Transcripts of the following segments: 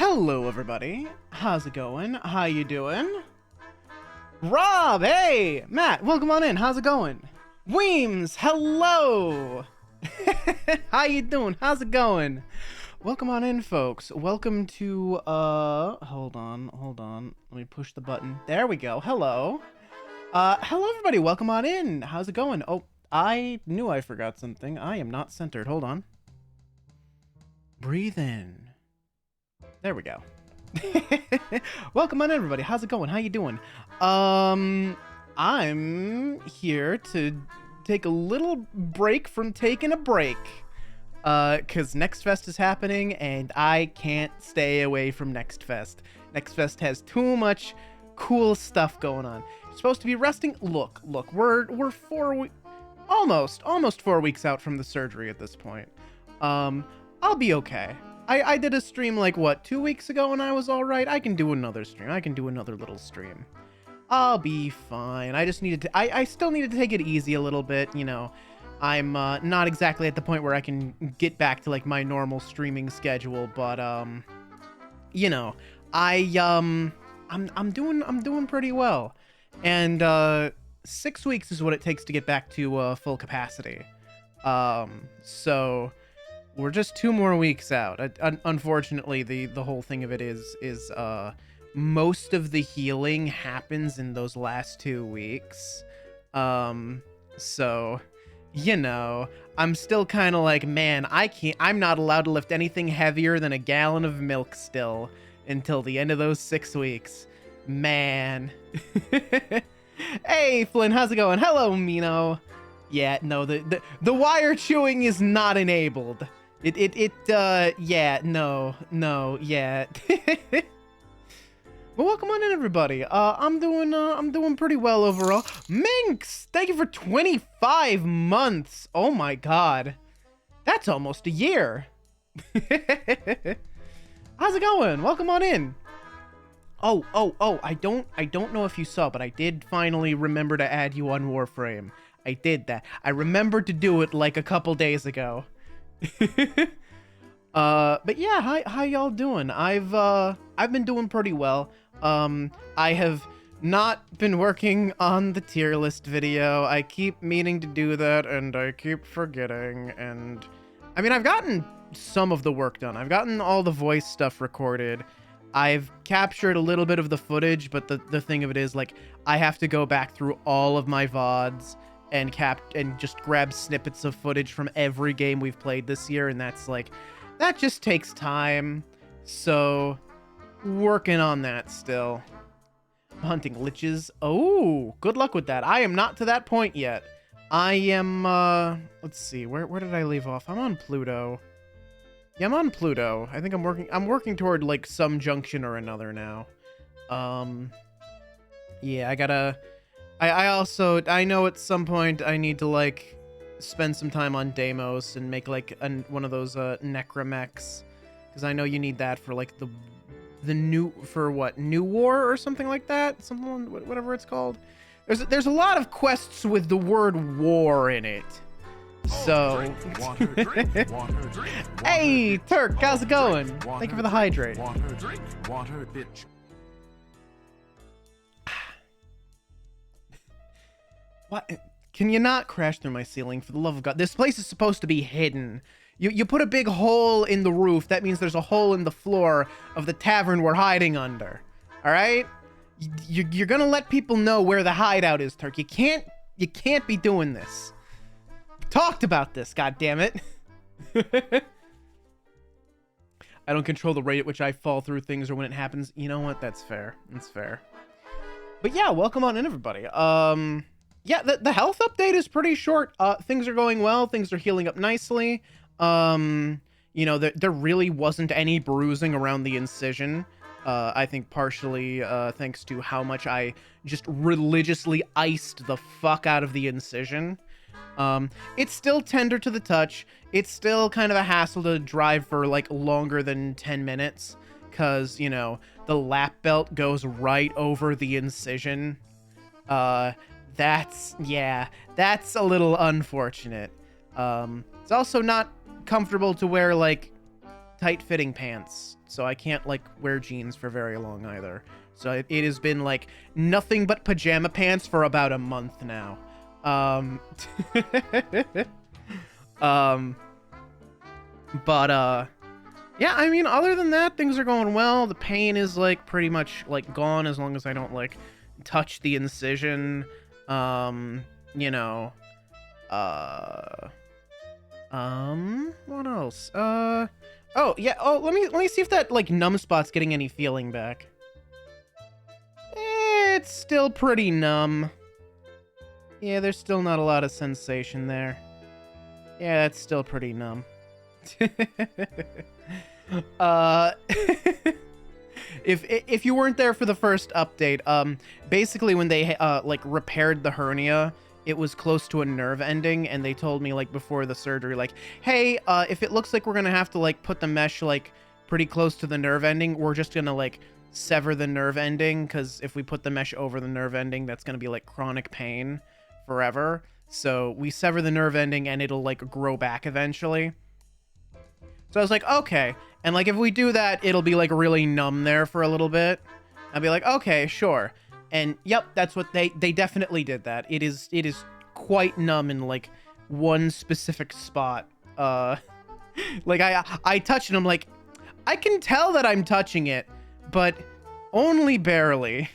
Hello, everybody. How's it going? How you doing? Rob, hey! Matt, welcome on in. How's it going? Weems, hello! How you doing? How's it going? Welcome on in, folks. Welcome to, hold on. Let me push the button. There we go. Hello. Hello, everybody. Welcome on in. How's it going? Oh, I knew I forgot something. I am not centered. Hold on. Breathe in. There we go. Welcome on in, everybody. How's it going? How you doing? I'm here to take a little break from taking a break. Cause Next Fest is happening and I can't stay away from Next Fest. Next Fest has too much cool stuff going on. You're supposed to be resting. Look, we're almost 4 weeks out from the surgery at this point. I'll be okay. I did a stream like, what, 2 weeks ago and I was alright? I can do another stream. I can do another little stream. I'll be fine. I just needed to, I still needed to take it easy a little bit, you know. I'm not exactly at the point where I can get back to like my normal streaming schedule, but you know, I'm doing pretty well. And 6 weeks is what it takes to get back to full capacity. So we're just 2 more weeks out. Unfortunately, the whole thing of it is most of the healing happens in those last 2 weeks. So, you know, I'm still kind of like, man, I'm not allowed to lift anything heavier than a gallon of milk still until the end of those 6 weeks. Man. Hey, Flynn, how's it going? Hello, Mino. Yeah, no, the wire chewing is not enabled. Yeah, no, yeah. Well, welcome on in, everybody. I'm doing pretty well overall. Minx, thank you for 25 months. Oh my god. That's almost a year. How's it going? Welcome on in. Oh, I don't know if you saw, but I did finally remember to add you on Warframe. I did that. I remembered to do it like a couple days ago. But yeah, how y'all doing? I've been doing pretty well. I have not been working on the tier list video. I keep meaning to do that and I keep forgetting, and I mean, I've gotten some of the work done. I've gotten all the voice stuff recorded. I've captured a little bit of the footage, but the thing of it is, like, I have to go back through all of my VODs and just grab snippets of footage from every game we've played this year, and that's like, that just takes time. So working on that still. Hunting liches. Oh, good luck with that. I am not to that point yet. I am let's see, where did I leave off? I'm on Pluto. Yeah, I'm on Pluto. I think I'm working toward like some junction or another now. Yeah, I know at some point I need to like spend some time on Deimos and make like one of those necromechs, because I know you need that for like the new war or something like that, whatever it's called. There's a lot of quests with the word war in it. So Water, drink, water, drink, hey Turk, how's it going? Thank you for the hydrate. Water, drink, water, bitch. What? Can you not crash through my ceiling, for the love of God? This place is supposed to be hidden. You put a big hole in the roof. That means there's a hole in the floor of the tavern we're hiding under. All right? You're gonna let people know where the hideout is, Turk. You can't be doing this. Talked about this, God damn it. I don't control the rate at which I fall through things or when it happens. You know what? That's fair. That's fair. But yeah, welcome on in, everybody. Yeah, the health update is pretty short. Things are going well. Things are healing up nicely. You know, there really wasn't any bruising around the incision. I think partially thanks to how much I just religiously iced the fuck out of the incision. It's still tender to the touch. It's still kind of a hassle to drive for like longer than 10 minutes. Cause, you know, the lap belt goes right over the incision. That's a little unfortunate. It's also not comfortable to wear like tight fitting pants. so I can't like wear jeans for very long either. So it has been like nothing but pajama pants for about a month now. But yeah, I mean, other than that, things are going well. The pain is like pretty much like gone as long as I don't like touch the incision. You know, what else? Oh yeah. Oh, let me see if that like numb spot's getting any feeling back. It's still pretty numb. Yeah, there's still not a lot of sensation there. Yeah, it's still pretty numb. If you weren't there for the first update, basically when they like repaired the hernia, it was close to a nerve ending, and they told me like before the surgery, like, hey, if it looks like we're gonna have to like put the mesh like pretty close to the nerve ending, we're just gonna like sever the nerve ending, because if we put the mesh over the nerve ending, that's gonna be like chronic pain forever. So we sever the nerve ending and it'll like grow back eventually. So I was like, okay. And like if we do that, it'll be like really numb there for a little bit. I'll be like, okay, sure. And yep, that's what they definitely did that. It is quite numb in like one specific spot. Like I touch it, I'm like, I can tell that I'm touching it, but only barely.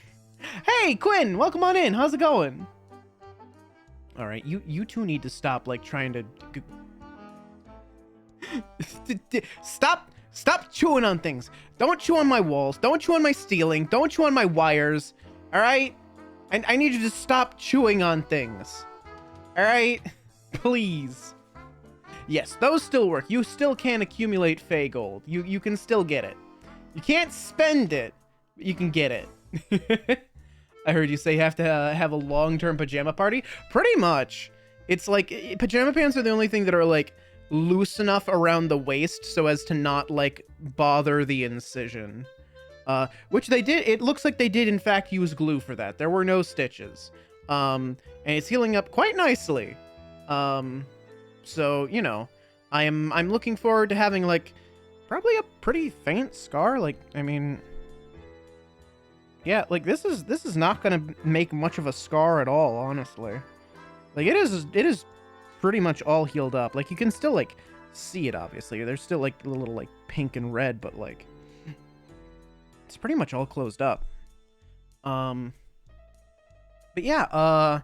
Hey, Quinn, welcome on in. How's it going? All right, you two need to stop like trying to stop chewing on things. Don't chew on my walls. Don't chew on my ceiling. Don't chew on my wires. All right? I need you to stop chewing on things. All right? Please. Yes, those still work. You still can accumulate Fey Gold. You can still get it. You can't spend it, but you can get it. I heard you say you have to have a long-term pajama party. Pretty much. It's like pajama pants are the only thing that are like loose enough around the waist so as to not like bother the incision. Which they did. It looks like they did in fact use glue for that. There were no stitches. And it's healing up quite nicely. So, you know, I'm looking forward to having like probably a pretty faint scar. Like, I mean, yeah, like this is not gonna make much of a scar at all, honestly. Like it is pretty much all healed up. Like you can still like see it, obviously. There's still like a little like pink and red, but like it's pretty much all closed up. But yeah,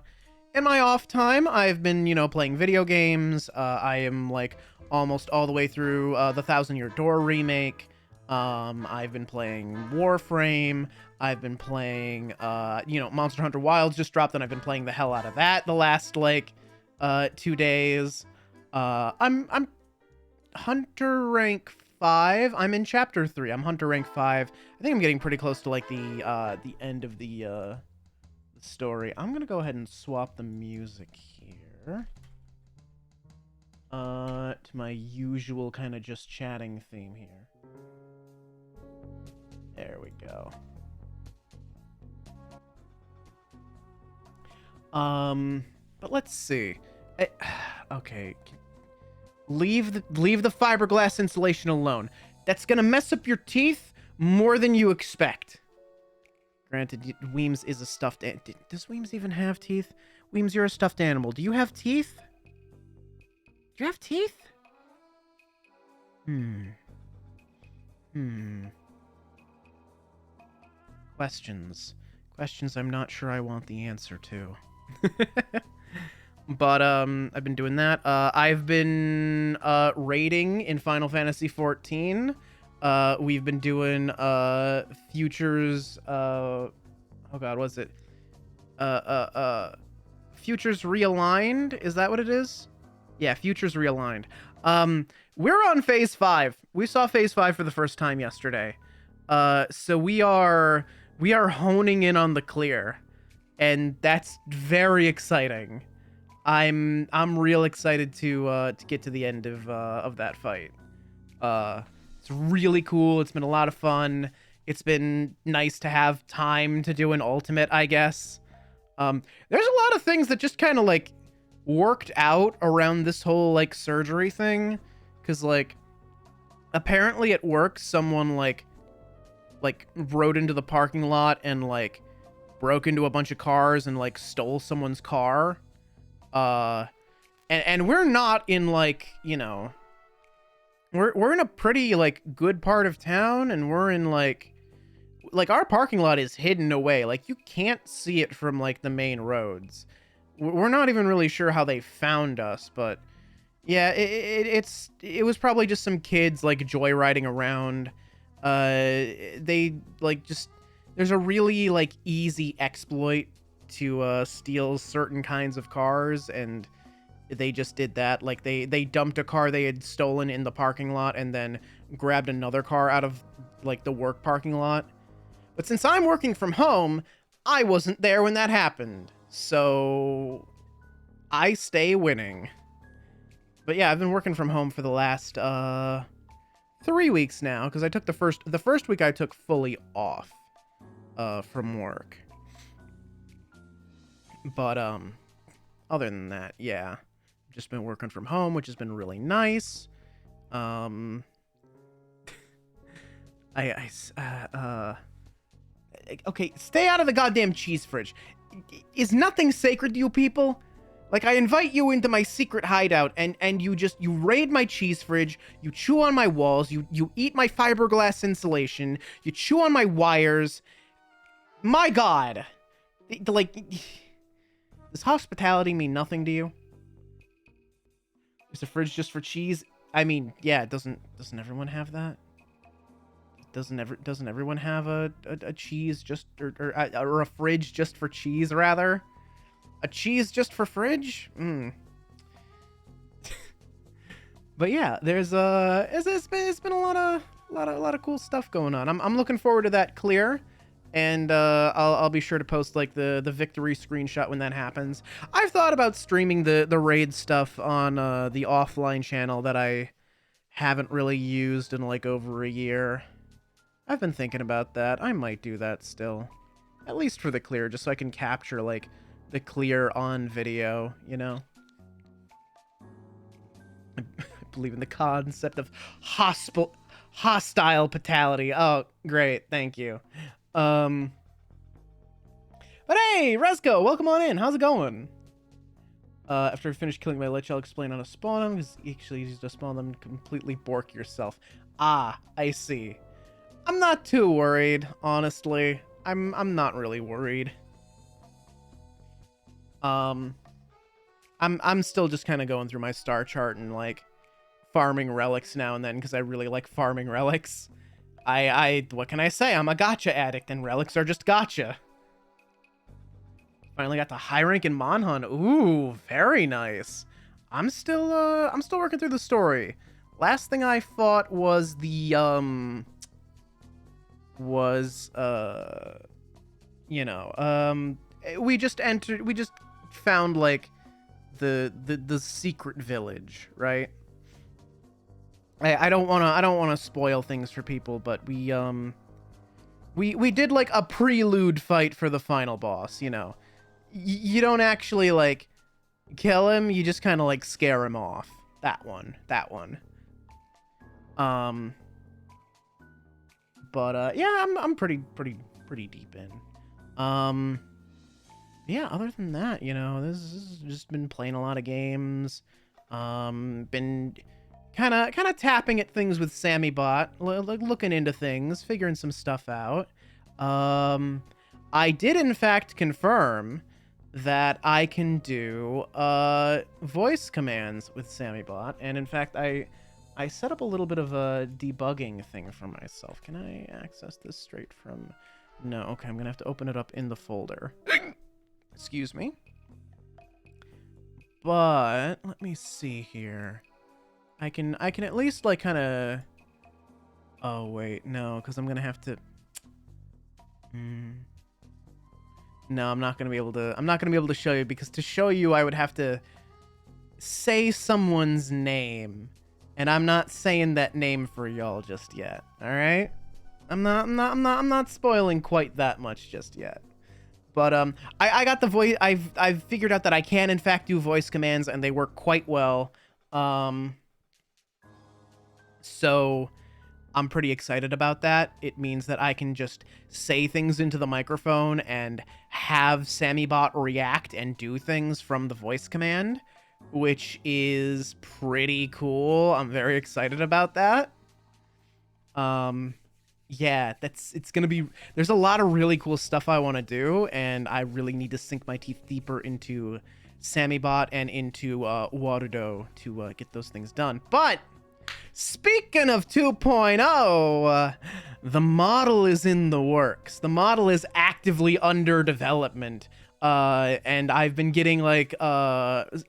in my off time, I've been, you know, playing video games. I am like almost all the way through the 1,000 Year Door remake. I've been playing Warframe. I've been playing, you know, Monster Hunter Wilds just dropped, and I've been playing the hell out of that the last like 2 days. I'm Hunter rank 5. I'm in chapter 3. I'm Hunter rank 5. I think I'm getting pretty close to like the end of the story. I'm gonna go ahead and swap the music here to my usual kind of just chatting theme here. There we go. But let's see. Okay. Leave the fiberglass insulation alone. That's gonna mess up your teeth more than you expect. Granted, Weems is a stuffed does Weems even have teeth? Weems, you're a stuffed animal. Do you have teeth? Do you have teeth? Questions I'm not sure I want the answer to. But I've been doing that. I've been raiding in Final Fantasy XIV. We've been doing Futures oh god, what's it? Futures Realigned, is that what it is? Yeah, Futures Realigned. We're on phase 5. We saw phase 5 for the first time yesterday. So we are honing in on the clear, and that's very exciting. I'm real excited to get to the end of that fight. It's really cool. It's been a lot of fun. It's been nice to have time to do an ultimate, I guess. There's a lot of things that just kind of like worked out around this whole like surgery thing, because like apparently at work, someone like rode into the parking lot and like broke into a bunch of cars and like stole someone's car. And we're not in like, you know, we're in a pretty like good part of town, and we're in like our parking lot is hidden away. Like you can't see it from like the main roads. We're not even really sure how they found us, but yeah, it was probably just some kids like joyriding around. They like just, there's a really like easy exploit to steal certain kinds of cars, and they just did that. Like they dumped a car they had stolen in the parking lot and then grabbed another car out of like the work parking lot. But since I'm working from home, I wasn't there when that happened, so I stay winning. But yeah, I've been working from home for the last 3 weeks now, because I took the first week I took fully off from work. But other than that, yeah, just been working from home, which has been really nice. Okay, stay out of the goddamn cheese fridge. Is nothing sacred to you people? Like, I invite you into my secret hideout, and you raid my cheese fridge, you chew on my walls, you eat my fiberglass insulation, you chew on my wires. My god. Like, does hospitality mean nothing to you? Is the fridge just for cheese? I mean, yeah, doesn't everyone have that? Doesn't everyone have a cheese just or a fridge just for cheese, rather? A cheese just for fridge? But yeah, there's it's been a lot of cool stuff going on. I'm looking forward to that clear, and I'll be sure to post like the victory screenshot when that happens. I've thought about streaming the raid stuff on the offline channel that I haven't really used in like over a year. I've been thinking about that. I might do that still, at least for the clear, just so I can capture like the clear on video, you know? I believe in the concept of hostile fatality. Oh, great. Thank you. But hey, Resco, welcome on in. How's it going? After I finish killing my lich, I'll explain how to spawn them, because it's actually easy to spawn them and completely bork yourself. Ah, I see. I'm not too worried, honestly. I'm not really worried. I'm still just kind of going through my star chart and like farming relics now and then, because I really like farming relics. What can I say? I'm a gacha addict, and relics are just gacha. Finally got the high rank in Monhun. Ooh, very nice. I'm still working through the story. Last thing I fought was the we just found like the secret village, right? I don't want to spoil things for people, but we did like a prelude fight for the final boss, you know. You don't actually like kill him, you just kind of like scare him off. That one. But yeah, I'm pretty deep in. Yeah, other than that, you know, this has just been playing a lot of games. Been kind of tapping at things with Sammy Bot, like looking into things, figuring some stuff out. I did in fact confirm that I can do voice commands with Sammy Bot, and in fact I set up a little bit of a debugging thing for myself. Can I access this straight from... No, okay, I'm gonna have to open it up in the folder. Excuse me. But let me see here. I can at least like kind of... Oh wait, no, because I'm gonna have to... No, I'm not gonna be able to show you, because to show you I would have to say someone's name, and I'm not saying that name for y'all just yet. All right, I'm not spoiling quite that much just yet. But I got the voice. I've figured out that I can in fact do voice commands, and they work quite well. So I'm pretty excited about that. It means that I can just say things into the microphone and have SammyBot react and do things from the voice command, which is pretty cool. I'm very excited about that. Yeah, it's gonna be, there's a lot of really cool stuff I want to do, and I really need to sink my teeth deeper into SammyBot and into Warudo to get those things done. But speaking of 2.0, the model is in the works. The model is actively under development, and I've been getting like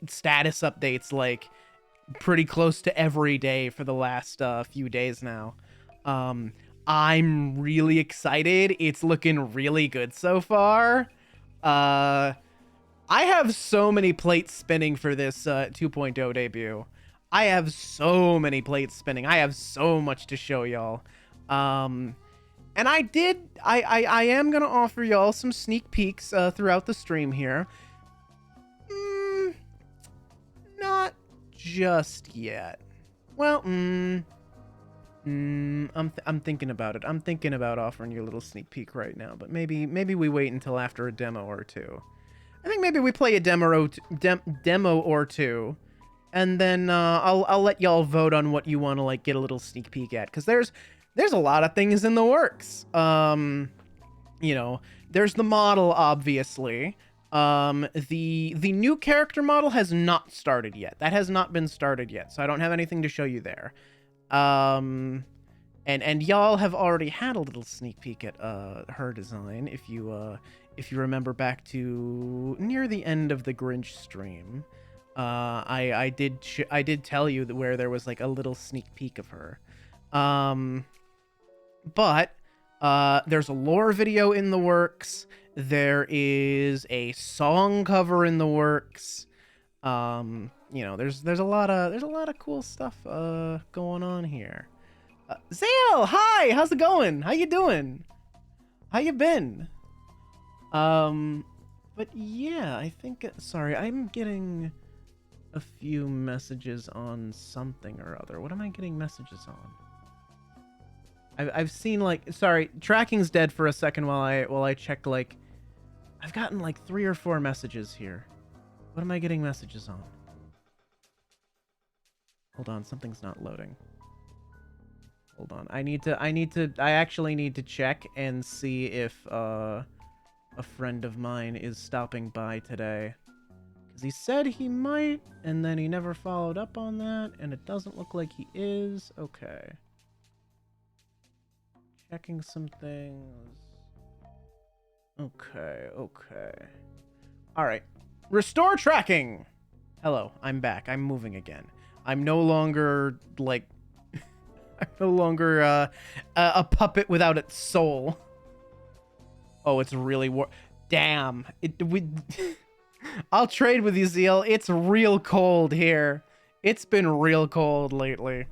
status updates like pretty close to every day for the last few days now. I'm really excited. It's looking really good so far. I have so many plates spinning for this 2.0 debut. I have so many plates spinning. I have so much to show y'all. And I am gonna offer y'all some sneak peeks throughout the stream here. Not just yet. Well, I'm thinking about it. I'm thinking about offering you a little sneak peek right now, but maybe we wait until after a demo or two. I think maybe we play a demo or two, and then I'll let y'all vote on what you want to like get a little sneak peek at, because there's a lot of things in the works. You know, there's the model, obviously. The new character model has not started yet. That has not been started yet, so I don't have anything to show you there. And y'all have already had a little sneak peek at her design if you remember back to near the end of the Grinch stream. I did tell you that where there was like a little sneak peek of her. But there's a lore video in the works. There is a song cover in the works. You know, there's a lot of cool stuff going on here. Zale, hi, how's it going? How you doing? How you been? But yeah, I think, sorry, I'm getting a few messages on something or other. What am I getting messages on? I've seen like, sorry, tracking's dead for a second while I check, like, I've gotten like 3 or 4 messages here. What am I getting messages on? Hold on, something's not loading. Hold on. I actually need to check and see if a friend of mine is stopping by today. Because he said he might, and then he never followed up on that, and it doesn't look like he is. Okay. Checking some things. Okay. Alright. Restore tracking! Hello, I'm back. I'm moving again. I'm no longer, like... I'm no longer a puppet without its soul. Oh, it's really damn. I'll trade with you, Zeal. It's real cold here. It's been real cold lately.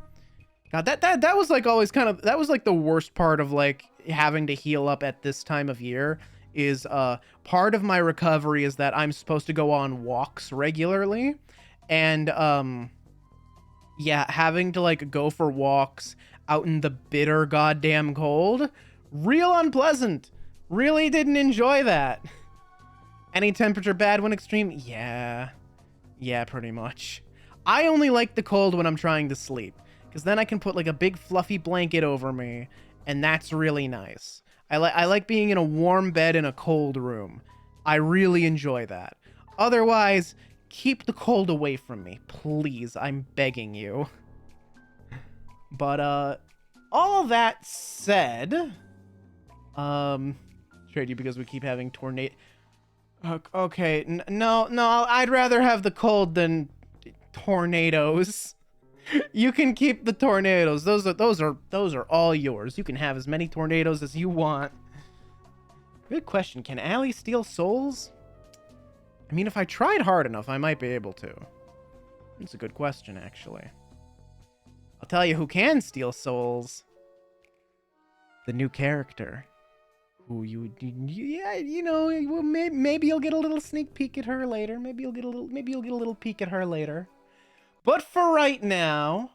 God, that was like always kind of, that was like the worst part of like having to heal up at this time of year. Is part of my recovery is that I'm supposed to go on walks regularly, and yeah, having to like go for walks out in the bitter goddamn cold, real unpleasant. Really didn't enjoy that. Any temperature bad when extreme? Yeah, pretty much. I only like the cold when I'm trying to sleep, because then I can put like a big fluffy blanket over me, and that's really nice. I like being in a warm bed in a cold room. I really enjoy that. Otherwise, keep the cold away from me, please. I'm begging you. But all that said, trade you because we keep having tornado. Okay, no, I'd rather have the cold than tornadoes. You can keep the tornadoes. Those are all yours. You can have as many tornadoes as you want. Good question. Can Allie steal souls? I mean, if I tried hard enough, I might be able to. It's a good question, actually. I'll tell you who can steal souls. The new character. Who yeah, you know, well, maybe you'll get a little sneak peek at her later. Maybe you'll get a little peek at her later. But for right now,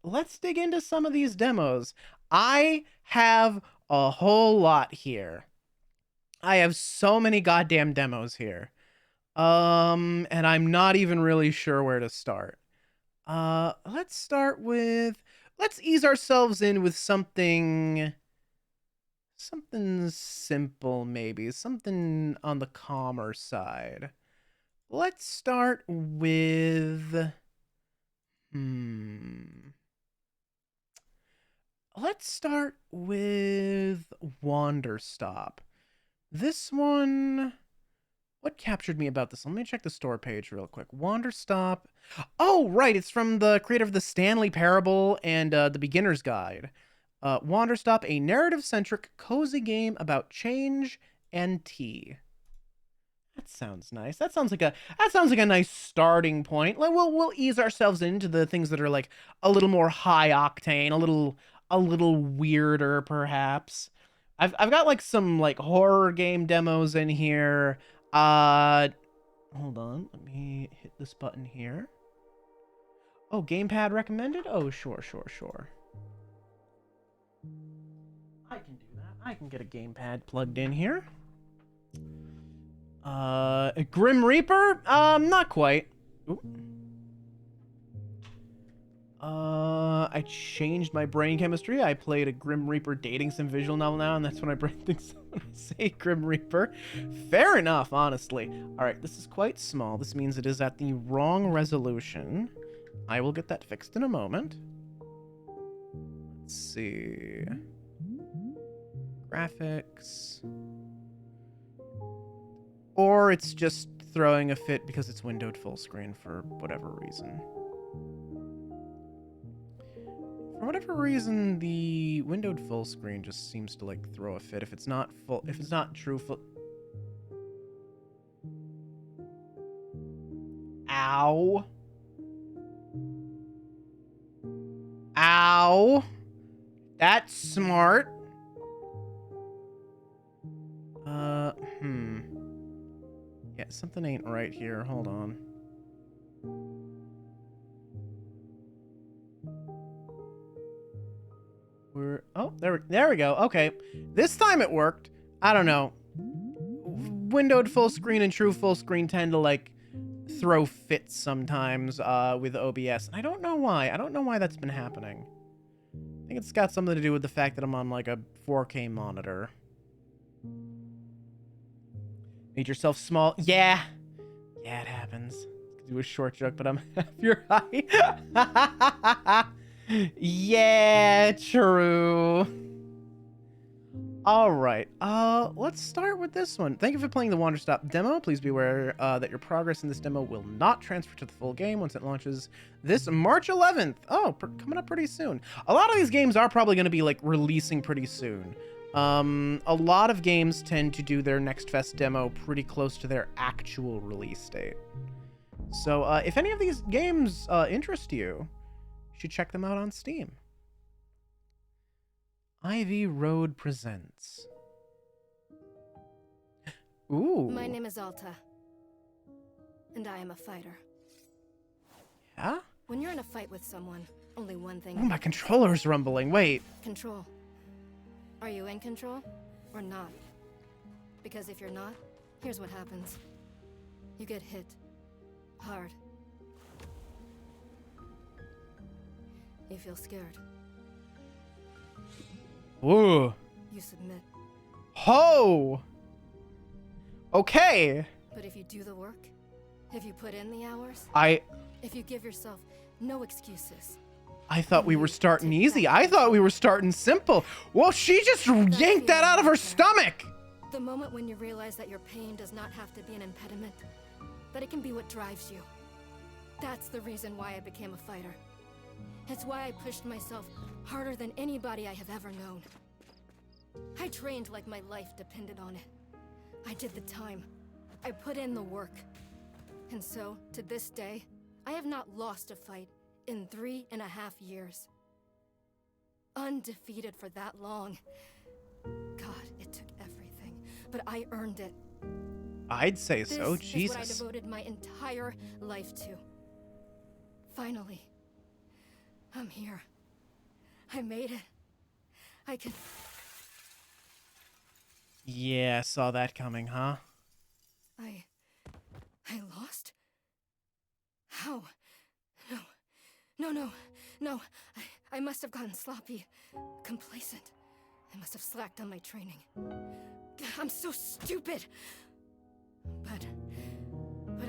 let's dig into some of these demos. I have a whole lot here. I have so many goddamn demos here. And I'm not even really sure where to start. Let's start with, let's ease ourselves in with something simple, maybe something on the calmer side. Let's start with, let's start with Wanderstop. This one, what captured me about this? Let me check the store page real quick. Wanderstop. Oh, right. It's from the creator of the Stanley Parable and the Beginner's Guide. Wanderstop, a narrative-centric, cozy game about change and tea. That sounds nice. That sounds like a nice starting point. Like we'll ease ourselves into the things that are like a little more high octane, a little weirder perhaps. I've got like some like horror game demos in here. Hold on. Let me hit this button here. Oh, gamepad recommended? Oh, sure. I can do that. I can get a gamepad plugged in here. Grim Reaper? Not quite. Ooh. I changed my brain chemistry. I played a Grim Reaper dating sim visual novel now, and that's when I brain things when I say Grim Reaper. Fair enough, honestly. Alright, this is quite small. This means it is at the wrong resolution. I will get that fixed in a moment. Let's see. Graphics. Or it's just throwing a fit because it's windowed full screen for whatever reason. For whatever reason, the windowed full screen just seems to like throw a fit if it's not full, if it's not true full. Ow. Ow. That's smart. Yeah, something ain't right here. Hold on. Oh, there we go. Okay. This time it worked. I don't know. Windowed full screen and true full screen tend to like throw fits sometimes with OBS. And I don't know why. I don't know why that's been happening. I think it's got something to do with the fact that I'm on like a 4K monitor. Made yourself small. Yeah. Yeah, it happens. Do a short joke, but I'm half your height. Yeah, true. All right. Let's start with this one. Thank you for playing the Wanderstop demo. Please be aware that your progress in this demo will not transfer to the full game once it launches this March 11th. Oh, coming up pretty soon. A lot of these games are probably going to be like releasing pretty soon. A lot of games tend to do their Next Fest demo pretty close to their actual release date. So if any of these games interest you, you should check them out on Steam. Ivy Road presents. Ooh. My name is Alta, and I am a fighter. Yeah? When you're in a fight with someone, only one thing. Oh, my controller's rumbling. Wait. Control. Are you in control or not? Because if you're not, here's what happens. You get hit. Hard. You feel scared. Ooh. You submit. Ho! Okay. But if you do the work, if you put in the hours, if you give yourself no excuses. I thought we were starting easy. I thought we were starting simple. Well, she just yanked that out of her stomach. The moment when you realize that your pain does not have to be an impediment, that it can be what drives you. That's the reason why I became a fighter. It's why I pushed myself harder than anybody I have ever known. I trained like my life depended on it. I did the time. I put in the work. And so, to this day, I have not lost a fight in 3.5 years. Undefeated for that long. God, it took everything, but I earned it. I'd say so, This Jesus. is what I devoted my entire life to. Finally, I'm here. I made it. I can... Yeah, I saw that coming, huh? I lost? How? No. No, no, no. I must have gotten sloppy. Complacent. I must have slacked on my training. I'm so stupid! But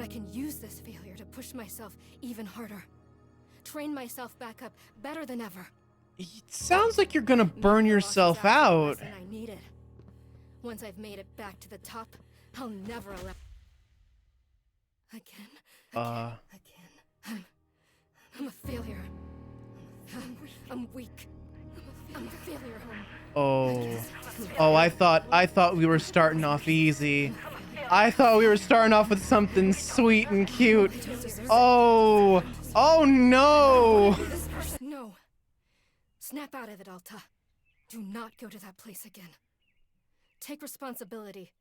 I can use this failure to push myself even harder. Train myself back up better than ever. It sounds like you're gonna burn yourself out. I needed. Once I've made it back to the top, I'll never allow... Again. I'm a failure. I'm weak. I'm a failure. Oh, I thought we were starting off easy. I thought we were starting off with something sweet and cute. Oh no. No. Snap out of it, Alta. Do not go to that place again. Take responsibility.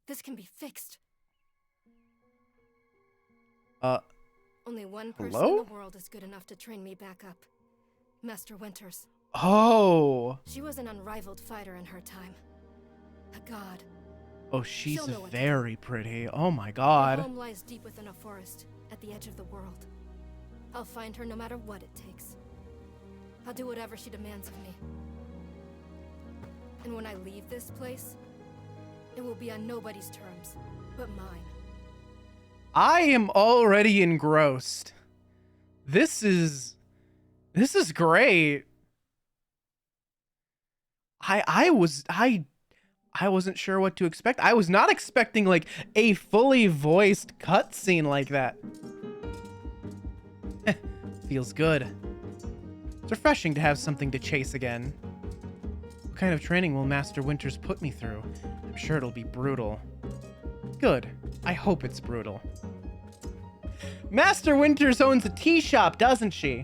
This can be fixed. Only one person in the world is good enough to train me back up. Master Winters. Oh. She was an unrivaled fighter in her time. A god. Oh, she's very pretty. Oh my god. Her home lies deep within a forest, at the edge of the world. I'll find her no matter what it takes. I'll do whatever she demands of me. And when I leave this place, it will be on nobody's terms, but mine. I am already engrossed. This is great. I wasn't sure what to expect. I was not expecting like a fully voiced cutscene like that. Feels good. It's refreshing to have something to chase again. What kind of training will Master Winters put me through? I'm sure it'll be brutal. Good. I hope it's brutal. Master Winters owns a tea shop, doesn't she?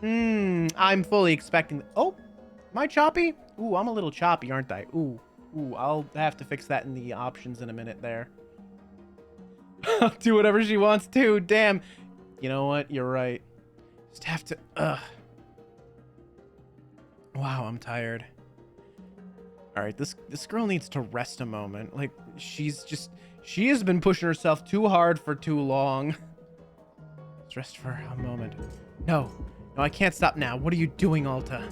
I'm fully expecting... Oh, am I choppy? Ooh, I'm a little choppy, aren't I? Ooh, I'll have to fix that in the options in a minute there. I'll do whatever she wants to. Damn. You know what? You're right. Just have to... Wow, I'm tired. All right, this girl needs to rest a moment. Like, she has been pushing herself too hard for too long. Let's rest for a moment. No, I can't stop now. What are you doing, Alta?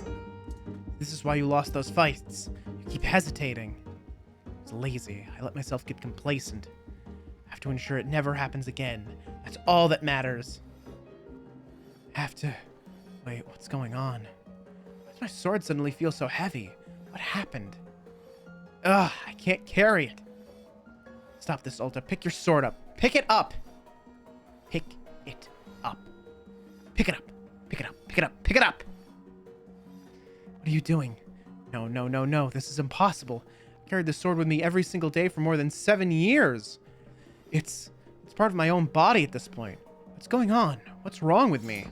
This is why you lost those fights. You keep hesitating. It's lazy. I let myself get complacent. I have to ensure it never happens again. That's all that matters. Wait, what's going on? Why does my sword suddenly feel so heavy? What happened? Ugh, I can't carry it. Stop this, Alta. Pick your sword up. Pick it up. Pick it up. Pick it up. Pick it up. Pick it up. Pick it up. What are you doing? No. This is impossible. I carried this sword with me every single day for more than 7 years. It's part of my own body at this point. What's going on? What's wrong with me?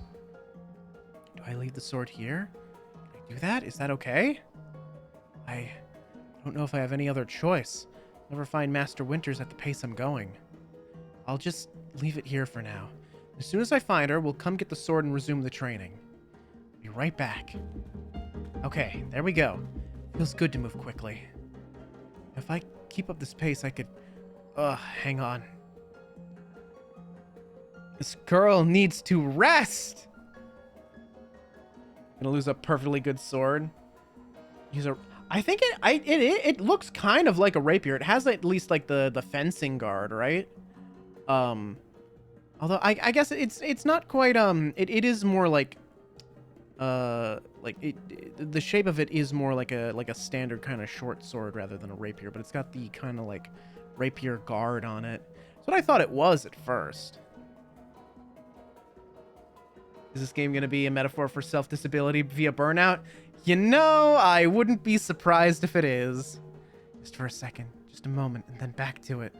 Do I leave the sword here? Can I do that? Is that okay? I don't know if I have any other choice. I'll never find Master Winters at the pace I'm going. I'll just leave it here for now. As soon as I find her, we'll come get the sword and resume the training. Be right back. Okay, there we go. Feels good to move quickly. If I keep up this pace, I could... hang on. This girl needs to rest! Gonna lose a perfectly good sword. Use a... I think it looks kind of like a rapier. It has at least like the fencing guard, right? Although I guess it's not quite it is more like the shape of it is more like a standard kind of short sword rather than a rapier, but it's got the kind of like rapier guard on it. That's what I thought it was at first. Is this game going to be a metaphor for self-disability via burnout? You know, I wouldn't be surprised if it is. Just for a second, just a moment, and then back to it.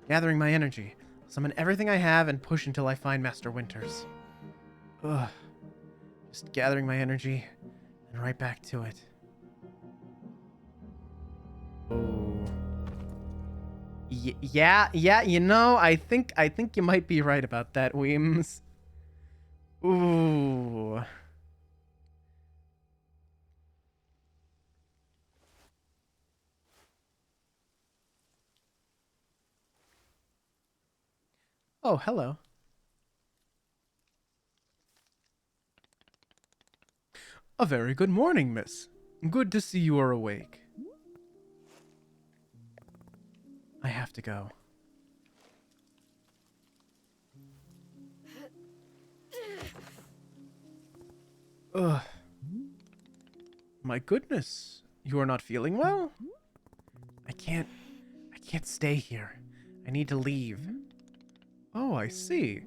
Gathering my energy. I'll summon everything I have and push until I find Master Winters. Ugh. Just gathering my energy and right back to it. Oh. Yeah, you know, I think you might be right about that, Weems. Ooh. Oh, hello. A very good morning, miss. Good to see you are awake. I have to go. Ugh. My goodness. You are not feeling well? I can't stay here. I need to leave. Oh, I see.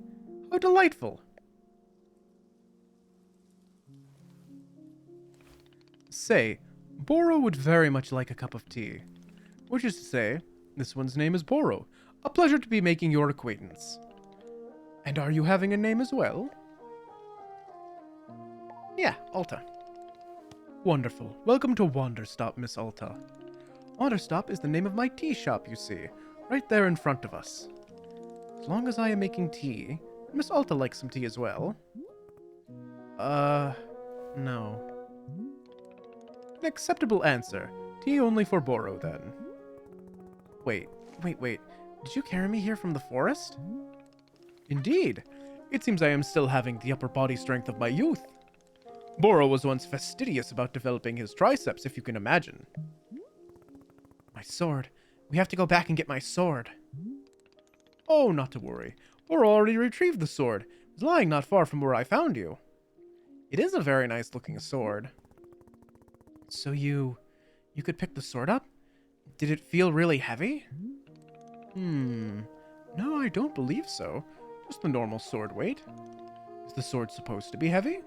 How delightful. Say, Boro would very much like a cup of tea. Which is to say, this one's name is Boro. A pleasure to be making your acquaintance. And are you having a name as well? Yeah, Alta. Wonderful. Welcome to Wanderstop, Miss Alta. Wanderstop is the name of my tea shop, you see, right there in front of us. As long as I am making tea, Miss Alta likes some tea as well. No. An acceptable answer. Tea only for Boro, then. Wait. Did you carry me here from the forest? Indeed. It seems I am still having the upper body strength of my youth. Boro was once fastidious about developing his triceps, if you can imagine. My sword. We have to go back and get my sword. Oh, not to worry. Boro already retrieved the sword. It was lying not far from where I found you. It is a very nice looking sword. So you could pick the sword up? Did it feel really heavy? No, I don't believe so. Just the normal sword weight. Is the sword supposed to be heavy?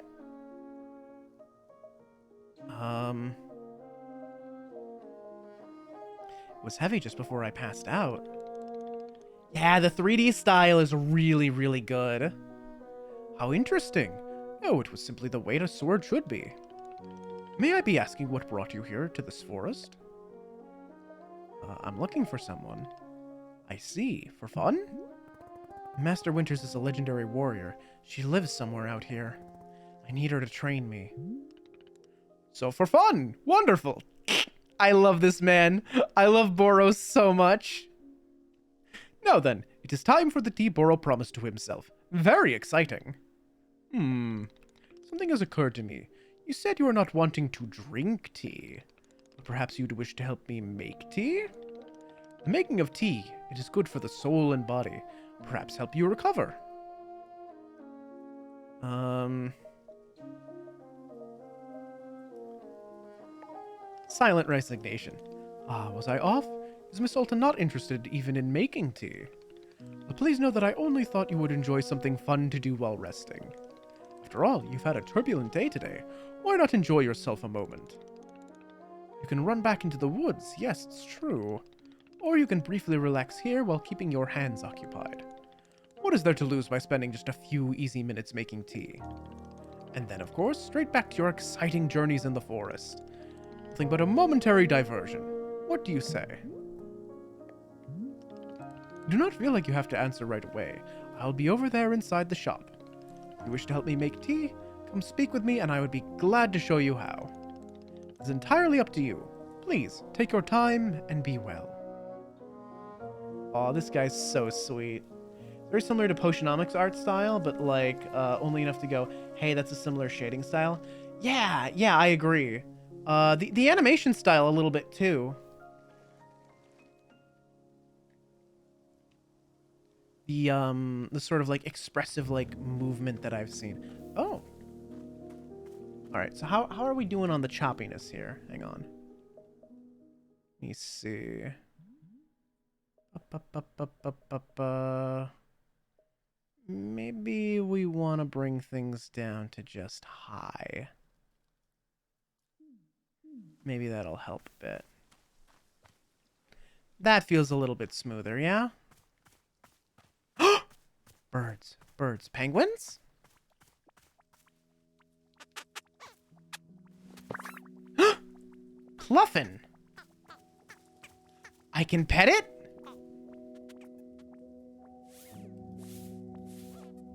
It was heavy just before I passed out. Yeah, the 3D style is really, really good. How interesting. Oh, it was simply the weight a sword should be. May I be asking what brought you here to this forest? I'm looking for someone. I see. For fun? Master Winters is a legendary warrior. She lives somewhere out here. I need her to train me. So for fun! Wonderful! I love this man. I love Boro so much. Now then, it is time for the tea Boro promised to himself. Very exciting. Something has occurred to me. You said you are not wanting to drink tea. But perhaps you'd wish to help me make tea? The making of tea, it is good for the soul and body. Perhaps help you recover. Silent resignation. Was I off? Is Miss Alta not interested even in making tea? But please know that I only thought you would enjoy something fun to do while resting. After all, you've had a turbulent day today. Why not enjoy yourself a moment? You can run back into the woods, yes, it's true. Or you can briefly relax here while keeping your hands occupied. What is there to lose by spending just a few easy minutes making tea? And then, of course, straight back to your exciting journeys in the forest. Nothing but a momentary diversion. What do you say? Do not feel like you have to answer right away. I'll be over there inside the shop. If you wish to help me make tea, come speak with me and I would be glad to show you how. It's entirely up to you. Please, take your time and be well. Aw, this guy's so sweet. Very similar to Potionomics art style, but like, only enough to go, hey, that's a similar shading style. Yeah, I agree. The animation style a little bit too. The sort of like expressive like movement that I've seen. Oh. Alright, so how are we doing on the choppiness here? Hang on. Let me see. Maybe we want to bring things down to just high. Maybe that'll help a bit. That feels a little bit smoother, yeah? Birds. Penguins? Cluffin! I can pet it?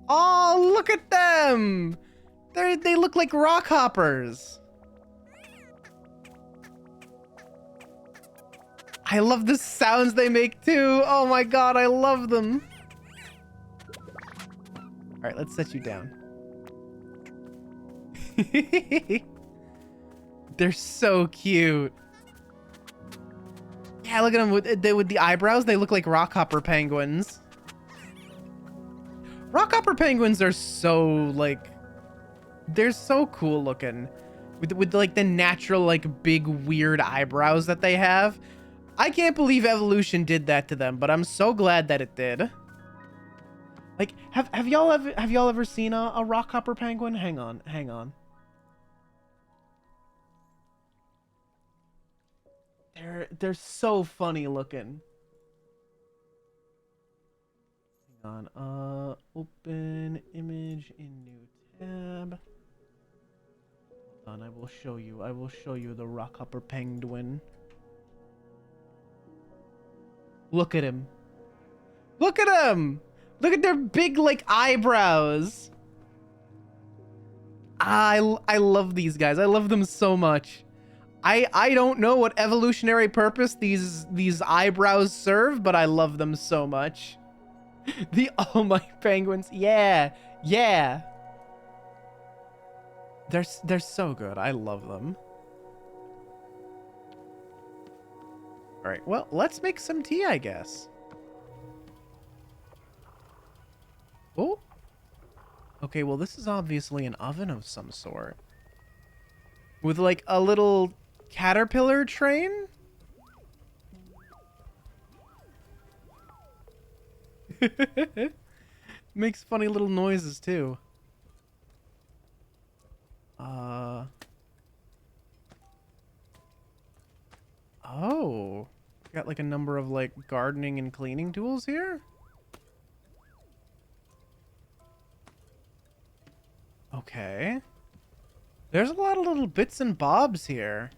Oh, look at them! They look like rockhoppers. I love the sounds they make too. Oh my god, I love them. All right, let's set you down. They're so cute. Yeah, look at them with the eyebrows. They look like rockhopper penguins. Rockhopper penguins are so, like, they're so cool looking. With like the natural, like, big weird eyebrows that they have. I can't believe evolution did that to them, but I'm so glad that it did. Like, have y'all ever seen a rockhopper penguin? Hang on. They're so funny looking. Hang on. Open image in new tab. Hold on, I will show you the rockhopper penguin. Look at him. Look at him. Look at their big, like, eyebrows. I love these guys. I love them so much. I don't know what evolutionary purpose these eyebrows serve, but I love them so much. The All Might penguins. Yeah. They're so good. I love them. All right. Well, let's make some tea, I guess. Oh. Okay, well, this is obviously an oven of some sort. With, like, a little caterpillar train? Makes funny little noises, too. Oh. Got, like, a number of, like, gardening and cleaning tools here? Okay. There's a lot of little bits and bobs here.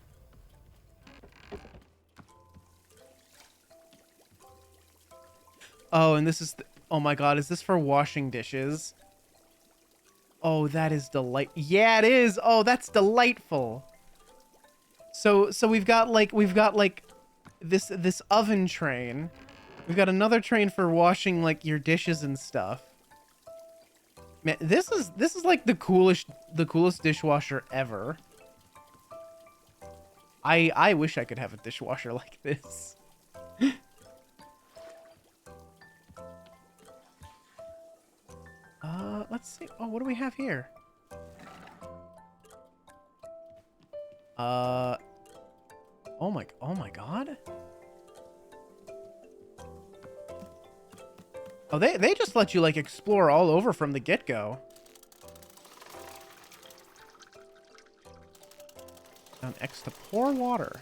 Oh, and this is... oh my god, is this for washing dishes? Oh, that is yeah, it is! Oh, that's delightful! So we've got this oven train. We've got another train for washing, like, your dishes and stuff. Man, this is like the coolest dishwasher ever. I wish I could have a dishwasher like this. Let's see. Oh, what do we have here? Oh my god. Oh, they just let you, like, explore all over from the get-go. Down X to pour water.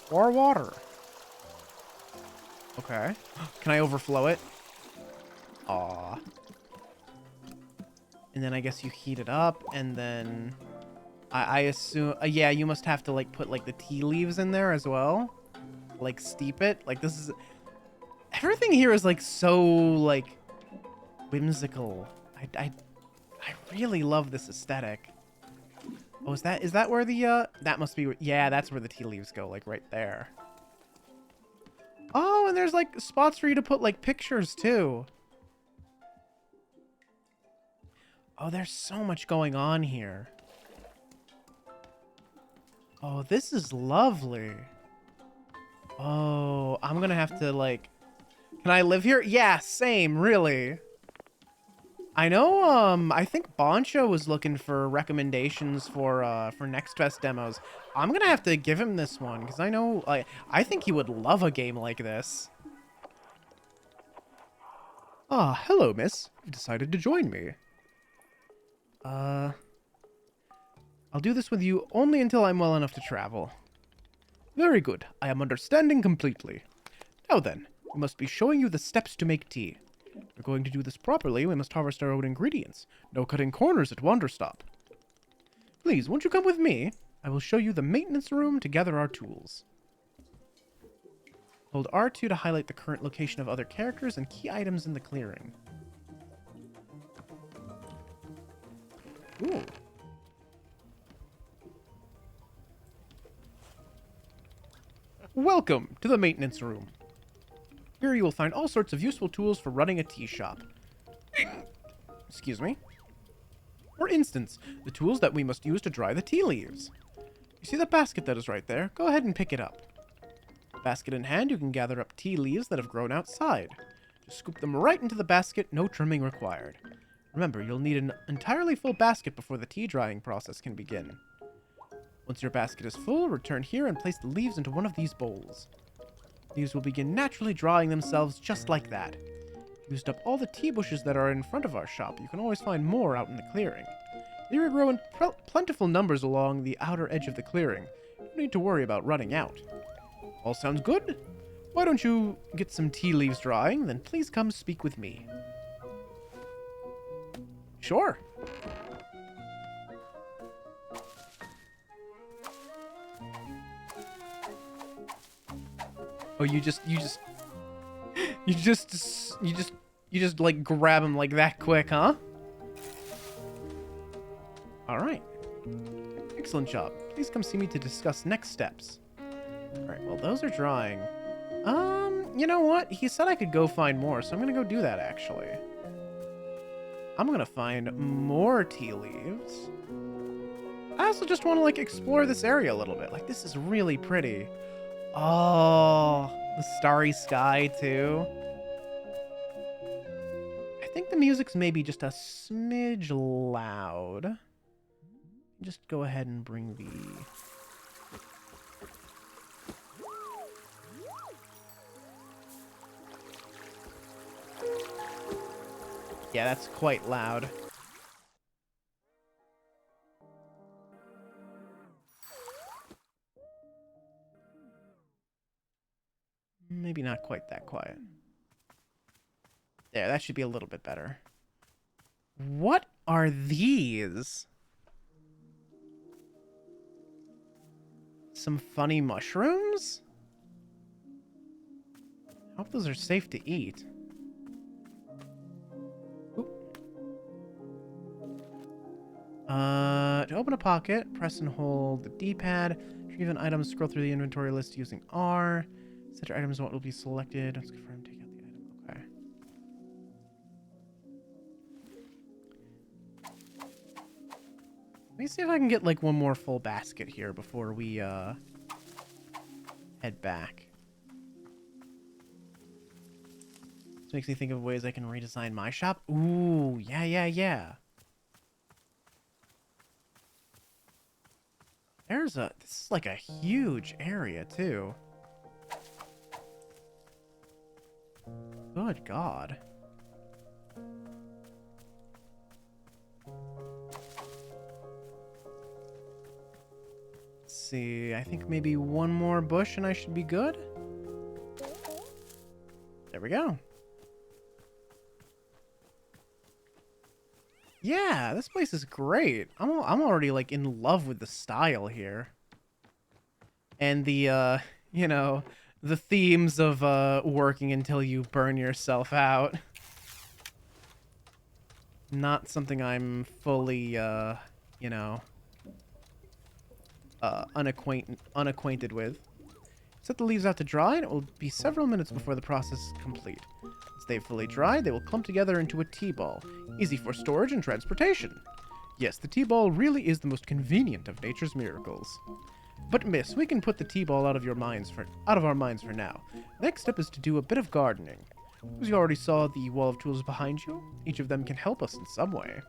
Pour water. Okay. Can I overflow it? Aw. And then I guess you heat it up, and then... I assume... yeah, you must have to, like, put, like, the tea leaves in there as well. Like, steep it. Like, this is... everything here is, like, so, like, whimsical. I really love this aesthetic. Oh, is that where the, that must be... yeah, that's where the tea leaves go, like, right there. Oh, and there's, like, spots for you to put, like, pictures, too. Oh, there's so much going on here. Oh, this is lovely. Oh, I'm gonna have to, like... can I live here? Yeah, same, really. I know, I think Boncho was looking for recommendations for Next Fest demos. I'm gonna have to give him this one, because I know, I think he would love a game like this. Ah, hello, miss. You've decided to join me. I'll do this with you only until I'm well enough to travel. Very good. I am understanding completely. Now then, we must be showing you the steps to make tea. If we're going to do this properly, we must harvest our own ingredients. No cutting corners at Wanderstop. Please, won't you come with me? I will show you the maintenance room to gather our tools. Hold R2 to highlight the current location of other characters and key items in the clearing. Ooh. Welcome to the maintenance room. Here you will find all sorts of useful tools for running a tea shop. Excuse me. For instance, the tools that we must use to dry the tea leaves. You see the basket that is right there? Go ahead and pick it up. Basket in hand, you can gather up tea leaves that have grown outside. Just scoop them right into the basket, no trimming required. Remember, you'll need an entirely full basket before the tea drying process can begin. Once your basket is full, return here and place the leaves into one of these bowls. Leaves will begin naturally drying themselves just like that. Used up all the tea bushes that are in front of our shop. You can always find more out in the clearing. They will grow in plentiful numbers along the outer edge of the clearing. You don't need to worry about running out. All sounds good? Why don't you get some tea leaves drying, then please come speak with me. Sure. Oh, you just like grab him like that quick, huh? All right. Excellent job. Please come see me to discuss next steps. All right, well, those are drying. You know what? He said I could go find more, so I'm gonna go do that, actually. I'm gonna find more tea leaves. I also just want to, like, explore this area a little bit. Like, this is really pretty. Oh, the starry sky, too. I think the music's maybe just a smidge loud. Just go ahead and bring the... Yeah, that's quite loud. Maybe not quite that quiet. There, that should be a little bit better. What are these? Some funny mushrooms? I hope those are safe to eat. To open a pocket, press and hold the D-pad. Retrieve an item, scroll through the inventory list using R. Set your items, what will be selected. Let's confirm, take out the item. Okay. Let me see if I can get, like, one more full basket here before we, head back. This makes me think of ways I can redesign my shop. Ooh, yeah. This is like a huge area, too. Good God. Let's see, I think maybe one more bush and I should be good. There we go. Yeah, this place is great. I'm already, like, in love with the style here. And the, you know, the themes of, working until you burn yourself out. Not something I'm fully, you know, unacquainted with. Set the leaves out to dry, and it will be several minutes before the process is complete. Once they've fully dried, they will clump together into a tea ball, easy for storage and transportation. Yes, the tea ball really is the most convenient of nature's miracles. But miss, we can put the tea ball out of our minds for now. Next step is to do a bit of gardening. As you already saw the wall of tools behind you, each of them can help us in some way.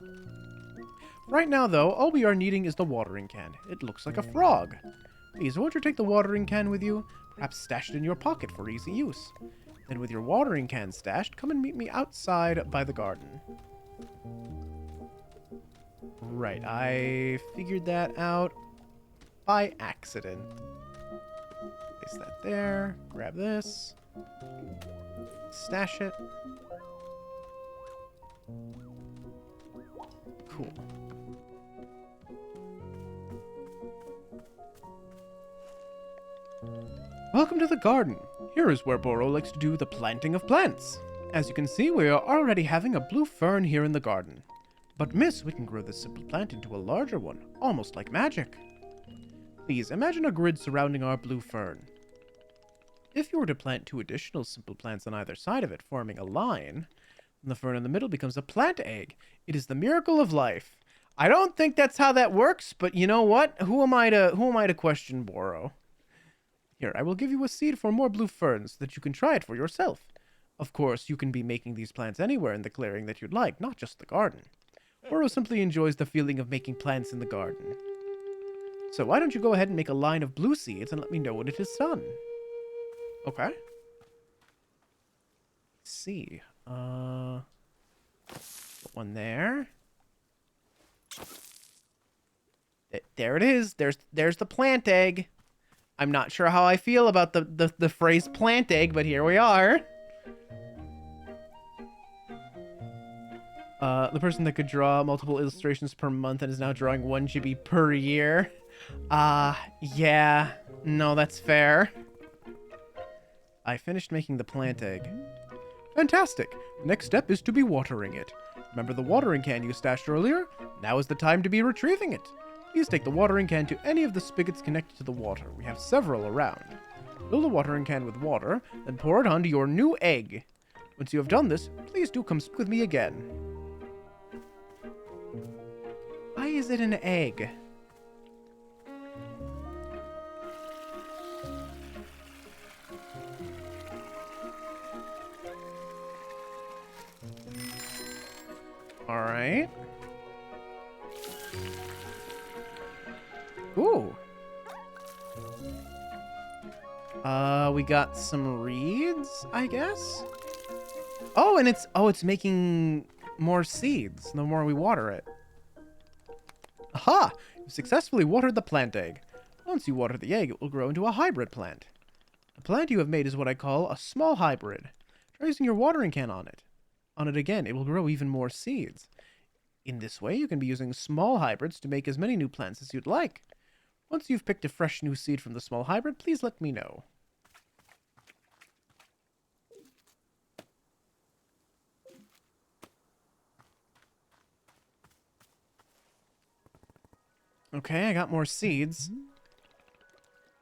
Right now, though, all we are needing is the watering can. It looks like a frog. Please, won't you take the watering can with you? Perhaps stash it in your pocket for easy use. Then with your watering can stashed, come and meet me outside by the garden. Right, I figured that out by accident. Place that there, grab this, stash it. Cool. Welcome to the garden. Here is where Boro likes to do the planting of plants. As you can see, we are already having a blue fern here in the garden. But miss, we can grow this simple plant into a larger one, almost like magic. Please, imagine a grid surrounding our blue fern. If you were to plant 2 additional simple plants on either side of it, forming a line, And the fern in the middle becomes a plant egg. It is the miracle of life. I don't think that's how that works, but you know what? Who am I to question Boro? Here, I will give you a seed for more blue ferns so that you can try it for yourself. Of course, you can be making these plants anywhere in the clearing that you'd like, not just the garden. Boro simply enjoys the feeling of making plants in the garden. So why don't you go ahead and make a line of blue seeds and let me know when it is done. Okay. Let's see. Put one there. There it is. There's the plant egg. I'm not sure how I feel about the phrase plant egg, but here we are. The person that could draw multiple illustrations per month and is now drawing 1 GB per year. Yeah. No, that's fair. I finished making the plant egg. Fantastic. The next step is to be watering it. Remember the watering can you stashed earlier? Now is the time to be retrieving it. Please take the watering can to any of the spigots connected to the water. We have several around. Fill the watering can with water, then pour it onto your new egg. Once you have done this, please do come speak with me again. Why is it an egg? Alright. Ooh. We got some reeds, I guess? Oh, and it's making more seeds the more we water it. Aha! You successfully watered the plant egg. Once you water the egg, it will grow into a hybrid plant. The plant you have made is what I call a small hybrid. Try using your watering can on it. On it again, it will grow even more seeds. In this way, you can be using small hybrids to make as many new plants as you'd like. Once you've picked a fresh new seed from the small hybrid, please let me know. Okay, I got more seeds.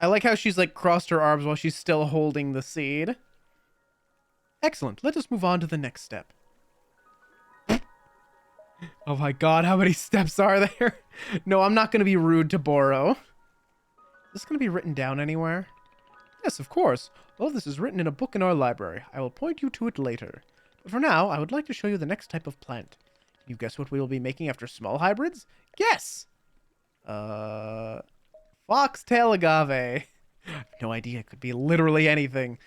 I like how she's like crossed her arms while she's still holding the seed. Excellent. Let us move on to the next step. Oh my god, how many steps are there? No, I'm not going to be rude to Boro. Is this going to be written down anywhere? Yes, of course. All of this is written in a book in our library. I will point you to it later. But for now, I would like to show you the next type of plant. Can you guess what we will be making after small hybrids? Guess! Foxtail agave. I have no idea. It could be literally anything.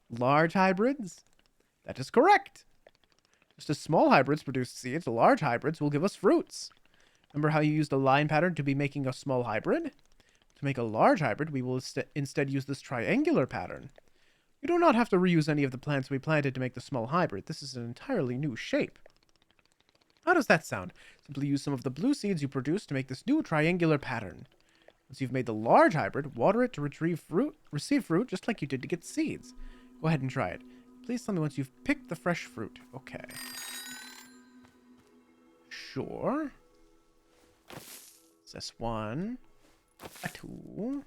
Large hybrids? That is correct. Just as small hybrids produce seeds, large hybrids will give us fruits. Remember how you used a line pattern to be making a small hybrid? To make a large hybrid, we will instead use this triangular pattern. You do not have to reuse any of the plants we planted to make the small hybrid. This is an entirely new shape. How does that sound? Simply use some of the blue seeds you produced to make this new triangular pattern. Once you've made the large hybrid, water it to receive fruit just like you did to get seeds. Go ahead and try it. Please tell me once you've picked the fresh fruit. Okay. Sure. Is this 1, a 2,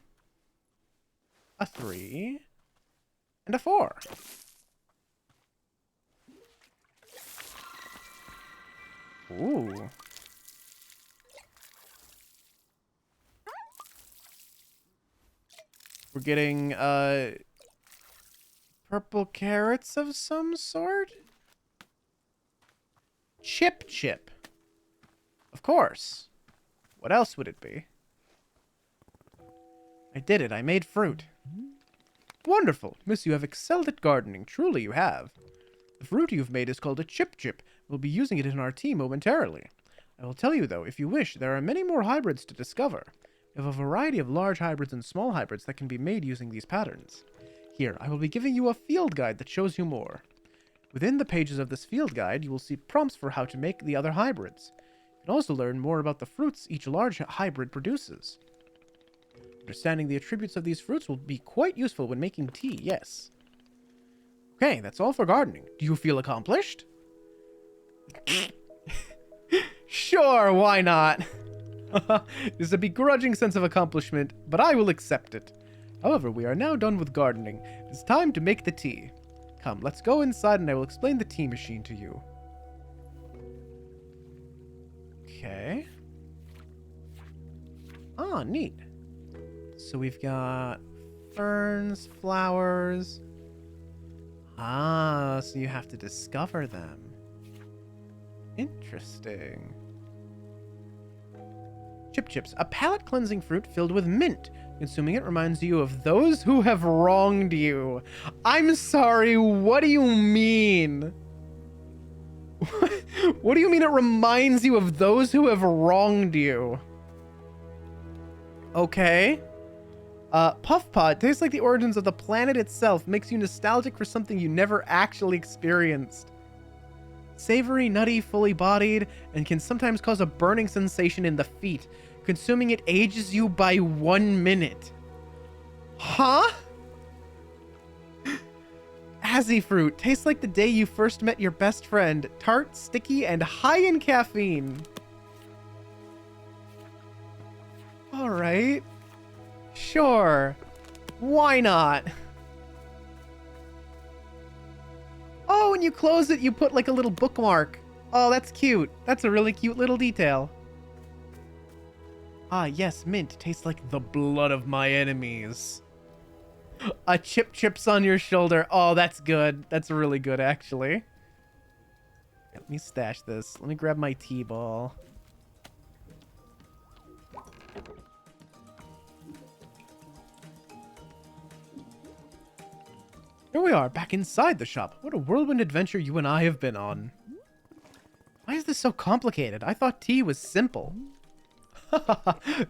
a 3, and a 4. Ooh. We're getting, purple carrots of some sort? Chip. Of course. What else would it be? I did it. I made fruit. Wonderful. Miss, you have excelled at gardening. Truly you have. The fruit you've made is called a chip. We'll be using it in our tea momentarily. I will tell you, though, if you wish, there are many more hybrids to discover. We have a variety of large hybrids and small hybrids that can be made using these patterns. Here, I will be giving you a field guide that shows you more. Within the pages of this field guide, you will see prompts for how to make the other hybrids. You can also learn more about the fruits each large hybrid produces. Understanding the attributes of these fruits will be quite useful when making tea, yes. Okay, that's all for gardening. Do you feel accomplished? Sure, why not? There's a begrudging sense of accomplishment, but I will accept it. However, we are now done with gardening. It's time to make the tea. Come, let's go inside and I will explain the tea machine to you. Okay. Oh, neat. So we've got ferns, flowers. Ah, so you have to discover them. Interesting. Chip Chips, a palate cleansing fruit filled with mint. Consuming it reminds you of those who have wronged you. I'm sorry, what do you mean? What do you mean it reminds you of those who have wronged you? Okay. Puff Pod tastes like the origins of the planet itself, makes you nostalgic for something you never actually experienced. Savory, nutty, fully bodied, and can sometimes cause a burning sensation in the feet. Consuming it ages you by 1 minute. Huh? Azzy fruit tastes like the day you first met your best friend. Tart, sticky, and high in caffeine. Alright. Sure. Why not? Oh, when you close it, you put like a little bookmark. Oh, that's cute. That's a really cute little detail. Ah, yes, mint tastes like the blood of my enemies. A chip chips on your shoulder. Oh, that's good. That's really good, actually. Let me stash this. Let me grab my T-ball. Here we are, back inside the shop. What a whirlwind adventure you and I have been on. Why is this so complicated? I thought tea was simple.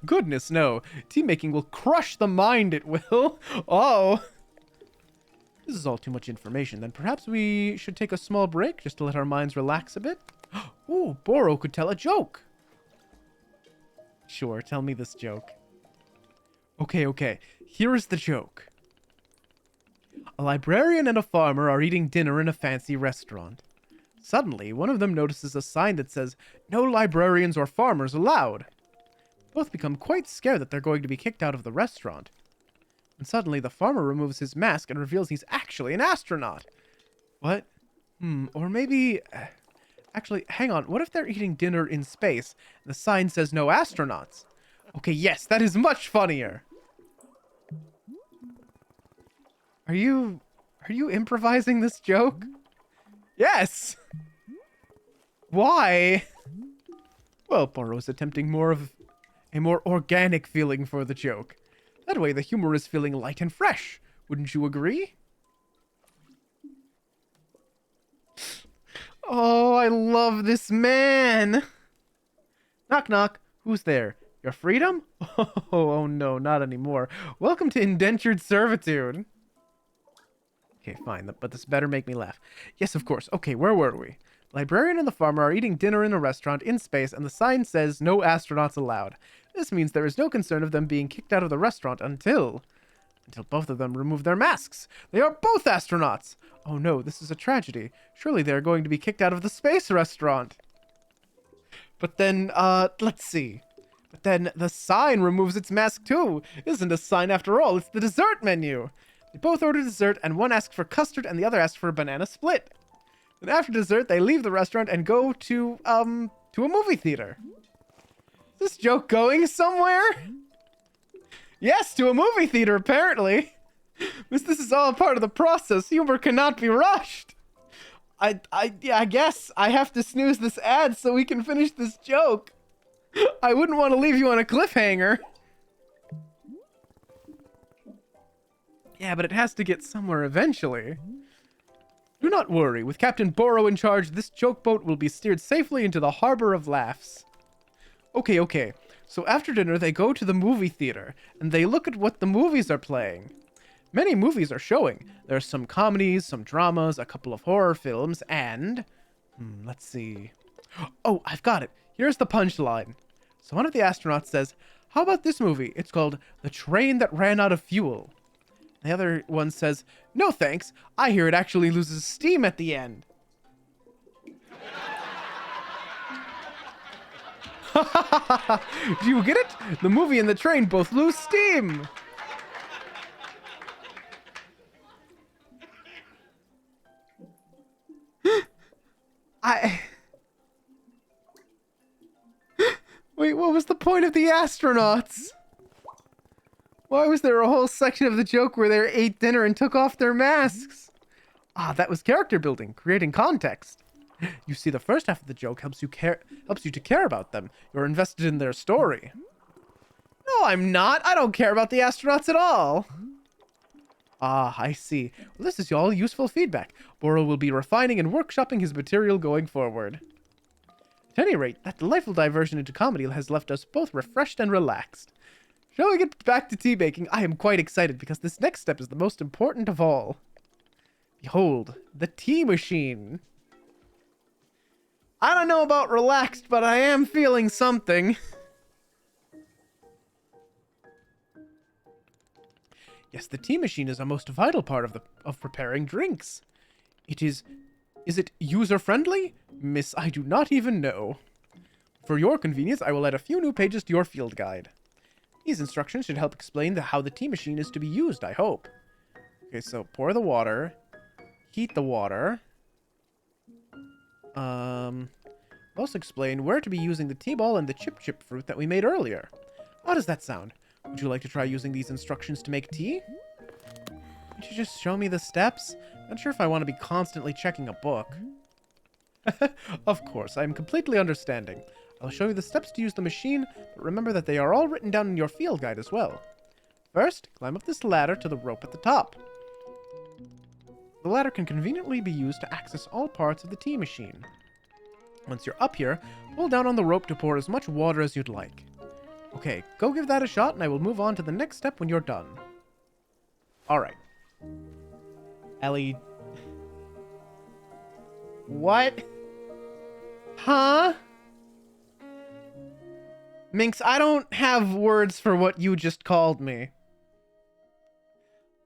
Goodness, no. Tea making will crush the mind, it will. Oh. This is all too much information. Then perhaps we should take a small break just to let our minds relax a bit. Ooh, Boro could tell a joke. Sure, tell me this joke. Okay. Here is the joke. A librarian and a farmer are eating dinner in a fancy restaurant. Suddenly, one of them notices a sign that says, "No librarians or farmers allowed." Both become quite scared that they're going to be kicked out of the restaurant. And suddenly, the farmer removes his mask and reveals he's actually an astronaut. What? Or maybe... Actually, hang on. What if they're eating dinner in space and the sign says no astronauts? Okay, yes, that is much funnier. Are you improvising this joke? Yes! Why? Well, Boro's attempting a more organic feeling for the joke. That way the humor is feeling light and fresh. Wouldn't you agree? Oh, I love this man! Knock knock. Who's there? Your freedom? Oh no, not anymore. Welcome to indentured servitude. Okay, fine, but this better make me laugh. Yes, of course. Okay, where were we? Librarian and the farmer are eating dinner in a restaurant in space, and the sign says no astronauts allowed. This means there is no concern of them being kicked out of the restaurant until both of them remove their masks. They are both astronauts. Oh no, this is a tragedy. Surely they are going to be kicked out of the space restaurant. But then, let's see. But then the sign removes its mask too. It isn't a sign after all, it's the dessert menu. They both order dessert, and one asks for custard and the other asks for a banana split. Then after dessert, they leave the restaurant and go to a movie theater. Is this joke going somewhere? Yes, to a movie theater, apparently. This is all part of the process. Humor cannot be rushed. I guess I have to snooze this ad so we can finish this joke. I wouldn't want to leave you on a cliffhanger. Yeah, but it has to get somewhere eventually. Do not worry. With Captain Boro in charge, this joke boat will be steered safely into the harbor of laughs. Okay. So after dinner, they go to the movie theater, and they look at what the movies are playing. Many movies are showing. There are some comedies, some dramas, a couple of horror films, and... let's see. Oh, I've got it. Here's the punchline. So one of the astronauts says, "How about this movie? It's called The Train That Ran Out of Fuel." The other one says, "No thanks. I hear it actually loses steam at the end." Do you get it? The movie and the train both lose steam. What was the point of the astronauts? Why was there a whole section of the joke where they ate dinner and took off their masks? Ah, that was character building, creating context. You see, the first half of the joke helps you to care about them. You're invested in their story. No, I'm not. I don't care about the astronauts at all. Ah, I see. Well, this is all useful feedback. Boro will be refining and workshopping his material going forward. At any rate, that delightful diversion into comedy has left us both refreshed and relaxed. Shall we get back to tea baking? I am quite excited because this next step is the most important of all. Behold, the tea machine. I don't know about relaxed, but I am feeling something. Yes, the tea machine is a most vital part of preparing drinks. Is it user-friendly? Miss, I do not even know. For your convenience, I will add a few new pages to your field guide. These instructions should help explain how the tea machine is to be used, I hope. Okay, so pour the water. Heat the water. Also explain where to be using the tea ball and the chip fruit that we made earlier. How does that sound? Would you like to try using these instructions to make tea? Could you just show me the steps? Not sure if I want to be constantly checking a book. Of course, I am completely understanding. I'll show you the steps to use the machine, but remember that they are all written down in your field guide as well. First, climb up this ladder to the rope at the top. The ladder can conveniently be used to access all parts of the tea machine. Once you're up here, pull down on the rope to pour as much water as you'd like. Okay, go give that a shot and I will move on to the next step when you're done. Alright. Ellie... What? Huh? Minx, I don't have words for what you just called me.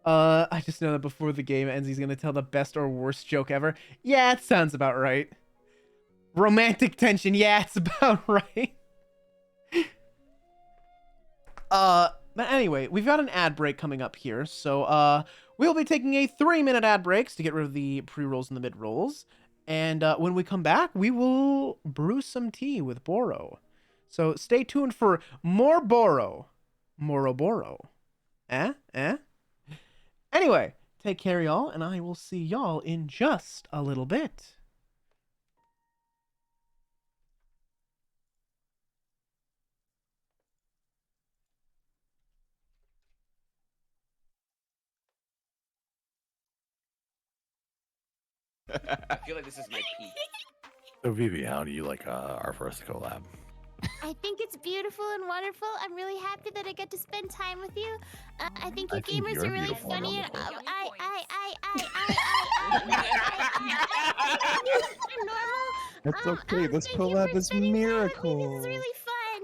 I just know that before the game ends, he's gonna tell the best or worst joke ever. Yeah, it sounds about right. Romantic tension, yeah, it's about right. But anyway, we've got an ad break coming up here, so, we'll be taking a 3-minute ad breaks to get rid of the pre-rolls and the mid-rolls. And, when we come back, we will brew some tea with Boro. So, stay tuned for more Boro. Moroboro. Eh? Anyway, take care, y'all, and I will see y'all in just a little bit. I feel like this is my peak. So Vivi, how do you like our first collab? I think it's beautiful and wonderful. I'm really happy that I get to spend time with you. I think you I think gamers you're are really beautiful and funny, and wonderful. normal. That's okay. This Thank you collab for is spending time with me. miracle. This is really fun.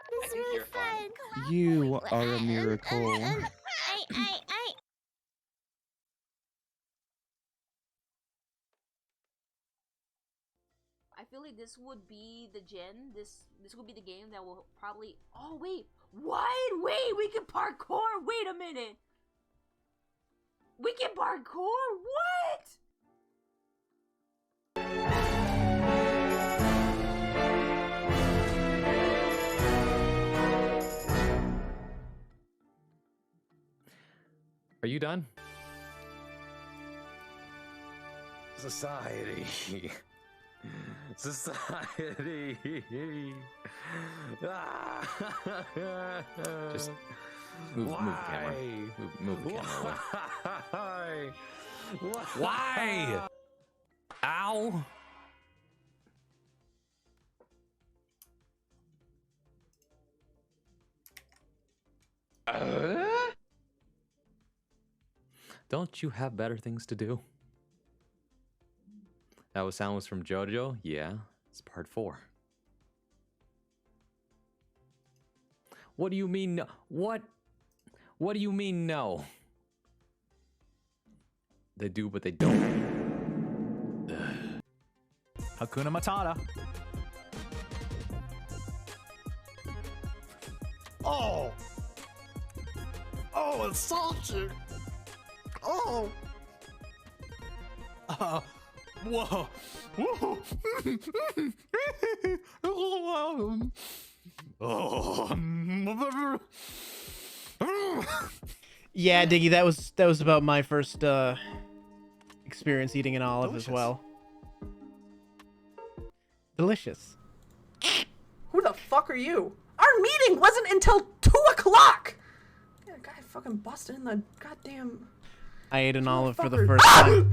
This is think really you're fun. fun. You are a miracle. I feel like this would be the gen. This would be the game that will probably. Oh wait, what? Wait, we can parkour. Wait a minute. We can parkour. What? Are you done? Society. Society. Just move the camera. Move the camera away. Why? Ow! Don't you have better things to do? That sound was from JoJo? Yeah, it's part 4. What do you mean no? What do you mean no? They do, but they don't. Hakuna Matata. Oh! Oh, it's salty! Oh! Whoa! Whoa! Oh. Yeah, Diggy, that was about my first experience eating an olive as well. Delicious. Who the fuck are you? Our meeting wasn't until 2 o'clock! Yeah, guy fucking busted in the goddamn... I ate an olive for the first time.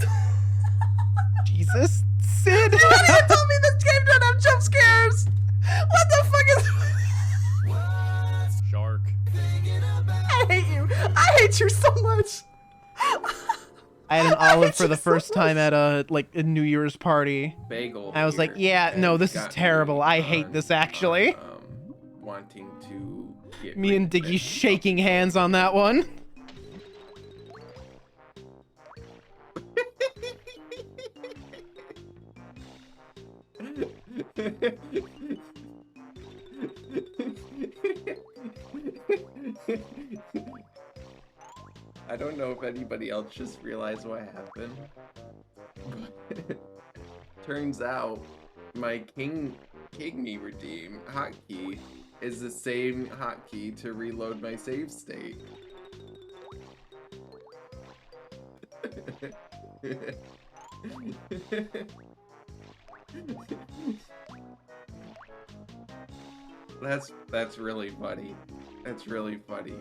Jesus. Sid! You didn't even tell me this game didn't have jump scares! What the fuck is... Shark. I hate you. I hate you so much. I had an olive for the first time at a New Year's party. Bagel. I was like, yeah, no, this is terrible. I hate this actually. Wanting to get Me and Diggy shaking hands on that one. I don't know if anybody else just realized what happened. Turns out my King Me Redeem hotkey is the same hotkey to reload my save state. That's really funny. That's really funny.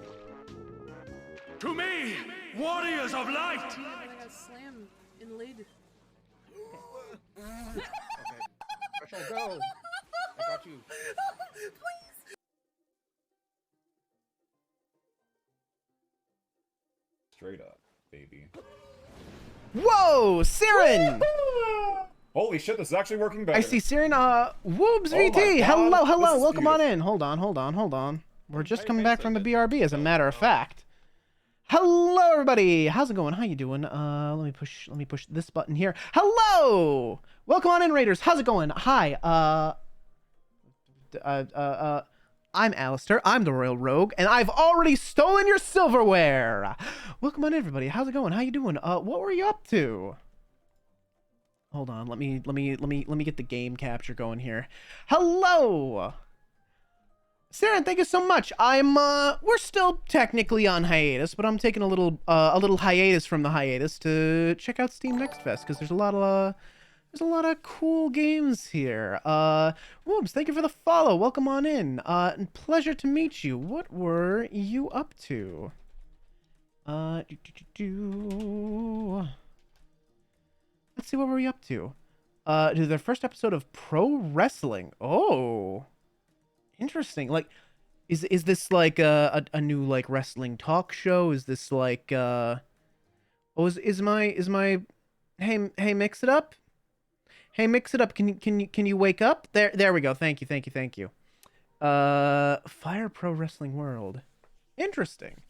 To me, warriors of light! I got slammed in the lid. Okay. I shall go. I got you. Please. Straight up, baby. Whoa, Siren! Holy shit, this is actually working better. I see Siren, Woobs Oh my VT! God, Hello, this hello, is welcome on beautiful. in. Hold on. We're just coming back from the BRB, as a matter of fact. Hello, everybody! How's it going? How you doing? Let me push this button here. Hello! Welcome on in, Raiders. How's it going? Hi, I'm Alistair. I'm the Royal Rogue, and I've already stolen your silverware. Welcome on, everybody. How's it going? How you doing? What were you up to? Hold on. Let me get the game capture going here. Hello, Siren. Thank you so much. We're still technically on hiatus, but I'm taking a little hiatus from the hiatus to check out Steam Next Fest because there's a lot of cool games here. Whoops, thank you for the follow. Welcome on in. And pleasure to meet you. What were you up to? Let's see, what were we up to? To their first episode of Pro Wrestling. Oh, interesting. Like, is this like a new like wrestling talk show? Is this like oh, is my hey mix it up? Hey, mix it up. Can you wake up? There we go. Thank you. Fire Pro Wrestling World. Interesting.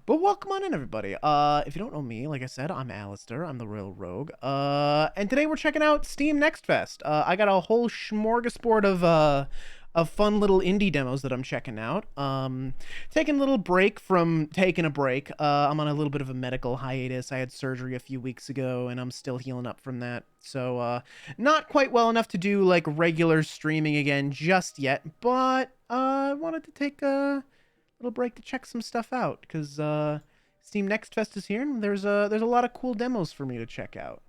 But welcome on in, everybody. If you don't know me, like I said, I'm Alistair. I'm the Royal Rogue. And today we're checking out Steam Next Fest. I got a whole smorgasbord of fun little indie demos that I'm checking out. Taking a little break from taking a break. I'm on a little bit of a medical hiatus. I had surgery a few weeks ago, and I'm still healing up from that. So, not quite well enough to do, like, regular streaming again just yet. But, I wanted to take a little break to check some stuff out. Because, Steam Next Fest is here, and there's a lot of cool demos for me to check out.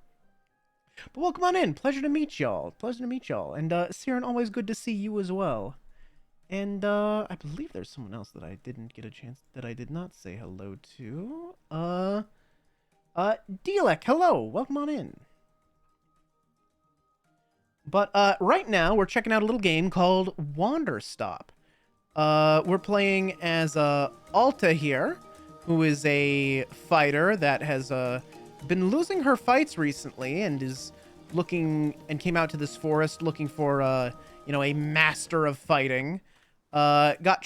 But welcome on in. Pleasure to meet y'all. And, Siren, always good to see you as well. And, I believe there's someone else that I didn't get a chance, that I did not say hello to. Delek, hello. Welcome on in. But, right now, we're checking out a little game called Wander Stop. We're playing as, Alta here, who is a fighter that has, been losing her fights recently and is looking and came out to this forest looking for a master of fighting. Got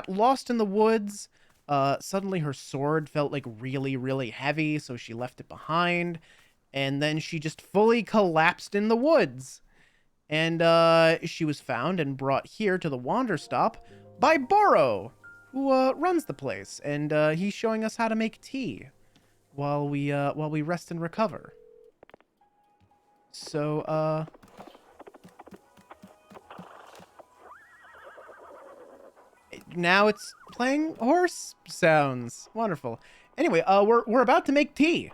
lost in the woods. Suddenly her sword felt like really heavy, so she left it behind, and then she just fully collapsed in the woods. And she was found and brought here to the Wander Stop by Boro, who runs the place, and he's showing us how to make tea while we rest and recover. So Now it's playing horse sounds. Wonderful. Anyway, we're about to make tea.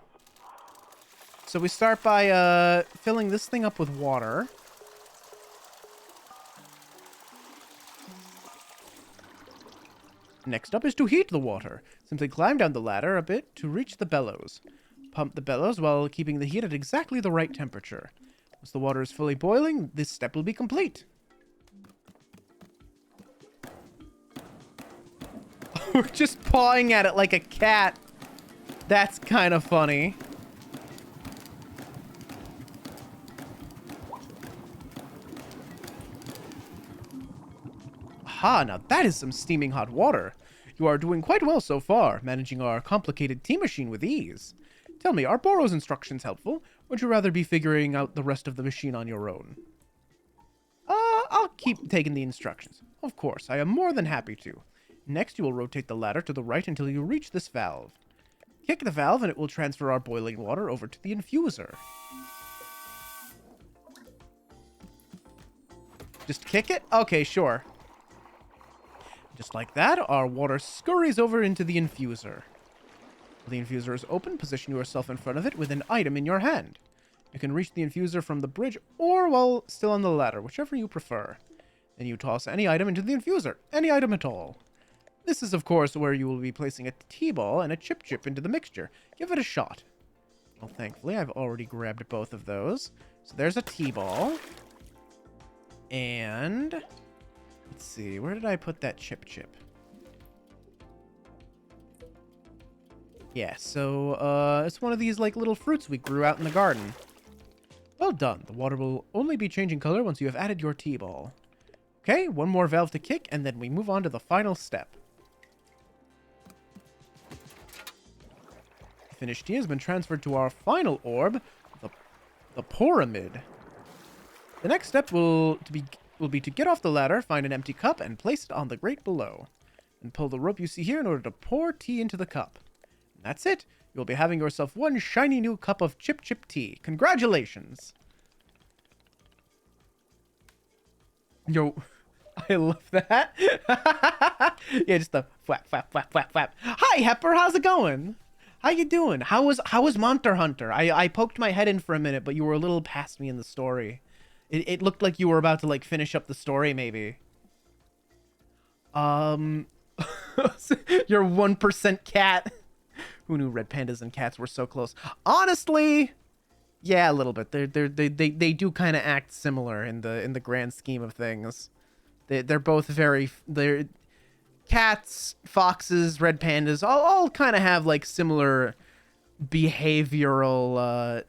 So we start by filling this thing up with water. Next up is to heat the water. Simply climb down the ladder a bit to reach the bellows. Pump the bellows while keeping the heat at exactly the right temperature. Once the water is fully boiling, this step will be complete. We're just pawing at it like a cat. That's kind of funny. Aha, now that is some steaming hot water. You are doing quite well so far, managing our complicated tea machine with ease. Tell me, are Boro's instructions helpful? Or would you rather be figuring out the rest of the machine on your own? I'll keep taking the instructions. Of course, I am more than happy to. Next, you will rotate the ladder to the right until you reach this valve. Kick the valve and it will transfer our boiling water over to the infuser. Just kick it? Okay, sure. Just like that, our water scurries over into the infuser. When the infuser is open, position yourself in front of it with an item in your hand. You can reach the infuser from the bridge or while still on the ladder, whichever you prefer. Then you toss any item into the infuser, any item at all. This is, of course, where you will be placing a T-ball and a chip into the mixture. Give it a shot. Well, thankfully, I've already grabbed both of those. So there's a T-ball. And let's see, where did I put that chip? Yeah, so it's one of these like little fruits we grew out in the garden. Well done. The water will only be changing color once you have added your T-ball. Okay, one more valve to kick, and then we move on to the final step. The finished tea has been transferred to our final orb, the pyramid. The next step will be to get off the ladder, find an empty cup, and place it on the grate below. And pull the rope you see here in order to pour tea into the cup. And that's it. You'll be having yourself one shiny new cup of chip tea. Congratulations! Yo, I love that. Yeah, just the flap. Hi, Hepper, how's it going? How you doing? How was Monster Hunter? I poked my head in for a minute, but you were a little past me in the story. It looked like you were about to, like, finish up the story, maybe. Your 1% cat. Who knew red pandas and cats were so close? Honestly, yeah, a little bit. They do kind of act similar in the grand scheme of things. They're both they're cats, foxes, red pandas, all kind of have like similar behavioral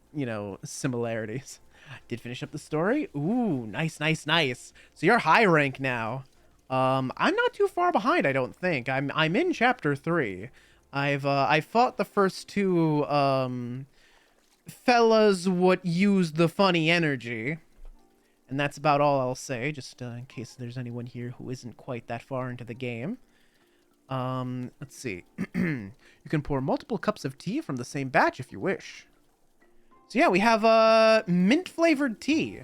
similarities. Did finish up the story. Ooh, nice. So you're high rank now. I'm not too far behind, I don't think. I'm in chapter 3. I fought the first two fellas what use the funny energy. And that's about all I'll say, just in case there's anyone here who isn't quite that far into the game. Let's see. You can pour multiple cups of tea from the same batch if you wish. So yeah, we have mint-flavored tea.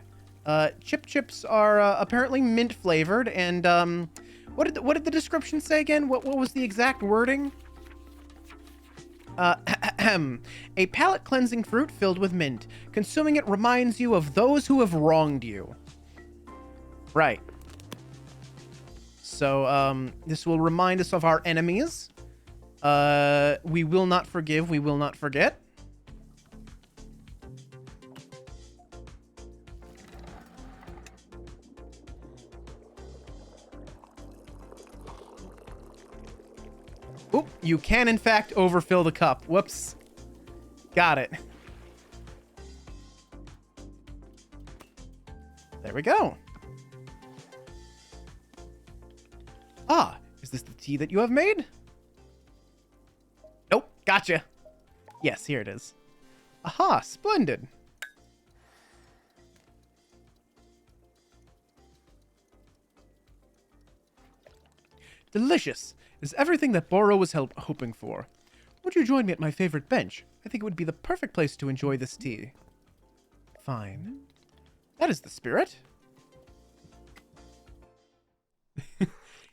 Chips are apparently mint-flavored, and what did the description say again? What was the exact wording? A palate-cleansing fruit filled with mint. Consuming it reminds you of those who have wronged you. Right. So, this will remind us of our enemies. We will not forgive, we will not forget. Oop, you can in fact overfill the cup. Whoops. Got it. There we go. Ah, is this the tea that you have made? Nope, gotcha. Yes, here it is. Aha, splendid. Delicious. Is everything that Boro was hoping for. Would you join me at my favorite bench? I think it would be the perfect place to enjoy this tea. Fine. That is the spirit.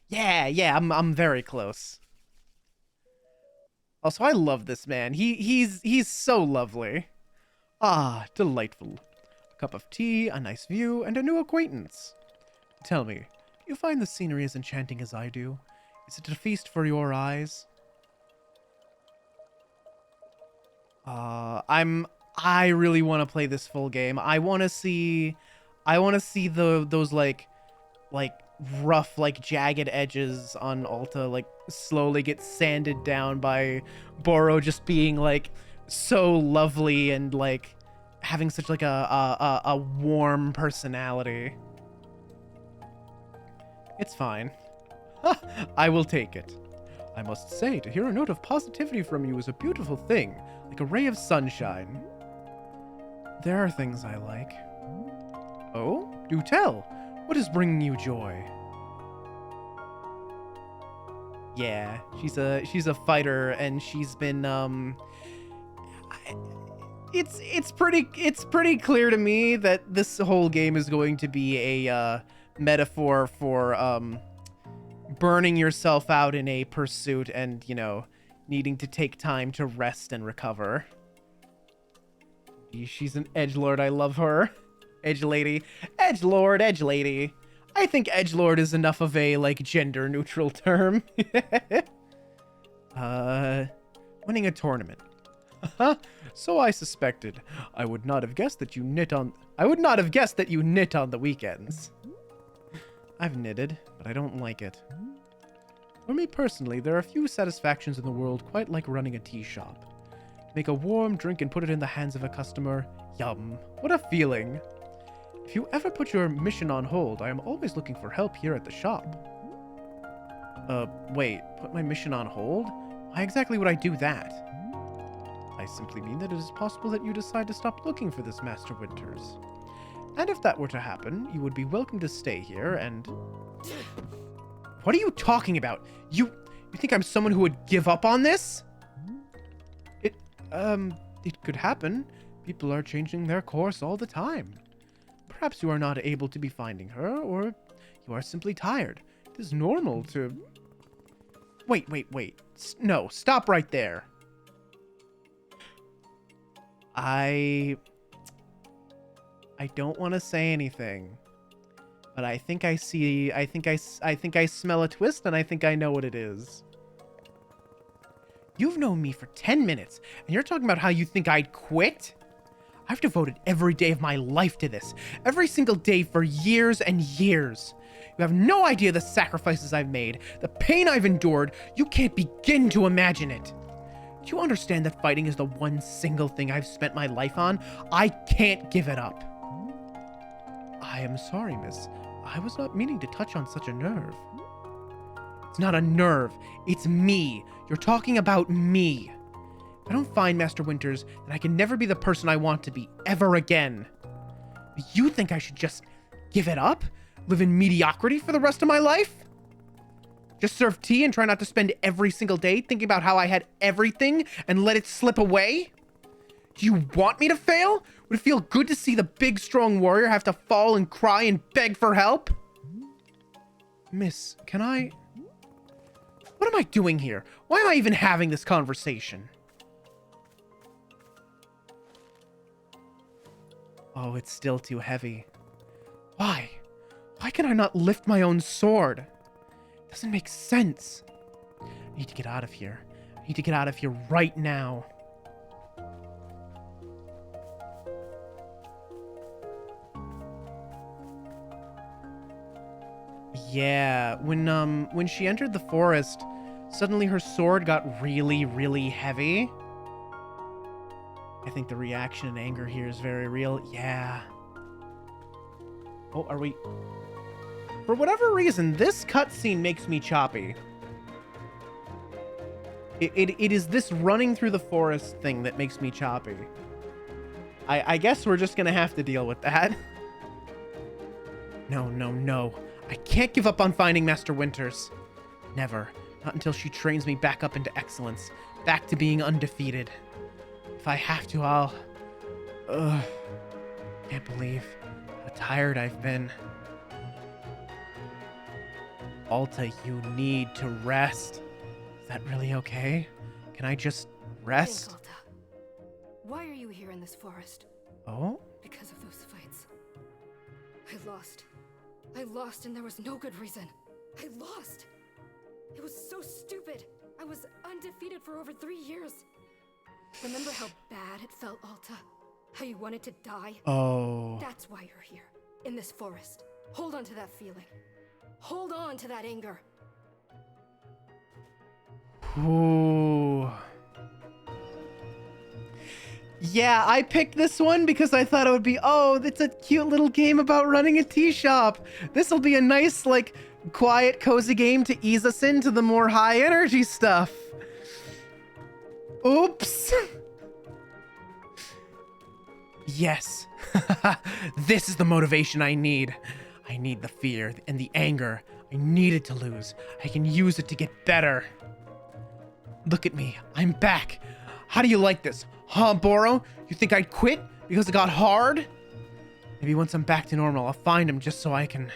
Yeah, I'm very close. Also, I love this man. He's so lovely. Ah, delightful. A cup of tea, a nice view, and a new acquaintance. Tell me, do you find the scenery as enchanting as I do? Is it a feast for your eyes? I really want to play this full game. I want to see those like rough, like jagged edges on Alta like slowly get sanded down by Boro just being like so lovely and like having such like a warm personality. It's fine. I will take it. I must say, to hear a note of positivity from you is a beautiful thing, like a ray of sunshine. There are things I like. Oh, do tell. What is bringing you joy? Yeah, she's a fighter, and she's been it's pretty clear to me that this whole game is going to be a metaphor for burning yourself out in a pursuit and, you know, needing to take time to rest and recover. She's an edgelord. I love her. Edge lady. Edgelord, edge lady. I think edgelord is enough of a, like, gender neutral term. Winning a tournament. So I suspected. I would not have guessed that you knit on the weekends. I've knitted, but I don't like it. For me personally, there are few satisfactions in the world quite like running a tea shop. Make a warm drink and put it in the hands of a customer. Yum. What a feeling. If you ever put your mission on hold, I am always looking for help here at the shop. Wait, put my mission on hold? Why exactly would I do that? I simply mean that it is possible that you decide to stop looking for this Master Winters. And if that were to happen, you would be welcome to stay here and... What are you talking about? You think I'm someone who would give up on this? It could happen. People are changing their course all the time. Perhaps you are not able to be finding her, or you are simply tired. It is normal to... Wait. No, stop right there. I don't want to say anything, but I think I smell a twist, and I think I know what it is. You've known me for 10 minutes, and you're talking about how you think I'd quit? I've devoted every day of my life to this, every single day for years and years. You have no idea the sacrifices I've made, the pain I've endured. You can't begin to imagine it. Do you understand that fighting is the one single thing I've spent my life on? I can't give it up. I am sorry, miss. I was not meaning to touch on such a nerve. It's not a nerve. It's me. You're talking about me. If I don't find Master Winters, then I can never be the person I want to be ever again. You think I should just give it up? Live in mediocrity for the rest of my life? Just serve tea and try not to spend every single day thinking about how I had everything and let it slip away? Do you want me to fail? Would it feel good to see the big, strong warrior have to fall and cry and beg for help? Miss, can I... What am I doing here? Why am I even having this conversation? Oh, it's still too heavy. Why? Why can I not lift my own sword? It doesn't make sense. I need to get out of here. I need to get out of here right now. Yeah, when she entered the forest, suddenly her sword got really, really heavy. I think the reaction and anger here is very real. Yeah. Oh, are we... For whatever reason, this cutscene makes me choppy. It is this running through the forest thing that makes me choppy. I guess we're just gonna have to deal with that. No. I can't give up on finding Master Winters. Never. Not until she trains me back up into excellence. Back to being undefeated. If I have to, I'll... Can't believe how tired I've been. Alta, you need to rest. Is that really okay? Can I just rest? Think, Alta. Why are you here in this forest? Oh? Because of those fights. I lost. I lost and there was no good reason. I lost. It was so stupid. I was undefeated for over 3 years. Remember how bad it felt, Alta? How you wanted to die? Oh. That's why you're here, in this forest. Hold on to that feeling. Hold on to that anger. Ooh. Yeah, I picked this one because I thought it would be, oh, it's a cute little game about running a tea shop. This'll be a nice, like, quiet, cozy game to ease us into the more high energy stuff. Oops. Yes. This is the motivation I need. I need the fear and the anger. I need it to lose. I can use it to get better. Look at me. I'm back. How do you like this? Huh, Boro? You think I'd quit because it got hard? Maybe once I'm back to normal, I'll find him just so I can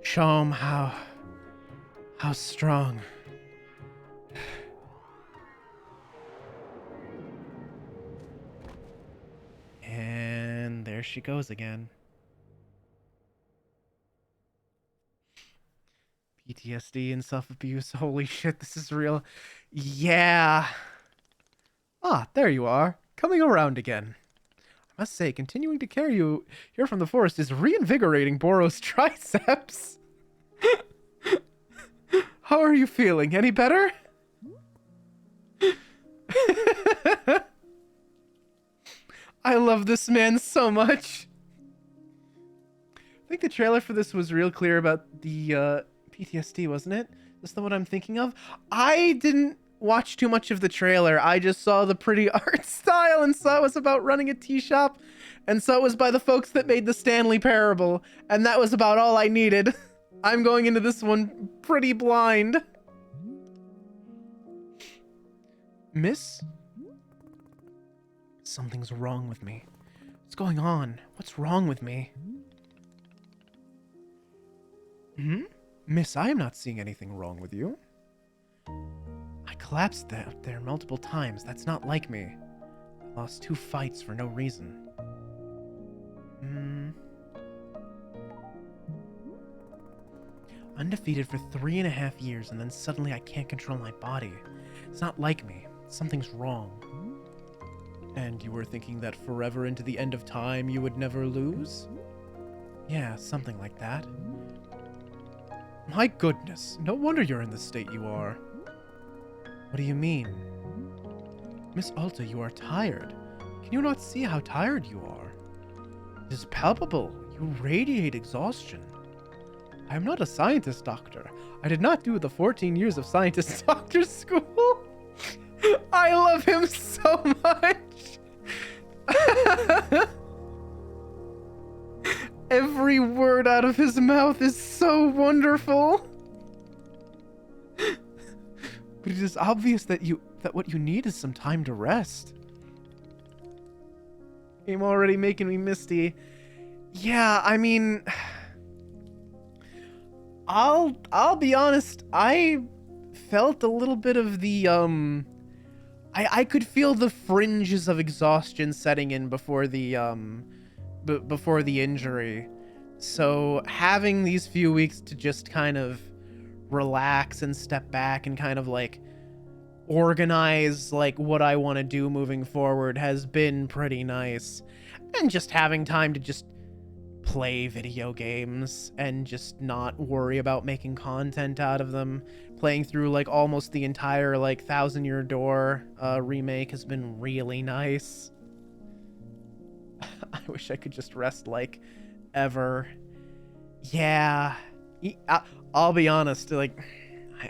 show him how strong. And there she goes again. PTSD and self-abuse. Holy shit, this is real. Yeah. Ah, there you are. Coming around again. I must say, continuing to carry you here from the forest is reinvigorating Boro's triceps. How are you feeling? Any better? I love this man so much. I think the trailer for this was real clear about the PTSD, wasn't it? Is that what I'm thinking of? I didn't watch too much of the trailer. I just saw the pretty art style and saw it was about running a tea shop. And so it was by the folks that made the Stanley Parable. And that was about all I needed. I'm going into this one pretty blind. Miss? Something's wrong with me. What's going on? What's wrong with me? Miss, I am not seeing anything wrong with you. I collapsed there multiple times. That's not like me. I lost 2 fights for no reason. Undefeated for 3.5 years, and then suddenly I can't control my body. It's not like me. Something's wrong. And you were thinking that forever into the end of time you would never lose? Yeah, something like that. My goodness, no wonder you're in the state you are. What do you mean? Miss Alta, you are tired. Can you not see how tired you are? It is palpable. You radiate exhaustion. I am not a scientist, doctor. I did not do the 14 years of scientist doctor school. I love him so much. Every word out of his mouth is so wonderful. But it is obvious that what you need is some time to rest. I'm already making me misty. Yeah, I mean, I'll be honest, I felt a little bit of the I could feel the fringes of exhaustion setting in before the injury. So having these few weeks to just kind of relax and step back and kind of like organize like what I want to do moving forward has been pretty nice. And just having time to just play video games and just not worry about making content out of them. Playing through like almost the entire like Thousand Year Door remake has been really nice. I wish I could just rest like ever. Yeah, I'll be honest, like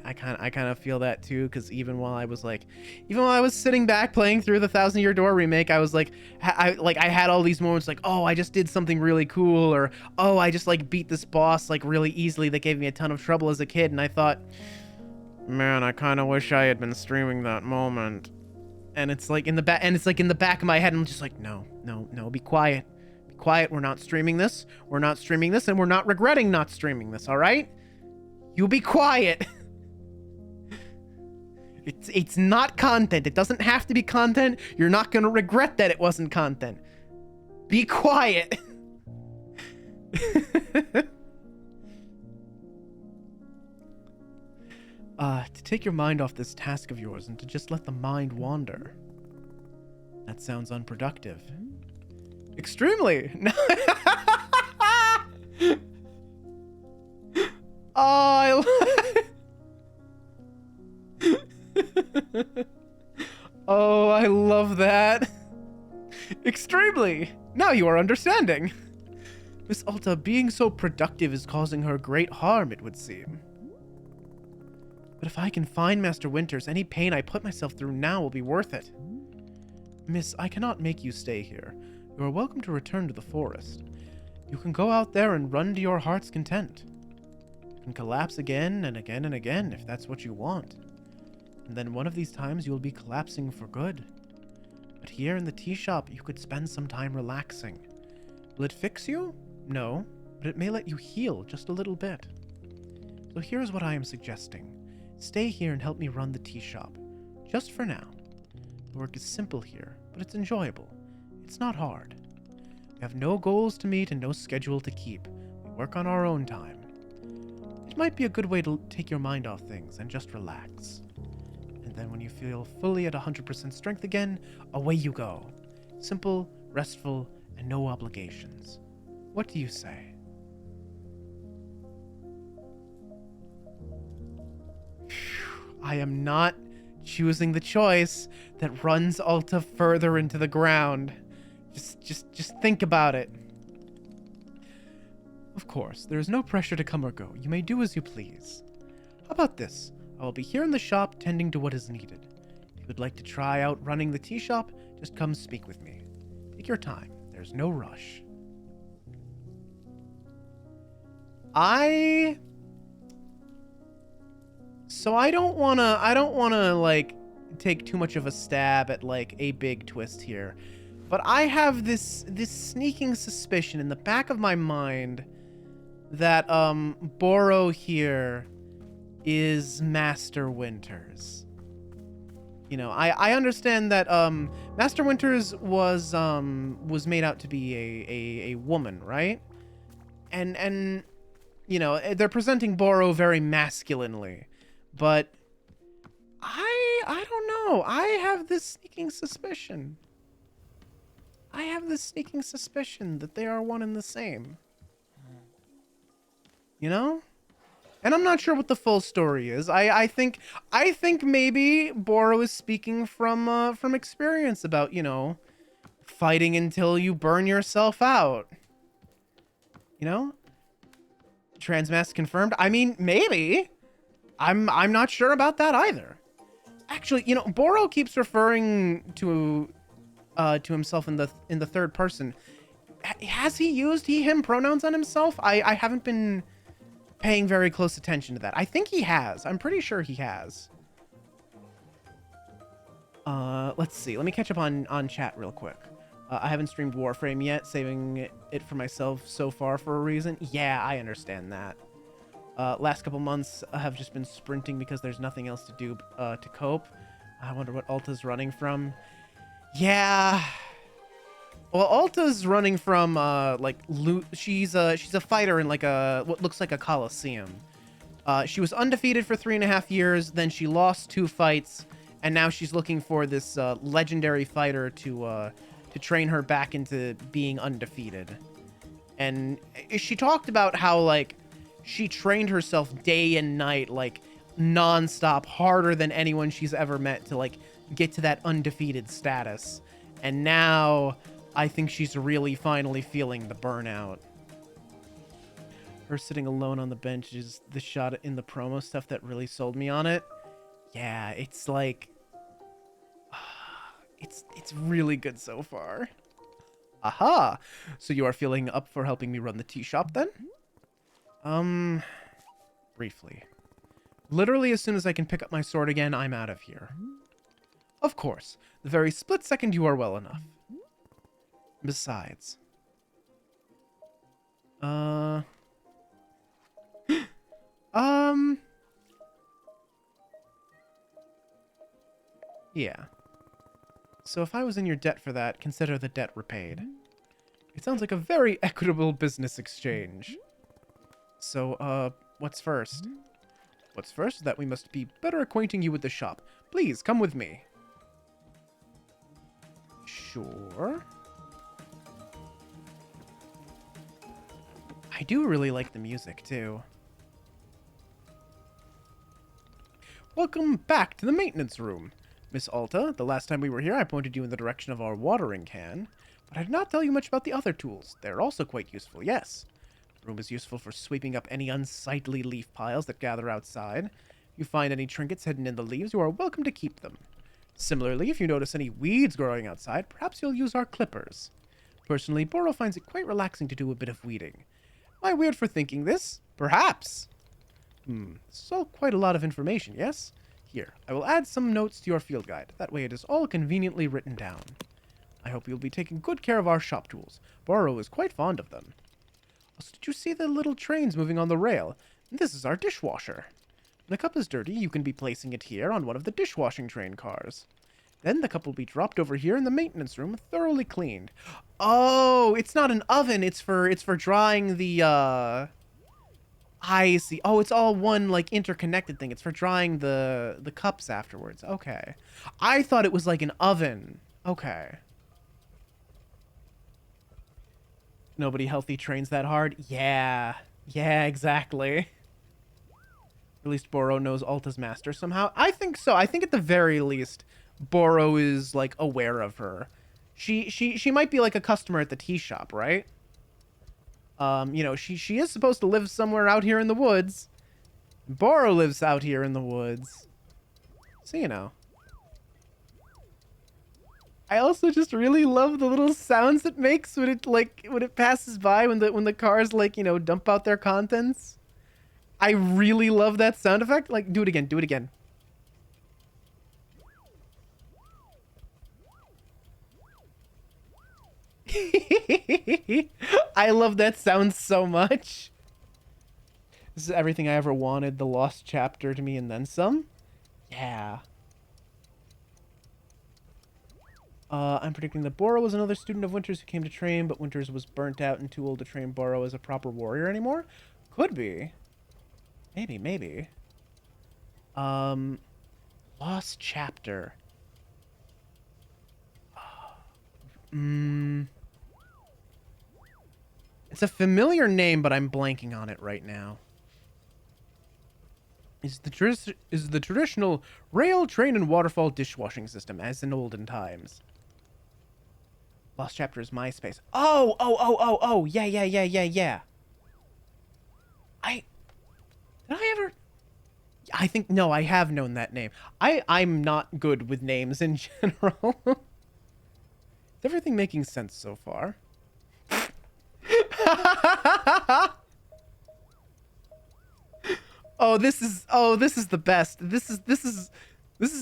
I kind of feel that too, because even while I was sitting back playing through the Thousand Year Door remake, I was like, I had all these moments like, oh, I just did something really cool, or oh, I just like beat this boss like really easily that gave me a ton of trouble as a kid, and I thought, man, I kind of wish I had been streaming that moment. And it's like in the back of my head, I'm just like, no, be quiet, Quiet, we're not streaming this. We're not streaming this, and we're not regretting not streaming this, all right? You be quiet. It's not content. It doesn't have to be content. You're not going to regret that it wasn't content. Be quiet. To take your mind off this task of yours and to just let the mind wander. That sounds unproductive. Extremely. Oh, I love that. Extremely. Now you are understanding. Miss Alta, being so productive is causing her great harm, it would seem. But if I can find Master Winters, any pain I put myself through now will be worth it. Miss, I cannot make you stay here. You are welcome to return to the forest. You can go out there and run to your heart's content. You can collapse again and again and again if that's what you want. And then one of these times you will be collapsing for good. But here in the tea shop, you could spend some time relaxing. Will it fix you? No, but it may let you heal just a little bit. So here's what I am suggesting. Stay here and help me run the tea shop. Just for now. The work is simple here, but it's enjoyable. It's not hard. We have no goals to meet and no schedule to keep. We work on our own time. It might be a good way to take your mind off things and just relax. And then when you feel fully at 100% strength again, away you go. Simple, restful, and no obligations. What do you say? I am not choosing the choice that runs Alta further into the ground. Just think about it. Of course, there is no pressure to come or go. You may do as you please. How about this? I will be here in the shop tending to what is needed. If you would like to try out running the tea shop, just come speak with me. Take your time. There's no rush. So I don't wanna like take too much of a stab at like a big twist here. But I have this sneaking suspicion in the back of my mind that Boro here is Master Winters. You know, I understand that Master Winters was made out to be a woman, right? And you know, they're presenting Boro very masculinely. But I don't know. I have this sneaking suspicion. That they are one and the same. You know? And I'm not sure what the full story is. I think maybe Boro is speaking from experience about, you know, fighting until you burn yourself out. You know? Transmask confirmed. I mean, maybe. I'm not sure about that either. Actually, you know, Boro keeps referring to himself in the third person. Has he used he/him pronouns on himself? I haven't been paying very close attention to that. I think he has. I'm pretty sure he has. Let's see. Let me catch up on chat real quick. I haven't streamed Warframe yet, saving it for myself so far for a reason. Yeah, I understand that. Last couple months have just been sprinting because there's nothing else to do to cope. I wonder what Alta's running from. Yeah. Well, Alta's running from like she's a fighter in like what looks like a coliseum. She was undefeated for 3.5 years, then she lost 2 fights, and now she's looking for this legendary fighter to train her back into being undefeated. And she talked about how like she trained herself day and night, like nonstop, harder than anyone she's ever met to like get to that undefeated status. And now I think she's really finally feeling the burnout. Her sitting alone on the bench is the shot in the promo stuff that really sold me on it. Yeah, it's like it's really good so far. Aha! So you are feeling up for helping me run the tea shop then? Briefly. Literally as soon as I can pick up my sword again, I'm out of here. Of course, the very split second you are well enough. Besides, Uh... um... Yeah. So if I was in your debt for that, consider the debt repaid. It sounds like a very equitable business exchange. So, what's first? What's first is that we must be better acquainting you with the shop. Please, come with me. Sure. I do really like the music, too. Welcome back to the maintenance room. Miss Alta, the last time we were here, I pointed you in the direction of our watering can, but I did not tell you much about the other tools. They're also quite useful, yes. The room is useful for sweeping up any unsightly leaf piles that gather outside. If you find any trinkets hidden in the leaves, you are welcome to keep them. Similarly, if you notice any weeds growing outside, perhaps you'll use our clippers. Personally, Boro finds it quite relaxing to do a bit of weeding. Am I weird for thinking this? Perhaps. This is all quite a lot of information, yes? Here, I will add some notes to your field guide. That way it is all conveniently written down. I hope you'll be taking good care of our shop tools. Boro is quite fond of them. Also, did you see the little trains moving on the rail? This is our dishwasher. When the cup is dirty, you can be placing it here on one of the dishwashing train cars. Then the cup will be dropped over here in the maintenance room, thoroughly cleaned. Oh, it's not an oven. It's for drying the, I see. Oh, it's all one, like, interconnected thing. It's for drying the cups afterwards. Okay. I thought it was like an oven. Okay. Nobody healthy trains that hard? Yeah. Yeah, exactly. At least Boro knows Alta's master somehow. I think so. I think at the very least, Boro is, like, aware of her. She might be, like, a customer at the tea shop, right? You know, she is supposed to live somewhere out here in the woods. Boro lives out here in the woods. So, you know. I also just really love the little sounds it makes when it passes by, when the cars, like, you know, dump out their contents. I really love that sound effect. Like, do it again, do it again. I love that sound so much. This is everything I ever wanted. The lost chapter to me and then some. Yeah. I'm predicting that Boro was another student of Winters who came to train, but Winters was burnt out and too old to train Boro as a proper warrior anymore. Could be. Maybe. Lost chapter. It's a familiar name, but I'm blanking on it right now. Is the traditional rail, train, and waterfall dishwashing system, as in olden times. Lost chapter is MySpace. Oh, yeah. I think, no, I have known that name. I'm not good with names in general. Is everything making sense so far? This is the best. This is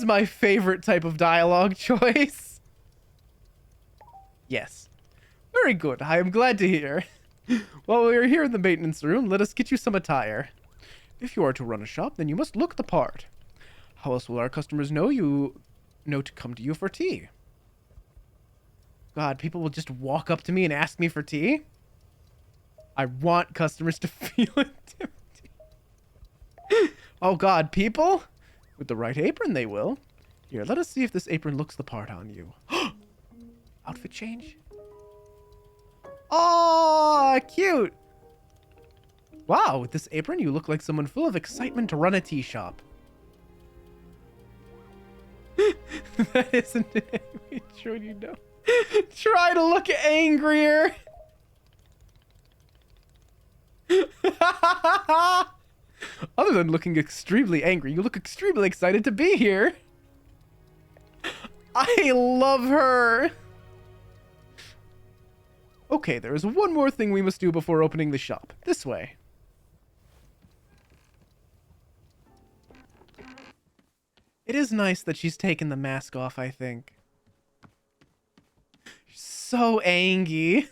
my favorite type of dialogue choice. Yes. Very good. I am glad to hear. While we are here in the maintenance room, let us get you some attire. If you are to run a shop, then you must look the part. How else will our customers know to come to you for tea? God, people will just walk up to me and ask me for tea? I want customers to feel intimidated. Oh God, people? With the right apron, they will. Here, let us see if this apron looks the part on you. Outfit change? Oh, cute. Wow, with this apron, you look like someone full of excitement to run a tea shop. That isn't it. Make sure you know. Try to look angrier. Other than looking extremely angry, you look extremely excited to be here. I love her. Okay, there is one more thing we must do before opening the shop. This way. It is nice that she's taken the mask off, I think. So angry.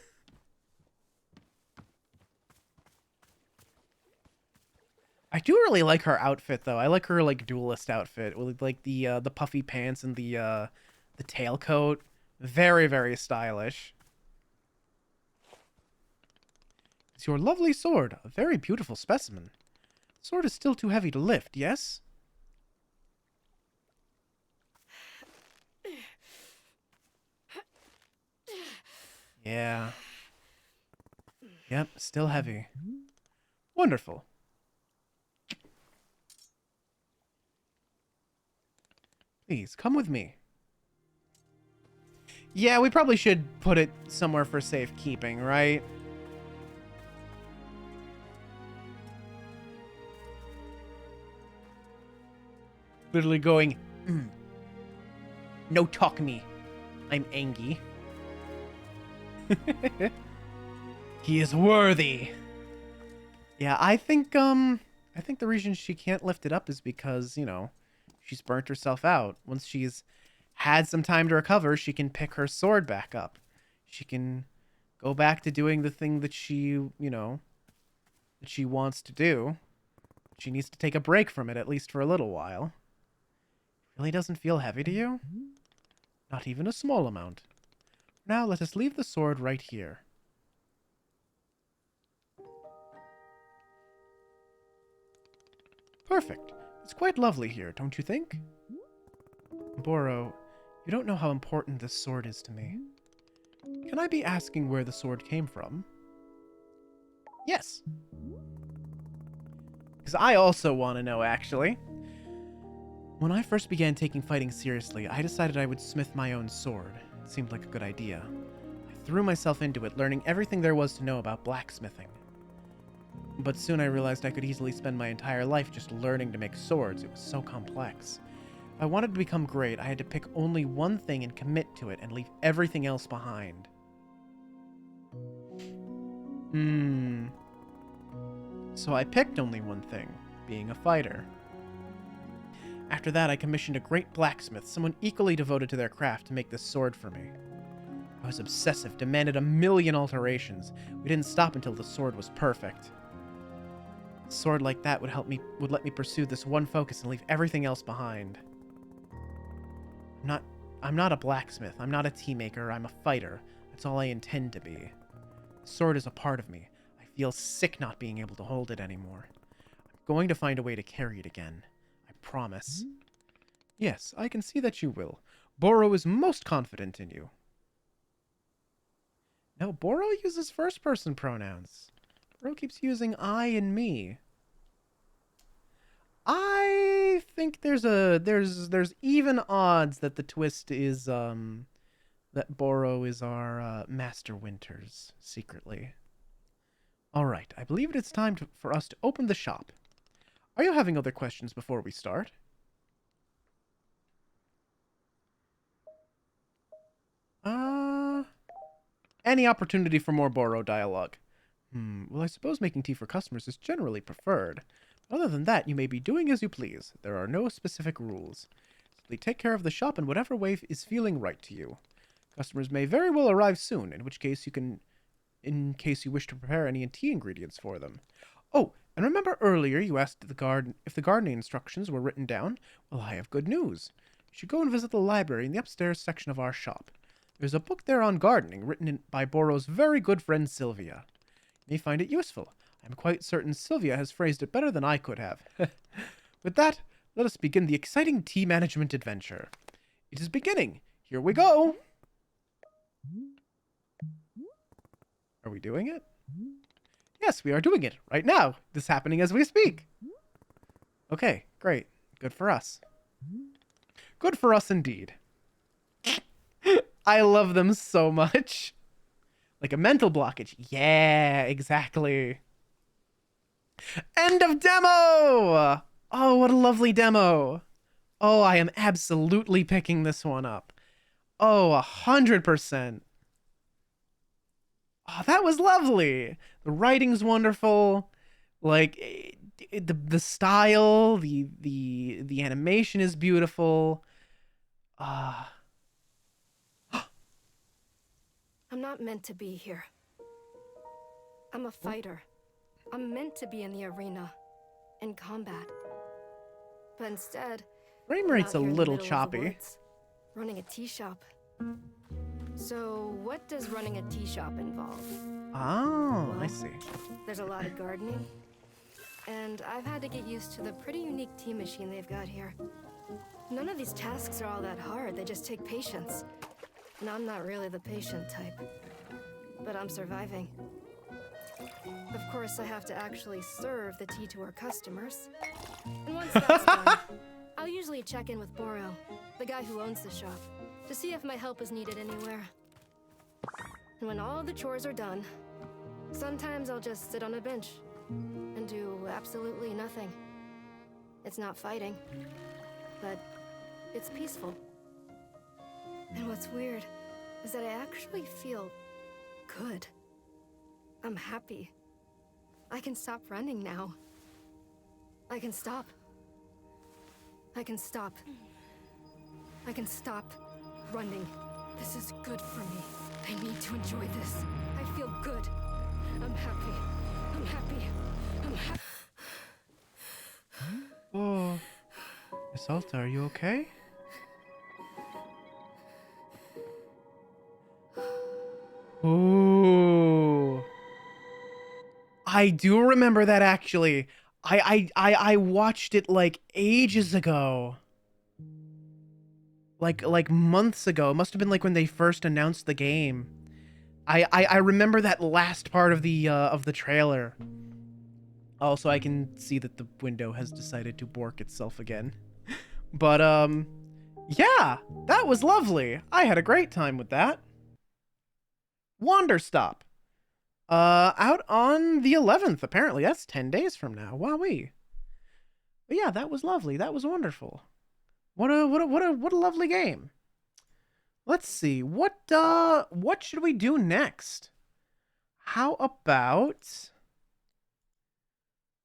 do really like her outfit though. I like her like duelist outfit with like the puffy pants and the tailcoat. Very, very stylish. It's your lovely sword, a very beautiful specimen. The sword is still too heavy to lift, yes? Yeah. Yep, still heavy. Wonderful. Please, come with me. Yeah, we probably should put it somewhere for safekeeping, right? Literally going, no talk me. I'm angry. He is worthy. Yeah, I think the reason she can't lift it up is because, you know, she's burnt herself out. Once she's had some time to recover, she can pick her sword back up. She can go back to doing the thing that she, you know, that she wants to do. She needs to take a break from it, at least for a little while. Really doesn't feel heavy to you? Not even a small amount. Now let us leave the sword right here. Perfect. It's quite lovely here, don't you think? Boro, you don't know how important this sword is to me. Can I be asking where the sword came from? Yes. Because I also want to know, actually. When I first began taking fighting seriously, I decided I would smith my own sword. It seemed like a good idea. I threw myself into it, learning everything there was to know about blacksmithing. But soon I realized I could easily spend my entire life just learning to make swords. It was so complex. If I wanted to become great, I had to pick only one thing and commit to it and leave everything else behind. So I picked only one thing, being a fighter. After that, I commissioned a great blacksmith, someone equally devoted to their craft, to make this sword for me. I was obsessive, demanded a million alterations. We didn't stop until the sword was perfect. A sword like that would let me pursue this one focus and leave everything else behind. I'm not a blacksmith. I'm not a tea maker. I'm a fighter. That's all I intend to be. The sword is a part of me. I feel sick not being able to hold it anymore. I'm going to find a way to carry it again. I promise. Yes, I can see that you will. Boro is most confident in you. No, Boro uses first-person pronouns. Boro keeps using I and me. I think there's even odds that the twist is that Boro is our Master Winters secretly. All right, I believe it's time for us to open the shop. Are you having other questions before we start? Any opportunity for more Boro dialogue? Well, I suppose making tea for customers is generally preferred. Other than that, you may be doing as you please. There are no specific rules. Simply take care of the shop in whatever way is feeling right to you. Customers may very well arrive soon, in case you wish to prepare any tea ingredients for them. Oh, and remember earlier you asked if the gardening instructions were written down? Well, I have good news. You should go and visit the library in the upstairs section of our shop. There's a book there on gardening written by Boro's very good friend Sylvia. You may find it useful. I'm quite certain Sylvia has phrased it better than I could have. With that, let us begin the exciting tea management adventure. It is beginning. Here we go. Are we doing it? Yes, we are doing it right now. This is happening as we speak. Okay, great. Good for us. Good for us indeed. I love them so much. Like a mental blockage. Yeah, exactly. End of demo! Oh, what a lovely demo. Oh, I am absolutely picking this one up. Oh, 100%. Oh, that was lovely. The writing's wonderful. Like the style, the animation is beautiful. I'm not meant to be here. I'm a fighter. I'm meant to be in the arena. in combat. But instead, Frame I'm rate's out a here in the little middle of the choppy. woods, running a tea shop. So, what does running a tea shop involve? Oh, I see. There's a lot of gardening, and I've had to get used to the pretty unique tea machine they've got here. None of these tasks are all that hard, they just take patience. And I'm not really the patient type, but I'm surviving. Of course, I have to actually serve the tea to our customers. And once that's done, I'll usually check in with Boro, the guy who owns the shop, to see if my help is needed anywhere. And when all the chores are done, sometimes I'll just sit on a bench and do absolutely nothing. It's not fighting, but it's peaceful. And what's weird is that I actually feel good. I'm happy. I can stop running now. I can stop. I can stop. I can stop running. This is good for me. I need to enjoy this. I feel good. I'm happy. I'm happy. I'm happy. Oh, Miss Alta, are you okay? Ooh. I do remember that actually. I watched it like ages ago. Like months ago. It must have been like when they first announced the game. I remember that last part of the trailer. Also, I can see that the window has decided to bork itself again. But yeah, that was lovely. I had a great time with that. Wanderstop. Out on the 11th, apparently. That's 10 days from now. Wowee. But yeah, that was lovely. That was wonderful. What a lovely game. Let's see. What should we do next? How about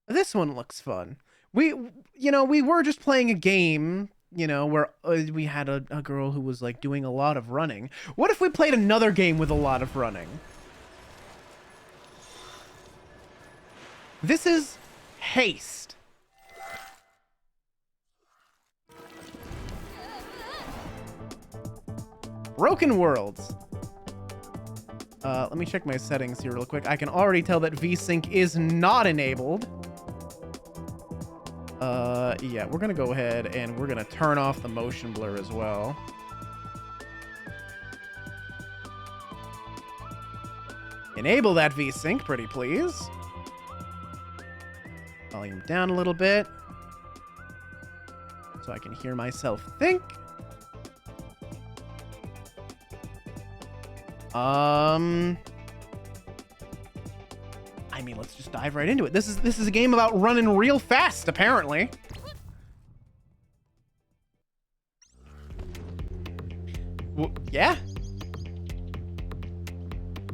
this one looks fun. We were just playing a game, where we had a girl who was like doing a lot of running. What if we played another game with a lot of running? This is Haste. Broken Worlds. Let me check my settings here real quick. I can already tell that VSync is not enabled. Yeah, we're gonna go ahead and we're gonna turn off the motion blur as well. Enable that VSync, pretty please. Volume down a little bit so I can hear myself think. I mean, let's just dive right into it. This is a game about running real fast, apparently. Well, yeah.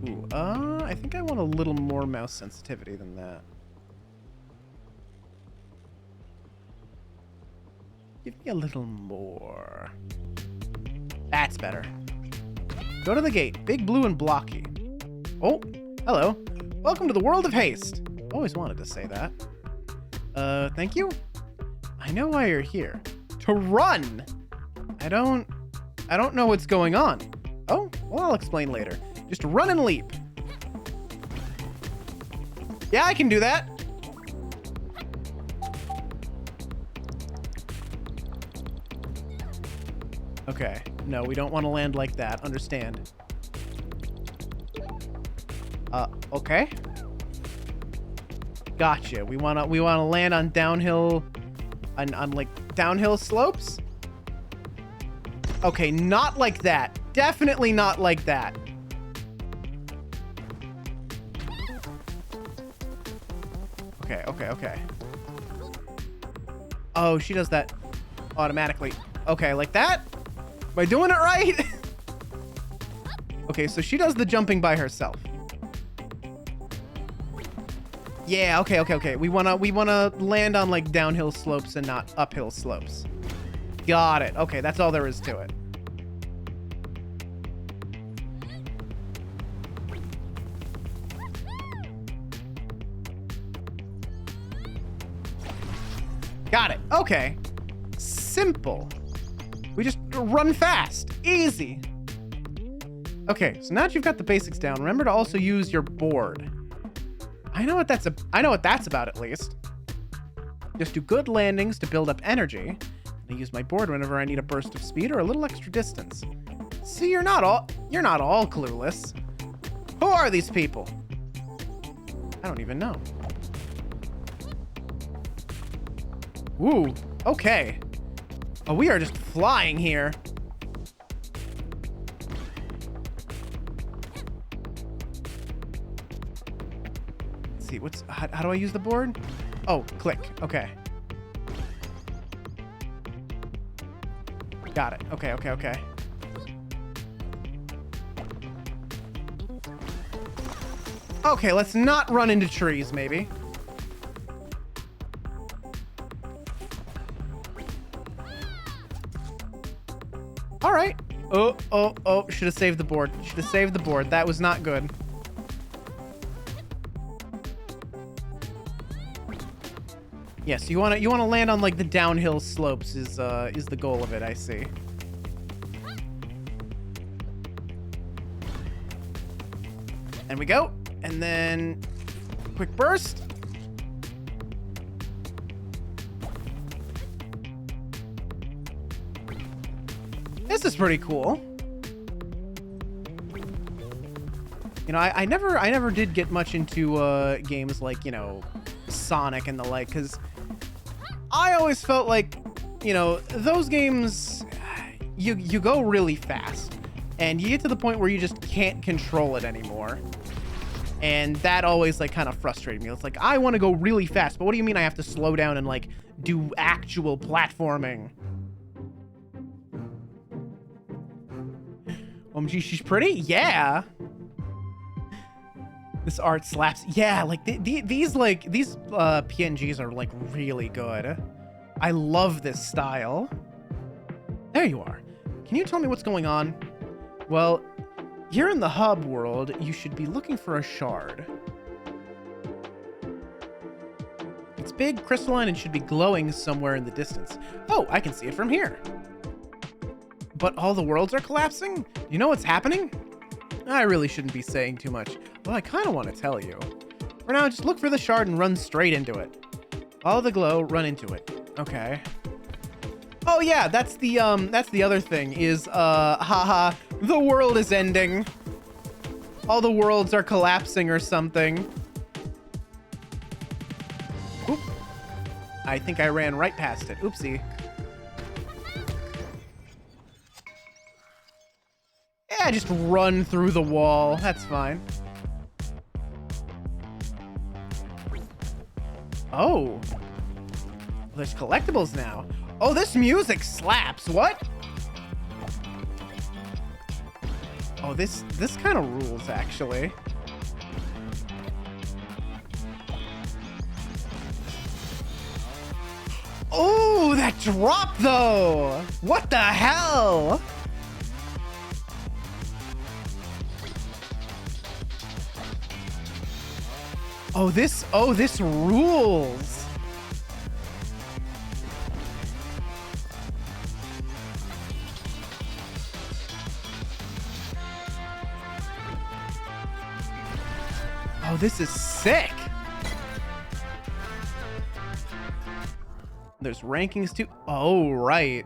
Ooh, I think I want a little more mouse sensitivity than that. Give me a little more. That's better. Go to the gate. Big, blue, and blocky. Oh, hello. Welcome to the world of Haste. Always wanted to say that. Thank you? I know why you're here. To run! I don't know what's going on. Oh, well, I'll explain later. Just run and leap. Yeah, I can do that. Okay. No, we don't want to land like that. Understand. Okay. Gotcha. We wanna land on downhill, on like downhill slopes. Okay, not like that. Definitely not like that. Okay. Oh, she does that automatically. Okay, like that? Am I doing it right? Okay, so she does the jumping by herself. Yeah, okay. We wanna land on like downhill slopes and not uphill slopes. Got it. Okay, that's all there is to it. Okay. Simple. We just run fast. Easy. Okay, so now that you've got the basics down, remember to also use your board. I know what that's about at least. Just do good landings to build up energy. I use my board whenever I need a burst of speed or a little extra distance. See, you're not all clueless. Who are these people? I don't even know. Ooh, okay. Oh, we are just flying here. Let's see, how do I use the board? Oh, click, okay. Got it, okay. Okay, let's not run into trees, maybe. All right. Oh, should have saved the board. That was not good. Yes, you want to land on like the downhill slopes is the goal of it, I see. And we go. And then quick burst. This is pretty cool. You know, I never did get much into games like, you know, Sonic and the like, because I always felt like, you know, those games, you go really fast and you get to the point where you just can't control it anymore. And that always like kind of frustrated me. It's like, I want to go really fast, but what do you mean I have to slow down and like do actual platforming? OMG, she's pretty? Yeah. This art slaps. Yeah, like these PNGs are like really good. I love this style. There you are. Can you tell me what's going on? Well, here in the hub world, you should be looking for a shard. It's big, crystalline, and should be glowing somewhere in the distance. Oh, I can see it from here. But all the worlds are collapsing? You know what's happening? I really shouldn't be saying too much. Well, I kind of want to tell you. For now, just look for the shard and run straight into it. Follow the glow, run into it. Okay. Oh yeah, that's the other thing is, haha, the world is ending. All the worlds are collapsing or something. Oop. I think I ran right past it. Oopsie. Yeah, just run through the wall. That's fine. Oh. There's collectibles now. Oh, this music slaps. What? Oh, this kind of rules, actually. Oh, that drop, though. What the hell? Oh, this rules. Oh, this is sick. There's rankings too. Oh, right.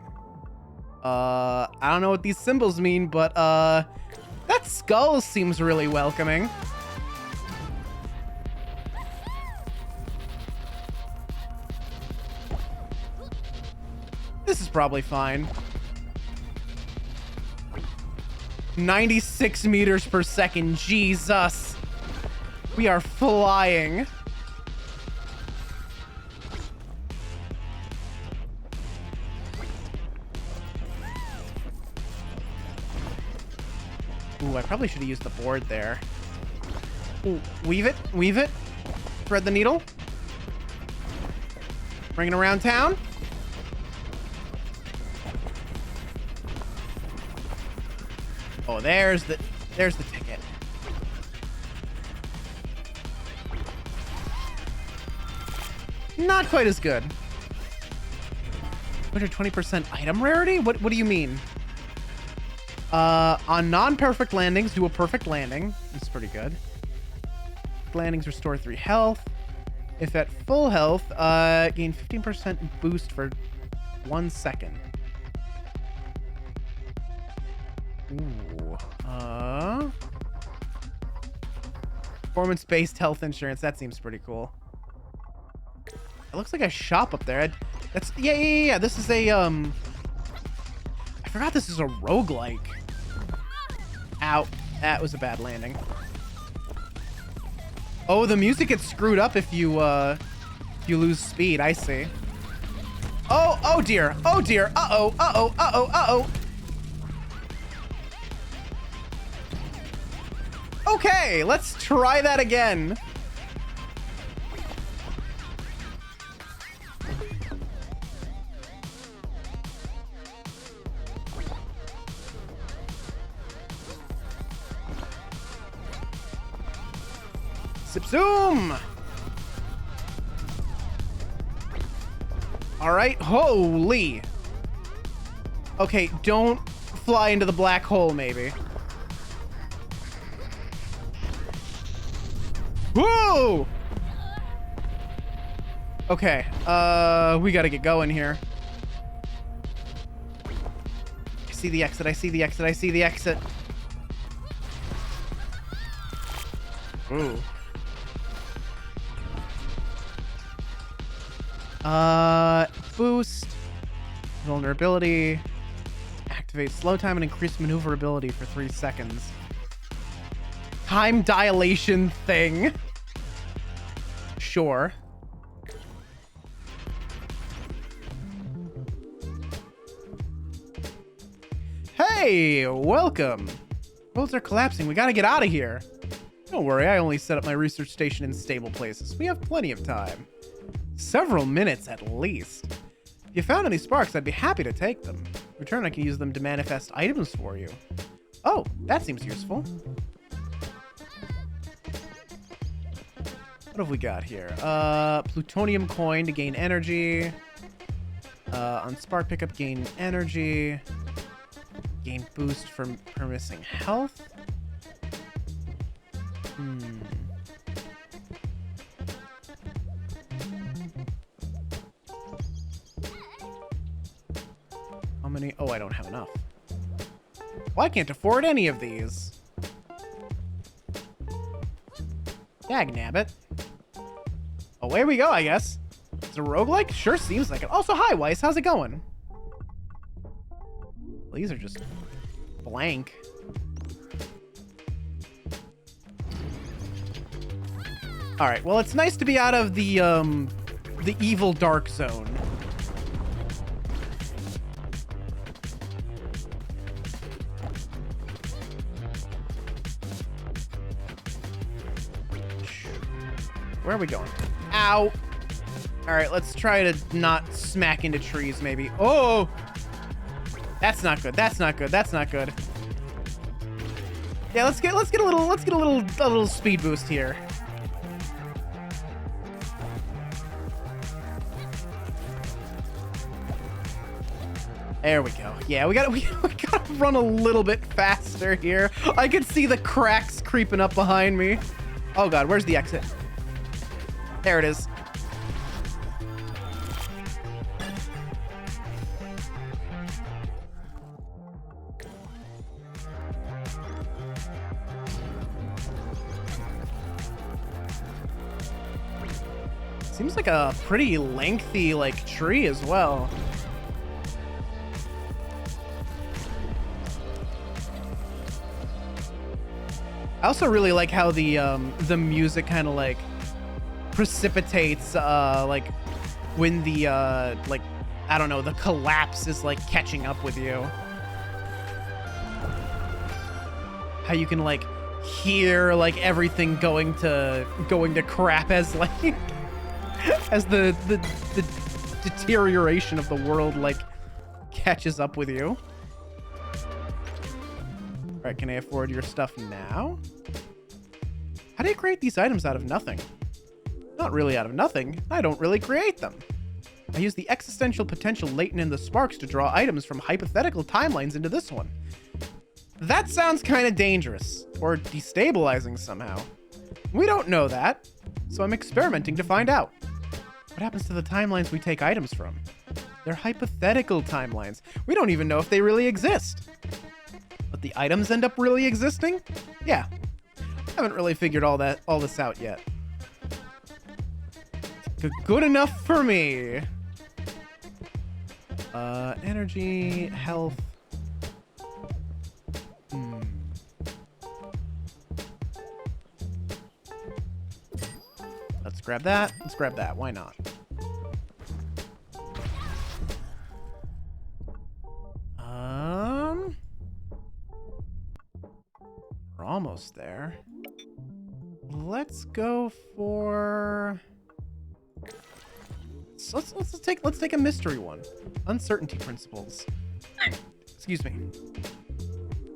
I don't know what these symbols mean, but that skull seems really welcoming. This is probably fine. 96 meters per second. Jesus. We are flying. Ooh, I probably should have used the board there. Ooh, weave it. Thread the needle. Bring it around town. Oh, there's the ticket. Not quite as good. 220% item rarity? What do you mean? On non-perfect landings, do a perfect landing. It's pretty good. Landings restore 3 health. If at full health, gain 15% boost for 1 second. Ooh. Performance-based health insurance. That seems pretty cool. It looks like a shop up there. That's yeah. This is a I forgot this is a roguelike. Ow. That was a bad landing. Oh, the music gets screwed up if you lose speed. I see. Oh dear. Oh dear. Uh-oh. Okay, let's try that again. Zoom! All right, holy. Okay, don't fly into the black hole, maybe. Whoa! Okay, we gotta get going here. I see the exit. Ooh. Boost, vulnerability, activate slow time and increase maneuverability for 3 seconds. Time dilation thing. Sure. Hey, welcome. Roads are collapsing. We gotta get out of here. Don't worry, I only set up my research station in stable places. We have plenty of time. Several minutes at least. If you found any sparks, I'd be happy to take them. In return, I can use them to manifest items for you. Oh, that seems useful. What have we got here? Plutonium coin to gain energy. On spark pickup, gain energy. Gain boost for missing health. How many? Oh, I don't have enough. Well, I can't afford any of these. Dagnabbit. Oh, here we go, I guess. It's a roguelike? Sure seems like it. Also, hi, Weiss. How's it going? Well, these are just blank. All right. Well, it's nice to be out of the evil dark zone. Where are we going? Ow. All right, let's try to not smack into trees, maybe. Oh, that's not good. That's not good. That's not good. Yeah, let's get a little speed boost here. There we go. Yeah, we gotta run a little bit faster here. I can see the cracks creeping up behind me. Oh God, where's the exit? There it is. Seems like a pretty lengthy, like, tree as well. I also really like how the music kind of like precipitates like when the like, I don't know, the collapse is like catching up with you. How you can like hear like everything going to crap as like as the deterioration of the world like catches up with you. All right, can I afford your stuff now? How do you create these items out of nothing? Not really out of nothing. I don't really create them. I use the existential potential latent in the sparks to draw items from hypothetical timelines into this one. That sounds kind of dangerous, or destabilizing somehow. We don't know that, so I'm experimenting to find out. What happens to the timelines we take items from? They're hypothetical timelines. We don't even know if they really exist. But the items end up really existing? Yeah. I haven't really figured all this out yet. Good enough for me. Energy, health. Let's grab that. Let's grab that. Why not? We're almost there. Let's go for... Let's take a mystery one. Uncertainty principles. Excuse me.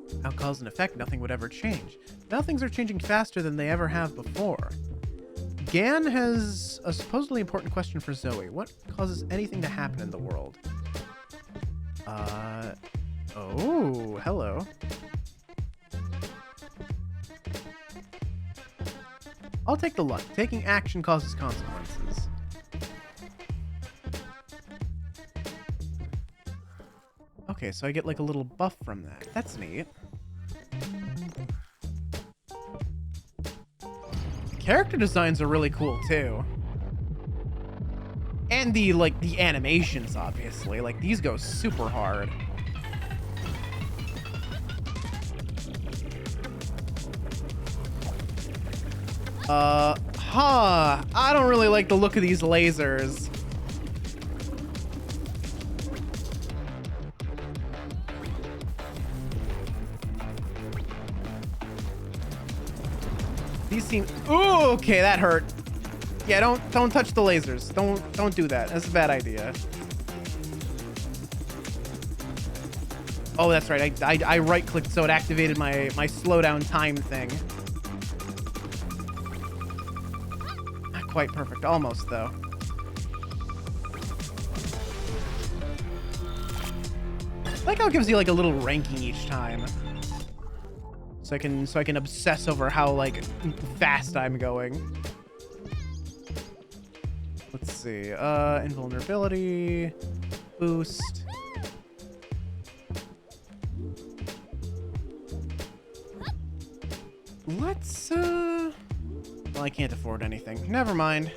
Without cause and effect, nothing would ever change. Now things are changing faster than they ever have before. Gan has a supposedly important question for Zoe. What causes anything to happen in the world? Oh, hello. I'll take the luck. Taking action causes consequences. Okay, so I get like a little buff from that. That's neat. Character designs are really cool too. And the animations, obviously. Like, these go super hard. I don't really like the look of these lasers. These seem... Ooh, okay, that hurt. Yeah, don't touch the lasers. Don't do that. That's a bad idea. Oh, that's right. I right-clicked, so it activated my slowdown time thing. Not quite perfect. Almost, though. I like how it gives you like a little ranking each time. So I can obsess over how like fast I'm going. Let's see. Invulnerability, boost. Let's well, I can't afford anything. Never mind.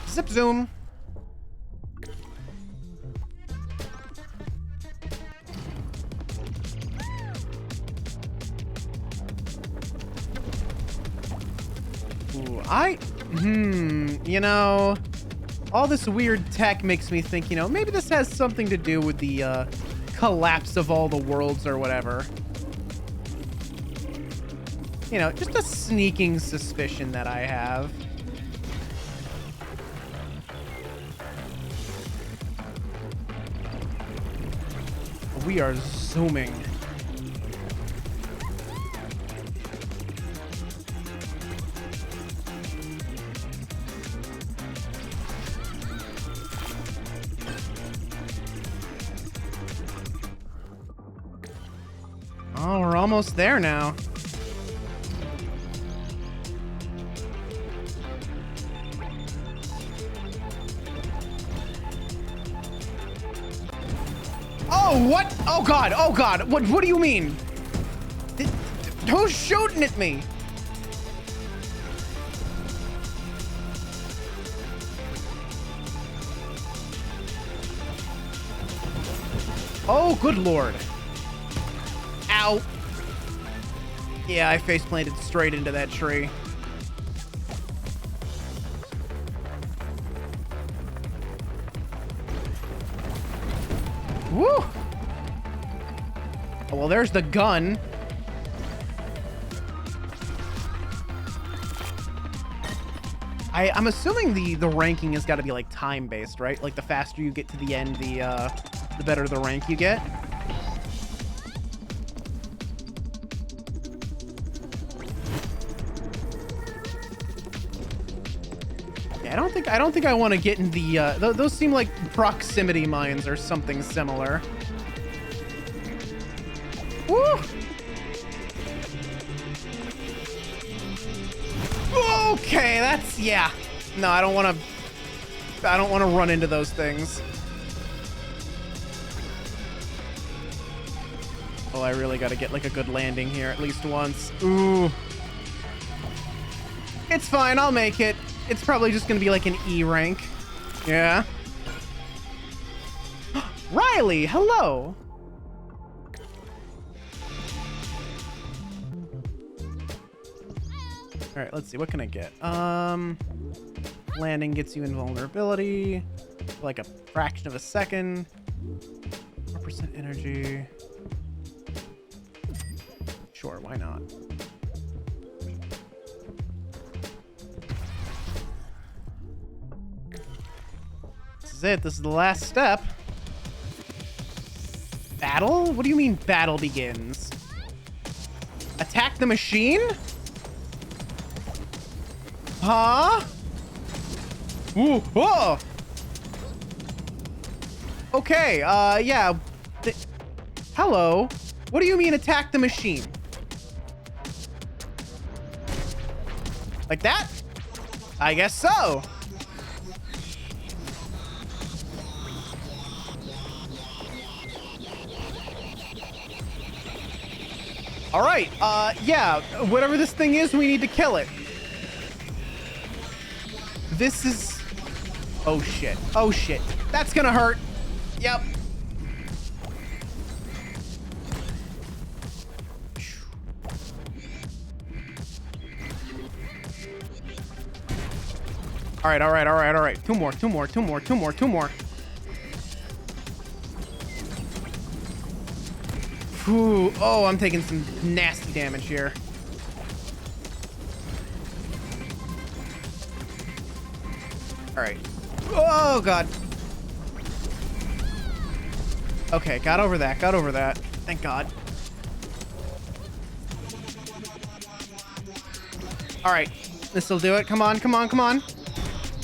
Zip zoom. You know, all this weird tech makes me think, you know, maybe this has something to do with the collapse of all the worlds or whatever. You know, just a sneaking suspicion that I have. We are zooming. Oh, we're almost there now. Oh, what? Oh, God. Oh, God. What do you mean? Who's shooting at me? Oh, good Lord. Ow. Yeah, I face planted straight into that tree. Woo! Oh, well, there's the gun. I'm assuming the ranking has got to be like time based, right? Like the faster you get to the end, the better the rank you get. I don't think I want to get in the those seem like proximity mines or something similar. Woo! Okay, that's yeah. No, I don't want to run into those things. Oh, I really got to get like a good landing here at least once. Ooh. It's fine, I'll make it. It's probably just gonna be like an E rank. Yeah. Riley, hello. All right, let's see. What can I get? Landing gets you invulnerability, like a fraction of a second. 4% energy. Sure, why not? This is it. This is the last step. Battle? What do you mean battle begins? Attack the machine? Huh? Ooh, whoa! Okay, yeah. Hello? What do you mean attack the machine? Like that? I guess so. All right, yeah, whatever this thing is, we need to kill it. This is... Oh, shit. Oh, shit. That's gonna hurt. Yep. All right, all right, all right, all right. Two more. Ooh, oh, I'm taking some nasty damage here. All right. Oh, God. Okay, got over that. Thank God. All right, this'll do it. Come on.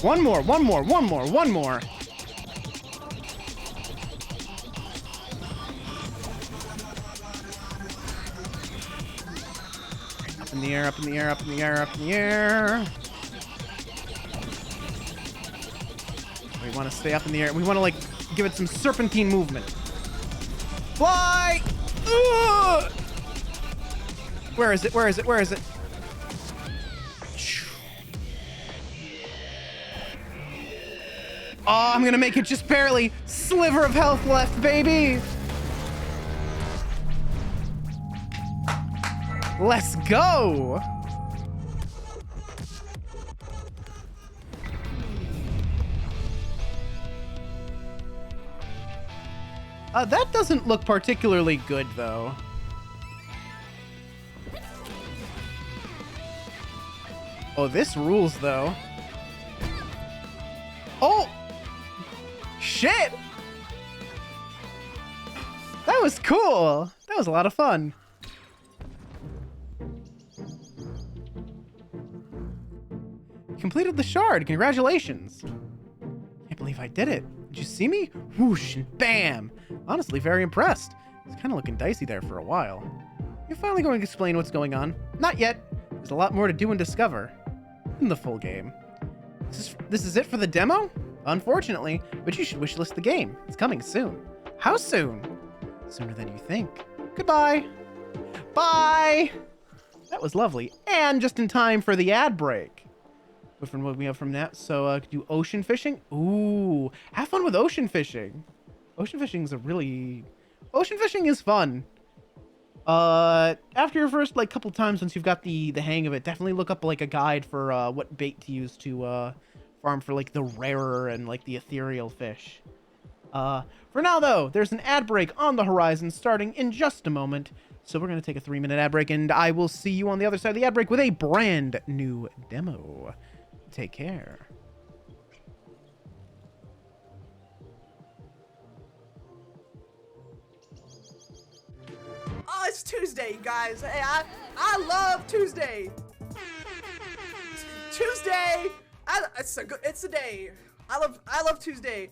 One more. Up in the air. We want to stay up in the air. We want to, like, give it some serpentine movement. Fly! Ugh! Where is it? Oh, I'm gonna make it just barely. Sliver of health left, baby. Let's go. That doesn't look particularly good, though. Oh, this rules, though. Oh! Shit! That was cool! That was a lot of fun. Completed the shard. Congratulations. Can't believe I did it. Did you see me? Whoosh and bam! Honestly, very impressed. It's kind of looking dicey there for a while. You're finally going to explain what's going on? Not yet. There's a lot more to do and discover in the full game. This is it for the demo? Unfortunately, but you should wishlist the game. It's coming soon. How soon? Sooner than you think. Goodbye. Bye! That was lovely. And just in time for the ad break. But from what we have from that, so do ocean fishing? Ooh, have fun with ocean fishing. Ocean fishing is fun. After your first like couple times, once you've got the hang of it, definitely look up like a guide for what bait to use to farm for like the rarer and like the ethereal fish. For now though, there's an ad break on the horizon starting in just a moment. So we're gonna take a 3-minute ad break, and I will see you on the other side of the ad break with a brand new demo. Take care. Oh, it's Tuesday, you guys. Hey, I love Tuesday. Tuesday, It's a day. I love Tuesday.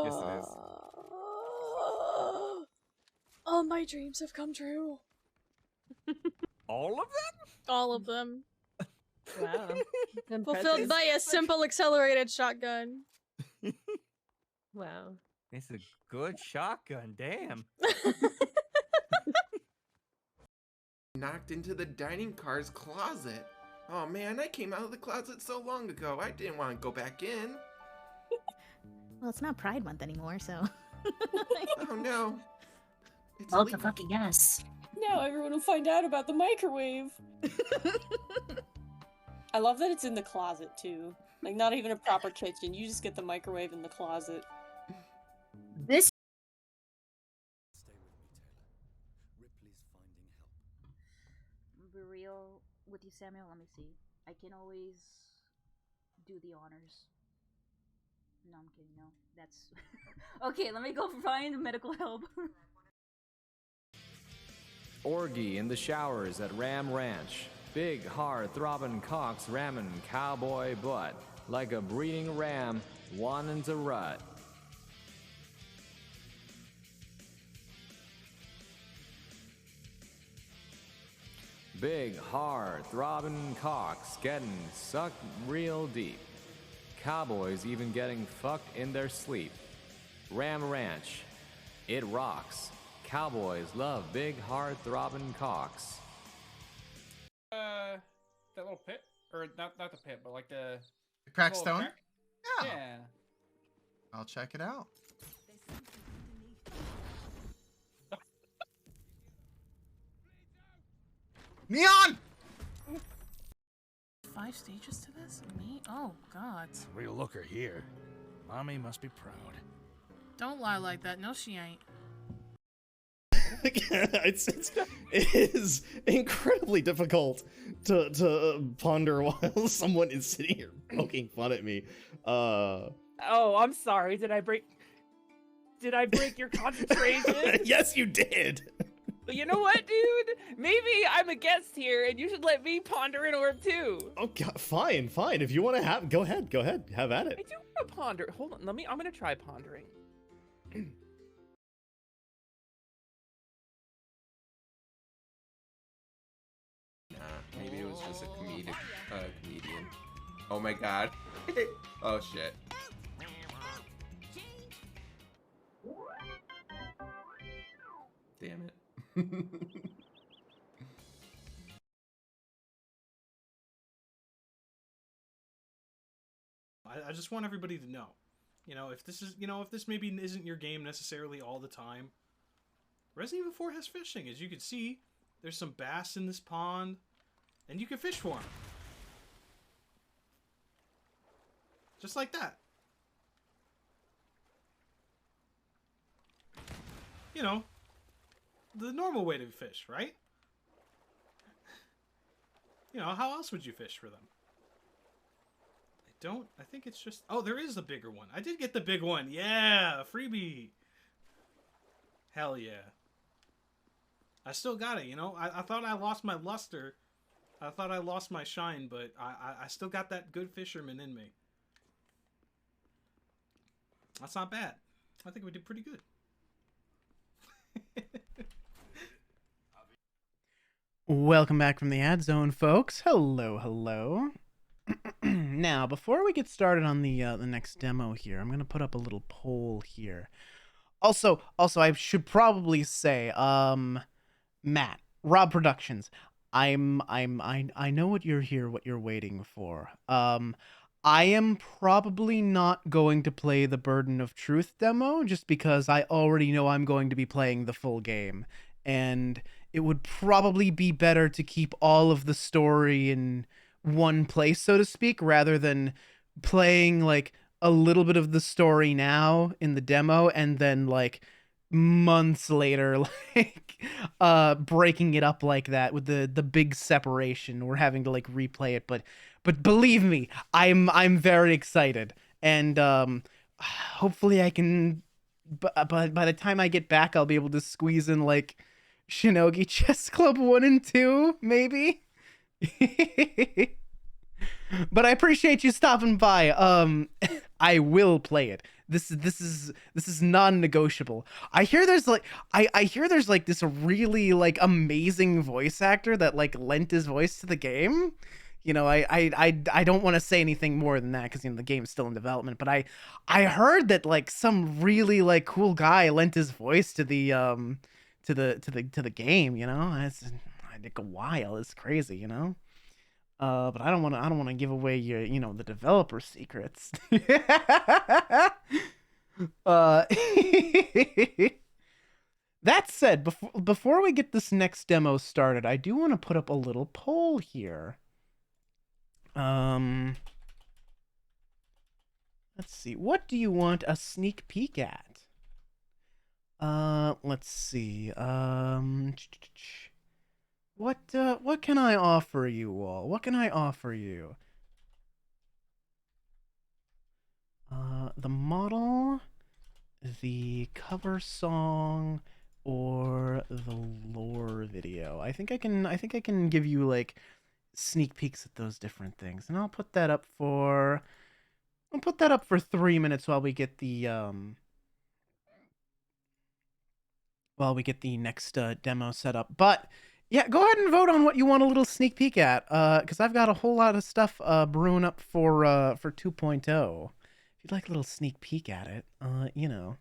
Yes, it is. All my dreams have come true. All of them? All of them. Wow. Fulfilled by a simple accelerated shotgun. Wow. It's a good shotgun, damn. Knocked into the dining car's closet. Oh man, I came out of the closet so long ago. I didn't want to go back in. Well, it's not Pride Month anymore, so. Oh no. It's Well, illegal. to fucking yes. Now everyone will find out about the microwave. I love that it's in the closet too. Like not even a proper kitchen. You just get the microwave in the closet. This. Be real with you, Samuel. Let me see. I can always do the honors. No, I'm kidding. No, that's okay. Let me go find medical help. Orgy in the showers at Ram Ranch. Big, hard, throbbing cocks ramming cowboy butt. Like a breeding ram wanting to rut. Big, hard, throbbing cocks getting sucked real deep. Cowboys even getting fucked in their sleep. Ram Ranch. It rocks. Cowboys love big, hard, throbbing cocks. That little pit, or not the pit, but like the crack little stone? crack? Yeah. Yeah. I'll check it out. Neon! 5 stages to this? Me? Oh, God. Real looker here. Mommy must be proud. Don't lie like that. No, she ain't. It is incredibly difficult to ponder while someone is sitting here poking fun at me. Oh, I'm sorry. Did I break your concentration? Yes, you did. You know what, dude? Maybe I'm a guest here, and you should let me ponder an orb too. Oh, God, fine. If you want to go ahead, have at it. I do want to ponder. Hold on, I'm gonna try pondering. Maybe it was just a comedian. Oh my god. Oh shit. Damn it. I just want everybody to know, if this maybe isn't your game necessarily all the time, Resident Evil 4 has fishing. As you can see, there's some bass in this pond, and you can fish for them. Just like that. The normal way to fish, right? How else would you fish for them? I think it's just... Oh, there is a bigger one. I did get the big one. Yeah, freebie. Hell yeah. I still got it, I thought I lost my luster. I thought I lost my shine, but I still got that good fisherman in me. That's not bad. I think we did pretty good. Welcome back from the ad zone, folks. Hello. Now, before we get started on the next demo here, I'm gonna put up a little poll here. Also, I should probably say, Matt, Rob Productions, I know what you're here, what you're waiting for. I am probably not going to play the Burden of Truth demo just because I already know I'm going to be playing the full game, and it would probably be better to keep all of the story in one place, so to speak, rather than playing like a little bit of the story now in the demo and then like months later like breaking it up like that with the big separation. We're having to like replay it, but believe me, I'm very excited, and hopefully I can by the time I get back I'll be able to squeeze in like Shinogi Chess Club 1 and 2, maybe? But I appreciate you stopping by. I will play it. This is non-negotiable. I hear there's like I hear there's like this really like amazing voice actor that like lent his voice to the game. You know, I don't want to say anything more than that because, you know, the game's still in development. But I heard that like some really like cool guy lent his voice to the to the game. You know, it's like a while. It's crazy. You know. But I don't want to give away your, you know, the developer secrets. uh, that said, before we get this next demo started, I do want to put up a little poll here. Let's see. What do you want a sneak peek at? Let's see. What can I offer you all? What can I offer you? The model, the cover song, or the lore video. I think I can give you like sneak peeks at those different things. And I'll put that up for 3 minutes while we get the next demo set up. But yeah, go ahead and vote on what you want a little sneak peek at, because I've got a whole lot of stuff brewing up for 2.0. If you'd like a little sneak peek at it, you know,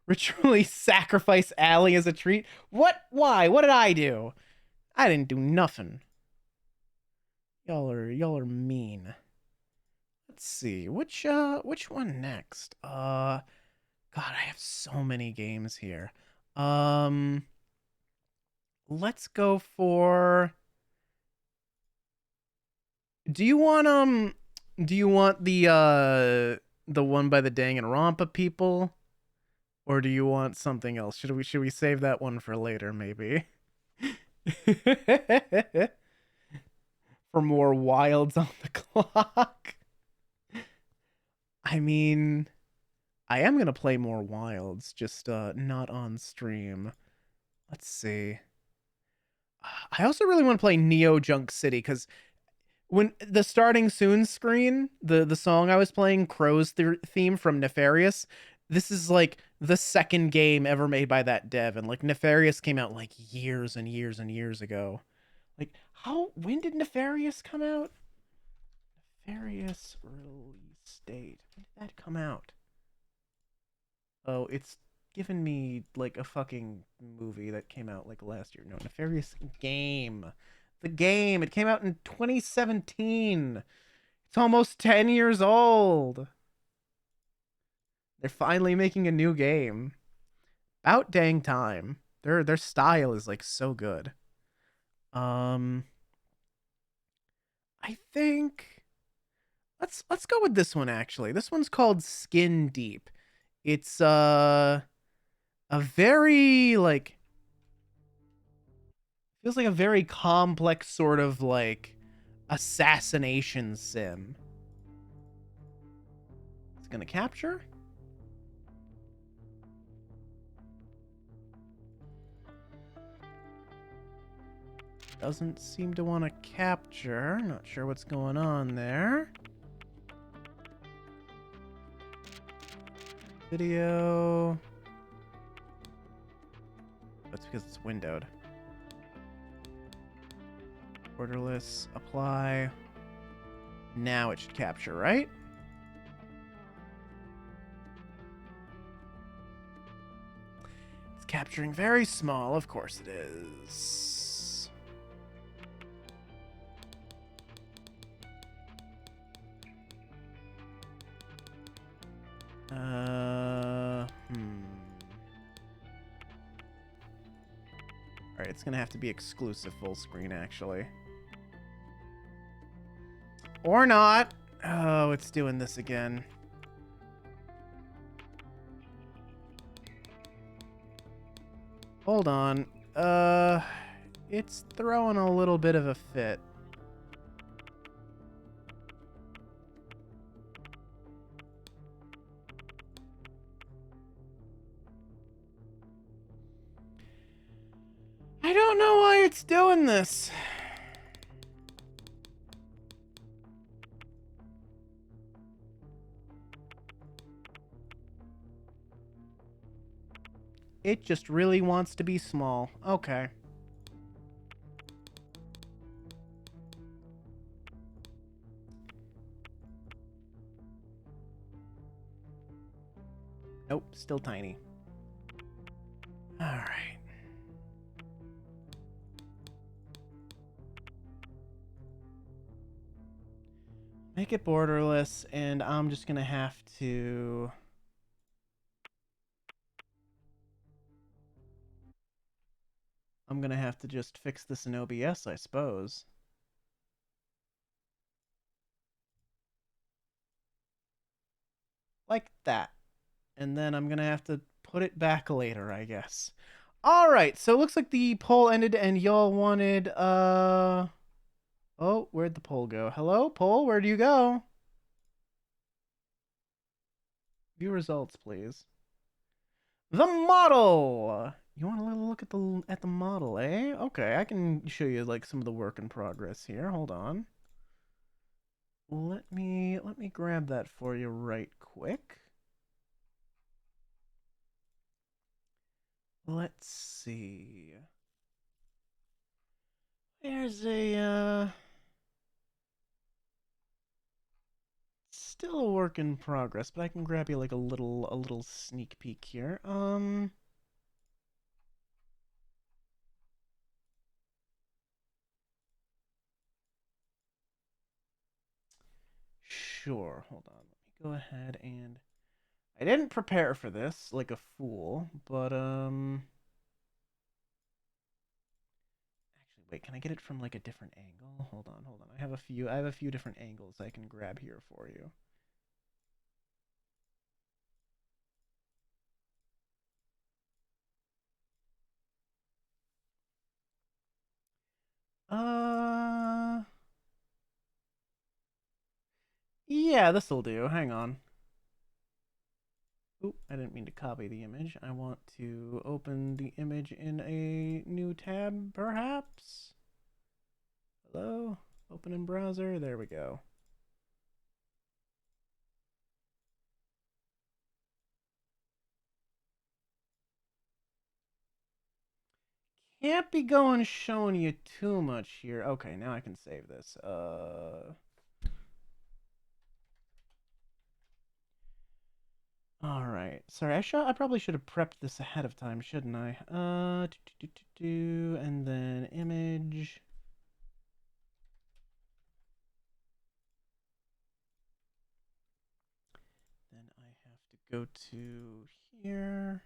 ritually sacrifice Allie as a treat. What? Why? What did I do? I didn't do nothing. Y'all are mean. Let's see, which one next? God, I have so many games here. Let's go for... Do you want the one by the Danganronpa people? Or do you want something else? Should we save that one for later, maybe? For more wilds on the clock. I mean, I am gonna play more wilds, just not on stream. Let's see. I also really want to play Neo Junk City, because when the starting soon screen, the song I was playing, Crow's theme from Nefarious, this is like the second game ever made by that dev, and like Nefarious came out like years and years and years ago. Like, when did Nefarious come out? Nefarious release date. When did that come out? Oh, it's given me like a fucking movie that came out like last year. No, Nefarious game. The game. It came out in 2017. It's almost 10 years old. They're finally making a new game. About dang time. Their style is like so good. I think let's go with this one actually. This one's called Skin Deep. It's a very like feels like a very complex sort of like assassination sim. It's gonna capture. Doesn't seem to want to capture. Not sure what's going on there. Video. That's because it's windowed. Borderless. Apply. Now it should capture, right? It's capturing very small. Of course it is. Alright, it's gonna have to be exclusive full screen, actually. Or not! Oh, it's doing this again. Hold on. It's throwing a little bit of a fit. I don't know why it's doing this. It just really wants to be small. Okay. Nope, still tiny. All right. Make it borderless, and I'm just gonna have to... I'm gonna have to just fix this in OBS, I suppose. Like that. And then I'm gonna have to put it back later, I guess. Alright, so it looks like the poll ended and y'all wanted, Oh, where'd the poll go? Hello, poll, where do you go? View results, please. The model! You want a little look at the model, eh? Okay, I can show you like some of the work in progress here. Hold on. Let me grab that for you right quick. Let's see. There's a still a work in progress, but I can grab you like a little sneak peek here. Sure. Hold on. Let me go ahead and I didn't prepare for this like a fool, but actually wait, can I get it from like a different angle? Hold on, hold on. I have a few different angles I can grab here for you. Yeah, this'll do. Hang on. Oop, I didn't mean to copy the image. I want to open the image in a new tab, perhaps? Hello? Open in browser. There we go. Can't be going showing you too much here. Okay, now I can save this. All right. Sorry, I probably should have prepped this ahead of time, shouldn't I? And then image. Then I have to go to here.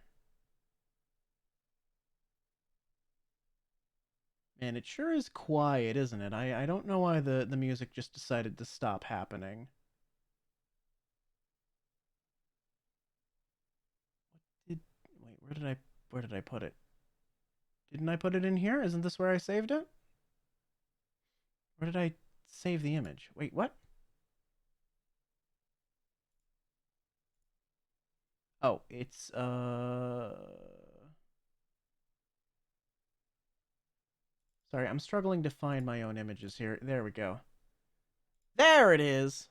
Man, it sure is quiet, isn't it? I don't know why the music just decided to stop happening. Wait, where did I put it? Didn't I put it in here? Isn't this where I saved it? Where did I save the image? Wait, what? Oh, it's sorry, I'm struggling to find my own images here. There we go. There it is.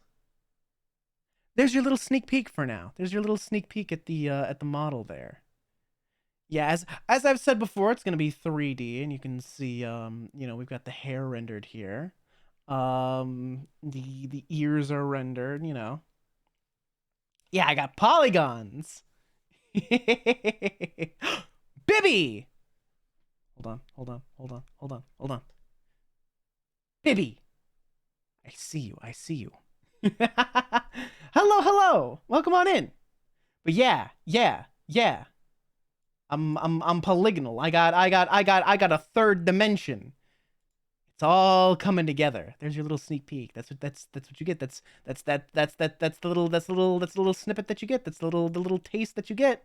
There's your little sneak peek for now. There's your little sneak peek at the model there. Yeah, as I've said before, it's gonna be 3D, and you can see we've got the hair rendered here. The ears are rendered, Yeah, I got polygons. Bibby! Hold on. Bibby! I see you. Hello. Welcome on in. But yeah. I'm polygonal. I got a third dimension. It's all coming together. There's your little sneak peek. That's what you get. That's the little snippet that you get. That's the little taste that you get.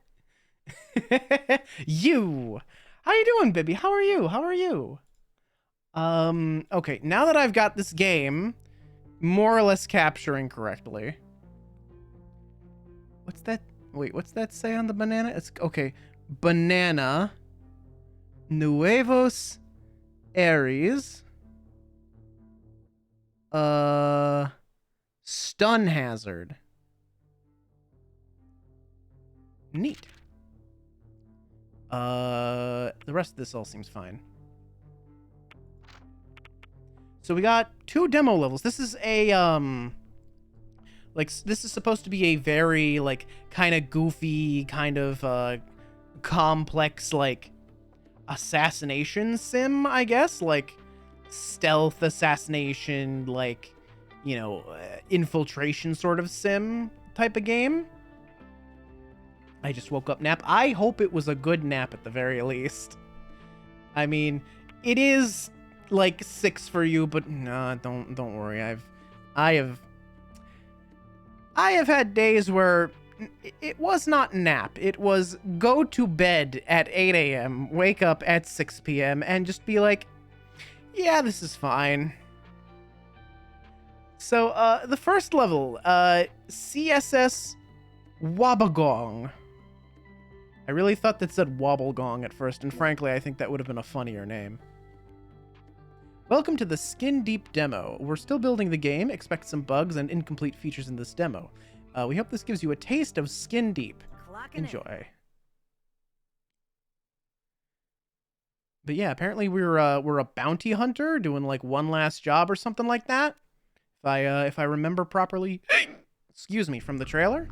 How you doing, Bibby? How are you? Okay, now that I've got this game more or less capturing correctly. What's that? Wait, what's that say on the banana? It's okay. Banana. Nuevos Ares. Stun hazard. Neat. The rest of this all seems fine. So we got 2 demo levels. This is a, like, this is supposed to be a very, like, kind of goofy, kind of, complex, like, assassination sim, I guess? Like, stealth assassination, like, you know, infiltration sort of sim type of game. I just woke up nap. I hope it was a good nap at the very least. I mean, it is like 6 for you, but nah, don't worry. I have had days where it was not nap. It was go to bed at 8 a.m., wake up at 6 p.m., and just be like, yeah, this is fine. So, the first level, CSS Wabagong. I really thought that said Wobblegong at first, and frankly, I think that would have been a funnier name. Welcome to the Skin Deep demo. We're still building the game. Expect some bugs and incomplete features in this demo. We hope this gives you a taste of Skin Deep. Enjoy. But yeah, apparently we're a bounty hunter doing like one last job or something like that. If I remember properly, excuse me, from the trailer.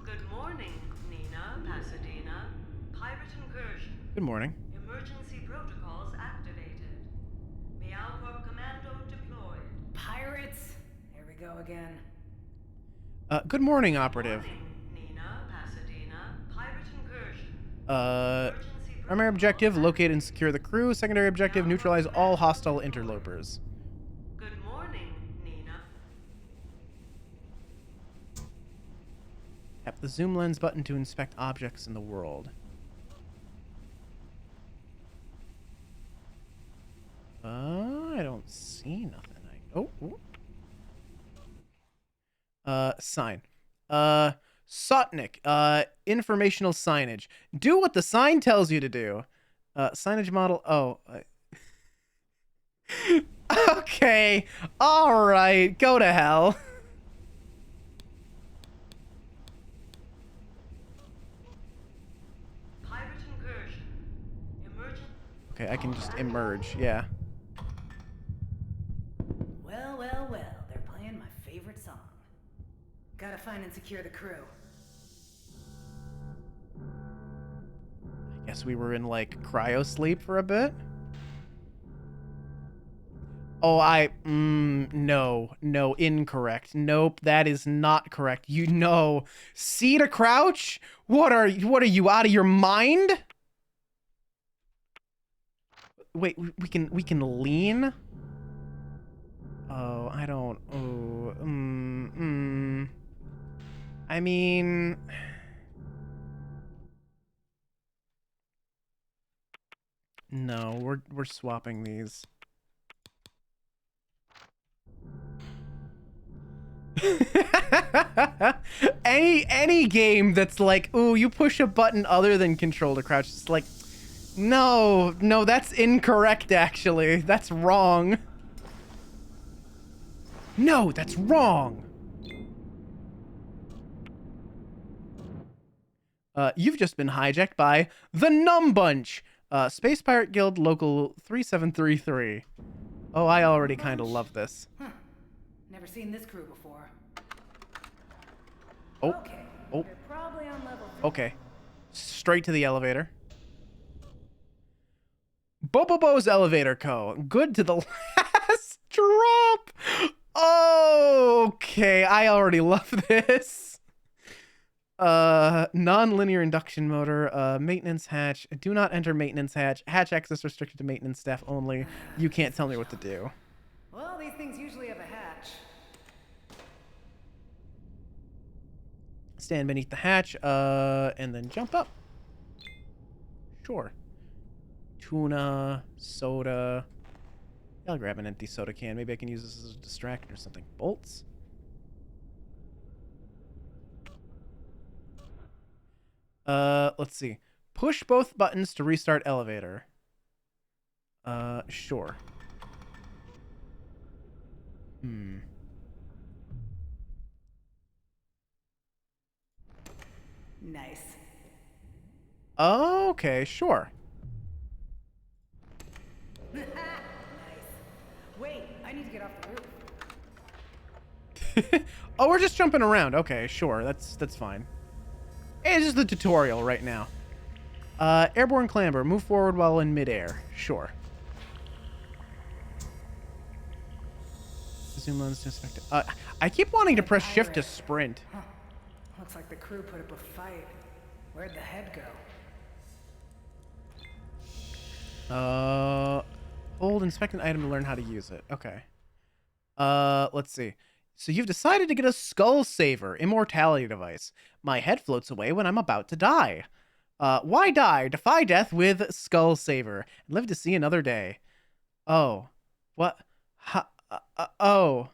Good morning, Nina, Pasadena. Pirate incursion. Good morning. Emergency protocols activated. Meow Corp Commando deployed. Pirates? Here we go again. Good morning, operative. Nina, Pasadena. Pirate incursion. Primary objective, locate and secure the crew. Secondary objective, neutralize all hostile interlopers. Good morning, Nina. Tap the zoom lens button to inspect objects in the world. I don't see nothing. Sign. Sotnik. Informational signage. Do what the sign tells you to do. Signage model. Oh. Okay. All right. Go to hell. Pirate incursion. Okay, I can just emerge. Yeah. Well, well, well. They're playing my favorite song. Gotta find and secure the crew. I guess we were in like cryo sleep for a bit. Oh, no, incorrect. Nope, that is not correct. You know, C to crouch? What are you out of your mind? Wait, we can lean? Oh, I don't. Oh, I mean, no, we're swapping these. any game that's like, ooh, you push a button other than control to crouch, it's like, no, that's incorrect, actually. That's wrong. No, that's wrong. You've just been hijacked by the Numb Bunch. Space Pirate Guild Local 3733. Oh, I already kind of love this. Never seen this crew before. Oh. Okay. Oh. They're probably on level 3. Okay. Straight to the elevator. Bobobo's Elevator Co. Good to the last drop. Okay, I already love this. Non-linear induction motor, maintenance hatch. Do not enter maintenance hatch. Hatch access restricted to maintenance staff only. You can't tell me what to do. Well, these things usually have a hatch. Stand beneath the hatch, and then jump up. Sure. Tuna, soda. I'll grab an empty soda can. Maybe I can use this as a distraction or something. Bolts. Let's see. Push both buttons to restart elevator. Sure. Nice. Okay, sure. Nice. Wait, I need to get off the roof. Oh, we're just jumping around. Okay, sure. That's fine. It's just the tutorial right now. Airborne clamber. Move forward while in midair. Sure. Zoom lens to inspect it. I keep wanting to press shift to sprint. Huh. Looks like the crew put up a fight. Where'd the head go? Hold inspect an item to learn how to use it. Okay. Let's see. So you've decided to get a skull saver, immortality device. My head floats away when I'm about to die. Why die? Defy death with skull saver and live to see another day. Oh. What? Oh.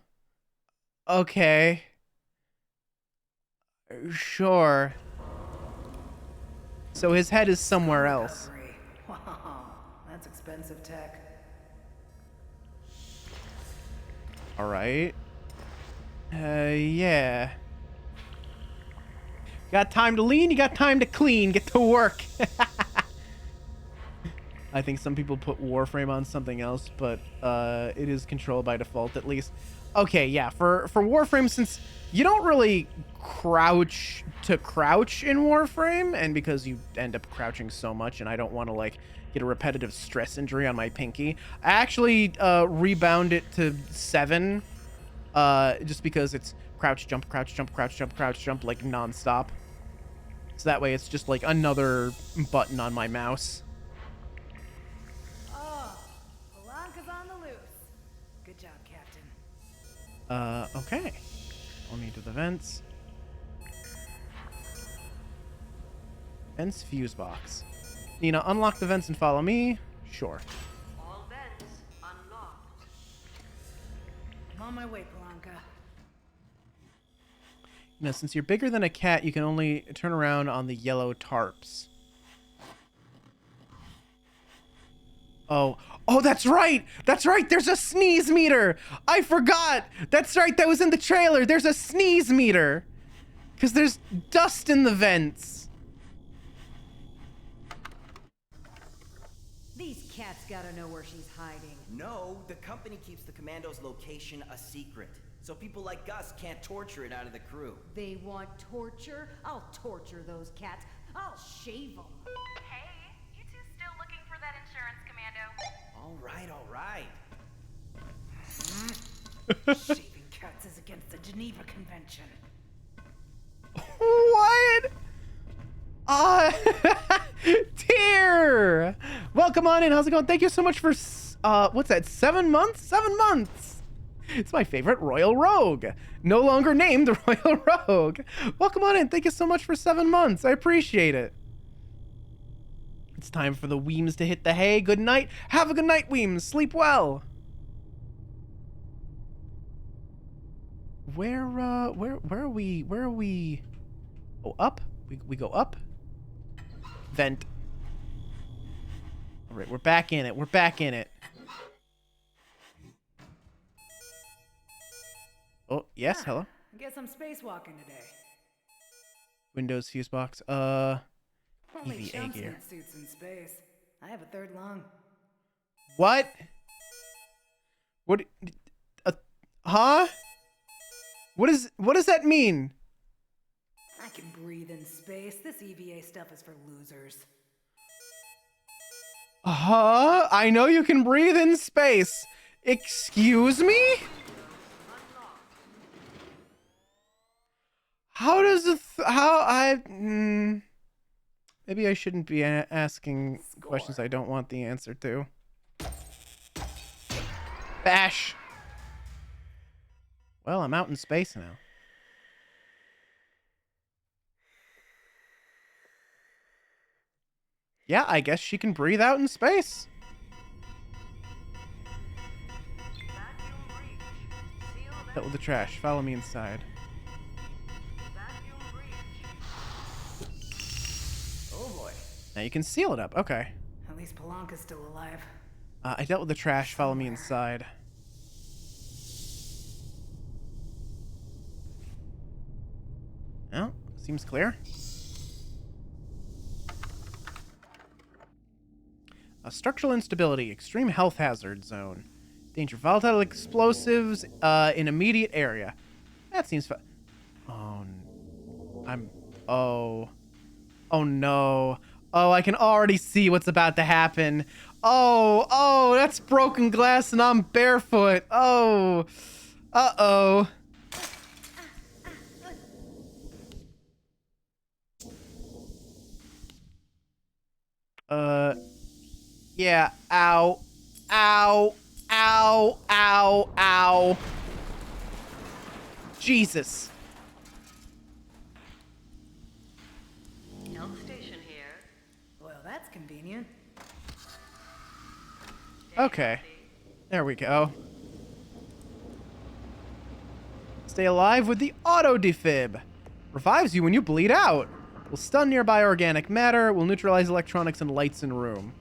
Okay. Sure. So his head is somewhere else. Wow, that's expensive tech. All right. Yeah. Got time to lean, you got time to clean. Get to work. I think some people put Warframe on something else, but it is controlled by default at least. Okay, yeah, for Warframe, since you don't really crouch to crouch in Warframe, and because you end up crouching so much, and I don't want to, like, get a repetitive stress injury on my pinky, I actually rebound it to 7, just because it's crouch, jump, crouch, jump, crouch, jump, crouch, jump, like, non-stop. So that way it's just, like, another button on my mouse. Oh, Blanca's on the loose. Good job, Captain. Okay. I'll need to the vents. Vents fuse box. Nina, unlock the vents and follow me. Sure. All vents unlocked. I'm on my way, Blanca. Now, since you're bigger than a cat, you can only turn around on the yellow tarps. Oh, that's right. That's right. There's a sneeze meter. I forgot. That's right. That was in the trailer. There's a sneeze meter. Because there's dust in the vents. These cats gotta know where she's hiding. No, the company keeps the commando's location a secret. So people like us can't torture it out of the crew. They want torture? I'll torture those cats. I'll shave them. Hey, you two still looking for that insurance, Commando? All right. Shaving cats is against the Geneva Convention. What? Tear! Welcome on in. How's it going? Thank you so much for, what's that, 7 months? 7 months! It's my favorite Royal Rogue. No longer named Royal Rogue. Welcome on in. Thank you so much for 7 months. I appreciate it. It's time for the Weems to hit the hay. Good night. Have a good night, Weems. Sleep well. Where are we? Oh, up? We go up? Vent. All right, we're back in it. We're back in it. Oh, yes, hello? I guess I'm spacewalking today. Windows fuse box. Only EVA gear. jumpsuit suits in space. I have a third lung. What? What? Huh? What does that mean? I can breathe in space. This EVA stuff is for losers. Huh? I know you can breathe in space. Excuse me? How does maybe I shouldn't be asking questions I don't want the answer to. Bash. Well, I'm out in space now. Yeah, I guess she can breathe out in space. That with the trash. Follow me inside. Oh boy. Now you can seal it up. Okay. At least Palanca's still alive. I dealt with the trash. Follow me inside. Oh, seems clear. Structural instability. Extreme health hazard zone. Danger. Volatile explosives in immediate area. That seems fun. Oh. Oh no. Oh, I can already see what's about to happen. Oh, that's broken glass and I'm barefoot. Oh. Uh-oh. Yeah. Ow. Ow. Ow. Ow. Ow. Jesus. Health station here. Well, that's convenient. Okay. There we go. Stay alive with the auto defib. Revives you when you bleed out. Will stun nearby organic matter. Will neutralize electronics and lights in room.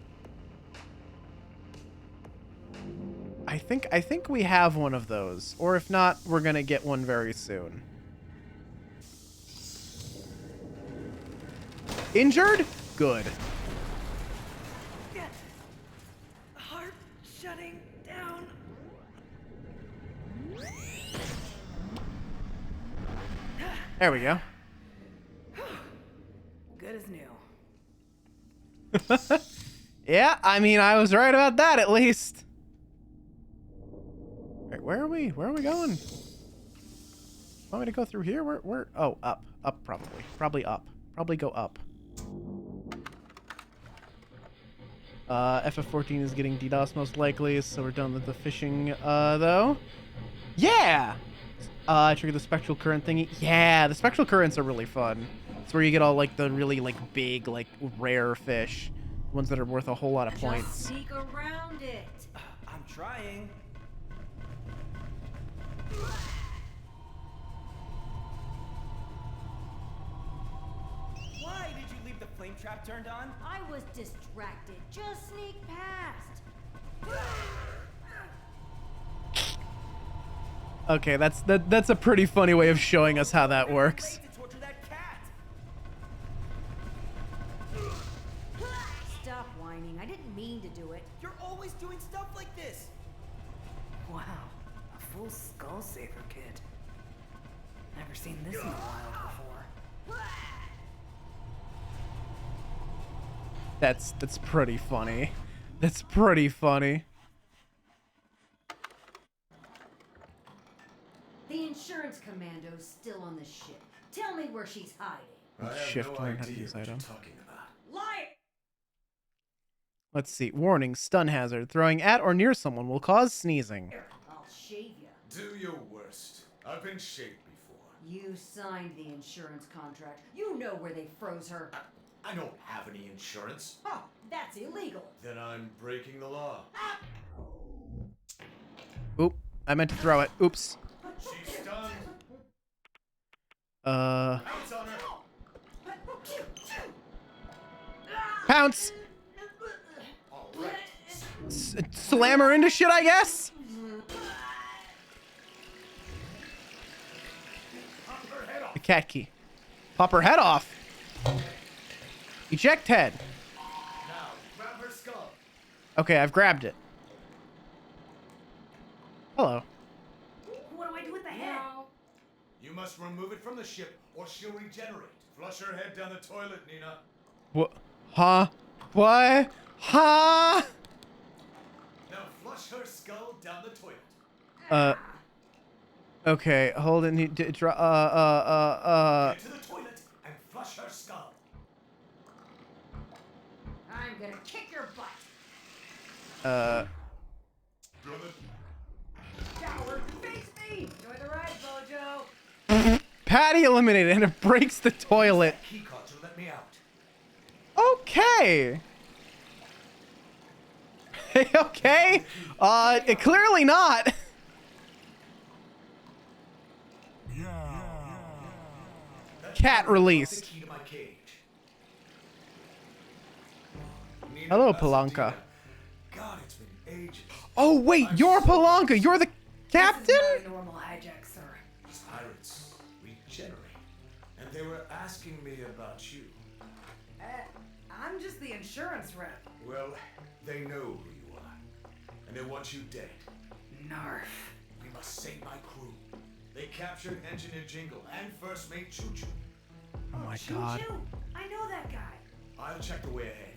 I think we have one of those. Or if not, we're gonna get one very soon. Injured? Good. Heart shutting down. There we go. Good as new. Yeah, I mean, I was right about that at least. Wait, where are we? Where are we going? Want me to go through here? Where? Oh, up. Up, probably. Probably up. Probably go up. FF14 is getting DDoS most likely, so we're done with the fishing, though. Yeah! I triggered the spectral current thingy. Yeah, the spectral currents are really fun. It's where you get all, like, the really, like, big, like, rare fish. Ones that are worth a whole lot of points. Just sneak around it. I'm trying. Why did you leave the flame trap turned on? I was distracted. Just sneak past. Okay, that's a pretty funny way of showing us how that works. Stop whining. I didn't mean to do it. You're always doing stuff like this. Wow, a full skull saver kit. Never seen this in the wild before. That's pretty funny. That's pretty funny. The insurance commando's still on the ship. Tell me where she's hiding. Shift learn how to use item. Lie! Let's see. Warning, stun hazard. Throwing at or near someone will cause sneezing. I'll shave you. Do your worst. I've been shaved before. You signed the insurance contract. You know where they froze her. I don't have any insurance. Oh, that's illegal. Then I'm breaking the law. Oop, I meant to throw it. Oops. She's stunned. Pounce on her. Pounce! All right. Slam her into shit, I guess? The cat key. Pop her head off. Eject head. Now, grab her skull. Okay, I've grabbed it. Hello. What do I do with the head? You must remove it from the ship, or she'll regenerate. Flush her head down the toilet, Nina. What? Huh? What? Huh? Now flush her skull down the toilet. Okay, hold it. Get to the toilet and flush her skull. I'm gonna kick your butt. Coward, face me! Enjoy the ride, Bojo! Patty eliminated and it breaks the toilet. Key card to let me out. Okay. Okay. Clearly not. Cat released. The key to my cage. Nina, Hello, Pasadena. Palanca. God, it's been agent. Oh wait, you're Palanca. You're the captain. This is not a normal hijack, sir. These pirates regenerate. And they were asking me about you. I'm just the insurance rep. Well, they know who you are. And they want you dead. Narf. We must save my crew. They captured Engineer Jingle and First Mate Choo Choo. Oh my god. Choo-choo. I know that guy. I'll check the way ahead.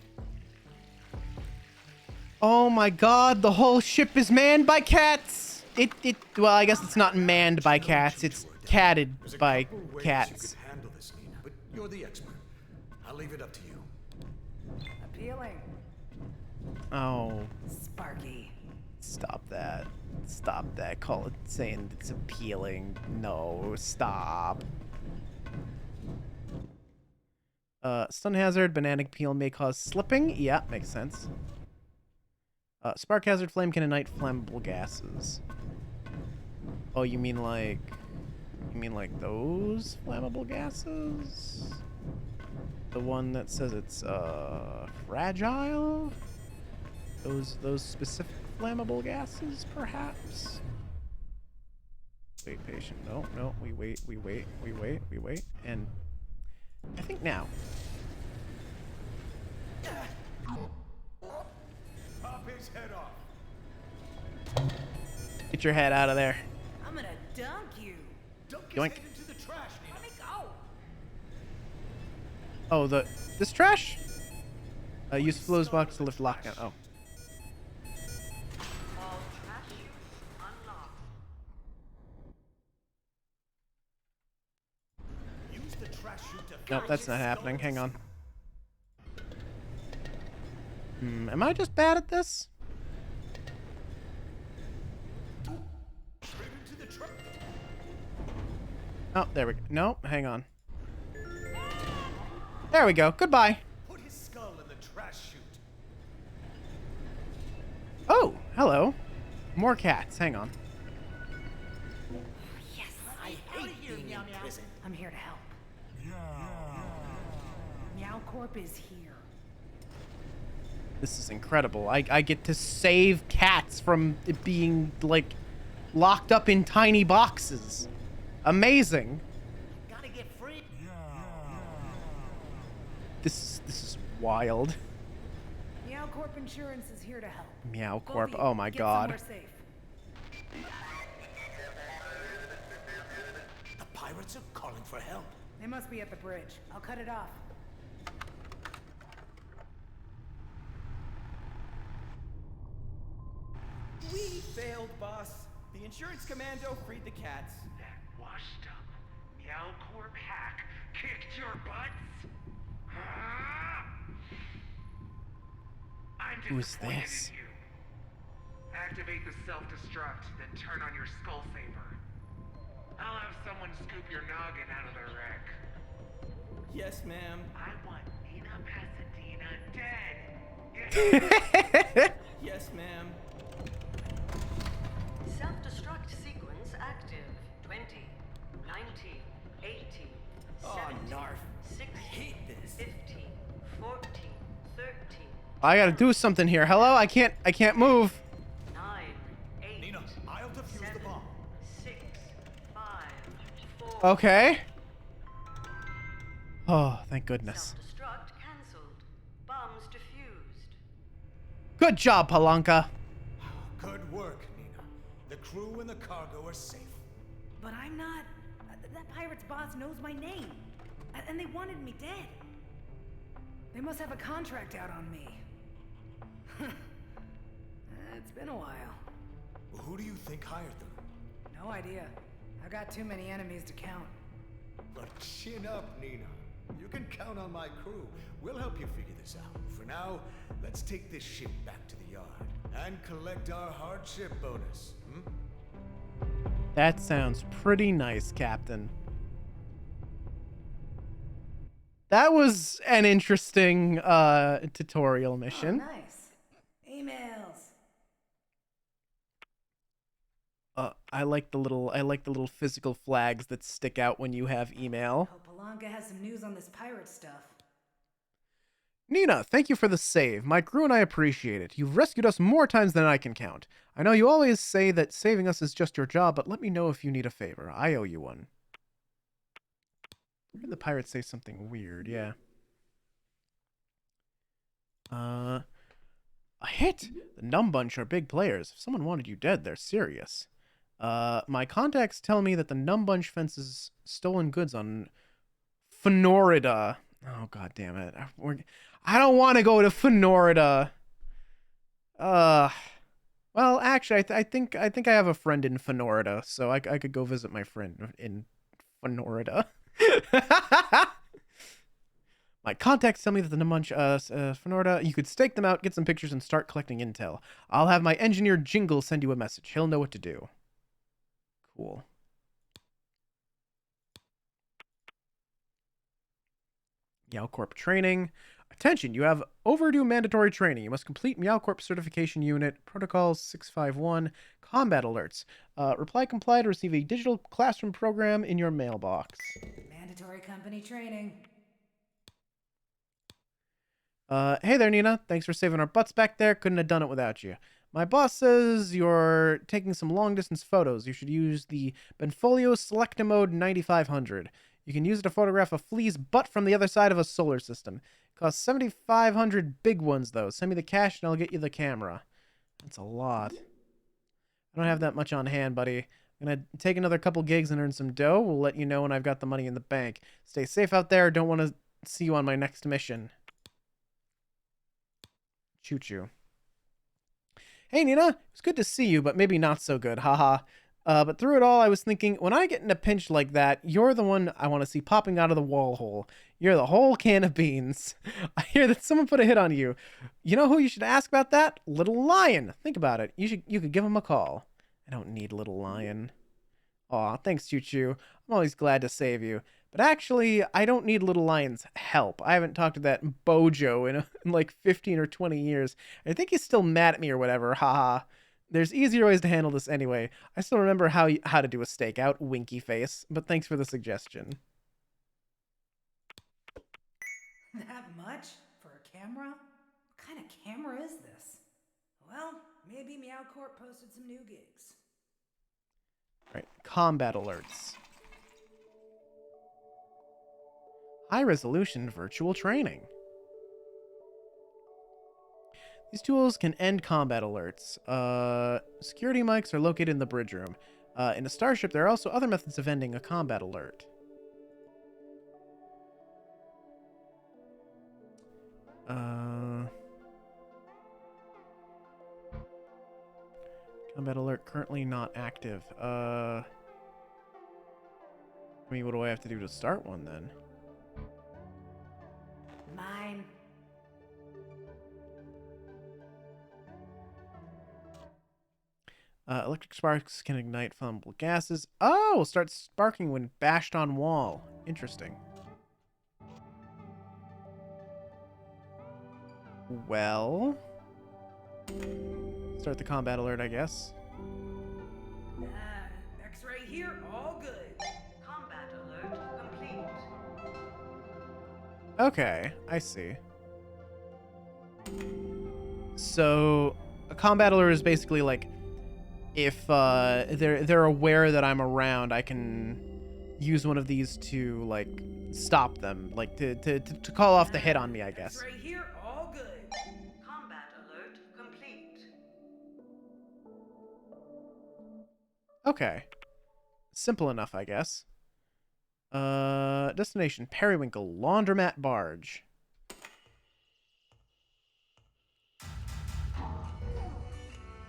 Oh my god, the whole ship is manned by cats. Well, I guess it's not manned by cats, it's catted by cats. You could handle this, Nina, but you're the expert. I'll leave it up to you. Appealing. Oh. Sparky. Stop that. Stop that. Call it saying it's appealing. No, stop. Stun hazard, banana peel may cause slipping. Yeah, makes sense. Spark hazard, flame can ignite flammable gases. Oh, you mean like those flammable gases? The one that says it's fragile? Those specific flammable gases, perhaps? Wait, patient. No, we wait, and I think now. Pop his head off. Get your head out of there. I'm gonna dunk you. Dunk his Yoink. head into the trash, Nina. Let me go. Oh, this trash? Use Flow's box to lift lockdown. Oh. All trash chutes unlocked. Use the trash chute to Nope, that's not happening. Hang on. Am I just bad at this? straight into the trash. Oh, there we go. Nope, hang on. There we go. Goodbye. Put his skull in the trash chute. Oh, hello. More cats. Hang on. Yes, I hate being in prison. I'm here to help. Meow Corp is here. This is incredible. I get to save cats from it being, like, locked up in tiny boxes. Amazing. Gotta get free. This is wild. Meow Corp Insurance is here to help. Meow Both Corp. of you, Oh my get god. somewhere safe. The pirates are calling for help. They must be at the bridge. I'll cut it off. We failed, boss. The insurance commando freed the cats. That washed up Meow Corp hack kicked your butts? Ah! I'm Who's disappointed this? in you. Activate the self-destruct, then turn on your skull saver. I'll have someone scoop your noggin out of the wreck. Yes, ma'am. I want Nina Pasadena dead. Yes, ma'am. Self-destruct sequence active. 20, 19, 18, Oh, 17, narf. 16, I hate this. 15, 14, 13, I gotta do something here. Hello? I can't move. 9, 8, Nina, I'll defuse 7, the bomb. 6, 5, 4. Okay. Oh, thank goodness. Self-destruct cancelled. Bombs defused. Good job, Palanca. Good work, Nina. The crew and the cargo are safe. But I'm not. That pirate's boss knows my name. And they wanted me dead. They must have a contract out on me. It's been a while. Who do you think hired them? No idea. I've got too many enemies to count. But chin up, Nina. You can count on my crew. We'll help you figure this out. For now, let's take this ship back to the yard and collect our hardship bonus. That sounds pretty nice, Captain. That was an interesting tutorial mission. Oh, nice. Emails. I like the little physical flags that stick out when you have email. Hope Palanca has some news on this pirate stuff. Nina, thank you for the save. My crew and I appreciate it. You've rescued us more times than I can count. I know you always say that saving us is just your job, but let me know if you need a favor. I owe you one. I heard the pirates say something weird, yeah. A hit! The Numb Bunch are big players. If someone wanted you dead, they're serious. My contacts tell me that the Numb Bunch fences stolen goods on Fenorida. Oh, god damn it. I don't want to go to Fenorida. Well, actually, I think I have a friend in Fenorida, so I could go visit my friend in Fenorida. My contacts tell me that the Munch, Fenorida, you could stake them out, get some pictures, and start collecting intel. I'll have my engineer Jingle send you a message. He'll know what to do. Cool. MeowCorp training. Attention, you have overdue mandatory training. You must complete MeowCorp certification unit, protocols 651, combat alerts. Reply comply to receive a digital classroom program in your mailbox. Mandatory company training. Hey there, Nina. Thanks for saving our butts back there. Couldn't have done it without you. My boss says you're taking some long-distance photos. You should use the Benfolio Selecta Mode 9500. You can use it to photograph a flea's butt from the other side of a solar system. It costs 7,500 big ones, though. Send me the cash and I'll get you the camera. That's a lot. I don't have that much on hand, buddy. I'm gonna take another couple gigs and earn some dough. We'll let you know when I've got the money in the bank. Stay safe out there. Don't want to see you on my next mission. Choo-choo. Hey, Nina. It's good to see you, but maybe not so good. Haha. But through it all, I was thinking, when I get in a pinch like that, you're the one I want to see popping out of the wall hole. You're the whole can of beans. I hear that someone put a hit on you. You know who you should ask about that? Little Lion. Think about it. You could give him a call. I don't need Little Lion. Aw, thanks, Choo-choo. I'm always glad to save you. But actually, I don't need Little Lion's help. I haven't talked to that Bojo in like 15 or 20 years. I think he's still mad at me or whatever. Haha. There's easier ways to handle this anyway. I still remember how to do a stakeout, winky face. But thanks for the suggestion. That much? For a camera? What kind of camera is this? Well, maybe MeowCorp posted some new gigs. Right, combat alerts. High-resolution virtual training. These tools can end combat alerts. Security mics are located in the bridge room. In a starship, there are also other methods of ending a combat alert. Combat alert currently not active. I mean, what do I have to do to start one then? Mine. Electric sparks can ignite flammable gases. Oh, start sparking when bashed on wall. Interesting. Well, start the combat alert, I guess. X-ray here, all good. Combat alert complete. Okay, I see. So, a combat alert is basically like, if they're aware that I'm around, I can use one of these to like stop them, like to call off the hit on me, I guess. X-ray here, all good. Combat alert complete. Okay. Simple enough, I guess. Destination Periwinkle Laundromat Barge.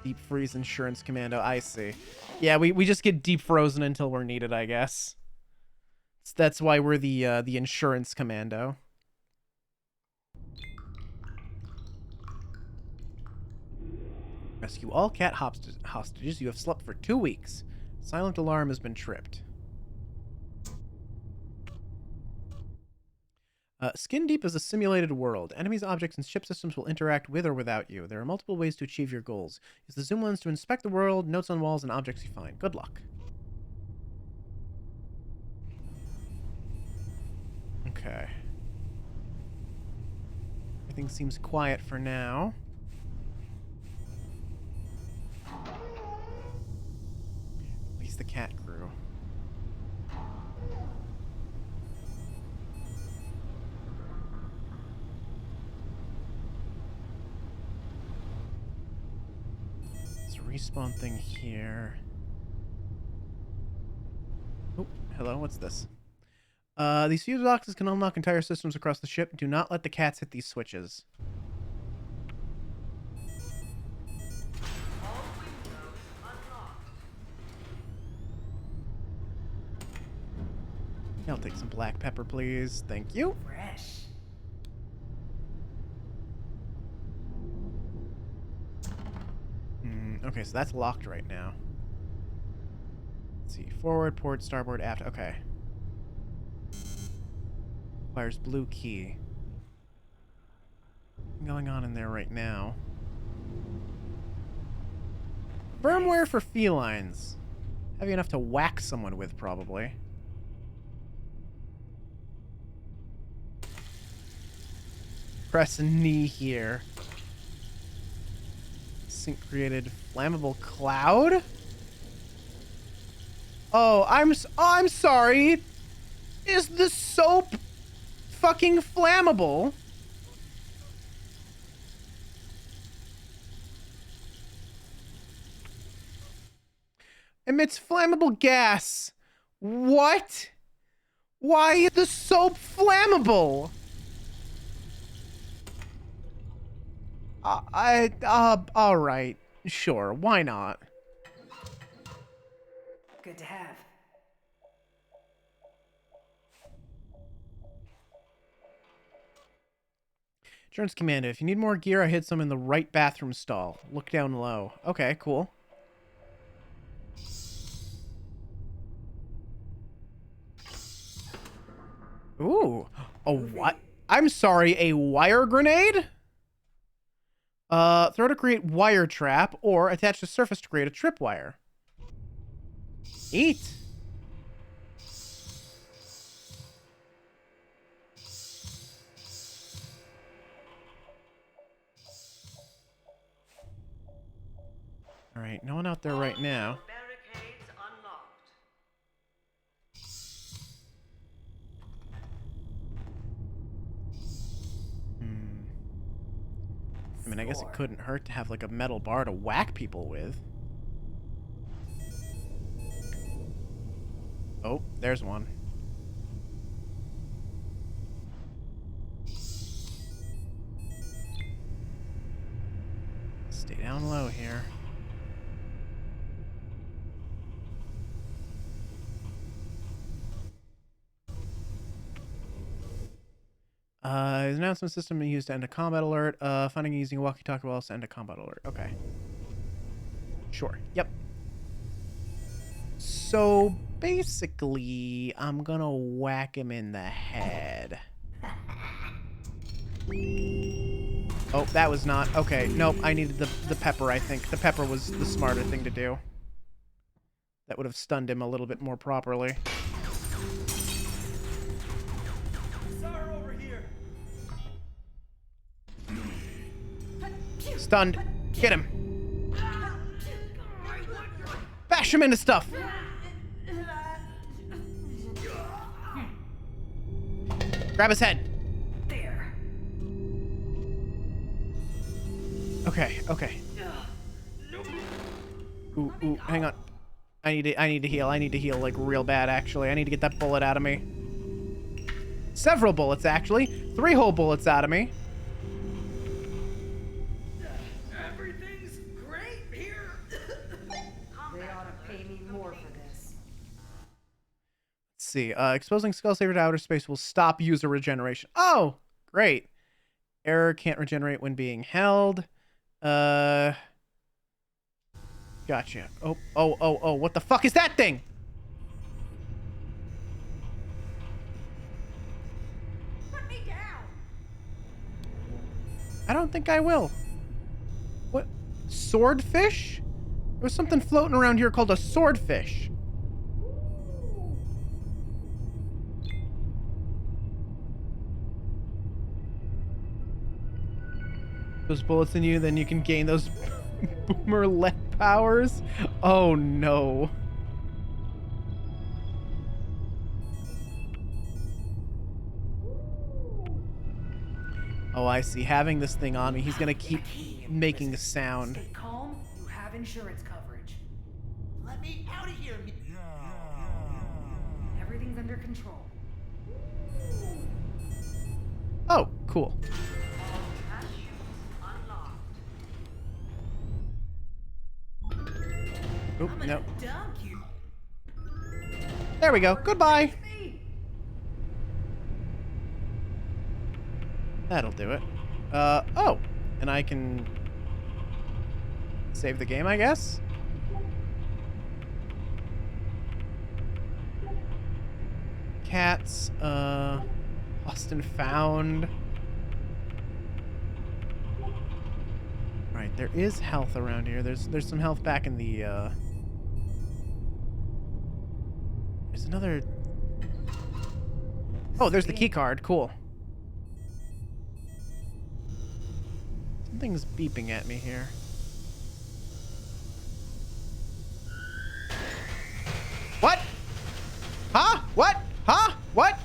Deep freeze insurance commando. I see. Yeah, we just get deep frozen until we're needed, I guess. So that's why we're the insurance commando. Rescue all cat hostages. You have slept for 2 weeks. Silent alarm has been tripped. Skin Deep is a simulated world. Enemies, objects, and ship systems will interact with or without you. There are multiple ways to achieve your goals. Use the zoom lens to inspect the world, notes on walls, and objects you find. Good luck. Okay. Everything seems quiet for now. At least the cat crew. There's a respawn thing here. Oh, hello, what's this? These fuse boxes can unlock entire systems across the ship. Do not let the cats hit these switches. I'll take some black pepper, please. Thank you. Fresh. Okay, so that's locked right now. Let's see. Forward, port, starboard, aft. Okay. Requires blue key. What's going on in there right now? Firmware for felines. Heavy enough to whack someone with, probably. Press knee here. Sync created flammable cloud? Oh, I'm sorry. Is the soap fucking flammable? Emits flammable gas. What? Why is the soap flammable? All right. Sure, why not? Good to have. Insurance Commando, if you need more gear, I hid some in the right bathroom stall. Look down low. Okay, cool. Ooh. A what? I'm sorry, a wire grenade? Throw to create wire trap, or attach to surface to create a tripwire. Eat. All right, no one out there right now. Barricades unlocked. I mean, I guess it couldn't hurt to have like a metal bar to whack people with. Oh, there's one. Stay down low here. His announcement system used to end a combat alert. Finding and using a walkie-talkie will also end a combat alert. Okay. Sure. Yep. So basically, I'm gonna whack him in the head. Oh, that was not... Okay, nope, I needed the pepper, I think. The pepper was the smarter thing to do. That would have stunned him a little bit more properly. Stunned. Get him. Bash him into stuff. Grab his head. There. Okay, okay. Ooh, hang on. I need to heal. I need to heal like real bad, actually. I need to get that bullet out of me. Several bullets, actually. 3 whole bullets out of me. Everything's great here. They ought to pay me more for this. Let's see. Exposing Skull Saver to outer space will stop user regeneration. Oh, great. Error, can't regenerate when being held. Gotcha. Oh, what the fuck is that thing? Put me down. I don't think I will. What? Swordfish? There was something floating around here called a swordfish. those bullets in you, then you can gain those boomer lead powers. Oh no. Oh, I see. Having this thing on me, he's gonna keep making a sound. Stay calm. You have insurance coverage. Let me out of here. Everything's under control. Oh, cool. Oop, no. Dunk you. There we go. Goodbye. That'll do it. Oh. And I can save the game, I guess? Cats, lost and found. Alright, there is health around here. There's some health back in the, There's another... Oh, there's the key card. Cool. Something's beeping at me here. What? Huh? What? Huh? What?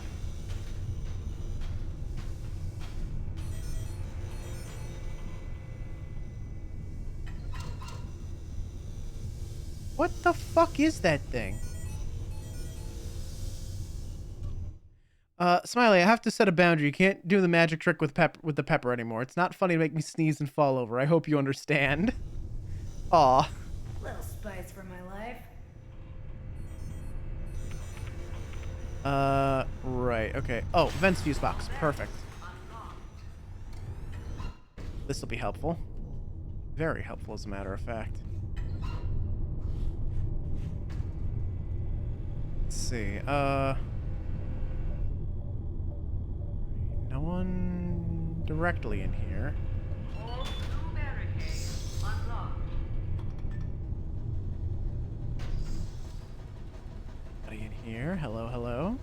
What the fuck is that thing? Smiley, I have to set a boundary. You can't do the magic trick with the pepper anymore. It's not funny to make me sneeze and fall over. I hope you understand. Aw. Little spice for my life. Right, okay. Oh, Vent's fuse box. Perfect. This will be helpful. Very helpful, as a matter of fact. Let's see, no one directly in here. Anybody in here? Hello, hello.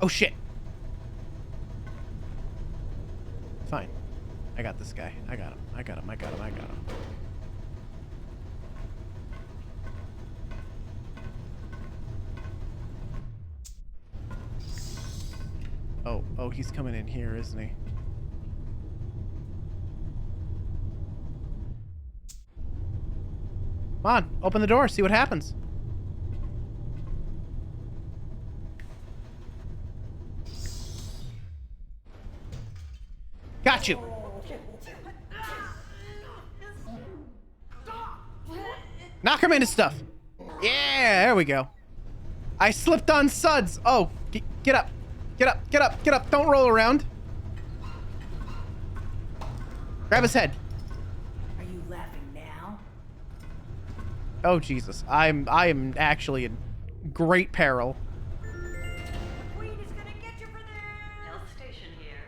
Oh shit. Fine. I got this guy. I got him. I got him. I got him. I got him. Oh, he's coming in here, isn't he? Come on, open the door, see what happens. Got you. Knock him into stuff. Yeah, there we go. I slipped on suds. Oh, get up. Get up, get up, get up. Don't roll around. Grab his head. Are you laughing now? Oh, Jesus. I am actually in great peril. Queen is gonna get you for this. Health station here.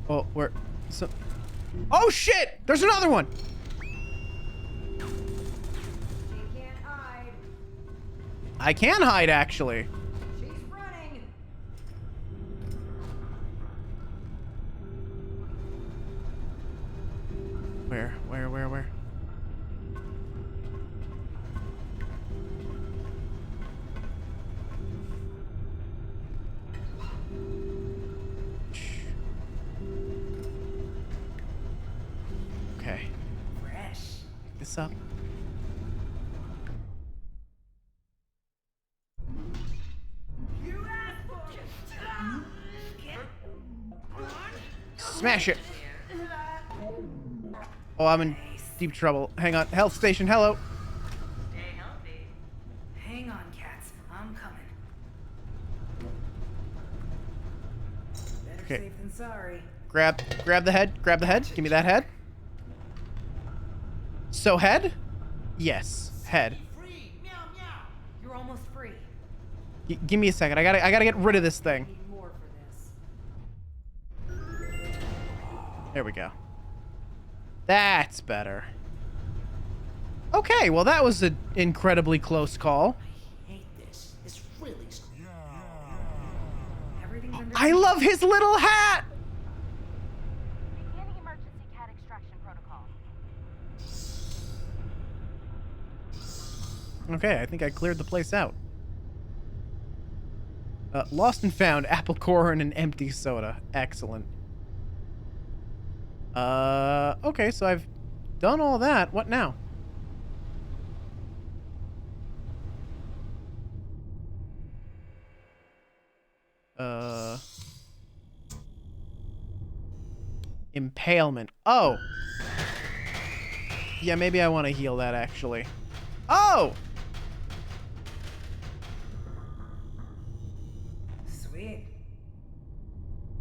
Oh, where? So. Oh shit! There's another one. She can't hide. I can hide, actually. She's running. Where? Okay. Fresh. Pick this up. Smash it. Oh, I'm in deep trouble. Hang on. Health station, hello. Stay healthy. Hang on, cats. I'm coming. Better Okay. safe than sorry. Grab the head. Grab the head. Give me that head. So head? Yes, head. Free. Meow meow. You're almost free. Give me a second. I gotta get rid of this thing. Need more for this. There we go. That's better. Okay, well that was an incredibly close call. Hate this. This really. Everything's under I love his little hat! Beginning emergency cat extraction protocol. Okay, I think I cleared the place out. Lost and found, apple core and an empty soda. Excellent. Okay, so I've done all that. What now? Impalement. Oh! Yeah, maybe I want to heal that, actually. Oh! Sweet.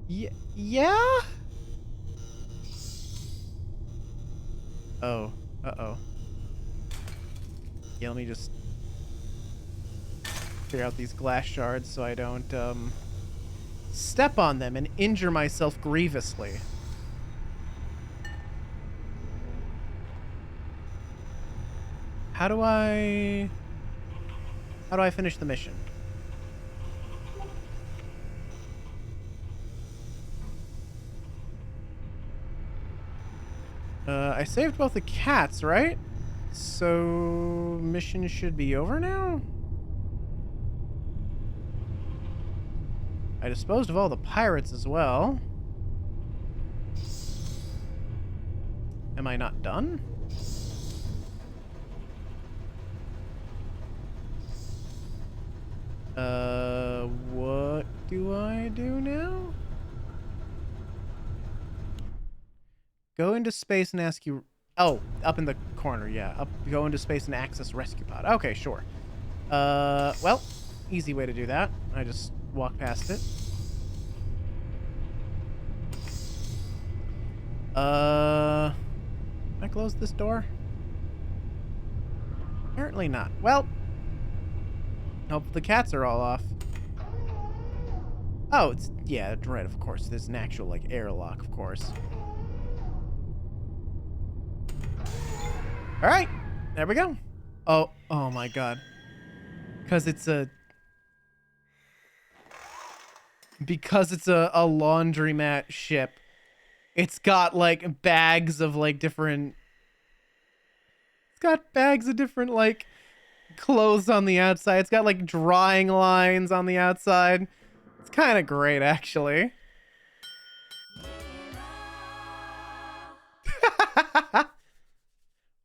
Yeah? Oh. Uh-oh. Yeah, let me just clear out these glass shards so I don't, step on them and injure myself grievously. How do I finish the mission? I saved both the cats, right? So mission should be over now? I disposed of all the pirates as well. Am I not done? What do I do now? Go into space and ask you... Oh, up in the corner, yeah. Go into space and access rescue pod. Okay, sure. Well, easy way to do that. I just walk past it. Can I close this door? Apparently not. Well, hope the cats are all off. Oh, it's... Yeah, right, of course. There's an actual, like, airlock, of course. Alright, there we go. Oh my god. Because it's a laundromat ship. It's got, like, bags of, like, different... It's got bags of different, like, clothes on the outside. It's got, like, drying lines on the outside. It's kind of great, actually.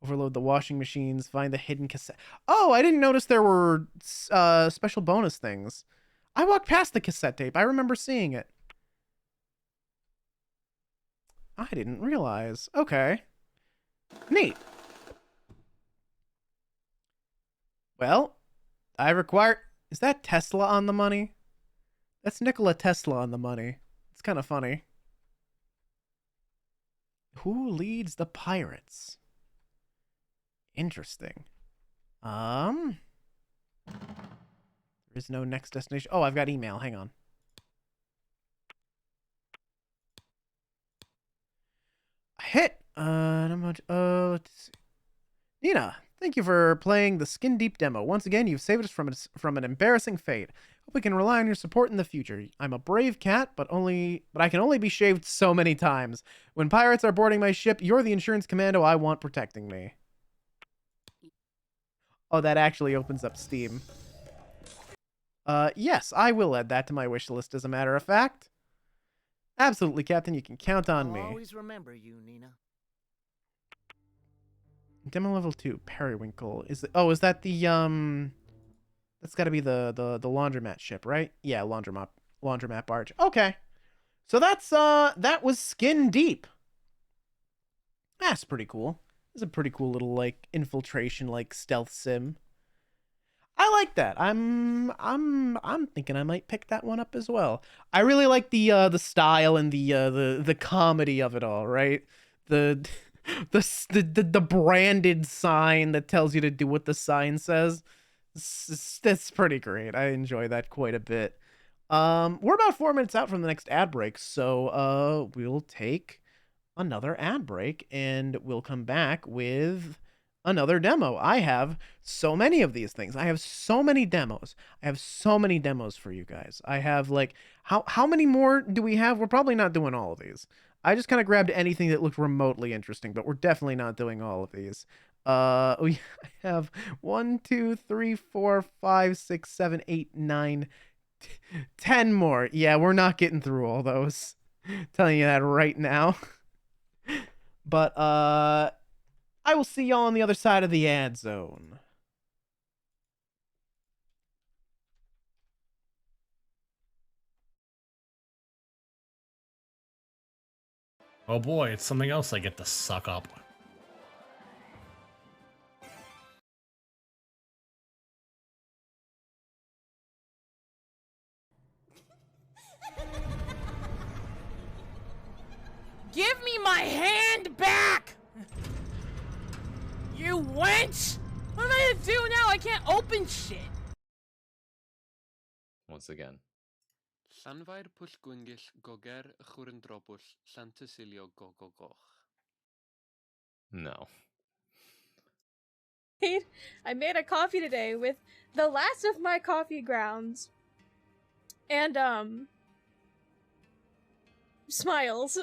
Overload the washing machines. Find the hidden cassette. Oh, I didn't notice there were special bonus things. I walked past the cassette tape. I remember seeing it. I didn't realize. Okay. Neat. Well, I require... Is that Tesla on the money? That's Nikola Tesla on the money. It's kind of funny. Who leads the pirates? Interesting. There is no next destination. Oh, I've got email. Hang on. Hit. Not much. Let's see. Nina, thank you for playing the Skin Deep demo. Once again, you've saved us from an embarrassing fate. Hope we can rely on your support in the future. I'm a brave cat, but I can only be shaved so many times. When pirates are boarding my ship, you're the insurance commando I want protecting me. Oh, that actually opens up Steam. Yes, I will add that to my wish list, as a matter of fact. Absolutely, Captain. You can count on me. I'll always remember you, Nina. Demo level 2, Periwinkle. Is that the that's got to be the laundromat ship, right? Yeah, laundromat barge. Okay. So that was Skin Deep. That's pretty cool. It's a pretty cool little, like, infiltration, like, stealth sim. I like that. I'm thinking I might pick that one up as well. I really like the style and the comedy of it all, right? The branded sign that tells you to do what the sign says. That's pretty great. I enjoy that quite a bit. We're about 4 minutes out from the next ad break, so we'll take another ad break and we'll come back with another demo. I have so many of these things. I have so many demos. I have so many demos for you guys. I have like, how many more do we have? We're probably not doing all of these. I just kind of grabbed anything that looked remotely interesting, but we're definitely not doing all of these. We have 1, 2, 3, 4, 5, 6, 7, 8, 9, 10 more. Yeah, we're not getting through all those. Telling you that right now. But I will see y'all on the other side of the ad zone. Oh boy, it's something else I get to suck up. Give me my hand back! You wench! What am I gonna do now? I can't open shit! Once again. Llanfair pwll gwyngyll goger chwrndrobwll llantysilio gogogoch. No. I made a coffee today with the last of my coffee grounds. And, smiles.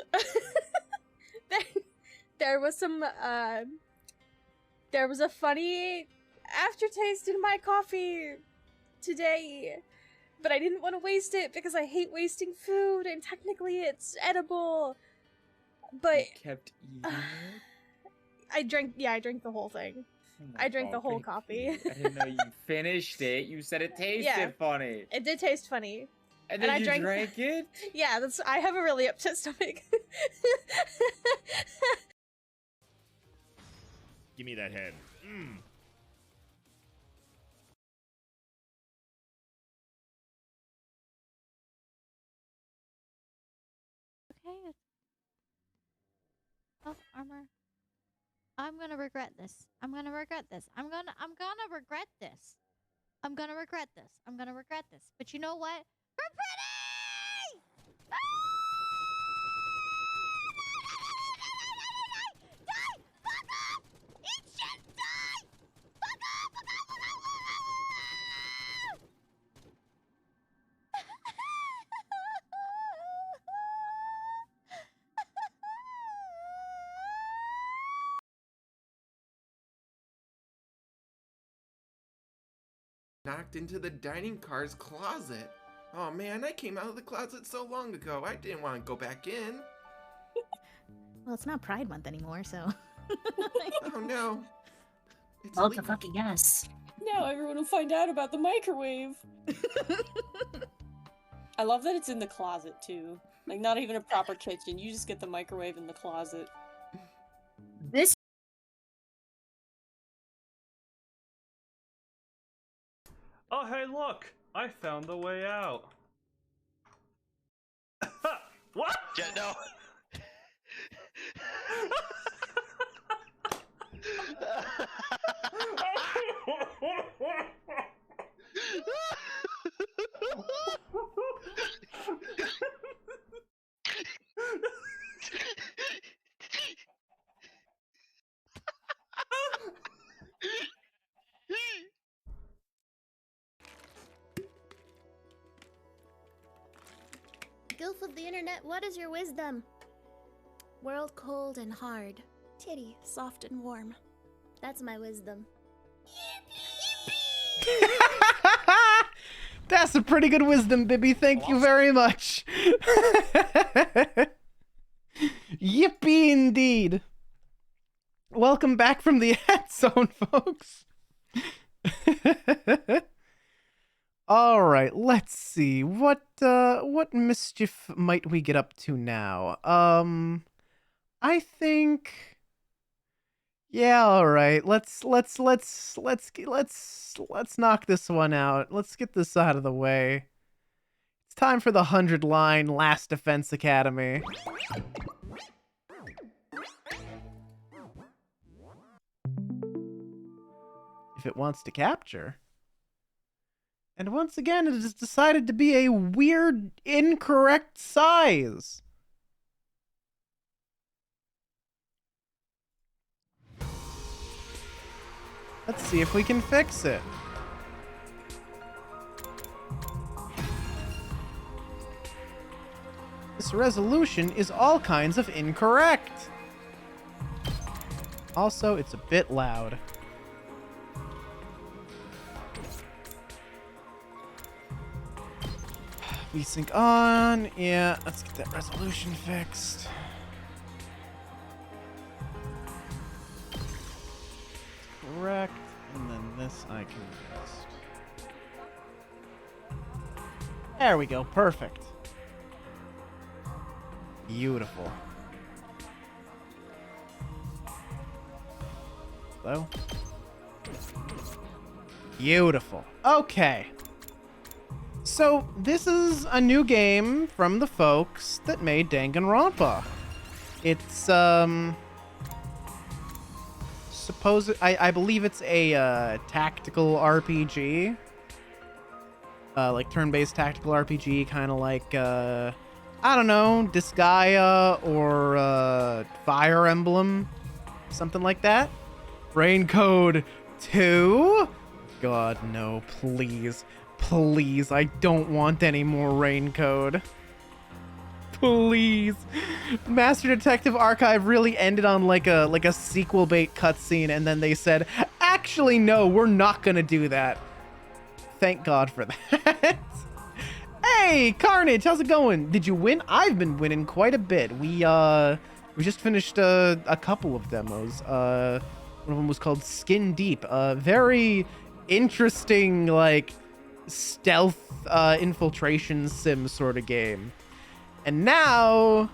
there was some, there was a funny aftertaste in my coffee today. But I didn't want to waste it because I hate wasting food, and technically it's edible. But You kept eating it? I drank the whole thing. I drank the whole coffee. I didn't know you finished it. You said it tasted Yeah. funny. It did taste funny. And then I you drank it? Yeah, I have a really upset stomach. Give me that head. Mm. Okay. Health armor. I'm gonna regret this. I'm gonna regret this. I'm gonna regret this. I'm gonna regret this. I'm gonna regret this. But you know what? We're pretty! Die! Fuck off! Eat shit! Die! Fuck off! Fuck off! Fuck off! Knocked into the dining car's closet. Oh man, I came out of the closet so long ago. I didn't want to go back in. Well, it's not Pride Month anymore, so. Oh no. Well, to fucking yes. Now everyone will find out about the microwave. I love that it's in the closet too. Like, not even a proper kitchen. You just get the microwave in the closet. This. Oh, hey, look! I found the way out. What? Yeah, no. Gilf of the internet, what is your wisdom? World cold and hard. Titty, soft and warm. That's my wisdom. That's a pretty good wisdom, Bibby. Thank you very much. Yippee indeed. Welcome back from the ad zone, folks. All right, let's see. What mischief might we get up to now? I think, yeah, all right. Let's knock this one out. Let's get this out of the way. It's time for the 100-line Last Defense Academy. If it wants to capture. And once again, it has decided to be a weird, incorrect size. Let's see if we can fix it. This resolution is all kinds of incorrect. Also, it's a bit loud. VSync on. Yeah, let's get that resolution fixed. Correct. And then this I can adjust. There we go. Perfect. Beautiful. Hello? Beautiful. Okay. So, this is a new game from the folks that made Danganronpa. It's, I believe it's a, tactical RPG. Like turn-based tactical RPG, kind of like, I don't know, Disgaea or, Fire Emblem. Something like that. Rain Code 2? God, no, please. Please, I don't want any more Rain Code. Please. Master Detective Archive really ended on like a sequel bait cutscene, and then they said, actually, no, we're not gonna do that. Thank God for that. Hey, Carnage, how's it going? Did you win? I've been winning quite a bit. We just finished a couple of demos. One of them was called Skin Deep. Very interesting, like, stealth infiltration sim sort of game. And now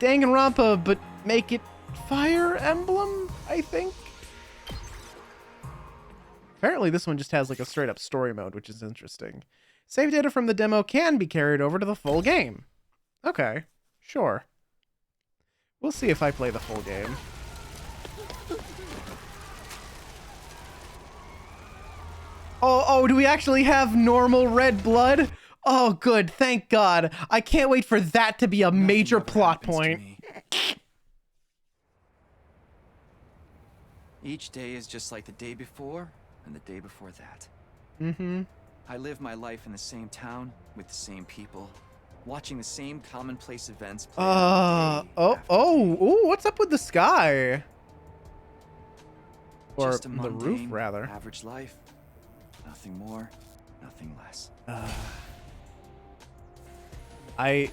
Danganronpa, but make it Fire Emblem, I think. Apparently this one just has like a straight up story mode, which is interesting. Save data from the demo can be carried over to the full game. Okay, sure. We'll see if I play the full game. Oh, do we actually have normal red blood? Oh, good. Thank God. I can't wait for that to be a major plot point. Each day is just like the day before and the day before that. Mm-hmm. I live my life in the same town with the same people, watching the same commonplace events play out day what's up with the sky? Or just a the roof, mundane, rather. average life. Nothing more, nothing less. I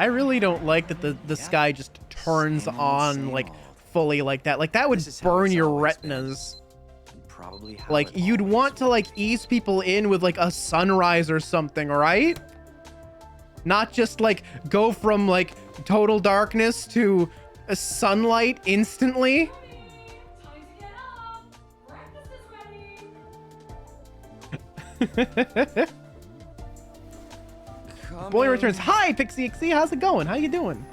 really don't like that the sky just turns on like fully like that. Like that would burn your retinas. Like you'd want to like ease people in with like a sunrise or something, right? Not just like go from like total darkness to a sunlight instantly. Boy returns. Hi, Pixie XC. How's it going? How you doing?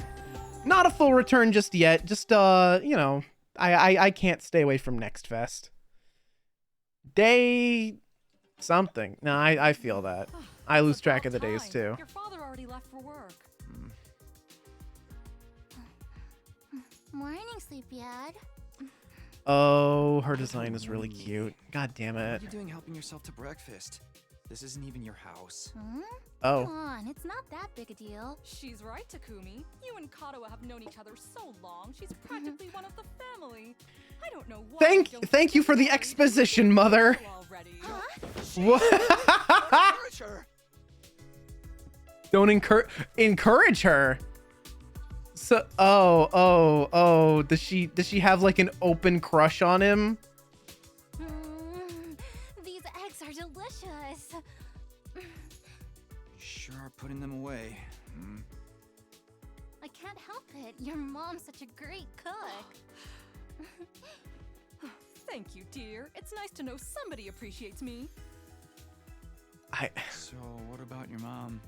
Not a full return just yet. Just you know, I can't stay away from Next Fest. Day something. No, I feel that. I lose track of the days too. Your father already left for work. Morning, Sleepyhead. Oh, her design is really cute. God damn What it. are you doing helping yourself to breakfast? This isn't even your house. Oh. Come on, it's not that big a deal. She's right, Takumi. You and Kato have known each other so long. She's practically one of the family. I don't know why. Thank you for the exposition, mother. What? Don't encourage her. So does she have like an open crush on him? These eggs are delicious. Sure are putting them away. I can't help it. Your mom's such a great cook. Thank you, dear. It's nice to know somebody appreciates me. So, what about your mom?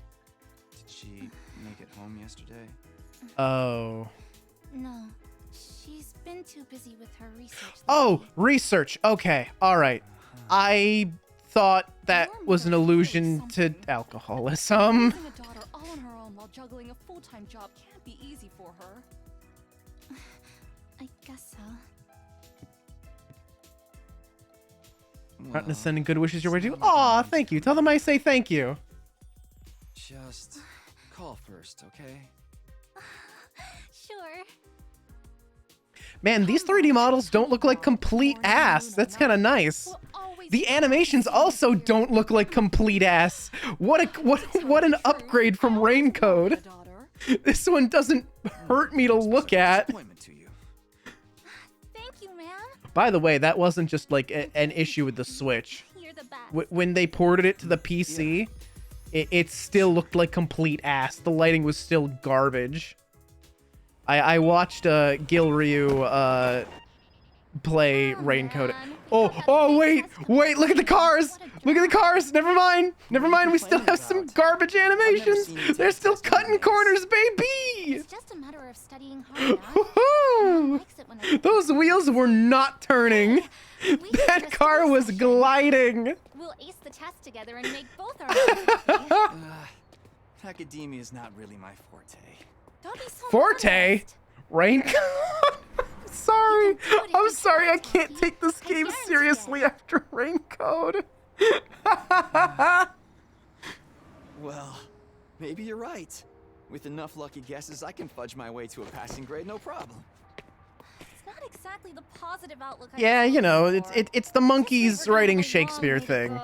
Did she make it home yesterday? Oh. No, she's been too busy with her research. Oh, research. Okay. All right. I thought that was an allusion to alcoholism. Raising a daughter all on her own while juggling a full-time job can't be easy for her. I guess so. Martin is sending good wishes your way too. Aw, thank you. Tell them I say thank you. Just call first, okay? Sure. Man, these 3D models don't look like complete ass. That's kind of nice. The animations also don't look like complete ass. What an upgrade from Raincode. This one doesn't hurt me to look at. Thank you, man. By the way, that wasn't just like an issue with the Switch. You're the best. When they ported it to the PC, it still looked like complete ass. The lighting was still garbage. I watched Gil Ryu play Raincode. Oh wait, look at the cars. Look at the cars. Never mind. We still have some garbage animations. They're still cutting corners, baby. It's just a matter of studying hard. Those wheels were not turning. That car was gliding. We'll ace the test together and make both our minds Academia is not really my forte. Don't be so Forte? Raincode? I'm sorry, I can't take this game seriously after Raincode. Well, maybe you're right. With enough lucky guesses, I can fudge my way to a passing grade, no problem. It's not exactly the positive outlook. Yeah, you know, it's the monkeys writing Shakespeare thing.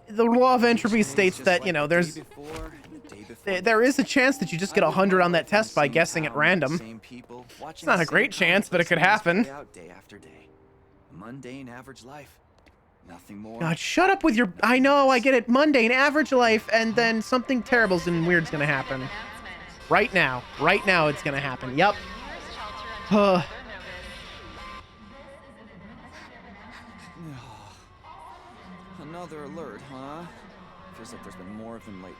The law of entropy states that, you know, there is a chance that you just get 100 on that test by guessing at random. It's not a great chance, but it could happen. Day after day. Mundane average life. Nothing more. God, shut up with your... I know, I get it. Mundane, average life, and then something terrible and weird's gonna happen. Right now. Right now it's gonna happen. Yep. Another alert, huh? Feels like there's been more of them lately.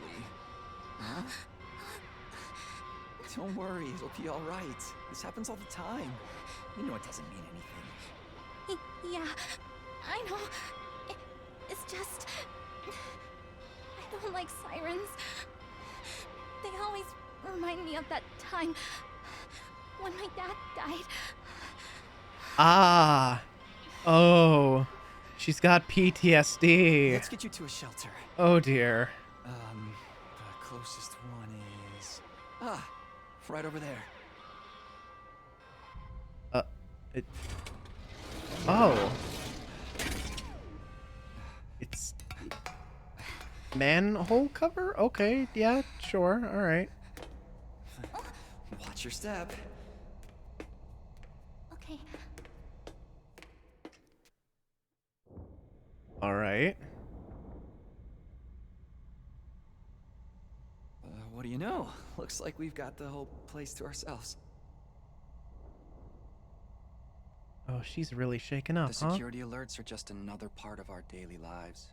Huh? Don't worry, it'll be all right. This happens all the time. You know it doesn't mean anything. Yeah, I know. It's just... I don't like sirens. They always remind me of that time when my dad died. Ah. Oh. She's got PTSD. Let's get you to a shelter. Oh dear. The closest one is... right over there. Oh. It's... manhole cover? Okay, yeah, sure, alright. Watch your step. Okay. Alright. What do you know? Looks like we've got the whole place to ourselves. Oh, she's really shaken up, The huh? security alerts are just another part of our daily lives.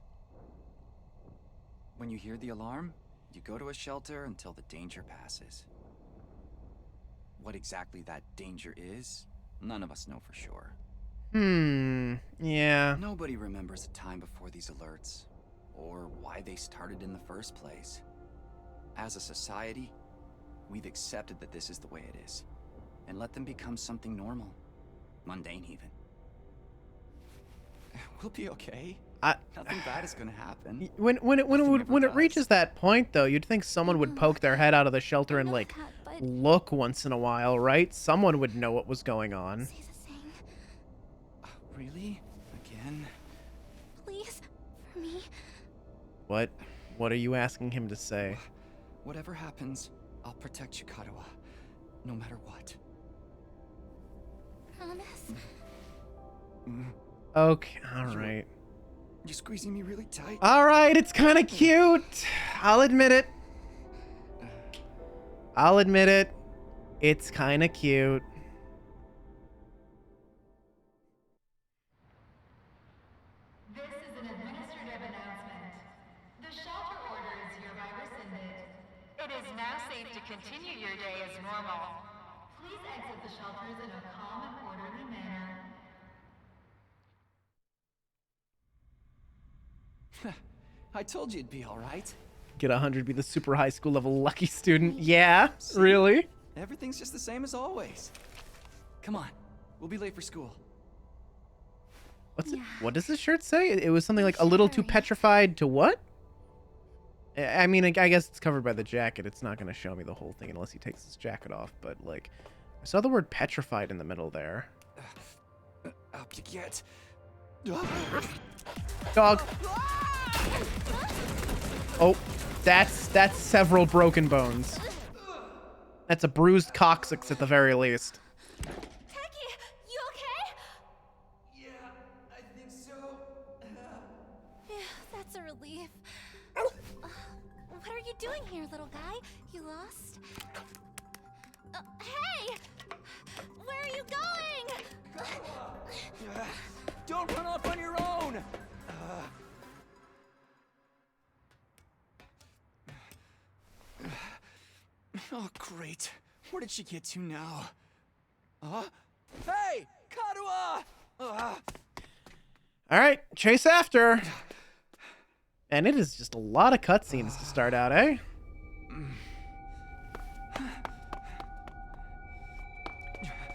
When you hear the alarm, you go to a shelter until the danger passes. What exactly that danger is, none of us know for sure. Yeah. Nobody remembers a time before these alerts, or why they started in the first place. As a society, we've accepted that this is the way it is, and let them become something normal. Mundane, even. We'll be okay. Nothing bad is gonna happen. When it reaches that point, though, you'd think someone would poke their head out of the shelter and, like, look once in a while, right? Someone would know what was going on. Really? Again? Please, for me. What? What are you asking him to say? Whatever happens, I'll protect Chikarawa, no matter what. Promise? Okay, alright. You're squeezing me really tight. Alright, it's kind of cute. I'll admit it. It's kind of cute. This is an administrative announcement. The shelter order is hereby rescinded. It is now safe to continue your day as normal. Please exit the shelters in a calm and orderly manner. I told you it'd be all right. Get 100, be the super high school level lucky student. Yeah, really? Everything's just the same as always. Come on, we'll be late for school. What does this shirt say? It was something like a little too petrified to what? I mean, I guess it's covered by the jacket. It's not going to show me the whole thing unless he takes his jacket off. But, like, I saw the word petrified in the middle there. Up you get. Dog. Oh, that's several broken bones. That's a bruised coccyx at the very least. You okay? Yeah, I think so. Yeah, that's a relief. What are you doing here, little guy? You lost? Hey! Where are you going? Don't run off on your own! Oh, great. Where did she get to now? Hey! Karuha! All right, chase after. And it is just a lot of cutscenes to start out, eh?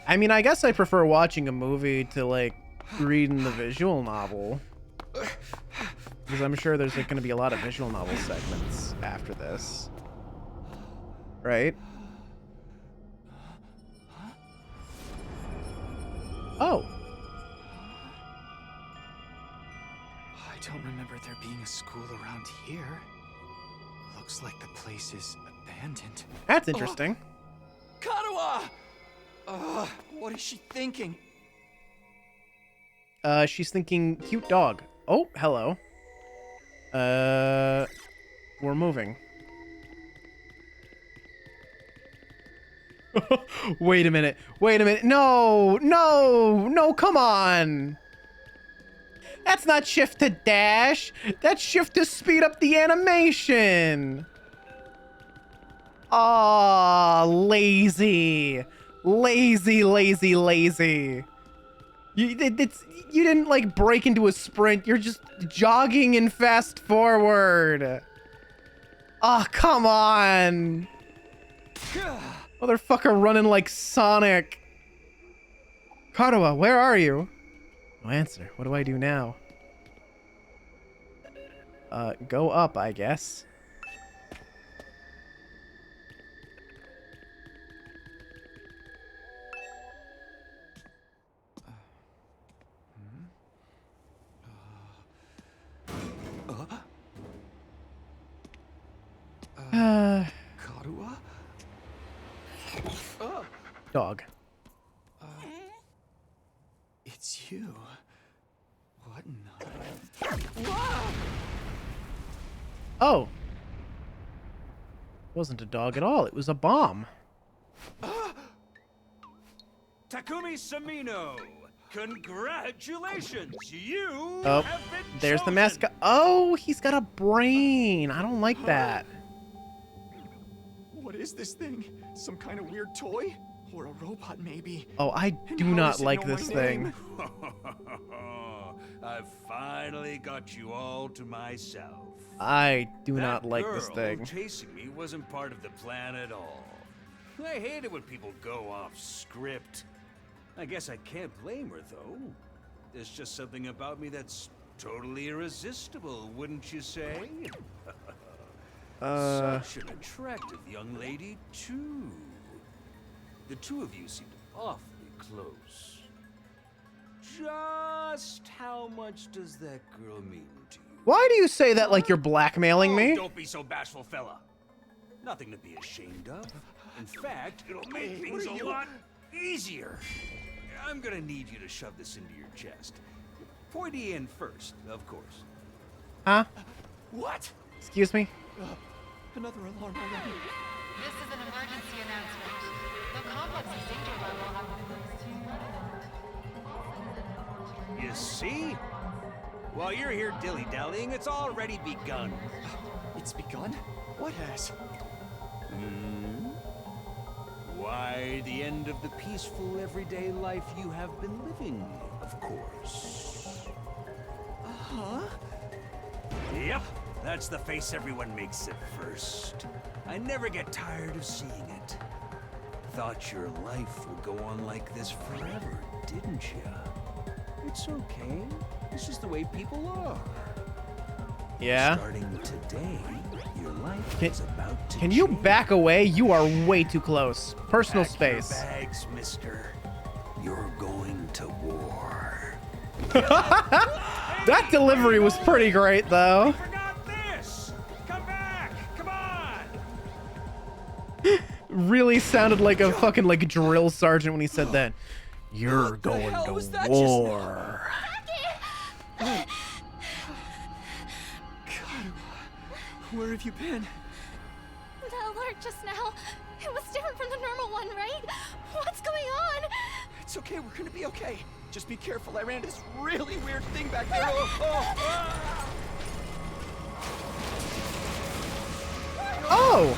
I mean, I guess I prefer watching a movie to, like, reading the visual novel. Because I'm sure there's, like, going to be a lot of visual novel segments after this. Right? Oh. I don't remember there being a school around here. Looks like the place is abandoned. That's interesting. Karuha! What is she thinking? She's thinking cute dog. Oh, hello. We're moving. Wait a minute. Wait a minute. No, come on. That's not shift to dash. That's shift to speed up the animation. Aw, lazy. Lazy. You didn't, like, break into a sprint. You're just jogging and fast forward. Oh, come on. Motherfucker running like Sonic. Karuha, where are you? No answer. What do I do now? Go up, I guess. Karuha? Dog. It's you. What in the... Oh. It wasn't a dog at all. It was a bomb. Takumi Samino, congratulations! You Oh, have been there's the chosen. mascot. Oh, he's got a brain. I don't like that. What is this thing? Some kind of weird toy? Or a robot, maybe? Oh, I do And how not does it like know this my thing. name? I've finally got you all to myself. I do That not like this girl thing. chasing me wasn't part of the plan at all. I hate it when people go off script. I guess I can't blame her, though. There's just something about me that's totally irresistible, wouldn't you say? Such an attractive young lady, too. The two of you seemed awfully close. Just how much does that girl mean to you? Why do you say that like you're blackmailing me? Don't be so bashful, fella. Nothing to be ashamed of. In fact, it'll make things a lot easier. I'm gonna need you to shove this into your chest. Pointy end first, of course. Huh? What? Excuse me? Another alarm already. This is an emergency announcement. The complex's danger level has been raised to... You see? While you're here dilly-dallying, it's already begun. It's begun? What has? Why, the end of the peaceful, everyday life you have been living, of course. Huh? Yep, that's the face everyone makes at first. I never get tired of seeing it. Thought your life would go on like this forever, didn't you? It's okay. This is the way people are. Yeah. Starting today, your life is about to Can you change. back away? You are way too close. Personal Pack your space. bags, mister. You're going to war. That delivery was pretty great, though. This! Come back! Come on! Really sounded like a fucking like drill sergeant when he said that. You're going to war. God, where have you been? The alert just now, it was different from the normal one, right? What's going on? It's okay, we're gonna be okay. Just be careful, I ran into this really weird thing back there. Oh!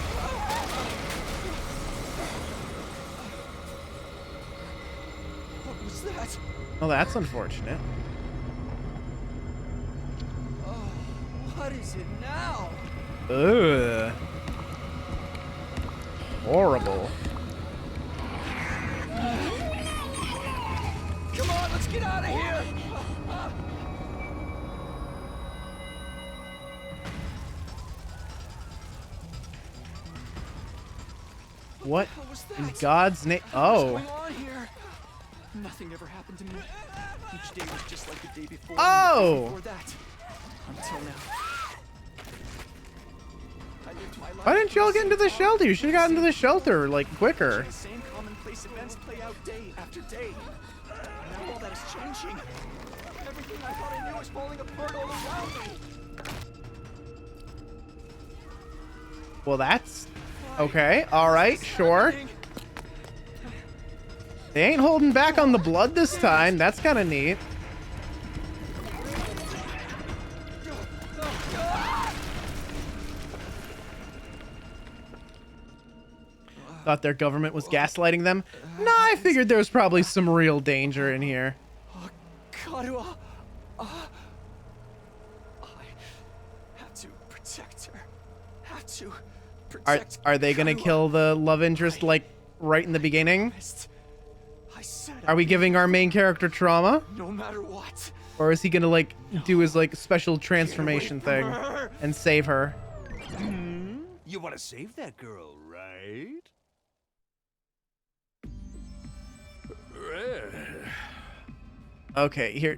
What was that? Oh, that's unfortunate. What is it now? Ugh. Horrible. Come on, let's get out of here! What in God's name? Oh. What's going on here? Nothing ever happened to me. Each day was just like the day before. Oh! And before that. Until now. I lived my life. Why didn't y'all get into the shelter? You should have gotten to the shelter like quicker. The same commonplace events play out day after day. Now all that is changing. Everything I thought I knew is falling apart all around me. Well, that's okay. All right, sure. They ain't holding back on the blood this time. That's kind of neat. Thought their government was gaslighting them. Nah, I figured there was probably some real danger in here. Karua. I have to protect her. Have to protect Are they gonna Karua. kill the love interest like right in the beginning? I said Are we giving our main character trauma? no matter what. Or is he gonna like do his like special transformation thing and save her? You want to save that girl, right? Okay, here.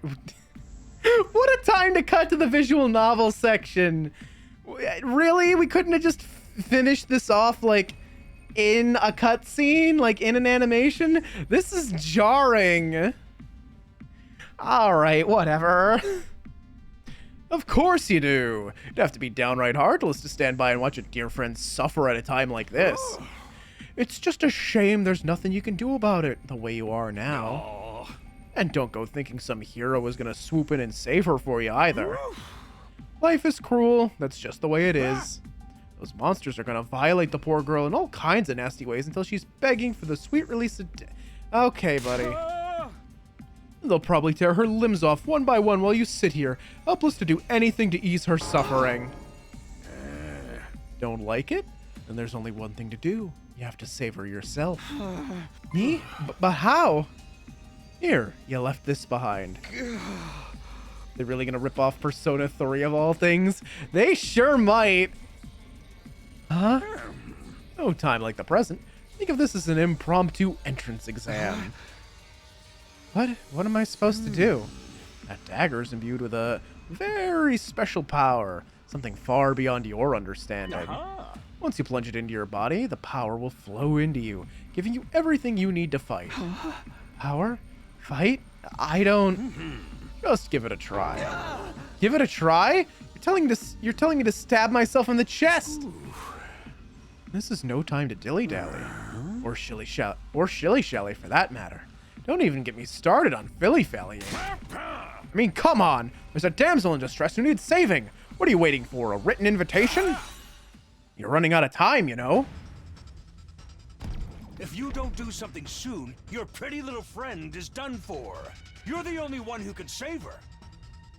What a time to cut to the visual novel section. Really? We couldn't have just finished this off like in a cutscene, like in an animation? This is jarring. All right, whatever. Of course you do. You'd have to be downright heartless to stand by and watch a dear friend suffer at a time like this. It's just a shame there's nothing you can do about it the way you are now. And don't go thinking some hero is gonna swoop in and save her for you either. Life is cruel. That's just the way it is. Those monsters are gonna violate the poor girl in all kinds of nasty ways until she's begging for the sweet release of Okay, buddy. They'll probably tear her limbs off one by one while you sit here, helpless to do anything to ease her suffering. Don't like it? Then there's only one thing to do. You have to save her yourself. Me? But how? Here, you left this behind. They're really gonna rip off Persona 3 of all things? They sure might. Huh? No time like the present. Think of this as an impromptu entrance exam. What am I supposed to do? That dagger is imbued with a very special power. Something far beyond your understanding. Once you plunge it into your body, the power will flow into you, giving you everything you need to fight. Power? Fight? I don't... Just give it a try. Give it a try? You're telling me to stab myself in the chest. This is no time to dilly-dally. Or shilly-shally for that matter. Don't even get me started on filly-fallying. I mean, come on. There's a damsel in distress who needs saving. What are you waiting for, a written invitation? You're running out of time, you know. If you don't do something soon, your pretty little friend is done for. You're the only one who can save her.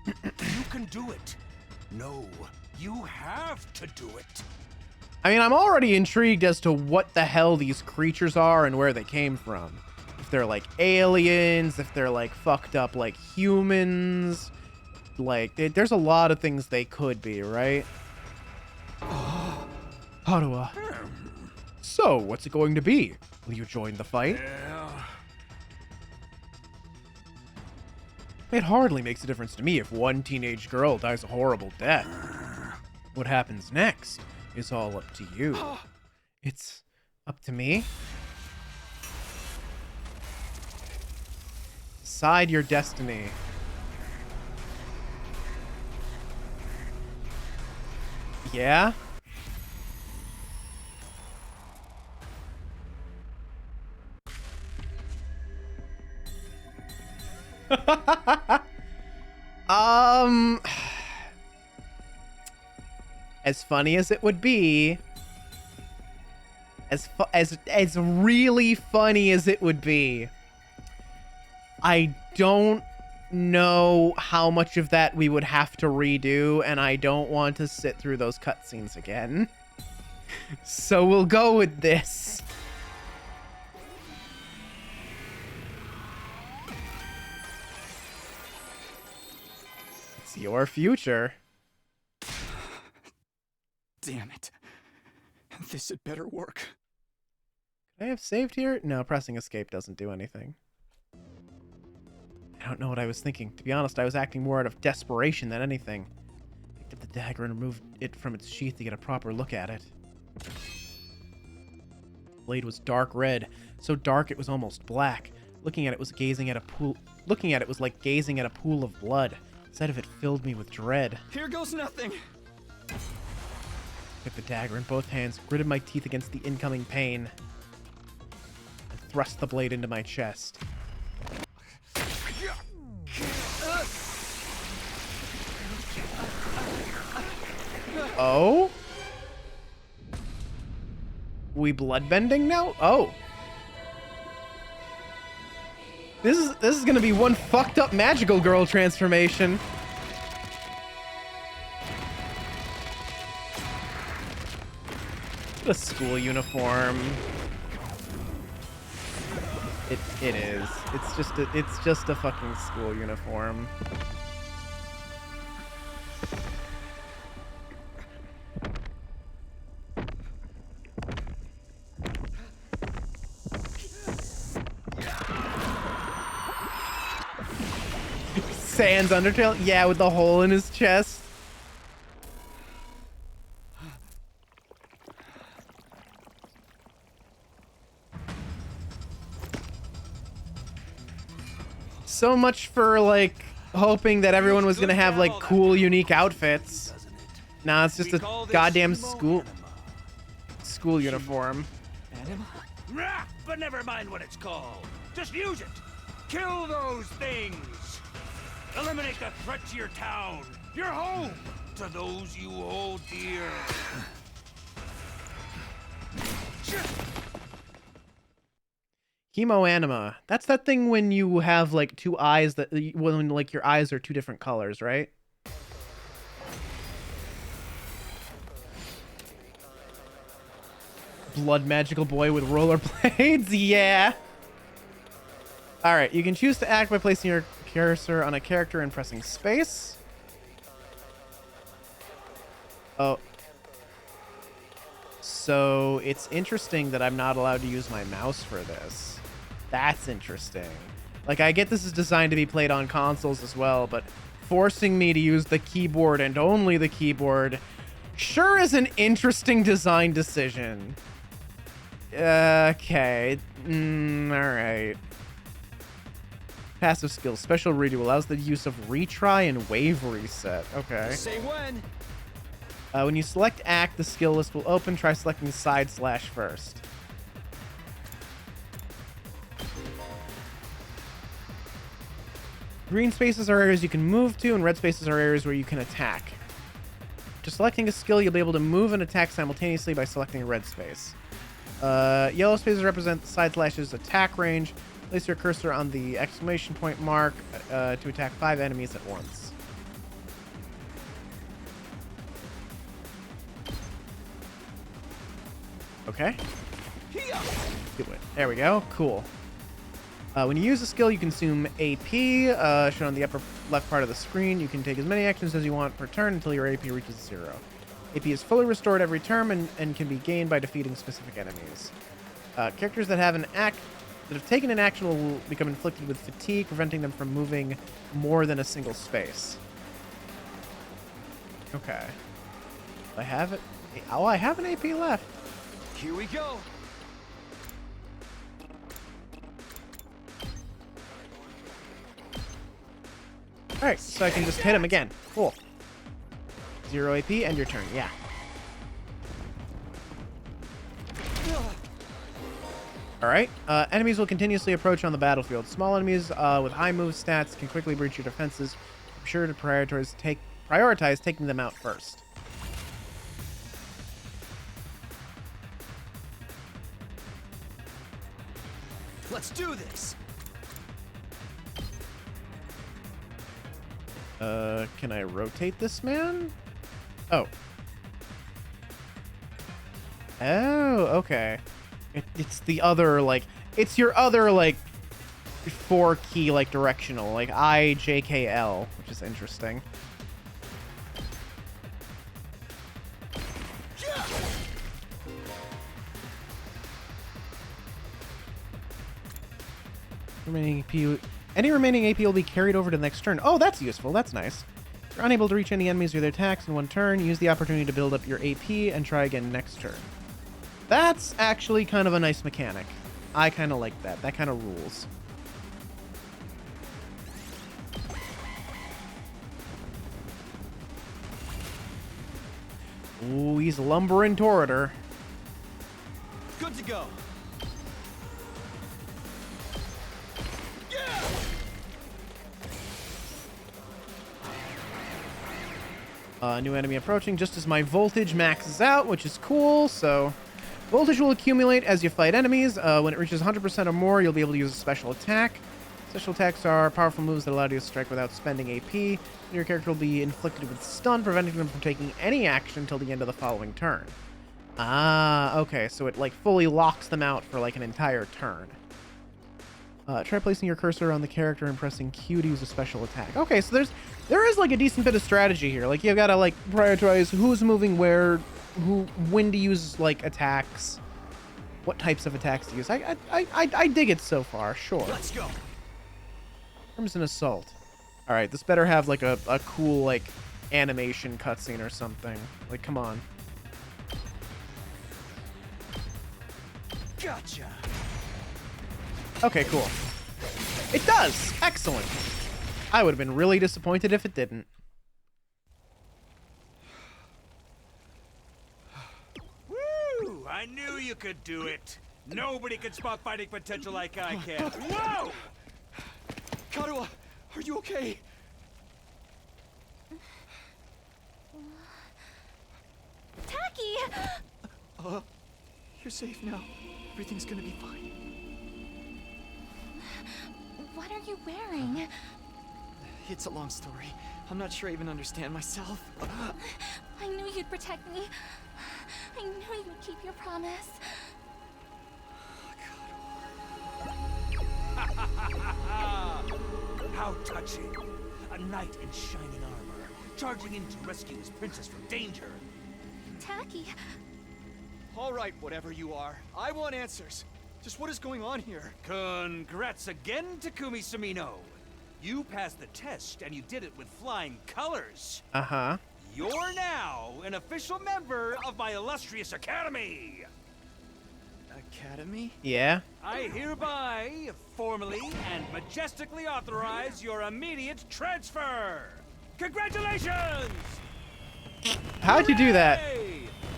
You can do it. No, you have to do it. I mean, I'm already intrigued as to what the hell these creatures are and where they came from. If they're like aliens, if they're like fucked up like humans. Like, there's a lot of things they could be, right? Hadua. So, what's it going to be? Will you join the fight? It hardly makes a difference to me if one teenage girl dies a horrible death. What happens next is all up to you. It's up to me? Decide your destiny. Yeah? As funny as it would be, as really funny as it would be, I don't know how much of that we would have to redo, and I don't want to sit through those cutscenes again. So we'll go with this. It's your future. Damn it. This had better work. Could I have saved here? No, pressing escape doesn't do anything. I don't know what I was thinking. To be honest, I was acting more out of desperation than anything. I picked up the dagger and removed it from its sheath to get a proper look at it. The blade was dark red, so dark it was almost black. Looking at it was like gazing at a pool of blood. The sight of it filled me with dread. Here goes nothing. I took the dagger in both hands, gritted my teeth against the incoming pain, and thrust the blade into my chest. Oh? We bloodbending now? Oh. This is gonna be one fucked up magical girl transformation. A school uniform. It is. It's just a fucking school uniform. Sans Undertale? Yeah, with the hole in his chest. So much for, like, hoping that everyone was gonna have, like, cool, unique outfits. Nah, it's just a goddamn school uniform. But never mind what it's called. Just use it. Kill those things. Eliminate the threat to your town, your home, to those you hold dear. Hemoanima. That's that thing when you have like two eyes that when like your eyes are two different colors, right? Blood magical boy with rollerblades. Yeah. All right, you can choose to act by placing your cursor on a character and pressing space. Oh. So it's interesting that I'm not allowed to use my mouse for this. That's interesting. Like, I get this is designed to be played on consoles as well, but forcing me to use the keyboard and only the keyboard sure is an interesting design decision. Okay. Alright. Passive skills. Special redo allows the use of retry and wave reset. Okay. Say when. When you select act, the skill list will open. Try selecting side slash first. Green spaces are areas you can move to, and red spaces are areas where you can attack. Just selecting a skill, you'll be able to move and attack simultaneously by selecting a red space. Yellow spaces represent the side slash's attack range. Place your cursor on the exclamation point mark to attack 5 enemies at once. Okay. Do it. There we go. Cool. When you use a skill, you consume AP, shown on the upper left part of the screen. You can take as many actions as you want per turn until your AP reaches 0. AP is fully restored every turn and can be gained by defeating specific enemies. Characters that have taken an action will become inflicted with fatigue, preventing them from moving more than a single space. Okay. I have it. Oh, I have an AP left. Here we go. Alright, so I can just hit him again. Cool. 0 AP, end your turn. Yeah. Alright, enemies will continuously approach on the battlefield. Small enemies with high move stats can quickly breach your defenses. Be sure to prioritize taking them out first. Let's do this. Can I rotate this man? Oh. Oh, okay. It's the other, like, it's your other, like, 4 key, like, directional, like I, J, K, L, which is interesting. Any remaining AP will be carried over to the next turn. Oh, that's useful. That's nice. If you're unable to reach any enemies with their attacks in one turn, use the opportunity to build up your AP and try again next turn. That's actually kind of a nice mechanic. I kind of like that. That kind of rules. Ooh, he's lumbering toward her. Good to go. New enemy approaching just as my voltage maxes out, which is cool. So voltage will accumulate as you fight enemies. When it reaches 100% or more, you'll be able to use a special attack. Special attacks are powerful moves that allow you to strike without spending AP. And your character will be inflicted with stun, preventing them from taking any action until the end of the following turn. Ah, okay. So it, like, fully locks them out for, like, an entire turn. Try placing your cursor on the character and pressing Q to use a special attack. Okay, so there is like a decent bit of strategy here. Like, you've got to, like, prioritize who's moving where, when to use, like, attacks, what types of attacks to use. I dig it so far. Sure. Let's go. Crimson Assault. All right, this better have like a cool like animation cutscene or something. Like, come on. Gotcha. Okay, cool. It does! Excellent! I would have been really disappointed if it didn't. Woo! I knew you could do it! Nobody can spot fighting potential like I can. Whoa! Karuha, are you okay? Taki! You're safe now. Everything's gonna be fine. What are you wearing? It's a long story. I'm not sure I even understand myself. I knew you'd protect me. I knew you'd keep your promise. How touching! A knight in shining armor, charging in to rescue his princess from danger. Taki. All right, whatever you are. I want answers. Just what is going on here? Congrats again, Takumi Sumino. You passed the test, and you did it with flying colors. Uh-huh. You're now an official member of my illustrious academy. Academy? Yeah? I hereby, formally, and majestically authorize your immediate transfer. Congratulations! How'd you do that?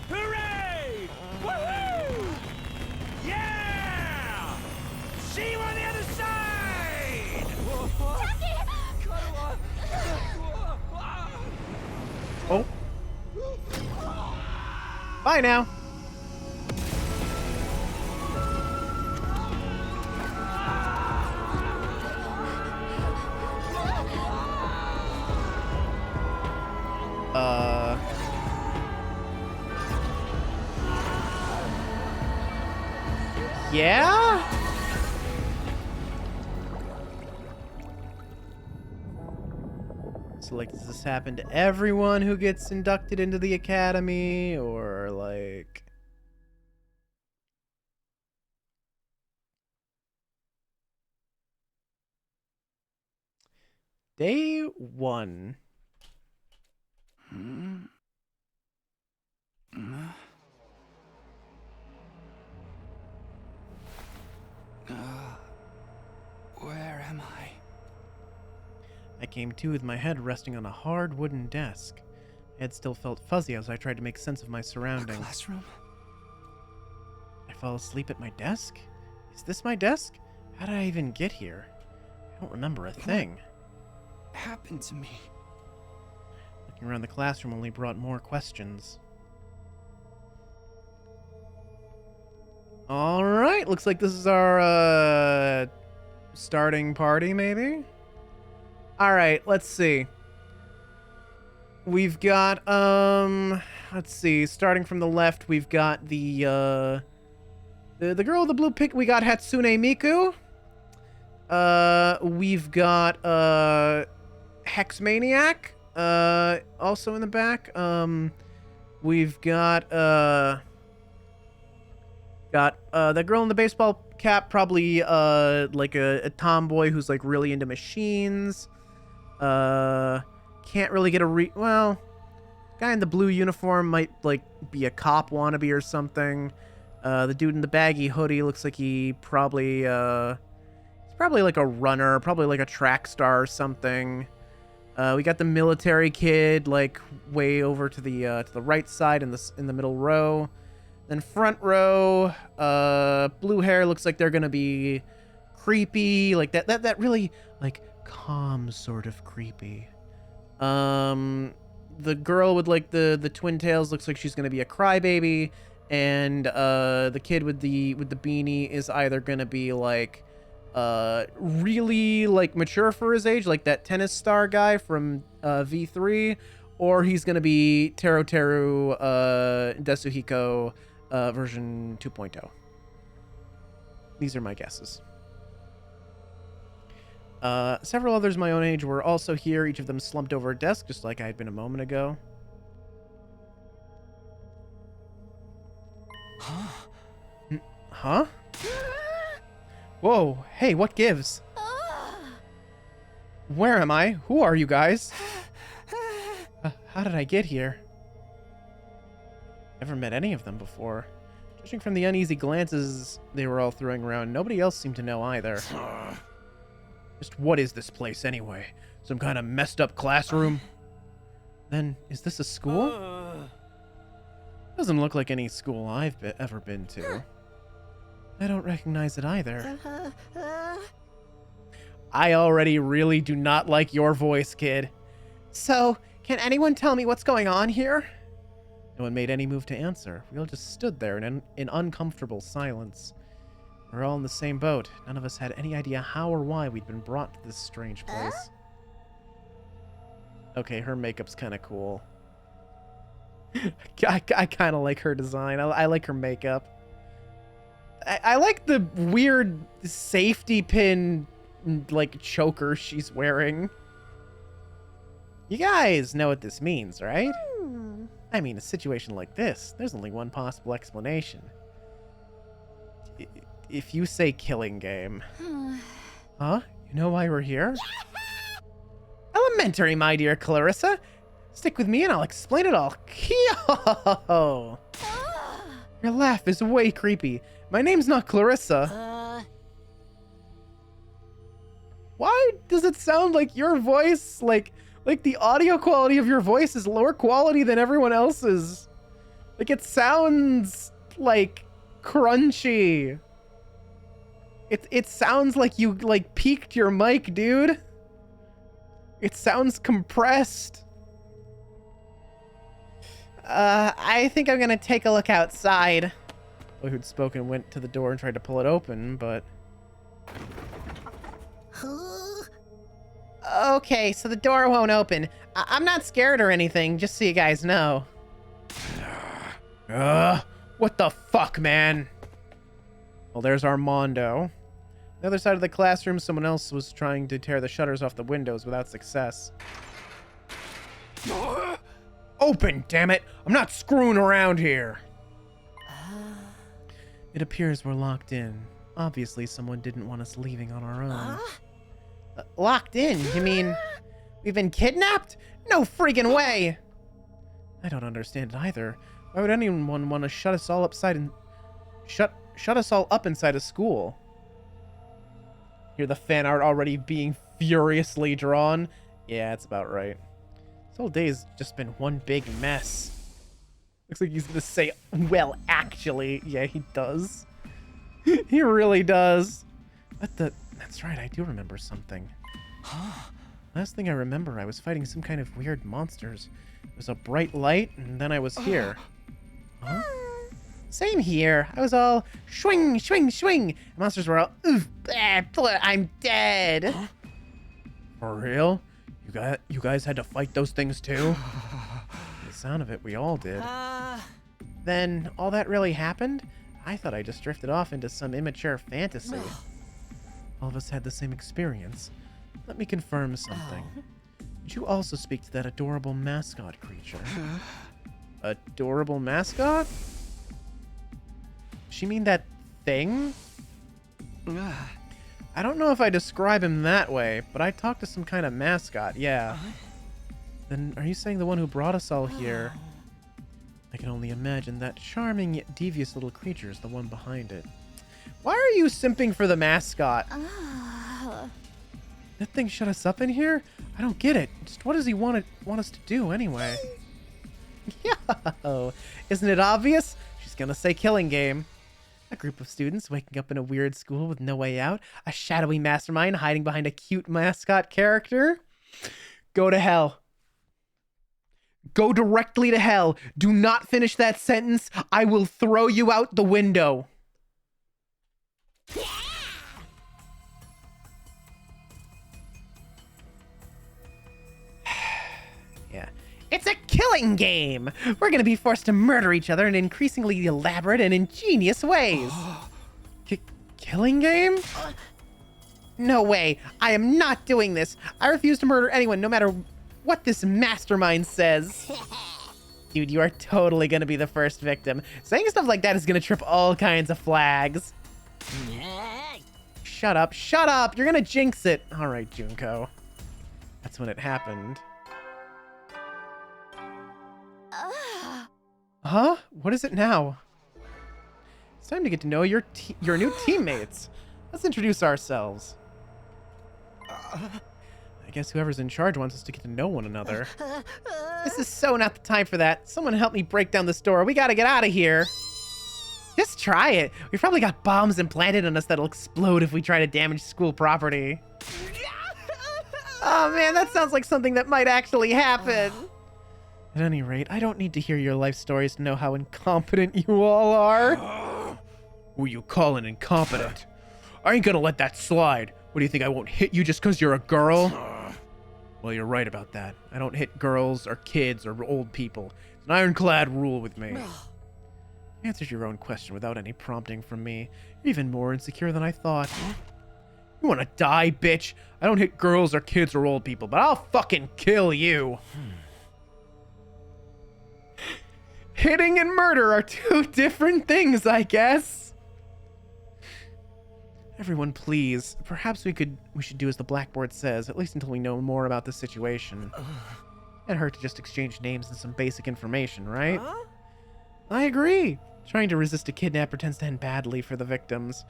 Hooray! Woohoo! Yeah! See you on the other side! Oh. Bye now. Yeah? So, like, does this happen to everyone who gets inducted into the academy, or, like... Day 1. Where am I? I came to with my head resting on a hard wooden desk. My head still felt fuzzy as I tried to make sense of my surroundings. Classroom? I fell asleep at my desk? Is this my desk? How did I even get here? I don't remember a thing. What happened to me? Looking around the classroom only brought more questions. Alright, looks like this is our, starting party, maybe? Alright, let's see. We've got, let's see, starting from the left, we've got the girl with the blue pick, we got Hatsune Miku. We've got, Hex Maniac, also in the back. We've got that girl in the baseball cap, probably, like a tomboy who's, like, really into machines. Can't really get a well, guy in the blue uniform might, like, be a cop wannabe or something. The dude in the baggy hoodie looks like he probably, he's probably, like, a runner, probably, like, a track star or something. We got the military kid, like, way over to the right side in the middle row. Then front row, blue hair looks like they're gonna be creepy, like that really, like, calm sort of creepy. The girl with, like, the twin tails looks like she's gonna be a crybaby, and the kid with the beanie is either gonna be, like, really, like, mature for his age, like that tennis star guy from V3, or he's gonna be Teru Desuhiko version 2.0. These are my guesses. Several others my own age were also here, each of them slumped over a desk, just like I had been a moment ago. Huh? Whoa, hey, what gives? Where am I? Who are you guys? How did I get here? Never met any of them before. Judging from the uneasy glances they were all throwing around, nobody else seemed to know either. Just what is this place anyway? Some kind of messed up classroom? Then, is this a school? Doesn't look like any school I've ever been to. I don't recognize it either. I already really do not like your voice, kid. So, can anyone tell me what's going on here? No one made any move to answer. We all just stood there in uncomfortable silence. We're all in the same boat. None of us had any idea how or why we'd been brought to this strange place. Okay, her makeup's kind of cool. I kind of like her design. I like her makeup. I like the weird safety pin, like, choker she's wearing. You guys know what this means, right? I mean, a situation like this, there's only one possible explanation. If you say killing game. Huh? You know why we're here? Elementary, my dear Clarissa. Stick with me and I'll explain it all. Your laugh is way creepy. My name's not Clarissa. Why does it sound like your voice, like the audio quality of your voice is lower quality than everyone else's? Like, it sounds, like, crunchy. It sounds like you, like, peaked your mic, dude. It sounds compressed. I think I'm gonna take a look outside. Boy who'd spoken went to the door and tried to pull it open, but... Okay, so the door won't open. I'm not scared or anything, just so you guys know. What the fuck, man? Well, there's Armando. The other side of the classroom, someone else was trying to tear the shutters off the windows without success. Open, damn it! I'm not screwing around here! It appears we're locked in. Obviously, someone didn't want us leaving on our own. Locked in? You mean we've been kidnapped? No freaking way! I don't understand it either. Why would anyone want to shut us all shut us all up inside a school? Hear the fan art already being furiously drawn? Yeah, that's about right. This whole day's just been one big mess. Looks like he's gonna say, well, actually. Yeah, he does. He really does. That's right, I do remember something. Last thing I remember, I was fighting some kind of weird monsters. It was a bright light, and then I was here. Huh? Same here. I was all swing, swing, swing. The monsters were all, oof, I'm dead. For real? You guys had to fight those things too? The sound of it, we all did. Then, all that really happened? I thought I just drifted off into some immature fantasy. All of us had the same experience. Let me confirm something. Did you also speak to that adorable mascot creature? Adorable mascot? She mean that thing? I don't know if I describe him that way, but I talked to some kind of mascot, yeah. Then are you saying the one who brought us all here? I can only imagine that charming yet devious little creature is the one behind it. Why are you simping for the mascot? That thing shut us up in here? I don't get it. Just what does he want us to do anyway? Yo, isn't it obvious? She's gonna say killing game. A group of students waking up in a weird school with no way out. A shadowy mastermind hiding behind a cute mascot character. Go to hell. Go directly to hell. Do not finish that sentence. I will throw you out the window. Yeah. It's a killing game! We're gonna be forced to murder each other in increasingly elaborate and ingenious ways. Killing game? No way. I am not doing this. I refuse to murder anyone, no matter what this mastermind says. Dude, you are totally gonna be the first victim. Saying stuff like that is gonna trip all kinds of flags. Shut up. Shut up! You're gonna jinx it. All right, Junko. That's when it happened. Huh? What is it now? It's time to get to know your new teammates. Let's introduce ourselves. I guess whoever's in charge wants us to get to know one another. This is so not the time for that. Someone help me break down this door. We gotta get out of here. Just try it. We've probably got bombs implanted on us that'll explode if we try to damage school property. Oh man, that sounds like something that might actually happen. At any rate, I don't need to hear your life stories to know how incompetent you all are. Who you calling incompetent? I ain't gonna let that slide. What do you think, I won't hit you just because you're a girl? Well, you're right about that. I don't hit girls or kids or old people. It's an ironclad rule with me. Answered your own question without any prompting from me. You're even more insecure than I thought. You wanna die, bitch? I don't hit girls or kids or old people, but I'll fucking kill you. Hitting and murder are two different things, I guess. Everyone, please. Perhaps we should do as the blackboard says, at least until we know more about the situation. Can't hurt to just exchange names and some basic information, right? Huh? I agree. Trying to resist a kidnapper tends to end badly for the victims.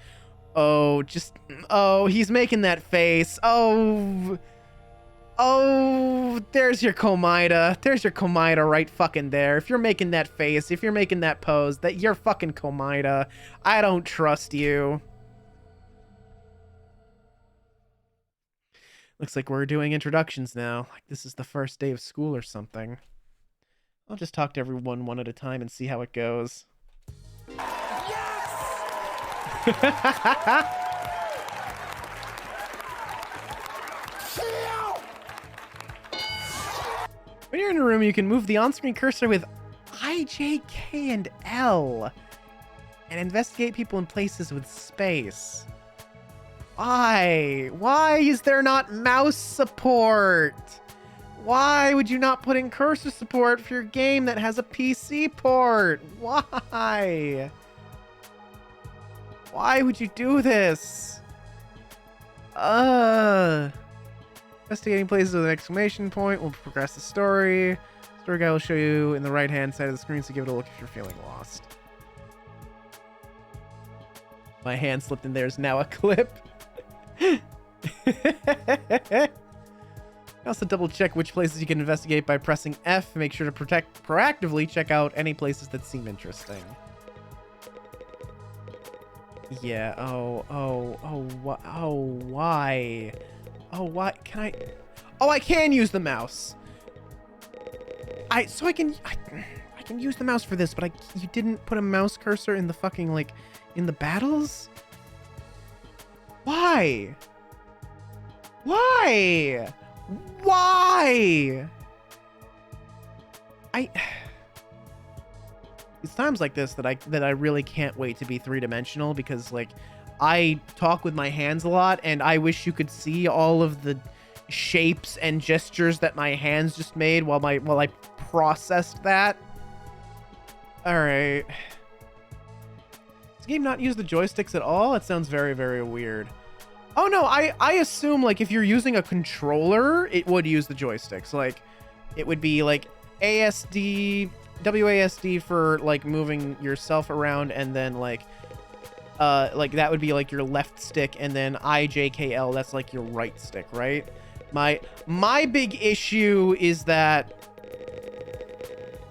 Oh, he's making that face. Oh, there's your Komida. There's your Komida right fucking there. If you're making that face, if you're making that pose, that you're fucking Komida. I don't trust you. Looks like we're doing introductions now. Like this is the first day of school or something. I'll just talk to everyone one at a time and see how it goes. Yes! When you're in a room, you can move the on-screen cursor with I, J, K, and L. and investigate people in places with space. Why? Why is there not mouse support? Why would you not put in cursor support for your game that has a PC port? Why? Why would you do this? Investigating places with an exclamation point will progress the story. Story guide will show you in the right-hand side of the screen, so give it a look if you're feeling lost. My hand slipped in. There's now a clip. Also double check which places you can investigate by pressing F. Make sure to proactively check out any places that seem interesting. Yeah, why? Oh, why? Can I? Oh, I can use the mouse. I can use the mouse for this, but you didn't put a mouse cursor in the fucking, like, in the battles? Why? Why? Why? It's times like this that I really can't wait to be three-dimensional, because, like, I talk with my hands a lot, and I wish you could see all of the shapes and gestures that my hands just made while I processed that. All right. Does the game not use the joysticks at all? It sounds very, very weird. Oh no, I assume, like, if you're using a controller, it would use the joysticks. Like, it would be like ASD, WASD for like moving yourself around, and then like that would be like your left stick, and then IJKL, that's like your right stick, right? My big issue is that,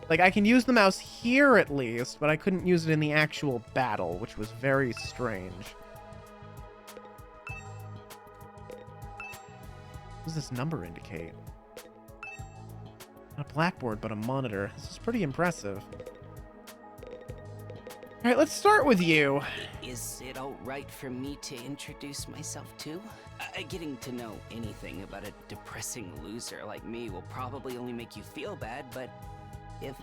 like, I can use the mouse here at least, but I couldn't use it in the actual battle, which was very strange. What does this number indicate? Not a blackboard, but a monitor. This is pretty impressive. All right, let's start with you. Is it all right for me to introduce myself too? Getting to know anything about a depressing loser like me will probably only make you feel bad, but if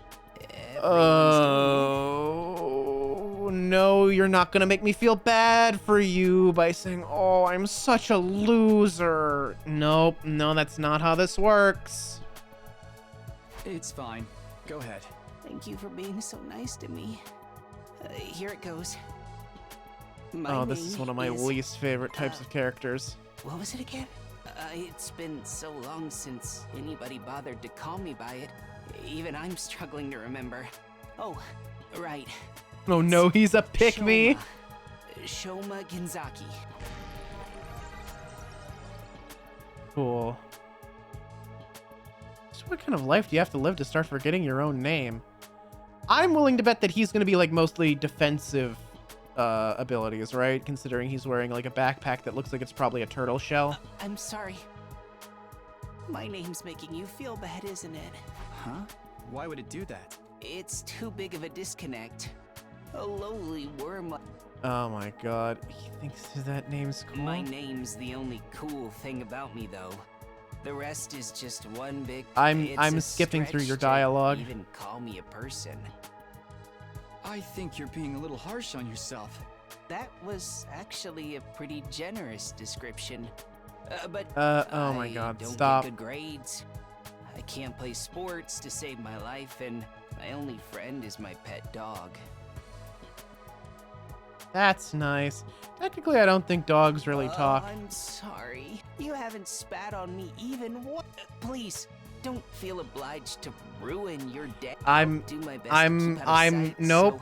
Oh, no, you're not gonna make me feel bad for you by saying, oh, I'm such a loser. Nope, no, that's not how this works. It's fine. Go ahead. Thank you for being so nice to me. Here it goes. Oh, this is one of my least favorite types of characters. What was it again? It's been so long since anybody bothered to call me by it. Even I'm struggling to remember. Oh, right. Oh no, he's a pick-me. Shoma Ginzaki. Cool. So what kind of life do you have to live to start forgetting your own name? I'm willing to bet that he's going to be like mostly defensive abilities, right? Considering he's wearing like a backpack that looks like it's probably a turtle shell. I'm sorry. My name's making you feel bad, isn't it? Huh? Why would it do that? It's too big of a disconnect. A lowly worm. Oh my god, he thinks that name's cool? My name's the only cool thing about me, though. The rest is just one big... I'm skipping through your dialogue. Even call me a person. I think you're being a little harsh on yourself. That was actually a pretty generous description. Oh my god, stop. I don't get good grades. I can't play sports to save my life, and my only friend is my pet dog. That's nice. Technically, I don't think dogs really talk. I'm sorry. You haven't spat on me even once. Please, don't feel obliged to ruin your day. I'm nope.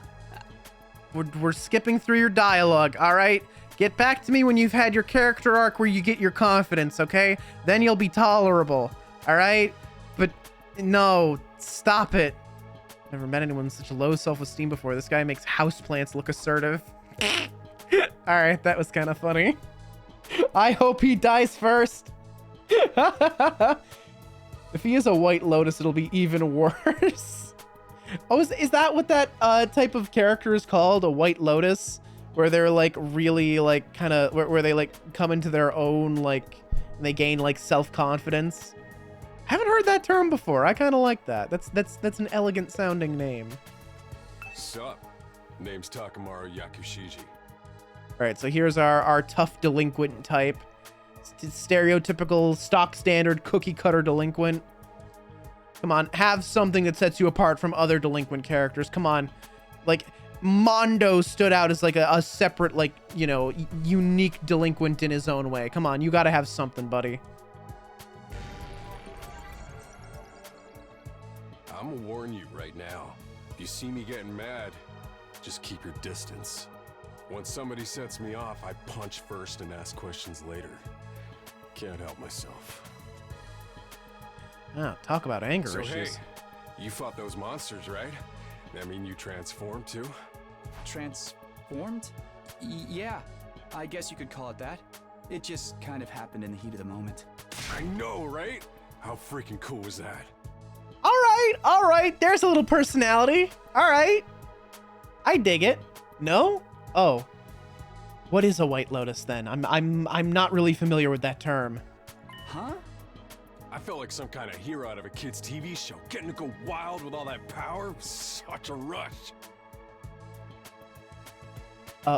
So, We're skipping through your dialogue, all right? Get back to me when you've had your character arc where you get your confidence, okay? Then you'll be tolerable, all right? But no, stop it. Never met anyone with such low self-esteem before. This guy makes houseplants look assertive. All right, that was kind of funny. I hope he dies first. If he is a White Lotus, it'll be even worse. Oh, is that what that type of character is called? A White Lotus? Where they're like really like kind of where they like come into their own, like, and they gain like self-confidence. Haven't heard that term before. I kind of like that. That's an elegant sounding name. Sup? Name's Takamaru Yakushiji. All right, so here's our tough delinquent type. Stereotypical, stock standard, cookie cutter delinquent. Come on, have something that sets you apart from other delinquent characters. Come on. Like, Mondo stood out as like a separate, like, you know, unique delinquent in his own way. Come on, you gotta have something, buddy. I'm gonna warn you right now. If you see me getting mad, just keep your distance. When somebody sets me off, I punch first and ask questions later. Can't help myself. Oh, talk about anger So issues. hey, you fought those monsters, right? I mean, you transformed too? Transformed? Yeah, I guess you could call it that. It just kind of happened in the heat of the moment. I know, right? How freaking cool was that? All right. There's a little personality. All right. I dig it. No? Oh. What is a White Lotus then? I'm not really familiar with that term. Huh? I felt like some kind of hero out of a kid's TV show. Getting to go wild with all that power was such a rush.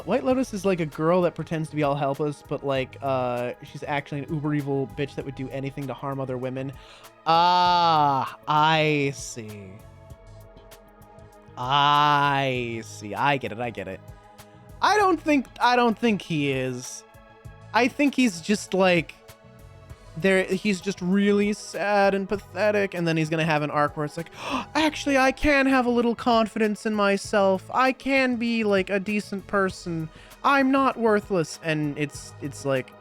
White Lotus is like a girl that pretends to be all helpless, but like she's actually an uber evil bitch that would do anything to harm other women. Ah, I see. I get it. I don't think he is. I think he's just like he's just really sad and pathetic, and then he's gonna have an arc where it's like, oh, actually I can have a little confidence in myself. I can be like a decent person. I'm not worthless. And it's like,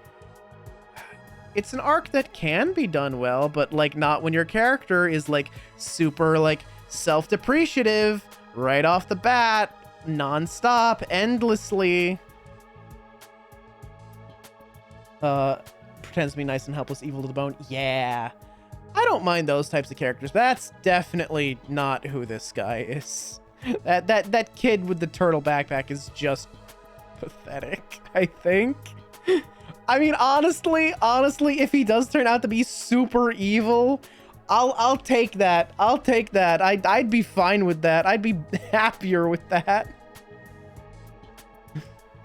it's an arc that can be done well, but like not when your character is like super like self-depreciative right off the bat, non-stop, endlessly. Pretends to be nice and helpless, evil to the bone. Yeah, I don't mind those types of characters, but that's definitely not who this guy is. That kid with the turtle backpack is just pathetic, I think. I mean, honestly, if he does turn out to be super evil, I'll take that. I'd be fine with that. I'd be happier with that.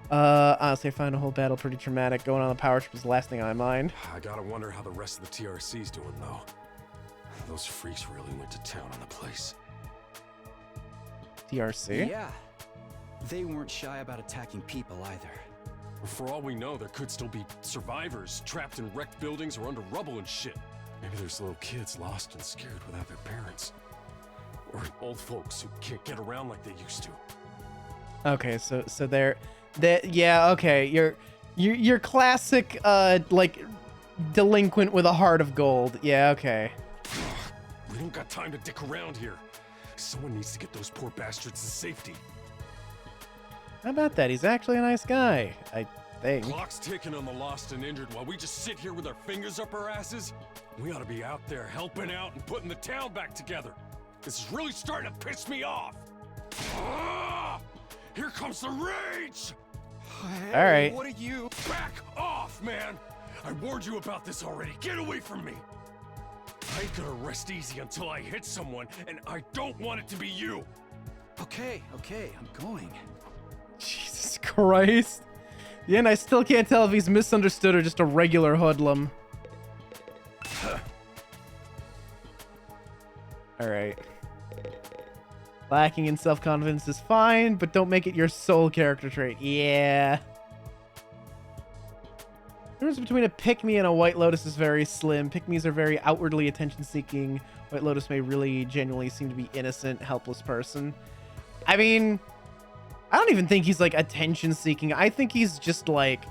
Honestly, I find the whole battle pretty traumatic. Going on the power trip was the last thing on my mind. I gotta wonder how the rest of the TRC's doing, though. Those freaks really went to town on the place. TRC? Yeah. They weren't shy about attacking people either. For all we know, there could still be survivors trapped in wrecked buildings or under rubble and shit. Maybe there's little kids lost and scared without their parents. Or old folks who can't get around like they used to. Okay, so yeah, okay. You're classic like delinquent with a heart of gold. Yeah, okay. We don't got time to dick around here. Someone needs to get those poor bastards to safety. How about that? He's actually a nice guy, I think. Clock's ticking on the lost and injured while we just sit here with our fingers up our asses. We ought to be out there helping out and putting the town back together. This is really starting to piss me off. Ah! Here comes the rage! Hey, all right. What are you? Back off, man! I warned you about this already. Get away from me! I ain't gonna rest easy until I hit someone, and I don't want it to be you. Okay, I'm going. Jesus Christ. In the end, I still can't tell if he's misunderstood or just a regular hoodlum. All right. Lacking in self-confidence is fine, but don't make it your sole character trait. Yeah. The difference between a pick-me and a White Lotus is very slim. Pick-me's are very outwardly attention-seeking. White Lotus may really genuinely seem to be innocent, helpless person. I mean, I don't even think he's like attention-seeking. I think he's just like...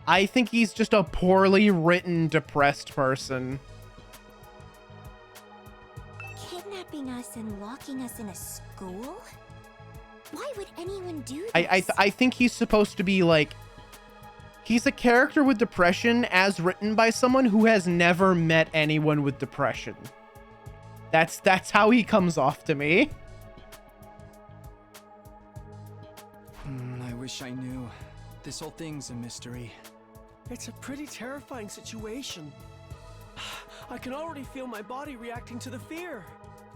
I think he's just a poorly written, depressed person. Kidnapping us and locking us in a school? Why would anyone do this? I think he's supposed to be like... He's a character with depression as written by someone who has never met anyone with depression. That's how he comes off to me. I wish I knew. This whole thing's a mystery. It's a pretty terrifying situation. I can already feel my body reacting to the fear.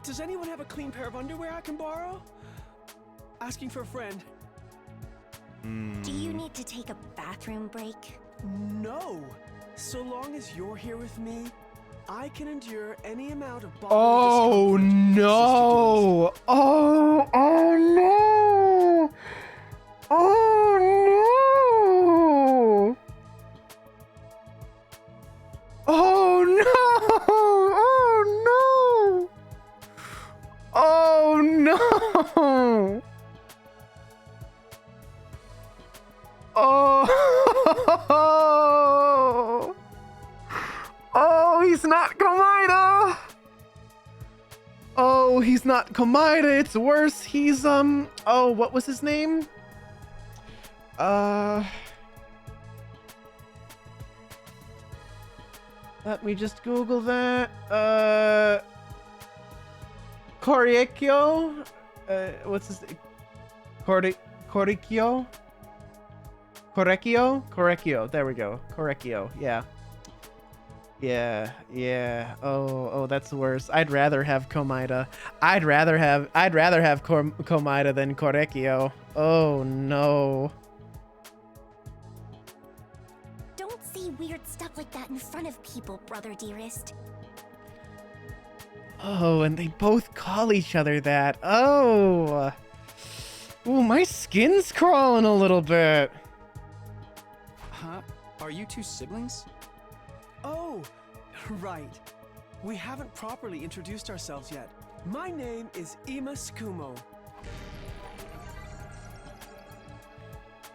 Does anyone have a clean pair of underwear I can borrow? asking for a friend. Do you need to take a bathroom break? No. So long as you're here with me, I can endure any amount of Oh no! Oh no! Oh no! Oh no! Oh no! Oh no! Oh! Oh, he's not Komaida! Oh, he's not Komaida, it's worse. He's, oh, what was his name? Let me just Google that. Koreikyo? What's his name? Koreikyo? Koreikyo, there we go. Koreikyo, yeah. Yeah. Oh, that's worse. I'd rather have Komaida. I'd rather have Komaida than Koreikyo. Oh no. Don't say weird stuff like that in front of people, brother dearest. Oh, and they both call each other that. Oh. Ooh, my skin's crawling a little bit. Huh? Are you two siblings? Oh, right. We haven't properly introduced ourselves yet. My name is Ima Skumo.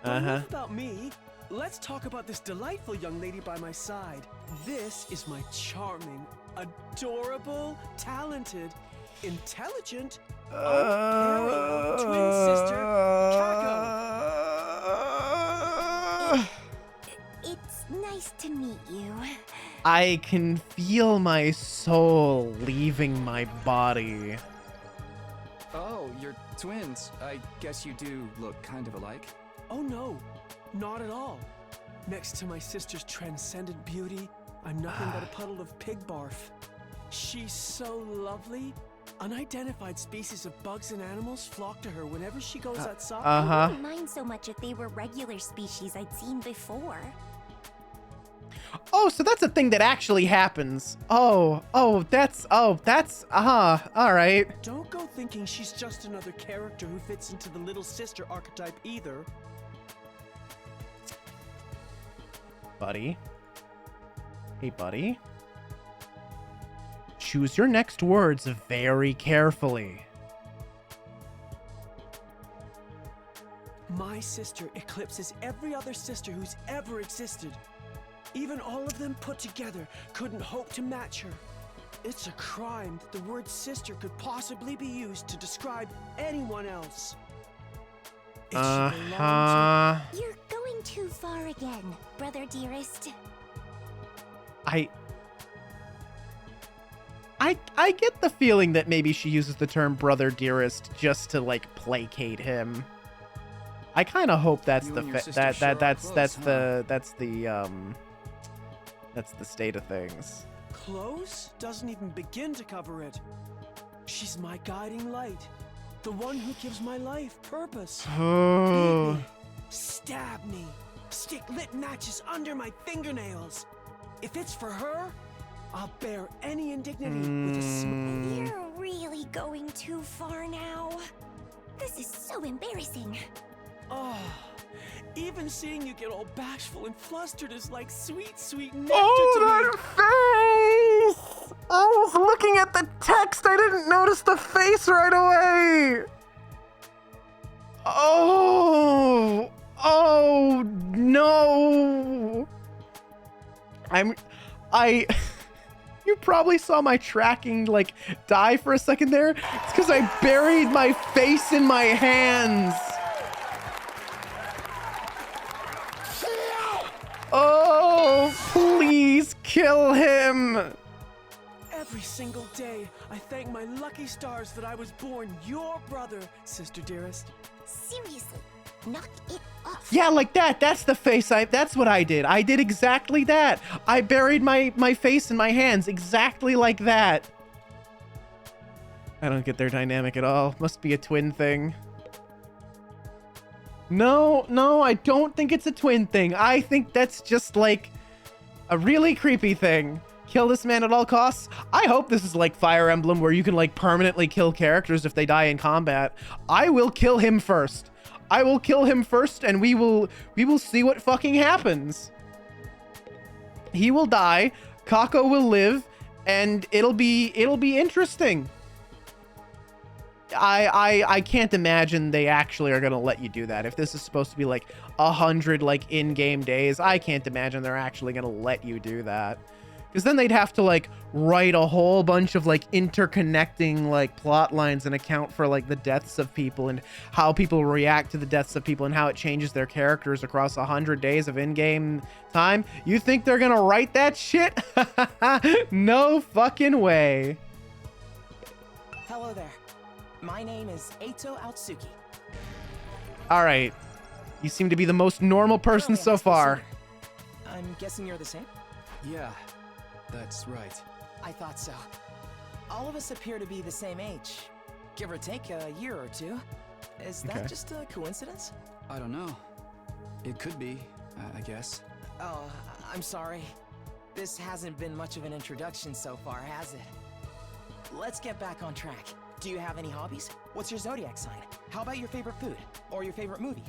Enough about me. Let's talk about this delightful young lady by my side. This is my charming, adorable, talented, intelligent, unparalleled twin sister, Kako. It's nice to meet you. I can feel my soul leaving my body. Oh, you're twins. I guess you do look kind of alike. Oh no, not at all. Next to my sister's transcendent beauty, I'm nothing but a puddle of pig barf. She's so lovely. Unidentified species of bugs and animals flock to her whenever she goes outside. I wouldn't mind so much if they were regular species I'd seen before. Oh, so that's a thing that actually happens. All right. Don't go thinking she's just another character who fits into the little sister archetype either. Buddy. Hey, buddy. Choose your next words very carefully. My sister eclipses every other sister who's ever existed. Even all of them put together couldn't hope to match her. It's a crime that the word sister could possibly be used to describe anyone else. It should belong to... You're going too far again, brother dearest. I get the feeling that maybe she uses the term brother dearest just to like placate him. I kind of hope that's that's the state of things. Close doesn't even begin to cover it. She's my guiding light, the one who gives my life purpose. Beat me, stab me, stick lit matches under my fingernails. If it's for her, I'll bear any indignity with a smile. You're really going too far now. This is so embarrassing. Oh, even seeing you get all bashful and flustered is like sweet, sweet nectar Oh, to that face! I was looking at the text. I didn't notice the face right away. Oh no. You probably saw my tracking like die for a second there. It's because I buried my face in my hands. Oh, please kill him. Every single day, I thank my lucky stars that I was born your brother, sister dearest. Seriously, knock it off. Yeah, like that. That's the face. That's what I did. I did exactly that. I buried my face in my hands exactly like that. I don't get their dynamic at all. Must be a twin thing. No, I don't think it's a twin thing. I think that's just like a really creepy thing. Kill this man at all costs. I hope this is like Fire Emblem where you can like permanently kill characters if they die in combat. I will kill him first. I will kill him first and we will see what fucking happens. He will die, Kako will live, and it'll be interesting. I can't imagine they actually are gonna let you do that. If this is supposed to be like 100 like in-game days, I can't imagine they're actually gonna let you do that. Because then they'd have to like write a whole bunch of like interconnecting like plot lines and account for like the deaths of people and how people react to the deaths of people and how it changes their characters across 100 days of in-game time. You think they're gonna write that shit? No fucking way. Hello there. My name is Eito Outsuki. All right. You seem to be the most normal person so far. I'm guessing you're the same? Yeah, that's right. I thought so. All of us appear to be the same age. Give or take a year or two. Is that just a coincidence? I don't know. It could be, I guess. Oh, I'm sorry. This hasn't been much of an introduction so far, has it? Let's get back on track. Do you have any hobbies? What's your zodiac sign? How about your favorite food? Or your favorite movie?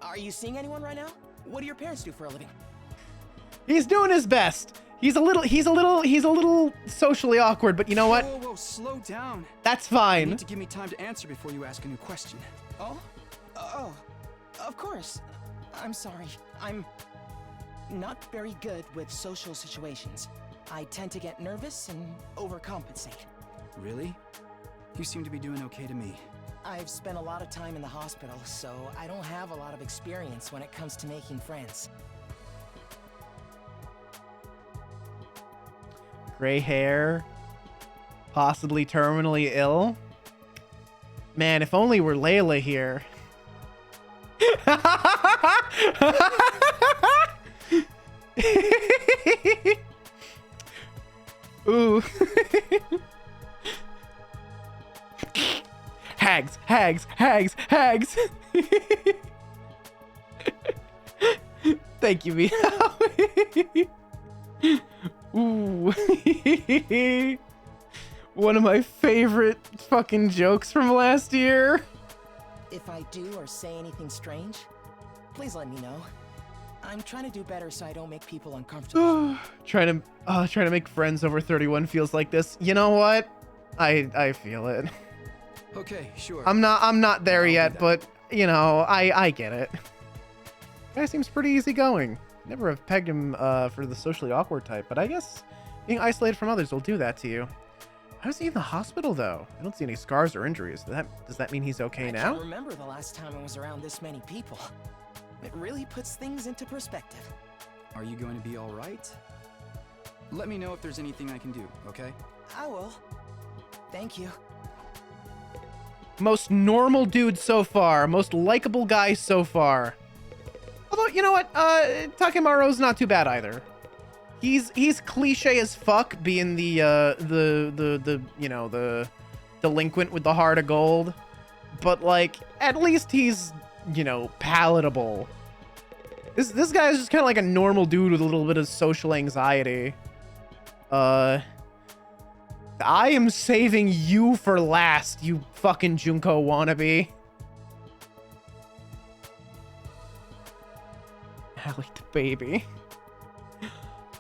Are you seeing anyone right now? What do your parents do for a living? He's doing his best. He's a little socially awkward, but you know what? Whoa, slow down. That's fine. You need to give me time to answer before you ask a new question. Oh, of course. I'm sorry. I'm not very good with social situations. I tend to get nervous and overcompensate. Really? You seem to be doing okay to me. I've spent a lot of time in the hospital, so I don't have a lot of experience when it comes to making friends. Gray hair, possibly terminally ill. Man, if only we're Layla here. Ooh. Hags. Thank you, Vito. Ooh. One of my favorite fucking jokes from last year. If I do or say anything strange, please let me know. I'm trying to do better so I don't make people uncomfortable. Trying to make friends over 31 feels like this. You know what? I feel it. Okay, sure. I'm not there yet, but you know, I get it. Guy seems pretty easygoing. Never have pegged him for the socially awkward type, but I guess being isolated from others will do that to you. How is he in the hospital though? I don't see any scars or injuries. Does that mean he's okay now? I can't remember the last time I was around this many people. It really puts things into perspective. Are you going to be all right? Let me know if there's anything I can do, okay? I will. Thank you. Most normal dude so far. Most likable guy so far. Although, you know what? Takemaru's not too bad either. He's cliche as fuck, being the you know, the delinquent with the heart of gold. But like, at least he's, you know, palatable. This guy is just kind of like a normal dude with a little bit of social anxiety. I am saving you for last, you fucking Junko wannabe. Allie the baby.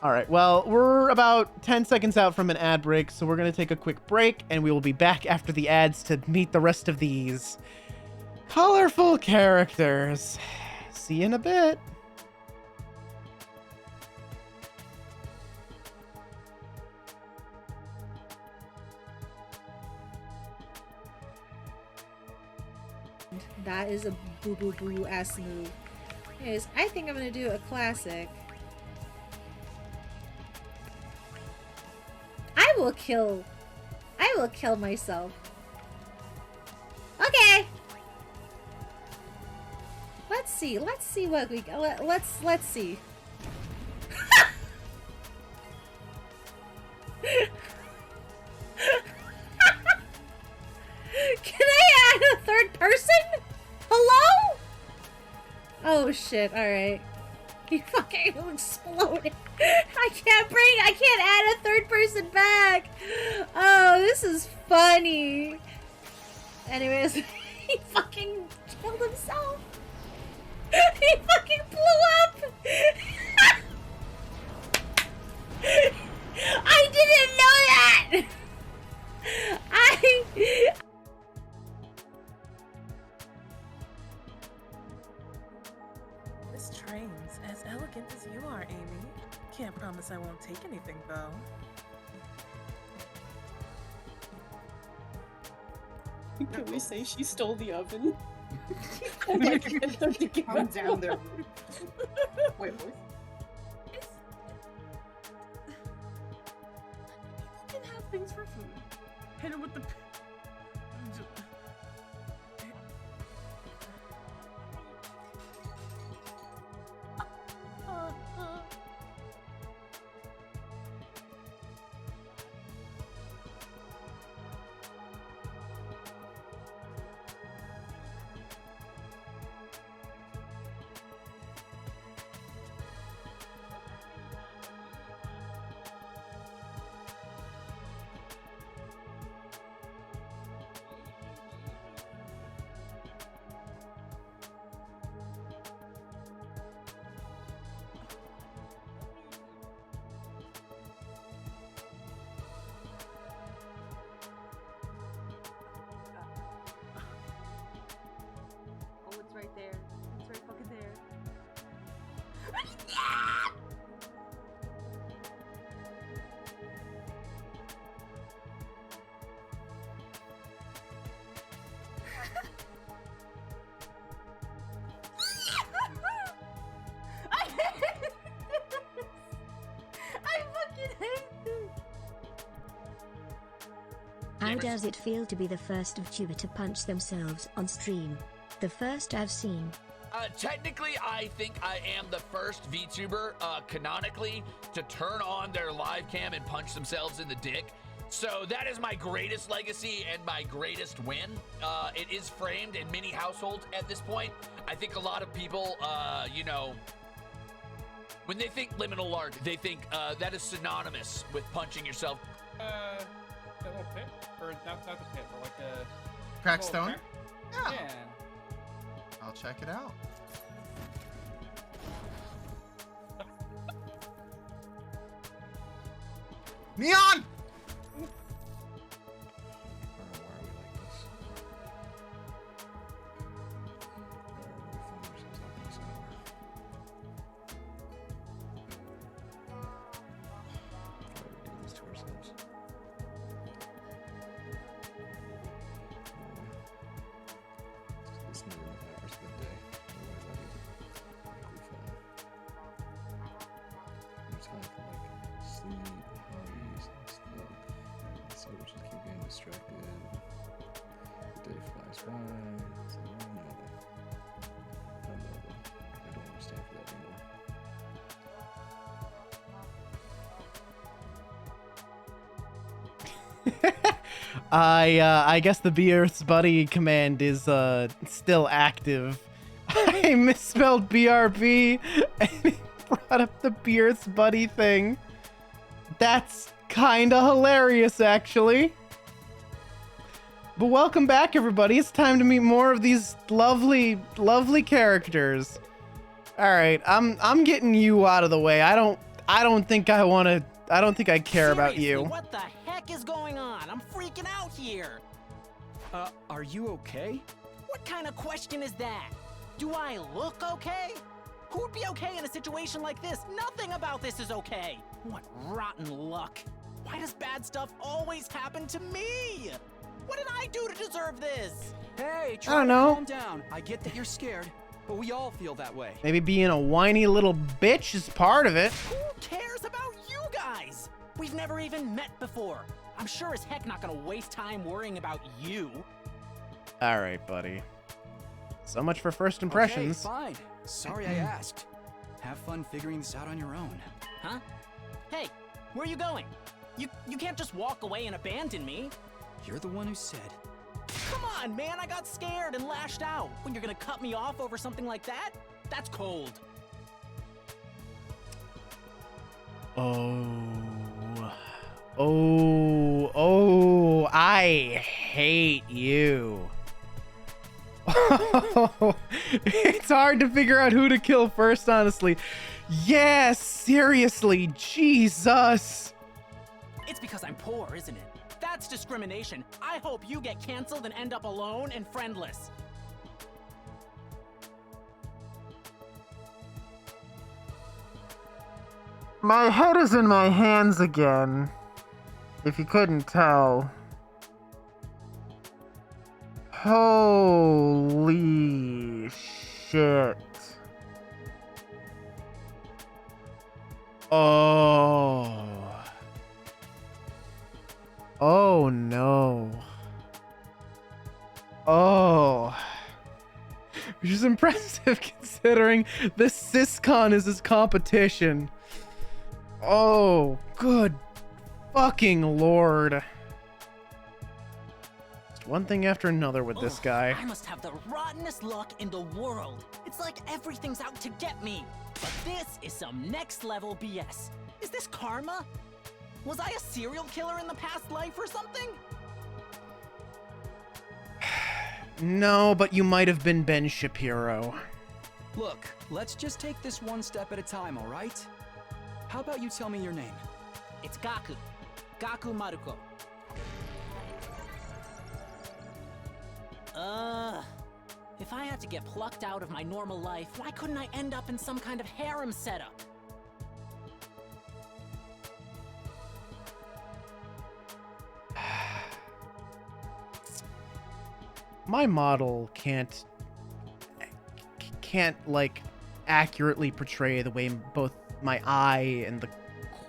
All right, well, we're about 10 seconds out from an ad break, so we're going to take a quick break, and we will be back after the ads to meet the rest of these colorful characters. See you in a bit. That is a boo ass move. Anyways, I think I'm gonna do a classic. I will kill myself. Okay. Let's see what we got. Let's see. Can I add a third person? Hello? Oh shit, alright. He fucking exploded. I can't add a third person back. Oh, this is funny. Anyways, he fucking killed himself. He fucking blew up. I didn't know that. This train's as elegant as you are, Amy. Can't promise I won't take anything, though. Can we say she stole the oven? Calm down there. Wait, what? People can have things for food. Hit it with the... Right there. It's right fucking there. I fucking hate this. How does it feel to be the first VTuber to punch themselves on stream? The first I've seen. Technically, I think I am the first VTuber, canonically, to turn on their live cam and punch themselves in the dick. So that is my greatest legacy and my greatest win. It is framed in many households at this point. I think a lot of people, you know, when they think liminal art, they think that is synonymous with punching yourself. That little pit? Or not the pit, but like the... Crackstone? Yeah. I'll check it out. Neon! I guess the Be Earth's Buddy command is still active. I misspelled BRB and it brought up the Be Earth's Buddy thing. That's kinda hilarious, actually. But welcome back, everybody. It's time to meet more of these lovely, lovely characters. All right, I'm getting you out of the way. I don't think I want to. I don't think I care about you. What the heck is going on? I'm freaking out here. Are you okay? What kind of question is that? Do I look okay? Who'd be okay in a situation like this? Nothing about this is okay. What rotten luck. Why does bad stuff always happen to me? What did I do to deserve this? Hey, I don't know. Calm down. I get that you're scared, but we all feel that way. Maybe being a whiny little bitch is part of it. Who cares about you guys? We've never even met before. I'm sure as heck not gonna waste time worrying about you. All right, buddy. So much for first impressions. Okay, fine. Sorry I asked. Have fun figuring this out on your own. Huh? Hey, where are you going? You can't just walk away and abandon me. You're the one who said. Come on, man, I got scared and lashed out. When you're gonna cut me off over something like that? That's cold. Oh, I hate you. It's hard to figure out who to kill first, honestly. Yes, seriously, Jesus. It's because I'm poor, isn't it? That's discrimination. I hope you get canceled and end up alone and friendless. My head is in my hands again, if you couldn't tell. Holy shit. Oh. Oh no. Oh. Which is impressive considering this SysCon is his competition. Oh, good fucking lord. Just one thing after another with this guy. I must have the rottenest luck in the world. It's like everything's out to get me. But this is some next level BS. Is this karma? Was I a serial killer in the past life or something? No, but you might have been Ben Shapiro. Look, let's just take this one step at a time, all right? How about you tell me your name? It's Gaku. Gaku Maruko. If I had to get plucked out of my normal life, why couldn't I end up in some kind of harem setup? My model can't like accurately portray the way both my eye and the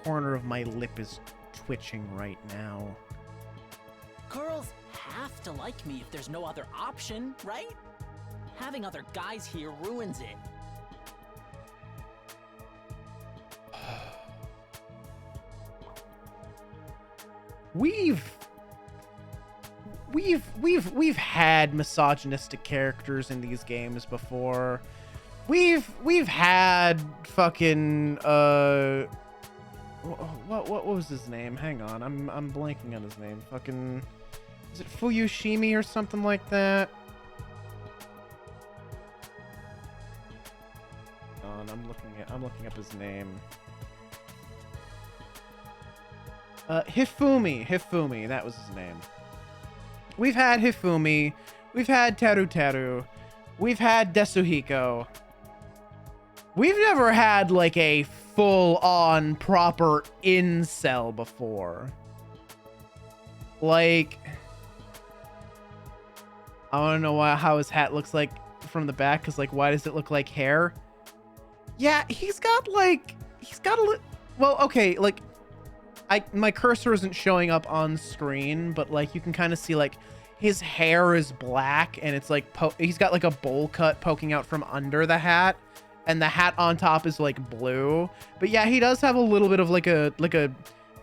corner of my lip is twitching right now. Girls have to like me if there's no other option, right? Having other guys here ruins it. We've had misogynistic characters in these games before. We've had fucking what was his name? Hang on, I'm blanking on his name. Fucking, is it Fuyushimi or something like that? I'm looking up his name. Hifumi, that was his name. We've had Hifumi, we've had Teru, we've had Desuhiko. We've never had like a full-on proper incel before. Like, I want to know how his hat looks like from the back, because like, why does it look like hair? Yeah, he's got a well, okay, like, my cursor isn't showing up on screen, but like you can kind of see like his hair is black and it's like he's got like a bowl cut poking out from under the hat, and the hat on top is like blue. But yeah, he does have a little bit of like a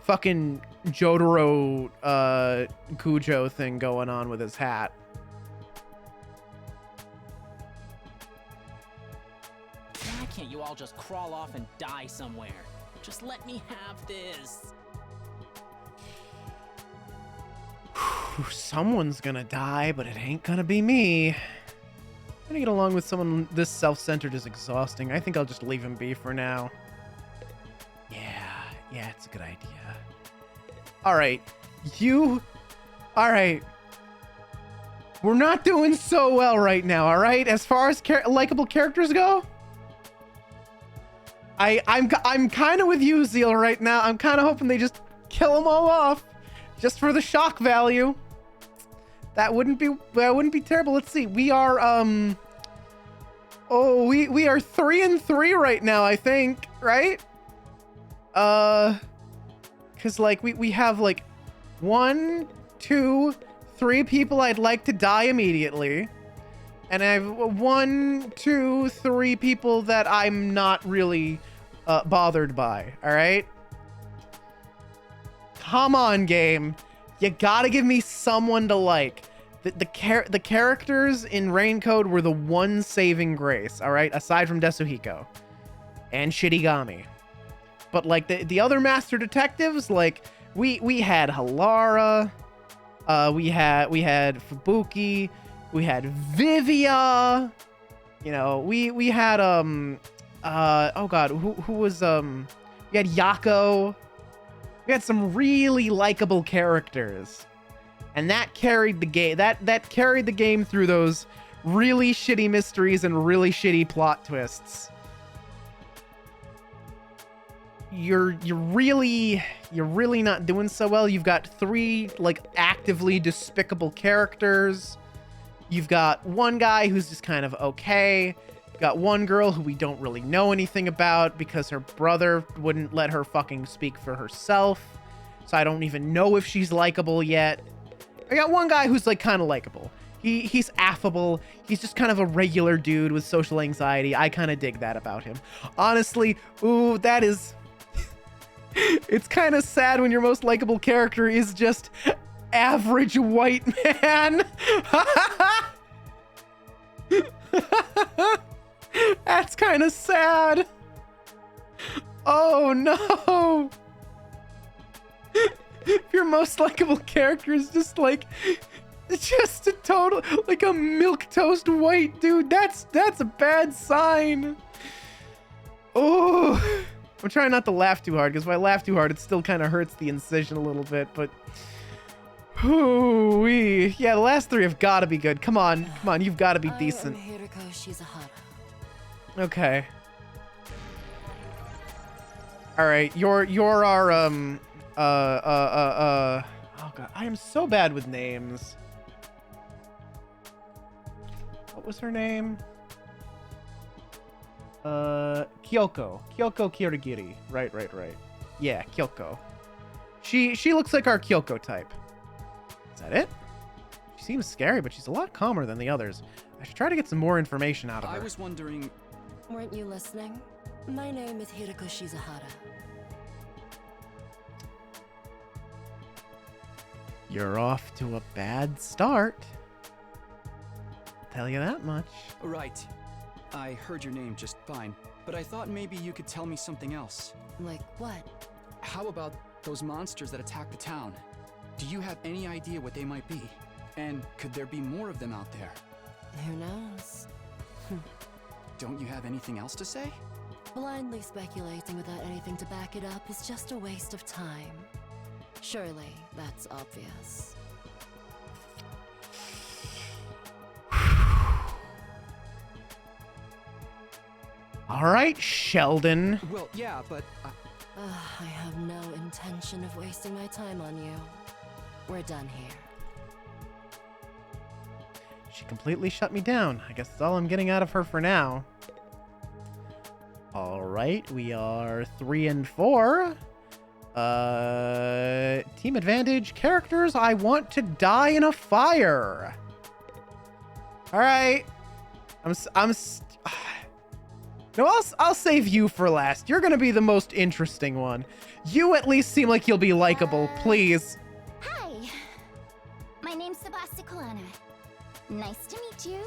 fucking Jotaro Kujo thing going on with his hat. Why can't you all just crawl off and die somewhere? Just let me have this. Someone's gonna die, but it ain't gonna be me. Trying to get along with someone this self-centered is exhausting. I think I'll just leave him be for now. Yeah, it's a good idea. Alright, alright. We're not doing so well right now, alright? As far as likable characters go? I'm kind of with you, Zeal, right now. I'm kind of hoping they just kill them all off. Just for the shock value. That wouldn't be terrible. Let's see. We are we are 3-3 right now, I think, right? Cause like we have like 1, 2, 3 people I'd like to die immediately. And I have 1, 2, 3 people that I'm not really bothered by. All right. Come on, game. You gotta give me someone to like. the characters in Rain Code were the one saving grace, all right, aside from Desuhiko and Shirigami. But like the other master detectives, like we had Halara, we had Fubuki, we had Vivia, you know, we had oh god, who was we had Yako. We had some really likable characters. And that carried the game. That carried the game through those really shitty mysteries and really shitty plot twists. You're really not doing so well. You've got 3 like actively despicable characters. You've got one guy who's just kind of okay. You've got one girl who we don't really know anything about because her brother wouldn't let her fucking speak for herself. So I don't even know if she's likable yet. I got one guy who's like kind of likable. He's affable. He's just kind of a regular dude with social anxiety. I kind of dig that about him. Honestly, ooh, that is... It's kind of sad when your most likable character is just average white man. That's kind of sad. Oh no. If your most likable character is just like, just a total, like a milquetoast white dude, that's a bad sign. Oh, I'm trying not to laugh too hard, because if I laugh too hard, it still kind of hurts the incision a little bit, but... Ooh-wee. Yeah, the last 3 have got to be good. Come on, you've got to be decent. Okay. All right, you're our oh god, I am so bad with names. What was her name? Kyoko Kirigiri. Right. Yeah, Kyoko. She looks like our Kyoko type. Is that it? She seems scary, but she's a lot calmer than the others. I should try to get some more information out of her. I was wondering... Weren't you listening? My name is Hiroko Shizuhara. You're off to a bad start. I'll tell you that much. Right. I heard your name just fine, but I thought maybe you could tell me something else. Like what? How about those monsters that attacked the town? Do you have any idea what they might be? And could there be more of them out there? Who knows? Don't you have anything else to say? Blindly speculating without anything to back it up is just a waste of time. Surely, that's obvious. All right, Sheldon. Well, yeah, but... I have no intention of wasting my time on you. We're done here. She completely shut me down. I guess that's all I'm getting out of her for now. All right, we are 3 and 4. Team advantage. Characters I want to die in a fire. All right. No, I'll save you for last. You're gonna be the most interesting one. You at least seem like you'll be likable. Please. Hi. My name's Sebasticolana. Nice to meet you.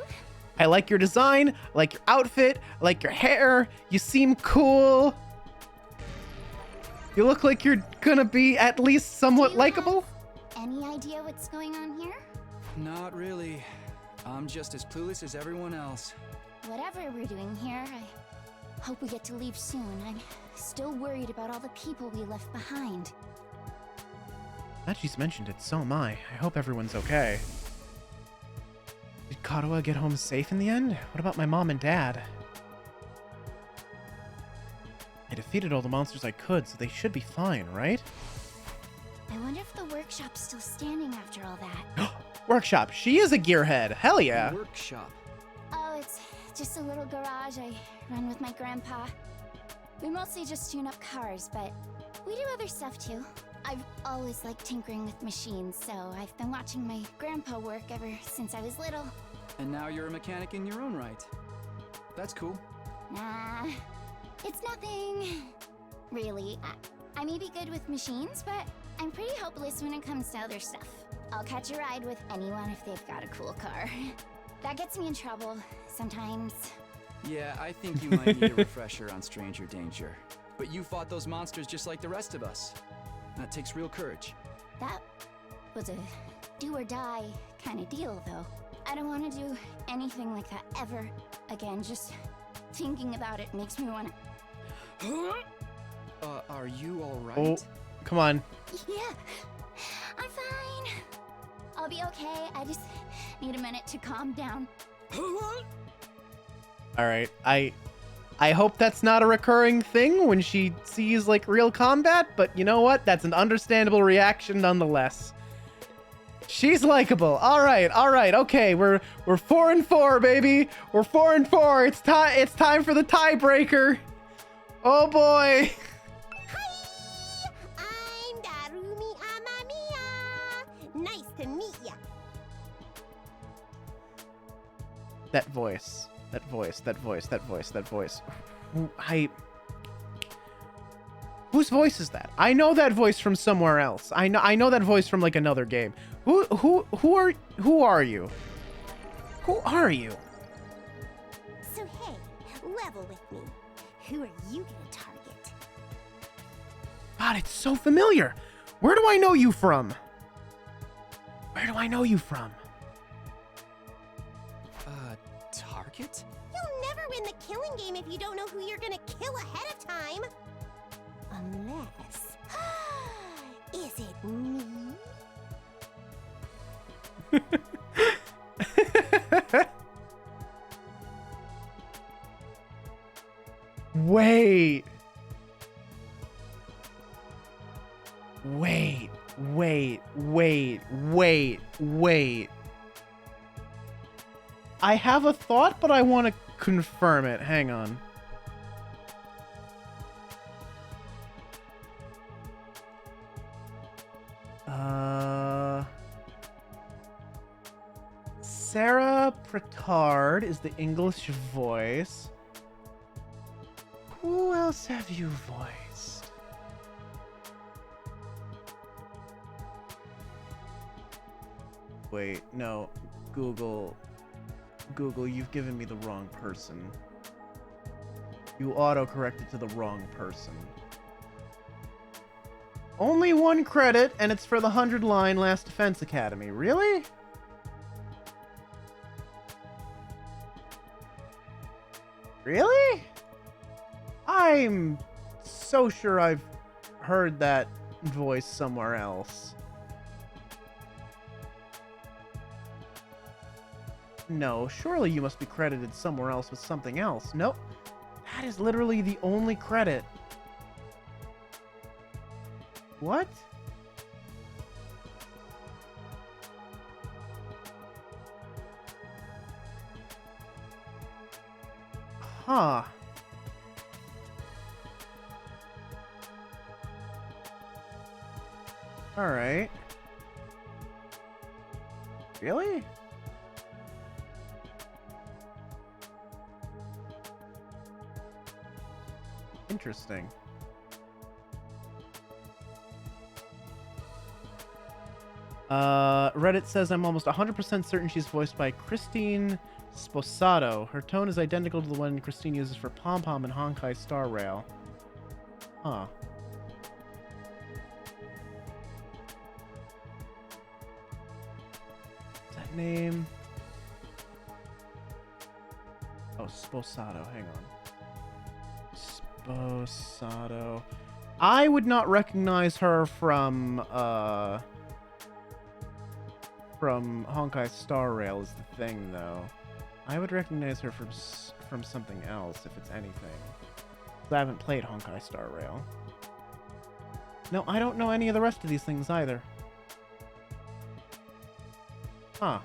I like your design, I like your outfit, I like your hair. You seem cool. You look like you're gonna be at least somewhat likable. Any idea what's going on here? Not really. I'm just as clueless as everyone else. Whatever we're doing here, I hope we get to leave soon. I'm still worried about all the people we left behind. Now she's mentioned it, so am I. I hope everyone's okay. Did Kadoa get home safe in the end? What about my mom and dad? I defeated all the monsters I could, so they should be fine, right? I wonder if the workshop's still standing after all that. Workshop. She is a gearhead. Hell yeah. Workshop. Oh, it's just a little garage I run with my grandpa. We mostly just tune up cars, but we do other stuff too. I've always liked tinkering with machines, so I've been watching my grandpa work ever since I was little. And now you're a mechanic in your own right. That's cool. Nah, it's nothing. Really, I may be good with machines, but I'm pretty hopeless when it comes to other stuff. I'll catch a ride with anyone if they've got a cool car. That gets me in trouble sometimes. Yeah, I think you might need a refresher on stranger danger. But you fought those monsters just like the rest of us. That takes real courage. That was a do or die kind of deal, though. I don't want to do anything like that ever again. Just thinking about it makes me want to... Are you alright? Oh, come on. Yeah, I'm fine. I'll be okay. I just need a minute to calm down. All right, I hope that's not a recurring thing when she sees like real combat, but you know what? That's an understandable reaction nonetheless. She's likable. All right, okay. We're 4-4, baby. We're 4-4. It's time for the tiebreaker. Oh boy. I'm Darumi Amamiya. Nice to meet ya. That voice. Whose voice is that? I know that voice from somewhere else. I know that voice from like another game. Who are you? Who are you? So hey, level with me. Who are you gonna target? God, it's so familiar. Where do I know you from? Target? You'll never win the killing game if you don't know who you're gonna kill ahead of time. Unless... Is it me? Wait. I have a thought, but I want to confirm it. Hang on. Sarah Pritard is the English voice. Who else have you voiced? Wait, no. Google, you've given me the wrong person. You auto-corrected to the wrong person. Only one credit, and it's for the 100-line Last Defense Academy. Really? Really? I'm so sure I've heard that voice somewhere else. No, surely you must be credited somewhere else with something else. Nope. That is literally the only credit. What? Huh. Alright. Really? Interesting. Reddit says I'm almost 100% certain she's voiced by Christine Sposato. Her tone is identical to the one Christine uses for Pom Pom in Honkai Star Rail. Huh. What's that name? Oh, Sposato. Hang on. Sposato. I would not recognize her from Honkai Star Rail is the thing, though. I would recognize her from something else, if it's anything. I haven't played Honkai Star Rail. No, I don't know any of the rest of these things either. Huh.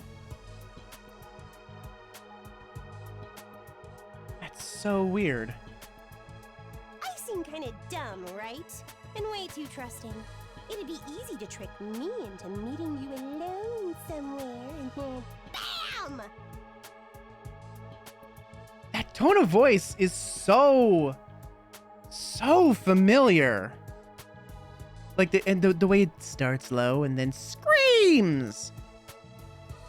That's so weird. I seem kinda dumb, right? And way too trusting. It'd be easy to trick me into meeting you alone somewhere and then BAM! That tone of voice is so familiar. Like the way it starts low and then screams.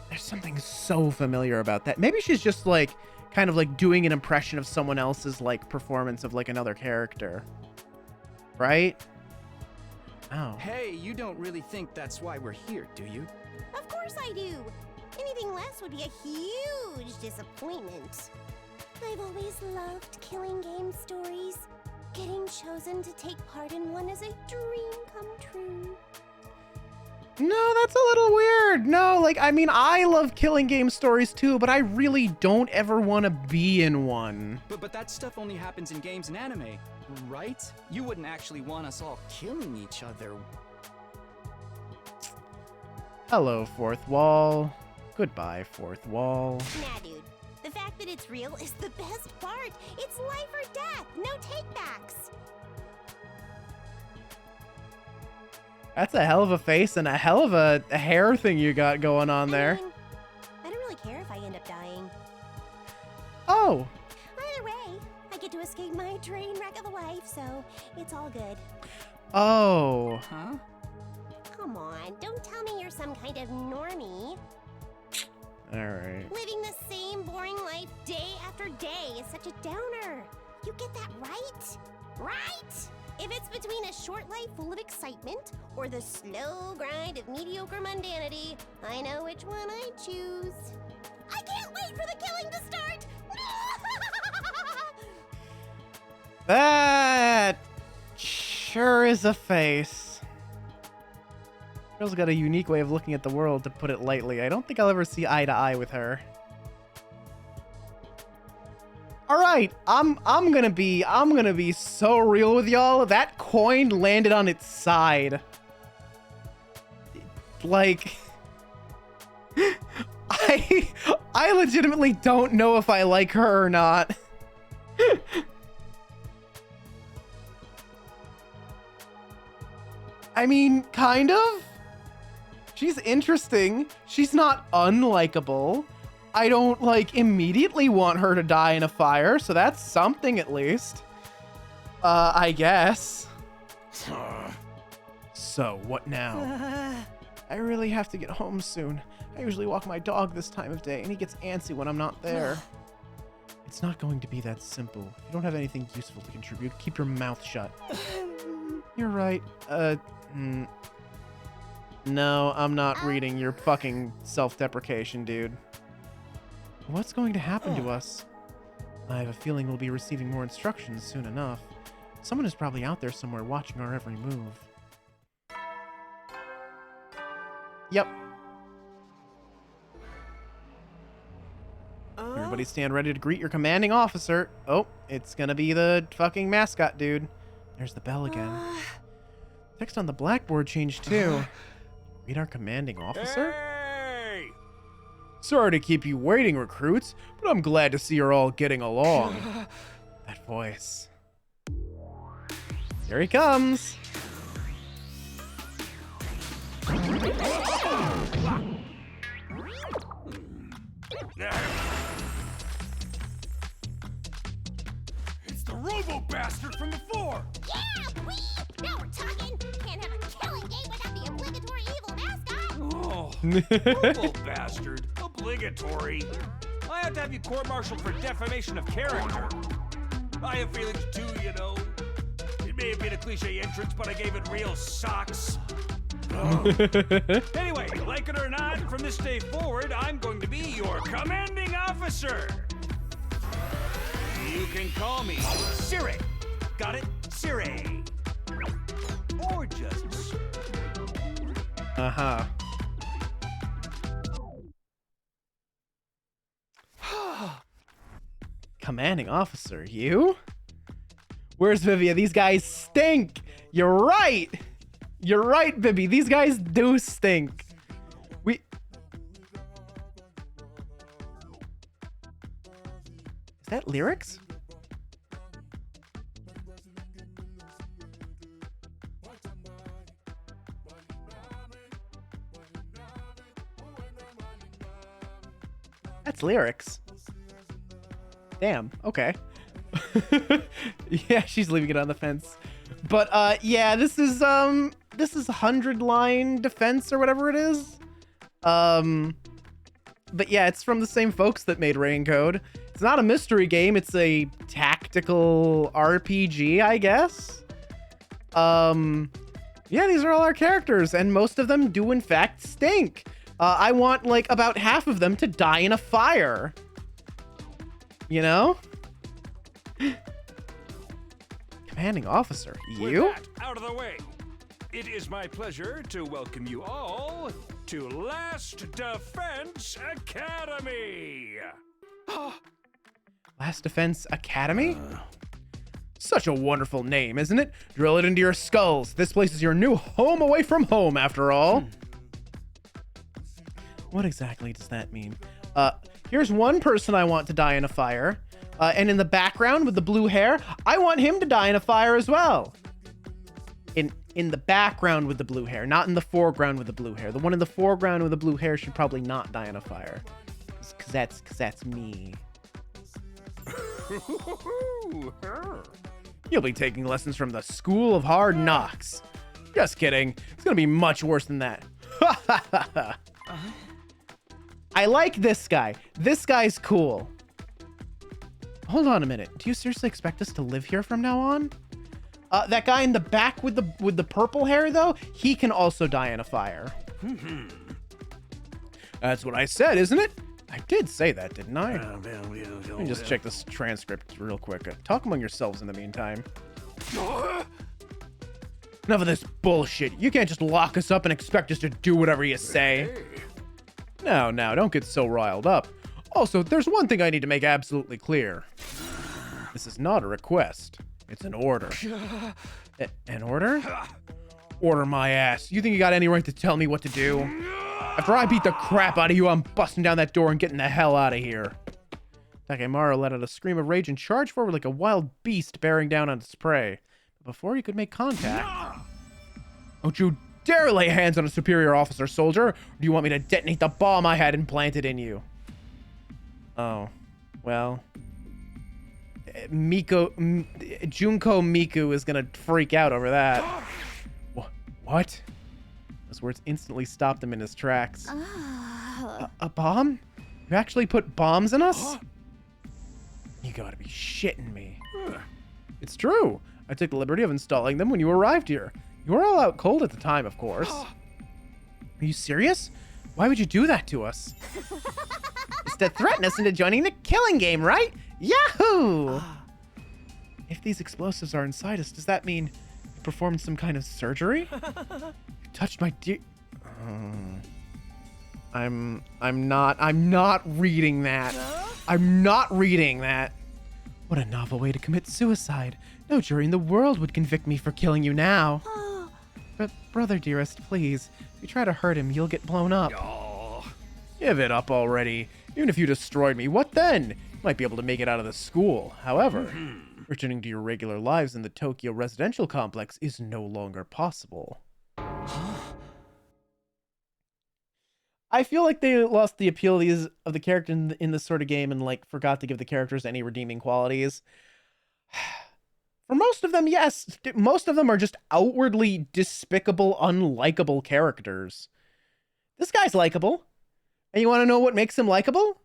There's something so familiar about that. Maybe she's just like kind of like doing an impression of someone else's like performance of like another character. Right? Oh. Hey, you don't really think that's why we're here, do you? Of course I do. Anything less would be a huge disappointment. I've always loved killing game stories. Getting chosen to take part in one is a dream come true. No, that's a little weird. No, like, I mean, I love killing game stories too, but I really don't ever want to be in one. But that stuff only happens in games and anime, right? You wouldn't actually want us all killing each other. Hello, fourth wall. Goodbye, fourth wall. Nah, dude. The fact that it's real is the best part. It's life or death. No takebacks. That's a hell of a face and a hell of a hair thing you got going on there. I don't really care if I end up dying. Oh. Either way, I get to escape my train wreck of a life, so it's all good. Oh. Huh? Come on, don't tell me you're some kind of normie. Alright. Living the same boring life day after day is such a downer. You get that right? Right? If it's between a short life full of excitement or the slow grind of mediocre mundanity, I know which one I choose. I can't wait for the killing to start! That sure is a face. Girl's got a unique way of looking at the world, to put it lightly. I don't think I'll ever see eye to eye with her. All right, I'm gonna be so real with y'all. That coin landed on its side. Like, I legitimately don't know if I like her or not. I mean, kind of. She's interesting. She's not unlikable. I don't, like, immediately want her to die in a fire, so that's something at least. I guess. So, what now? I really have to get home soon. I usually walk my dog this time of day, and he gets antsy when I'm not there. It's not going to be that simple. If you don't have anything useful to contribute, keep your mouth shut. You're right. No, I'm not reading your fucking self-deprecation, dude. What's going to happen to us? I have a feeling we'll be receiving more instructions soon enough. Someone is probably out there somewhere watching our every move. Yep. Everybody stand ready to greet your commanding officer. Oh, it's gonna be the fucking mascot dude. There's the bell again. Text on the blackboard changed too. Read our commanding officer? Hey! Sorry to keep you waiting, recruits, but I'm glad to see you're all getting along. That voice. Here he comes. It's the robo-bastard from before! Yeah, wee! Now we're talking! Can't have a killing game without the obligatory evil mascot! Oh, robo-bastard. Obligatory. I have to have you court-martialed for defamation of character. I have feelings too, you know. It may have been a cliche entrance, but I gave it real socks. Anyway, like it or not, from this day forward, I'm going to be your commanding officer. You can call me Siri. Got it? Siri. Or just Sir. Uh-huh. Commanding officer, you? Where's Vivia? These guys stink. You're right. You're right, Vivi. These guys do stink. Is that lyrics? That's lyrics. Damn, okay. Yeah, she's leaving it on the fence. But yeah, this is this is 100-line defense or whatever it is. But yeah, it's from the same folks that made Rain Code. It's not a mystery game. It's a tactical RPG, I guess. Yeah, these are all our characters, and most of them do in fact stink. I want like about half of them to die in a fire. You know? Commanding officer, you? With that out of the way, it is my pleasure to welcome you all to Last Defense Academy. Last Defense Academy? Such a wonderful name, isn't it? Drill it into your skulls. This place is your new home away from home, after all. What exactly does that mean? Here's one person I want to die in a fire. And in the background with the blue hair, I want him to die in a fire as well. In the background with the blue hair, not in the foreground with the blue hair. The one in the foreground with the blue hair should probably not die in a fire. Cause that's me. You'll be taking lessons from the School of Hard Knocks. Just kidding. It's gonna be much worse than that. I like this guy. This guy's cool. Hold on a minute. Do you seriously expect us to live here from now on? That guy in the back with the purple hair, though, he can also die in a fire. That's what I said, isn't it? I did say that, didn't I? Let me just check this transcript real quick. Talk among yourselves in the meantime. Enough of this bullshit. You can't just lock us up and expect us to do whatever you say. Now, don't get so riled up. Also, there's one thing I need to make absolutely clear. This is not a request. It's an order. An order? Order my ass. You think you got any right to tell me what to do? After I beat the crap out of you, I'm busting down that door and getting the hell out of here. Takemaru let out a scream of rage and charged forward like a wild beast bearing down on its prey. But before he could make contact... Don't you dare lay hands on a superior officer, soldier! Or do you want me to detonate the bomb I had implanted in you? Oh, well... Junko Miku is gonna freak out over that. What? Those words instantly stopped him in his tracks. A bomb? You actually put bombs in us? You gotta be shitting me. It's true. I took the liberty of installing them when you arrived here. You were all out cold at the time, of course. Are you serious? Why would you do that to us? It's to threaten us into joining the killing game, right? Yahoo! If these explosives are inside us, does that mean you performed some kind of surgery? You touched my dear... I'm not reading that. I'm not reading that. What a novel way to commit suicide. No jury in the world would convict me for killing you now. But brother dearest, please. If you try to hurt him, you'll get blown up. Give it up already. Even if you destroyed me, what then? You might be able to make it out of the school. However, returning to your regular lives in the Tokyo residential complex is no longer possible. I feel like they lost the appeal of the character in this sort of game and like forgot to give the characters any redeeming qualities. For most of them, yes. Most of them are just outwardly despicable, unlikable characters. This guy's likable. And you want to know what makes him likable?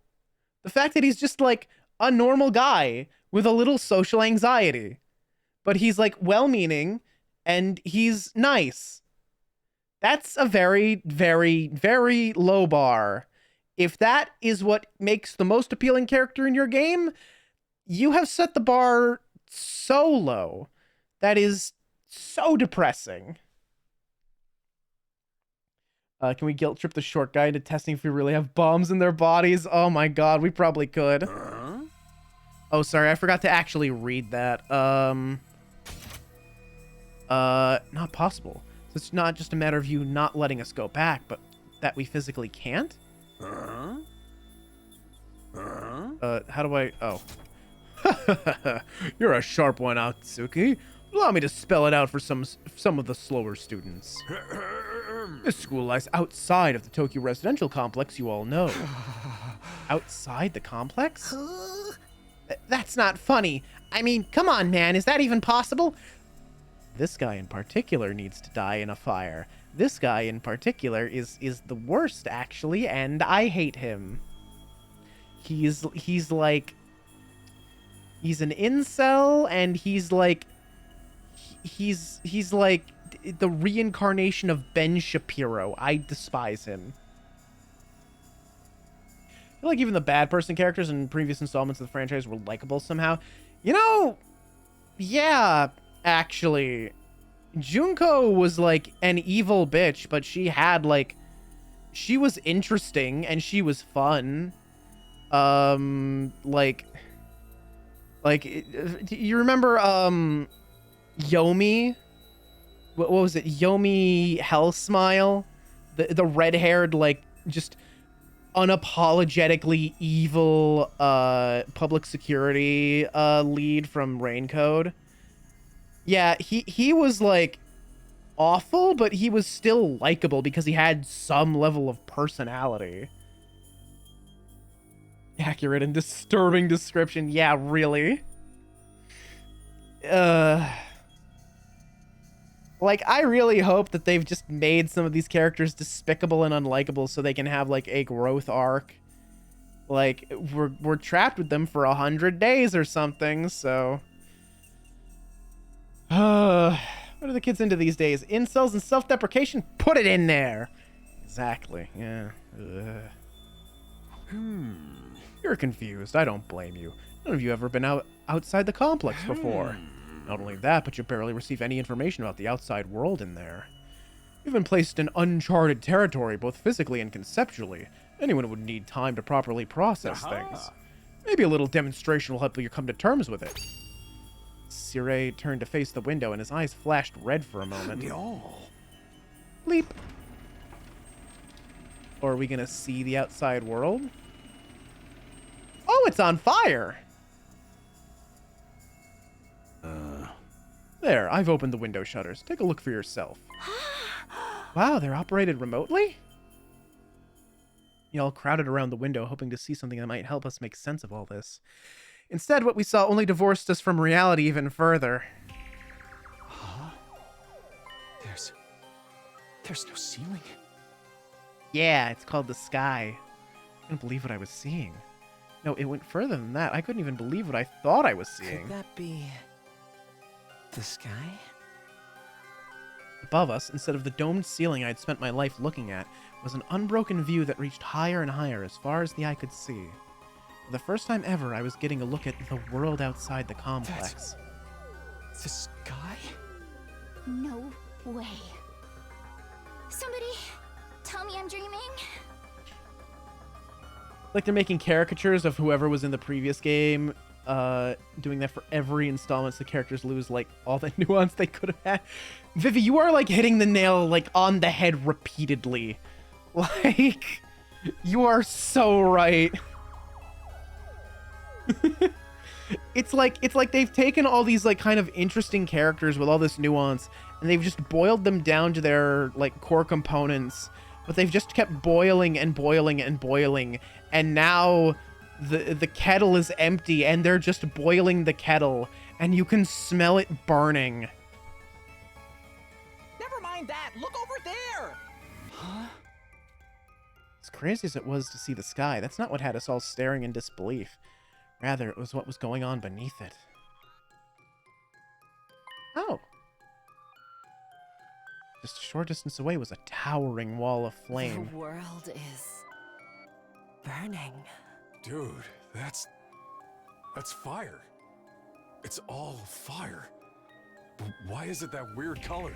The fact that he's just like a normal guy with a little social anxiety. But he's like well-meaning and he's nice. That's a very, very, very low bar. If that is what makes the most appealing character in your game, you have set the bar so low. That is so depressing. Can we guilt trip the short guy into testing if we really have bombs in their bodies? Oh my god, we probably could. Oh, sorry, I forgot to actually read that. Not possible. So it's not just a matter of you not letting us go back, but that we physically can't? How do I... Oh. You're a sharp one, Atsuki. Allow me to spell it out for some of the slower students. This school lies outside of the Tokyo residential complex you all know. Outside the complex? That's not funny. I mean, come on, man. Is that even possible? This guy in particular needs to die in a fire. This guy in particular is the worst, actually, and I hate him. He's like... He's an incel, and he's like... He's like the reincarnation of Ben Shapiro. I despise him. I feel like even the bad person characters in previous installments of the franchise were likable somehow. You know... Yeah, actually... Junko was, like, an evil bitch, but she had, like... She was interesting, and she was fun. Like... You remember, Yomi? What was it? Yomi Hellsmile? The red-haired, like, just unapologetically evil, public security, lead from Raincode. Yeah, he was, like, awful, but he was still likable because he had some level of personality. Accurate and disturbing description. Yeah, really? Like, I really hope that they've just made some of these characters despicable and unlikable so they can have, like, a growth arc. Like, we're trapped with them for 100 days or something, so... what are the kids into these days? Incels and self-deprecation? Put it in there! Exactly, yeah. You're confused. I don't blame you. None of you ever been outside the complex before. Not only that, but you barely receive any information about the outside world in there. You've been placed in uncharted territory, both physically and conceptually. Anyone would need time to properly process things. Maybe a little demonstration will help you come to terms with it. Sire turned to face the window, and his eyes flashed red for a moment. Bleep. Or are we gonna see the outside world? Oh, it's on fire! There, I've opened the window shutters. Take a look for yourself. Wow, they're operated remotely? Y'all crowded around the window, hoping to see something that might help us make sense of all this. Instead, what we saw only divorced us from reality even further. Huh? There's no ceiling. Yeah, it's called the sky. I couldn't believe what I was seeing. No, it went further than that. I couldn't even believe what I thought I was seeing. Could that be... the sky? Above us, instead of the domed ceiling I'd spent my life looking at, was an unbroken view that reached higher and higher as far as the eye could see. For the first time ever, I was getting a look at the world outside the complex. The sky? No way. Somebody tell me I'm dreaming. Like they're making caricatures of whoever was in the previous game, doing that for every installment so the characters lose, like, all the nuance they could have had. Vivi, you are, like, hitting the nail, like, on the head repeatedly. Like, you are so right. It's like they've taken all these, like, kind of interesting characters with all this nuance, and they've just boiled them down to their, like, core components, but they've just kept boiling and boiling and boiling, and now the kettle is empty, and they're just boiling the kettle, and you can smell it burning. Never mind that! Look over there! Huh? As crazy as it was to see the sky, that's not what had us all staring in disbelief. Rather, it was what was going on beneath it. Oh. Just a short distance away was a towering wall of flame. The world is burning. Dude, that's fire. It's all fire. But why is it that weird color?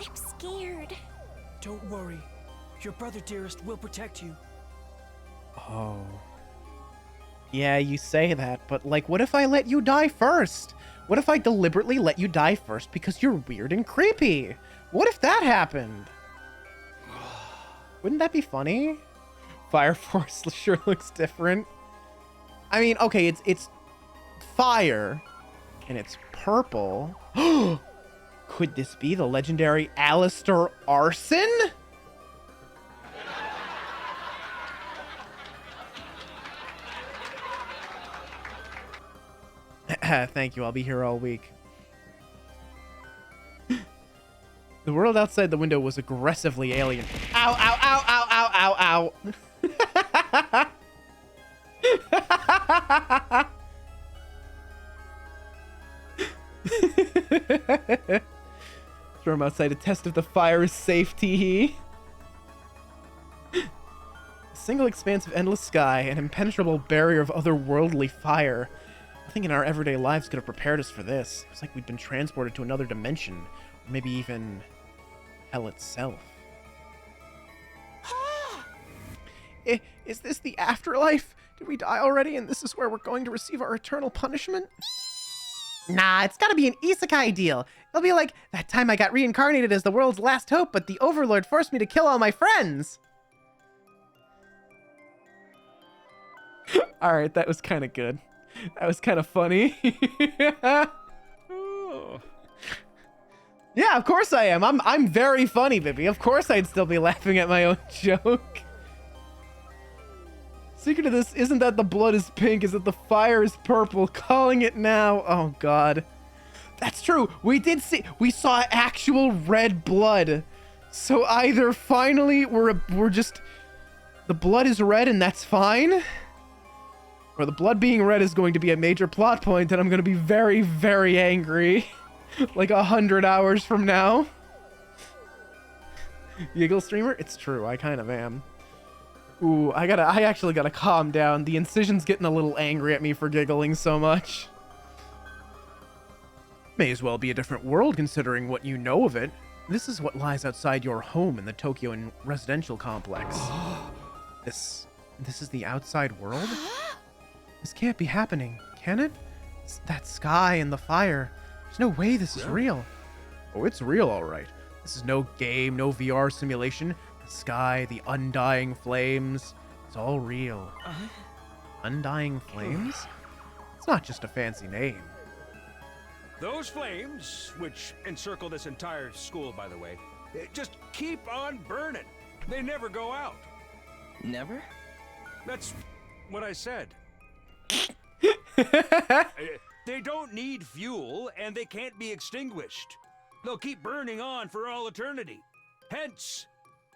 I'm scared. Don't worry. Your brother, dearest, will protect you. Oh. Yeah, you say that, but, like, what if I let you die first? What if I deliberately let you die first because you're weird and creepy? What if that happened? Wouldn't that be funny? Fire Force sure looks different. I mean, okay, it's fire, and it's purple. Could this be the legendary Alistair Arson? Thank you, I'll be here all week. The world outside the window was aggressively alien. Ow, ow, ow, ow, ow, ow, ow. Throw him outside to test if the fire is safe, tee-hee. A single expanse of endless sky, an impenetrable barrier of otherworldly fire. Nothing in our everyday lives could have prepared us for this. It's like we'd been transported to another dimension, or maybe even hell itself. Is this the afterlife? Did we die already and this is where we're going to receive our eternal punishment? Nah, it's gotta be an isekai deal. It'll be like, that time I got reincarnated as the world's last hope, but the Overlord forced me to kill all my friends. Alright, that was kind of good. That was kind of funny. Yeah, of course I am. I'm very funny, Bibby. Of course I'd still be laughing at my own joke. Secret of this isn't that the blood is pink, is that the fire is purple. Calling it now. Oh, God. That's true. We saw actual red blood. So either finally we're just... The blood is red and that's fine. Or the blood being red is going to be a major plot point and I'm going to be very, very angry. Like 100 hours from now. Giggle streamer? It's true. I kind of am. Ooh, I actually gotta calm down. The incision's getting a little angry at me for giggling so much. May as well be a different world considering what you know of it. This is what lies outside your home in the Tokyo residential complex. This is the outside world? This can't be happening, can it? It's that sky and the fire. There's no way this is real. Oh, it's real, all right. This is no game, no VR simulation. The sky, the undying flames, it's all real. Undying flames? It's not just a fancy name. Those flames, which encircle this entire school, by the way, just keep on burning. They never go out. Never? That's what I said. They don't need fuel, and they can't be extinguished. They'll keep burning on for all eternity. Hence,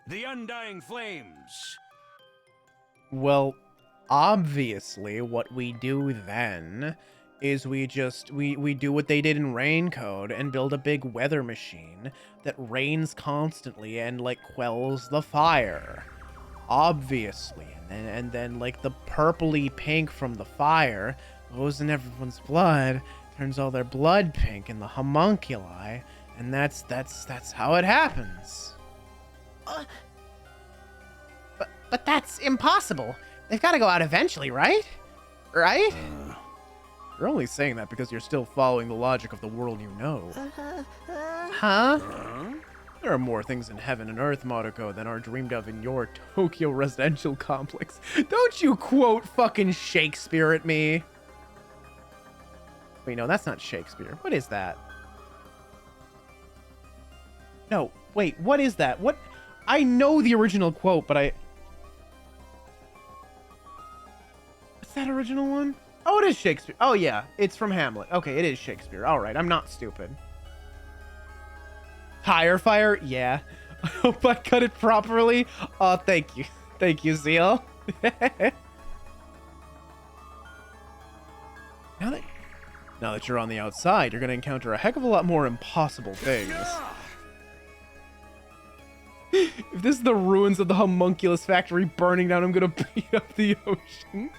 the undying flames. Well, obviously, what we do then is we do what they did in Rain Code and build a big weather machine that rains constantly and, like, quells the fire. Obviously. And then, like, the purpley pink from the fire goes in everyone's blood, turns all their blood pink in the homunculi, and that's how it happens. But that's impossible. They've got to go out eventually, right? Right? You're only saying that because you're still following the logic of the world you know. Huh? There are more things in heaven and earth, Mariko, than are dreamed of in your Tokyo residential complex. Don't you quote fucking Shakespeare at me. Wait, no, that's not Shakespeare. What is that? No, wait, what is that? What? I know the original quote, but what's that original one? Oh, it is Shakespeare. Oh, yeah, it's from Hamlet. Okay, it is Shakespeare. All right, I'm not stupid. Tire fire? Yeah. I hope I cut it properly. Oh, thank you. Thank you, Zeal. Now that you're on the outside, you're going to encounter a heck of a lot more impossible things. If this is the ruins of the homunculus factory burning down, I'm going to beat up the ocean.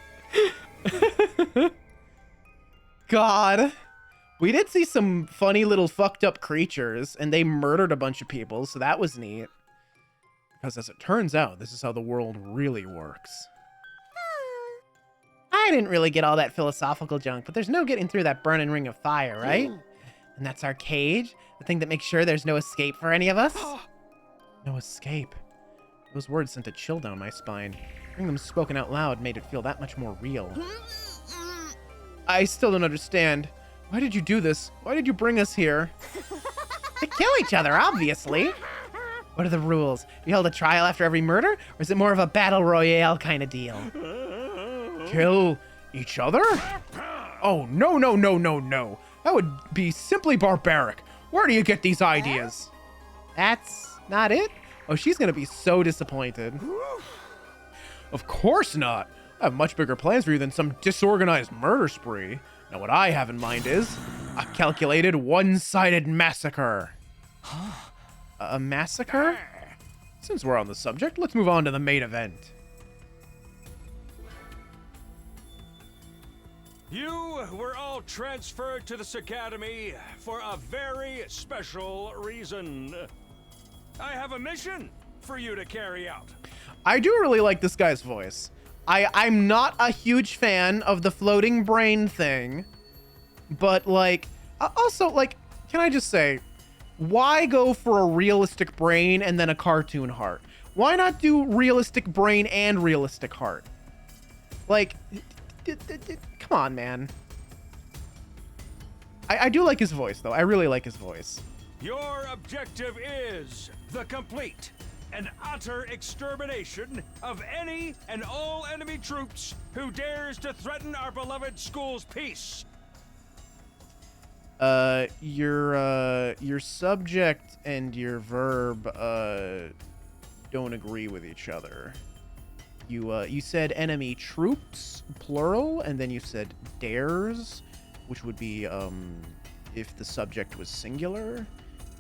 God. We did see some funny little fucked up creatures, and they murdered a bunch of people, so that was neat. Because as it turns out, this is how the world really works. I didn't really get all that philosophical junk, but there's no getting through that burning ring of fire, right? And that's our cage, the thing that makes sure there's no escape for any of us. No escape. Those words sent a chill down my spine. Hearing them spoken out loud made it feel that much more real. I still don't understand. Why did you do this? Why did you bring us here? To kill each other, obviously. What are the rules? Do you hold a trial after every murder? Or is it more of a battle royale kind of deal? Kill each other? Oh, no, no, no, no, no. That would be simply barbaric. Where do you get these ideas? That's not it? Oh, she's gonna be so disappointed. Of course not. I have much bigger plans for you than some disorganized murder spree. Now what I have in mind is a calculated one-sided massacre. A massacre? Since we're on the subject, let's move on to the main event. You were all transferred to this academy for a very special reason. I have a mission for you to carry out. I do really like this guy's voice. I'm not a huge fan of the floating brain thing, but like, also like, can I just say, why go for a realistic brain and then a cartoon heart? Why not do realistic brain and realistic heart? Like, come on, man. I do like his voice, though. I really like his voice. Your objective is the complete and utter extermination of any and all enemy troops who dares to threaten our beloved school's peace. Your subject and your verb, don't agree with each other. You said enemy troops, plural, and then you said dares, which would be, if the subject was singular.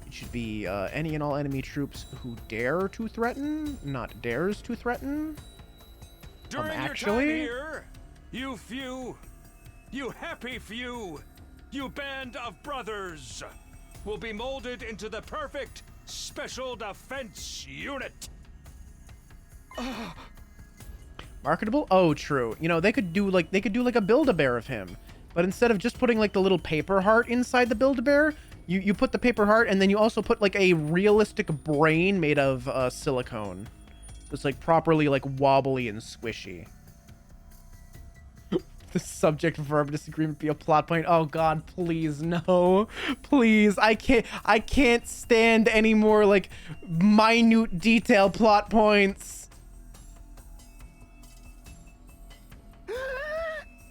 It should be, any and all enemy troops who dare to threaten, not dares to threaten. During actually, your time here, you happy few, you band of brothers, will be molded into the perfect special defense unit. Marketable? Oh, true. You know, they could do like a Build-A-Bear of him, but instead of just putting like the little paper heart inside the Build-A-Bear, you put the paper heart and then you also put like a realistic brain made of silicone. It's like properly like wobbly and squishy. The subject verb disagreement be a plot point. Oh God, please no, please. I can't stand any more like minute detail plot points.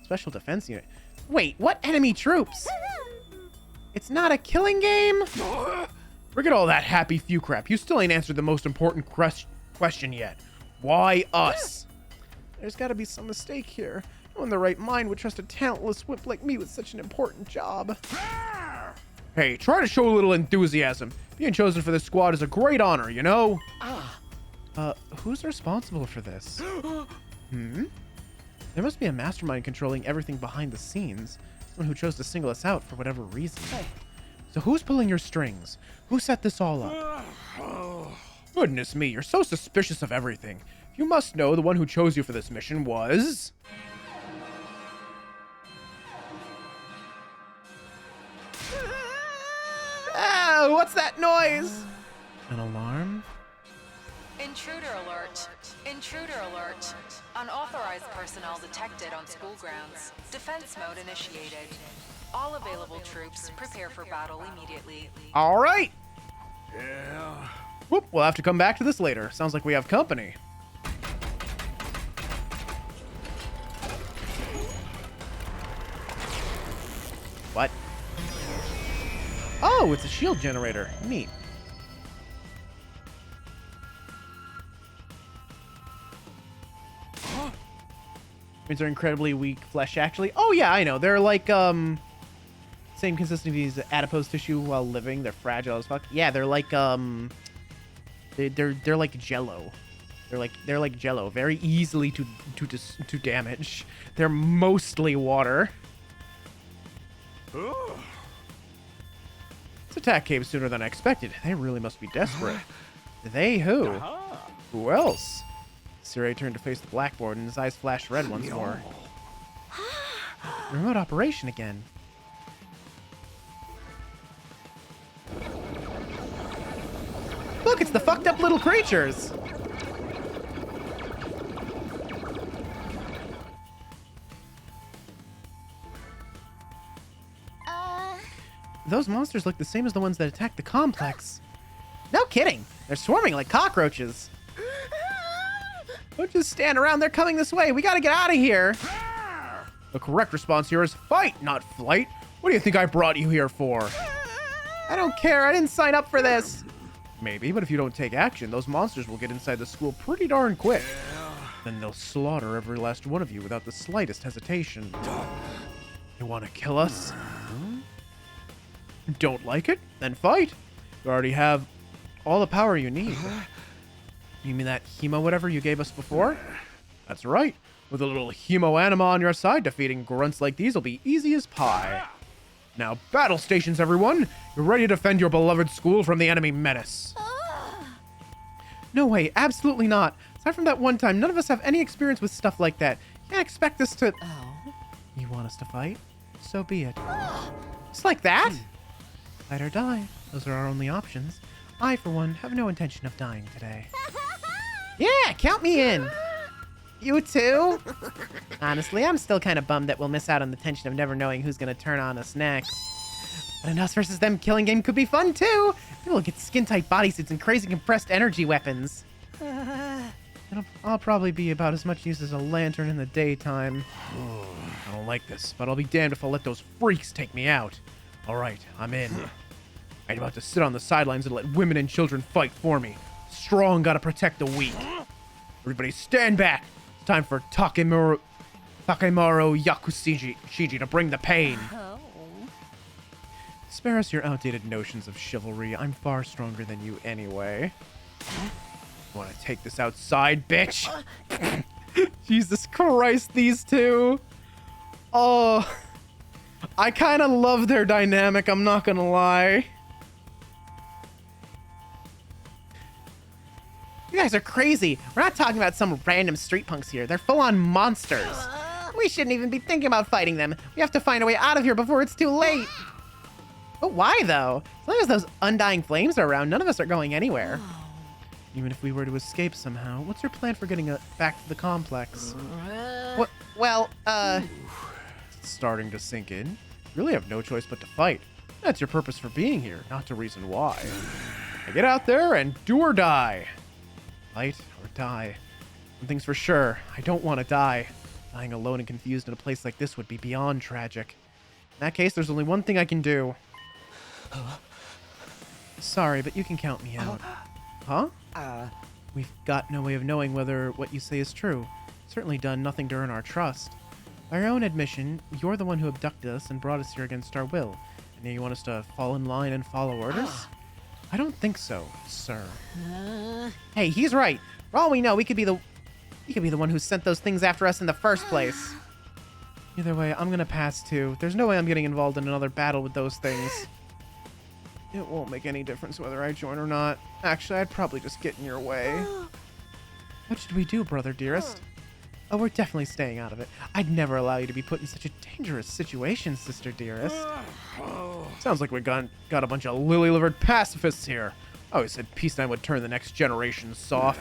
Special defense unit. Wait, what enemy troops? It's not a killing game? Forget all that happy few crap. You still ain't answered the most important question yet. Why us? There's gotta be some mistake here. No one in the right mind would trust a talentless wimp like me with such an important job. Hey, try to show a little enthusiasm. Being chosen for this squad is a great honor, you know? Who's responsible for this? There must be a mastermind controlling everything behind the scenes. Someone who chose to single us out for whatever reason. So who's pulling your strings? Who set this all up? Goodness me, you're so suspicious of everything. You must know the one who chose you for this mission was... Ah, what's that noise? An alarm? Intruder alert. Intruder alert. Unauthorized personnel detected on school grounds. Defense mode initiated. All available troops prepare for battle immediately. All right. Yeah. Whoop, we'll have to come back to this later. Sounds like we have company. What? Oh, it's a shield generator. Neat. Means they're incredibly weak flesh, actually. Oh, yeah, I know. They're like, same consistency as adipose tissue while living. They're fragile as fuck. Yeah, they're like, they're like Jello. They're like Jello. Very easily to damage. They're mostly water. This attack came sooner than I expected. They really must be desperate. They who? Who else? Siri turned to face the blackboard and his eyes flashed red once more. Remote operation again. Look, it's the fucked up little creatures. Those monsters look the same as the ones that attacked the complex. No kidding. They're swarming like cockroaches. Don't just stand around. They're coming this way. We gotta get out of here. The correct response here is fight, not flight. What do you think I brought you here for? I don't care. I didn't sign up for this. Maybe, but if you don't take action, those monsters will get inside the school pretty darn quick. Then they'll slaughter every last one of you without the slightest hesitation. You want to kill us? Don't like it? Then fight. You already have all the power you need. You mean that hemo whatever you gave us before? That's right. With a little hemo anima on your side, defeating grunts like these will be easy as pie. Now, battle stations, everyone! You're ready to defend your beloved school from the enemy menace. No way, absolutely not. Aside from that one time, none of us have any experience with stuff like that. You can't expect us to... Oh. You want us to fight? So be it. Just like that? Fight or die. Those are our only options. I, for one, have no intention of dying today. Yeah, count me in. You too? Honestly, I'm still kind of bummed that we'll miss out on the tension of never knowing who's going to turn on us next. But an us versus them killing game could be fun too. Maybe we'll get skin-tight bodysuits and crazy compressed energy weapons. I'll probably be about as much use as a lantern in the daytime. I don't like this, but I'll be damned if I'll let those freaks take me out. All right, I'm in. I'm about to sit on the sidelines and let women and children fight for me. Strong gotta protect the weak. Everybody stand back. It's time for Takemaru Yakushiji to bring the pain. Oh. Spare us your outdated notions of chivalry. I'm far stronger than you anyway. Want to take this outside, bitch? Jesus Christ, these two. Oh, I kind of love their dynamic, I'm not gonna lie. You guys are crazy. We're not talking about some random street punks here. They're full-on monsters. We shouldn't even be thinking about fighting them. We have to find a way out of here before it's too late. But why, though? As long as those undying flames are around, none of us are going anywhere. Even if we were to escape somehow, what's your plan for getting back to the complex? Well, it's starting to sink in. You really have no choice but to fight. That's your purpose for being here, not to reason why. Now get out there and do or die. Fight or die. One thing's for sure, I don't want to die. Dying alone and confused in a place like this would be beyond tragic. In that case, there's only one thing I can do. Sorry, but you can count me out. Huh? We've got no way of knowing whether what you say is true. Certainly done nothing to earn our trust. By your own admission, you're the one who abducted us and brought us here against our will. And now you want us to fall in line and follow orders? I don't think so, sir. Hey, he's right. For all we know, he could be the one who sent those things after us in the first place. Either way, I'm gonna pass too. There's no way I'm getting involved in another battle with those things. It won't make any difference whether I join or not. Actually, I'd probably just get in your way. What should we do, brother dearest? Oh, we're definitely staying out of it. I'd never allow you to be put in such a dangerous situation, sister dearest. Sounds like we got a bunch of lily-livered pacifists here. I always said peacetime would turn the next generation soft.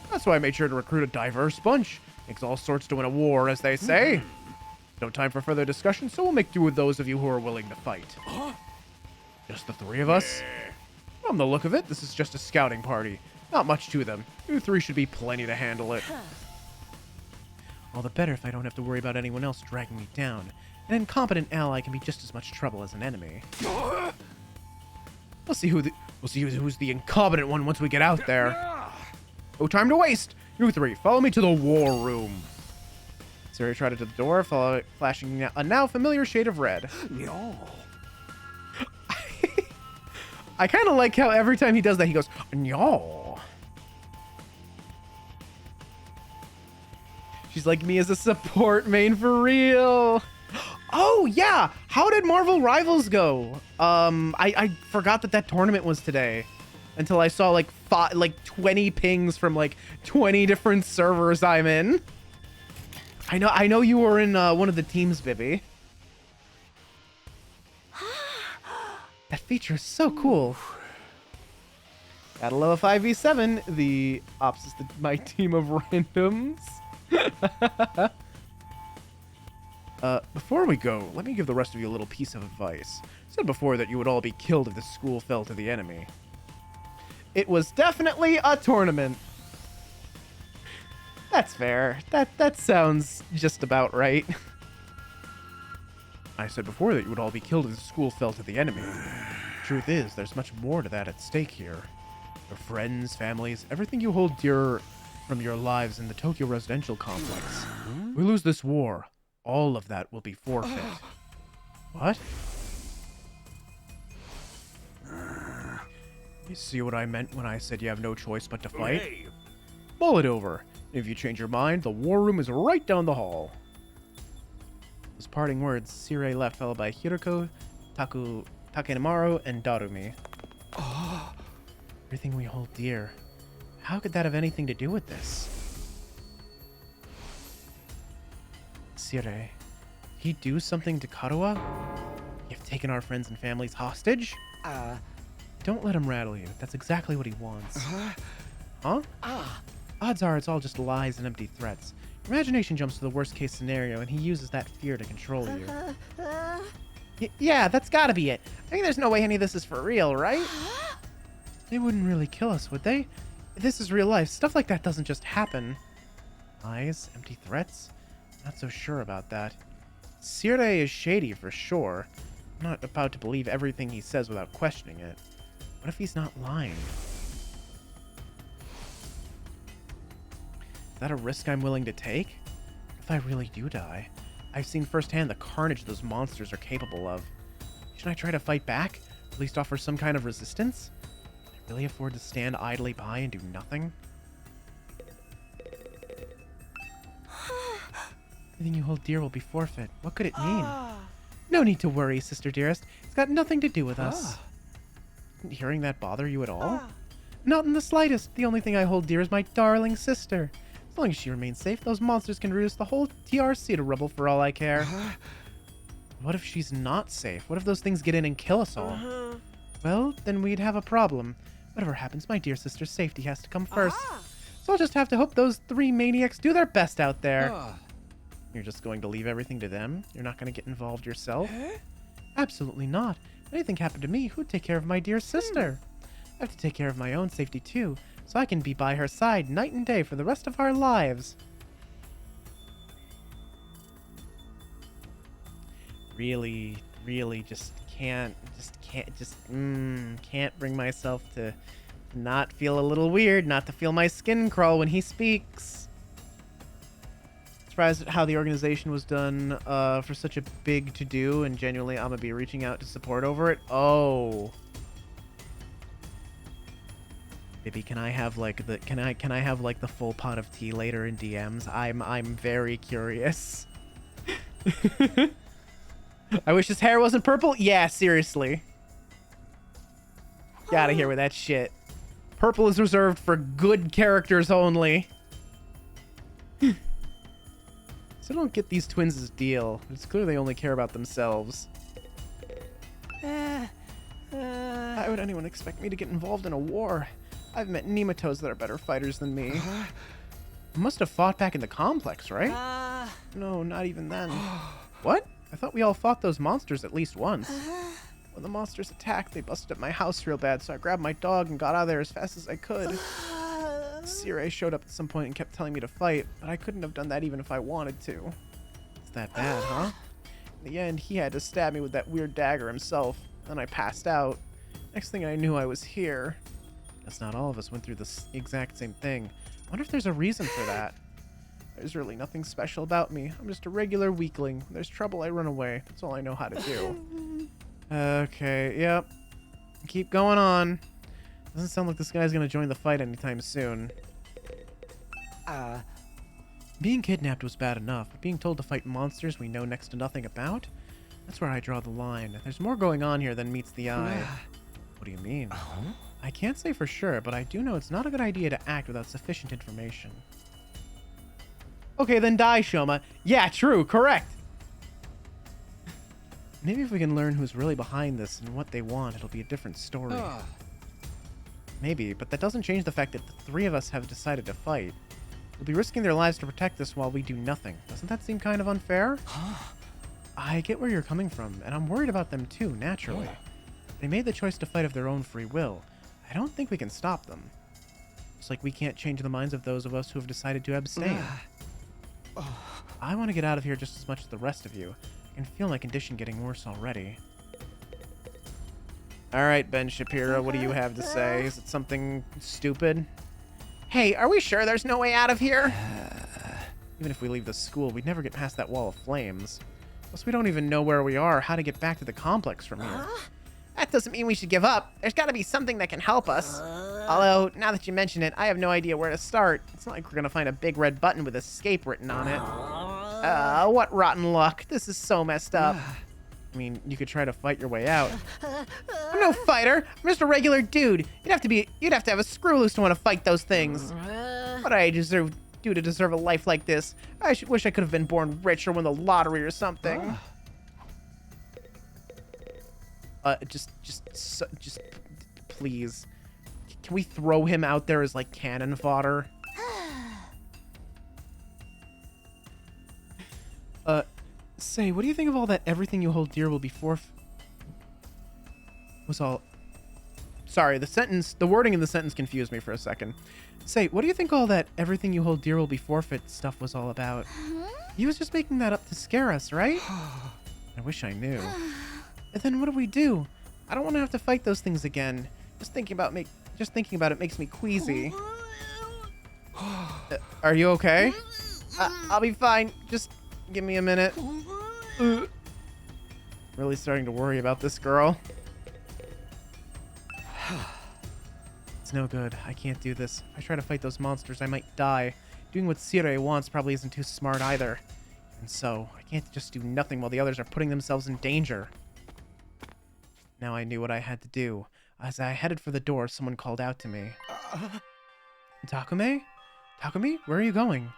That's why I made sure to recruit a diverse bunch. Makes all sorts to win a war, as they say. No time for further discussion, so we'll make do with those of you who are willing to fight. Just the three of us? From the look of it, this is just a scouting party. Not much to them. You three should be plenty to handle it. All the better if I don't have to worry about anyone else dragging me down. An incompetent ally can be just as much trouble as an enemy. We'll see who's the incompetent one once we get out there. No time to waste. You three, follow me to the war room. Siri trotted to the door, flashing a now familiar shade of red. No. I kind of like how every time he does that, he goes, no. She's like me as a support main for real. Oh, yeah. How did Marvel Rivals go? I forgot that tournament was today until I saw like 20 pings from like 20 different servers I'm in. I know you were in one of the teams, Bibby. That feature is so cool. Gotta love a 5v7. The ops is my team of randoms. Before we go, let me give the rest of you a little piece of advice. I said before that you would all be killed if the school fell to the enemy. It was definitely a tournament. That's fair. That sounds just about right. I said before that you would all be killed if the school fell to the enemy. Truth is, there's much more to that at stake here. Your friends, families, everything you hold dear from your lives in the Tokyo residential complex. We lose this war. All of that will be forfeit. What? You see what I meant when I said you have no choice but to fight? Okay. Mull it over. If you change your mind, the war room is right down the hall. Those parting words, Sirei left, followed by Hiroko, Takenemaru, and Darumi. Everything we hold dear. How could that have anything to do with this? Sirei, he do something to Karuha? You've taken our friends and families hostage? Don't let him rattle you. That's exactly what he wants. Huh? Odds are it's all just lies and empty threats. Your imagination jumps to the worst case scenario, and he uses that fear to control you. Yeah, that's gotta be it. I think there's no way any of this is for real, right? They wouldn't really kill us, would they? This is real life. Stuff like that doesn't just happen. Lies? Empty threats? Not so sure about that. Sirei is shady for sure. I'm not about to believe everything he says without questioning it. What if he's not lying? Is that a risk I'm willing to take? If I really do die, I've seen firsthand the carnage those monsters are capable of. Should I try to fight back? At least offer some kind of resistance? Can I really afford to stand idly by and do nothing? Everything you hold dear will be forfeit. What could it mean? No need to worry, sister dearest. It's got nothing to do with us. Didn't hearing that bother you at all? Not in the slightest. The only thing I hold dear is my darling sister. As long as she remains safe, those monsters can reduce the whole TRC to rubble for all I care. What if she's not safe? What if those things get in and kill us all? Well, then we'd have a problem. Whatever happens, my dear sister's safety has to come first. So I'll just have to hope those 3 maniacs do their best out there. You're just going to leave everything to them? You're not going to get involved yourself? Absolutely not. If anything happened to me, who'd take care of my dear sister? I have to take care of my own safety too, so I can be by her side night and day for the rest of our lives. Really can't bring myself to not feel a little weird, not to feel my skin crawl when he speaks. Surprised at how the organization was done for such a big to-do, and genuinely I'm gonna be reaching out to support over it. Oh. Baby, can I have like the can I have like the full pot of tea later in DMs? I'm very curious. I wish his hair wasn't purple. Yeah, seriously. Get out of here with that shit. Purple is reserved for good characters only. So I don't get these twins' deal. It's clear they only care about themselves. Why would anyone expect me to get involved in a war? I've met nematodes that are better fighters than me. I must have fought back in the complex, right? No, not even then. What? I thought we all fought those monsters at least once. When the monsters attacked, they busted up my house real bad, so I grabbed my dog and got out of there as fast as I could. Sirei showed up at some point and kept telling me to fight, but I couldn't have done that even if I wanted to. It's that bad, huh? In the end, he had to stab me with that weird dagger himself. Then I passed out. Next thing I knew, I was here. Guess not all of us went through the exact same thing. I wonder if there's a reason for that. There's really nothing special about me. I'm just a regular weakling. When there's trouble, I run away. That's all I know how to do. Okay, yep. Keep going on. Doesn't sound like this guy's gonna join the fight anytime soon. Being kidnapped was bad enough, but being told to fight monsters we know next to nothing about? That's where I draw the line. There's more going on here than meets the eye. What do you mean? I can't say for sure, but I do know it's not a good idea to act without sufficient information. Okay, then die, Shoma. Yeah, true, correct. Maybe if we can learn who's really behind this and what they want, it'll be a different story. Maybe, but that doesn't change the fact that the 3 of us have decided to fight. They'll be risking their lives to protect us while we do nothing. Doesn't that seem kind of unfair? I get where you're coming from, and I'm worried about them too, naturally. They made the choice to fight of their own free will. I don't think we can stop them. Just like we can't change the minds of those of us who have decided to abstain. I want to get out of here just as much as the rest of you. I can feel my condition getting worse already. All right, Ben Shapiro, what do you have to say? Is it something stupid? Hey, are we sure there's no way out of here? Even if we leave the school, we'd never get past that wall of flames. Plus, we don't even know where we are or how to get back to the complex from here. That doesn't mean we should give up. There's got to be something that can help us. Although, now that you mention it, I have no idea where to start. It's not like we're going to find a big red button with escape written on it. What rotten luck. This is so messed up. I mean, you could try to fight your way out. I'm no fighter. I'm just a regular dude. You'd have to have a screw loose to want to fight those things. What do I do to deserve a life like this? I wish I could have been born rich or won the lottery or something. Just please. Can we throw him out there as like cannon fodder? Say, what do you think of all that everything you hold dear will be Sorry, the wording in the sentence confused me for a second. Say, what do you think all that everything you hold dear will be forfeit stuff was all about? He was just making that up to scare us, right? I wish I knew. And then what do we do? I don't want to have to fight those things again. Just thinking about it makes me queasy. Are you okay? I'll be fine. Just give me a minute. Really starting to worry about this girl. It's no good. I can't do this. If I try to fight those monsters, I might die. Doing what Sire wants probably isn't too smart either. And so, I can't just do nothing while the others are putting themselves in danger. Now I knew what I had to do. As I headed for the door, someone called out to me. Takumi? Takumi? Where are you going?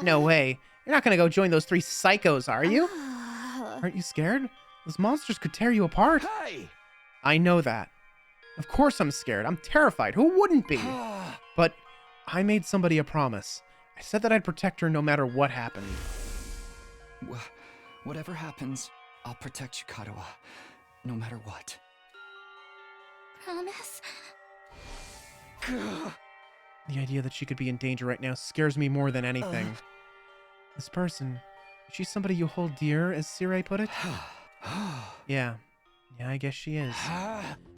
No way. You're not gonna go join those 3 psychos, are you? Aren't you scared? Those monsters could tear you apart. Hey! I know that. Of course I'm scared. I'm terrified. Who wouldn't be? But I made somebody a promise. I said that I'd protect her no matter what happened. Whatever happens, I'll protect you, Katawa. No matter what. Promise? The idea that she could be in danger right now scares me more than anything. This person, is she somebody you hold dear, as Sire put it? Yeah, I guess she is.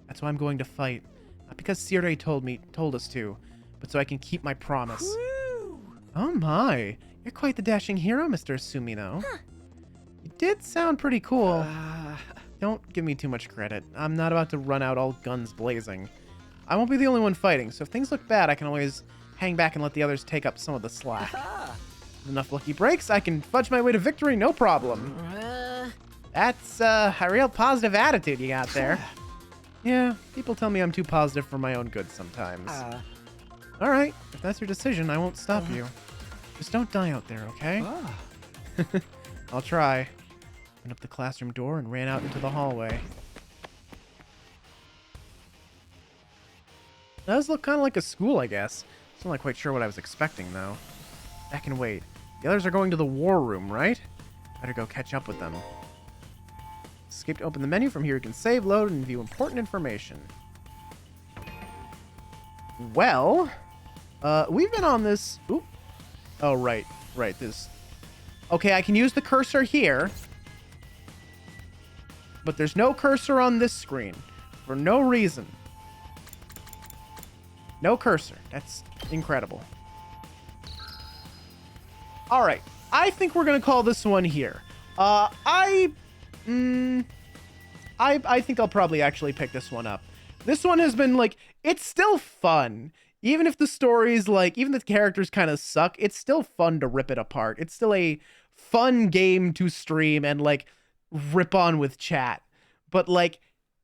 That's why I'm going to fight. Not because Sire told us to, but so I can keep my promise. Oh my, you're quite the dashing hero, Mr. Sumino. You did sound pretty cool. Don't give me too much credit. I'm not about to run out all guns blazing. I won't be the only one fighting, so if things look bad, I can always hang back and let the others take up some of the slack. With enough lucky breaks, I can fudge my way to victory, no problem. That's a real positive attitude you got there. Yeah, people tell me I'm too positive for my own good sometimes. Alright, if that's your decision, I won't stop you. Just don't die out there, okay? I'll try. Opened up the classroom door and ran out into the hallway. That does look kind of like a school, I guess. Still not quite sure what I was expecting, though. Back and wait. The others are going to the war room, right? Better go catch up with them. Escape to open the menu. From here you can save, load, and view important information. Well, we've been on this... Oop. Oh, right. This... Okay, I can use the cursor here. But there's no cursor on this screen. For no reason. No cursor. That's incredible. Alright. I think we're going to call this one here. I think I'll probably actually pick this one up. This one has been, like, it's still fun. Even if the stories, like, even the characters kind of suck, it's still fun to rip it apart. It's still a fun game to stream and, like, rip on with chat. But, like,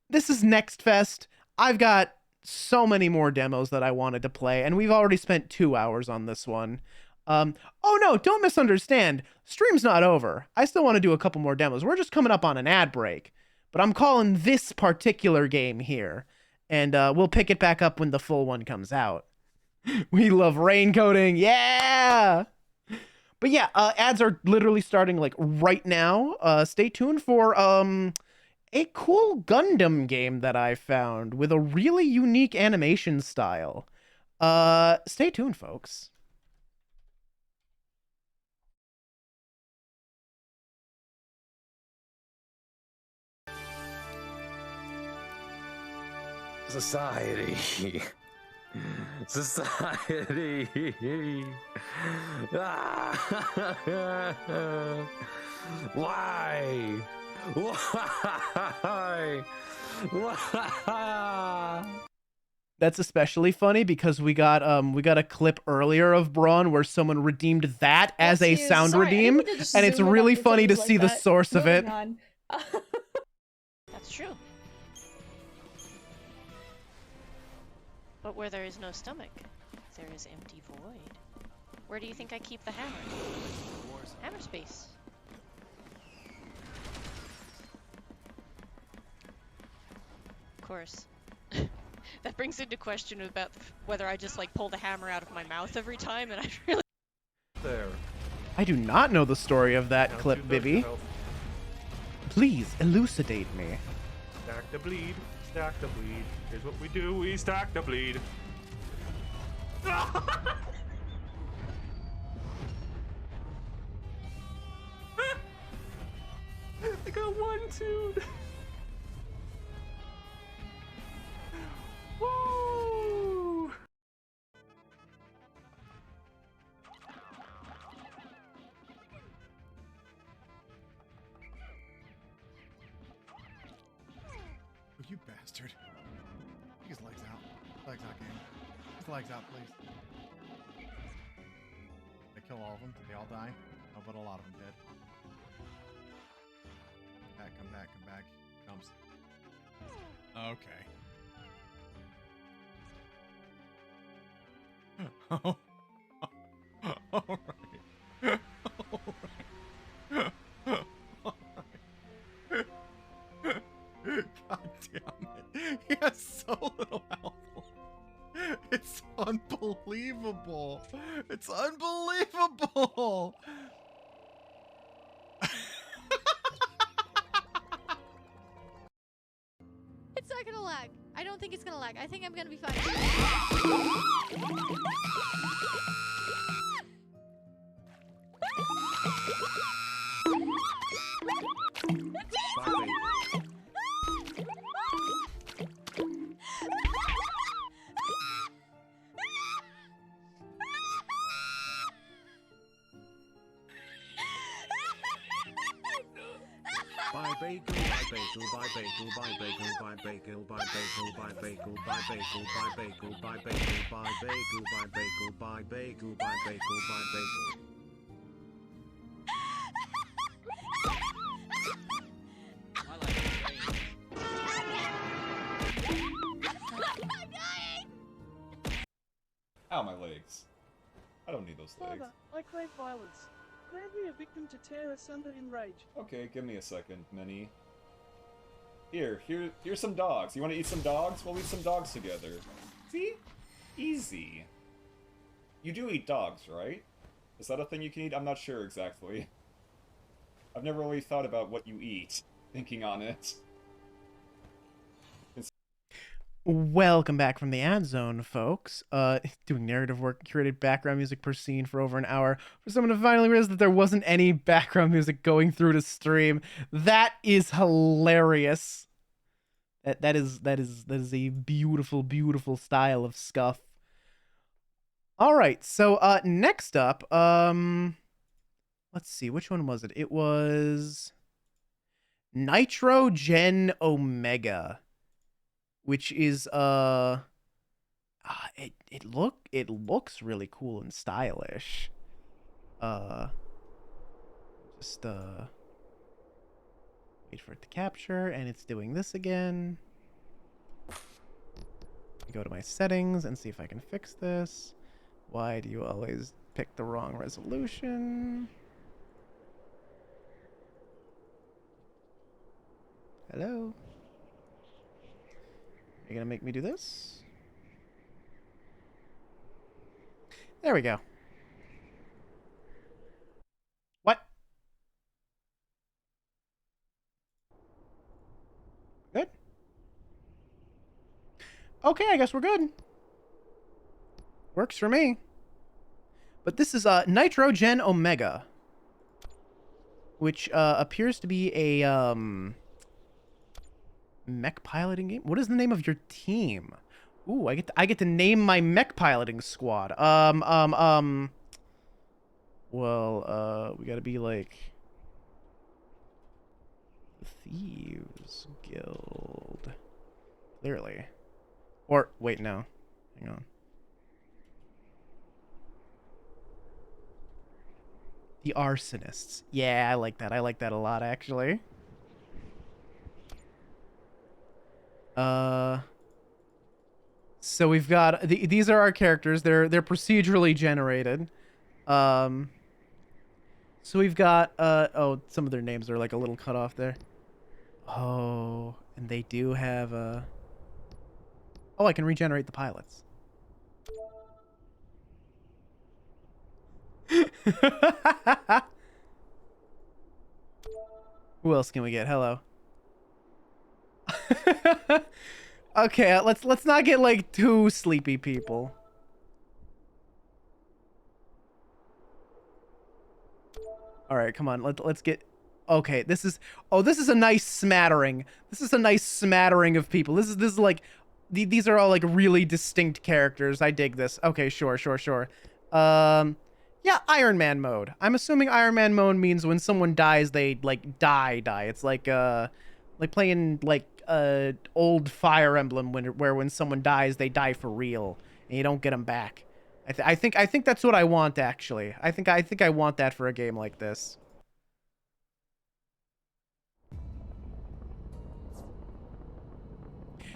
this is Next Fest. I've got so many more demos that I wanted to play, and we've already spent 2 hours on this one. Oh no, don't misunderstand. Stream's not over. I still want to do a couple more demos. We're just coming up on an ad break. But I'm calling this particular game here. And we'll pick it back up when the full one comes out. We love raincoating. Yeah! But yeah, ads are literally starting like right now. Stay tuned for a cool Gundam game that I found with a really unique animation style. Stay tuned, folks. Society. Society. Why? Why? Why? That's especially funny because we got a clip earlier of Braun where someone redeemed that as a sound redeem, and it's really funny to see the source of it. That's true. But where there is no stomach, there is empty void. Where do you think I keep the hammer? Hammer space. Of course. That brings into question about whether I just like pull the hammer out of my mouth every time, and I really. There. I do not know the story of that clip, Bibby. Please elucidate me. Stack the bleed. Stack the bleed. Here's what we do. We stack the bleed. I got 1, 2. Woo! Oh, you bastard. Take his legs out. Legs out, game. His legs out, please. They kill all of them? Did they all die? Oh, but a lot of them did. Come back, come back. Comes. Okay. Oh. Alright. God damn it. He has so little health. It's unbelievable. It's unbelievable. It's not gonna lag. I don't think it's gonna lag. I think I'm gonna be fine. By bagel, by bagel, by bagel, by bagel, by bagel, by bagel, by bagel, by bagel, by bagel, by bagel, by bagel, by bagel, by bagel, by bagel, by bagel. Ow, my legs. I don't need those legs. Father, I crave violence. Grant me a victim to tear asunder in rage. Okay, give me a second, Minnie. Here's some dogs. You want to eat some dogs? We'll eat some dogs together. See? Easy. You do eat dogs, right? Is that a thing you can eat? I'm not sure exactly. I've never really thought about what you eat, thinking on it. Welcome back from the ad zone, folks. Doing narrative work, curated background music per scene for over an hour. For someone to finally realize that there wasn't any background music going through to stream, that is hilarious. That is a beautiful, beautiful style of scuff. All right, so next up, let's see, which one was it? It was Nitrogen Omega, which is it looks really cool and stylish. Just wait for it to capture, and it's doing this again. Go to my settings and see if I can fix this. Why do you always pick the wrong resolution? Hello? You're gonna make me do this? There we go. What? Good? Okay, I guess we're good. Works for me. But this is Nitrogen Omega, which appears to be a Mech piloting game? What is the name of your team? Ooh, I get to name my mech piloting squad. Well, we gotta be like the Thieves Guild. Clearly. Or, wait, no. Hang on. The Arsonists. Yeah, I like that. I like that a lot, actually. So we've got these are our characters. They're procedurally generated. So we've got oh, some of their names are like a little cut off there. Oh, and they do have oh, I can regenerate the pilots. Who else can we get? Hello. Okay, let's not get like too sleepy people. All right, come on. Let's get. Okay, this is a nice smattering. This is a nice smattering of people. This is like these are all like really distinct characters. I dig this. Okay, sure. Yeah, Iron Man mode. I'm assuming Iron Man mode means when someone dies, they like die. It's like playing like old Fire Emblem where when someone dies, they die for real and you don't get them back. I think that's what I want, actually. I think I want that for a game like this.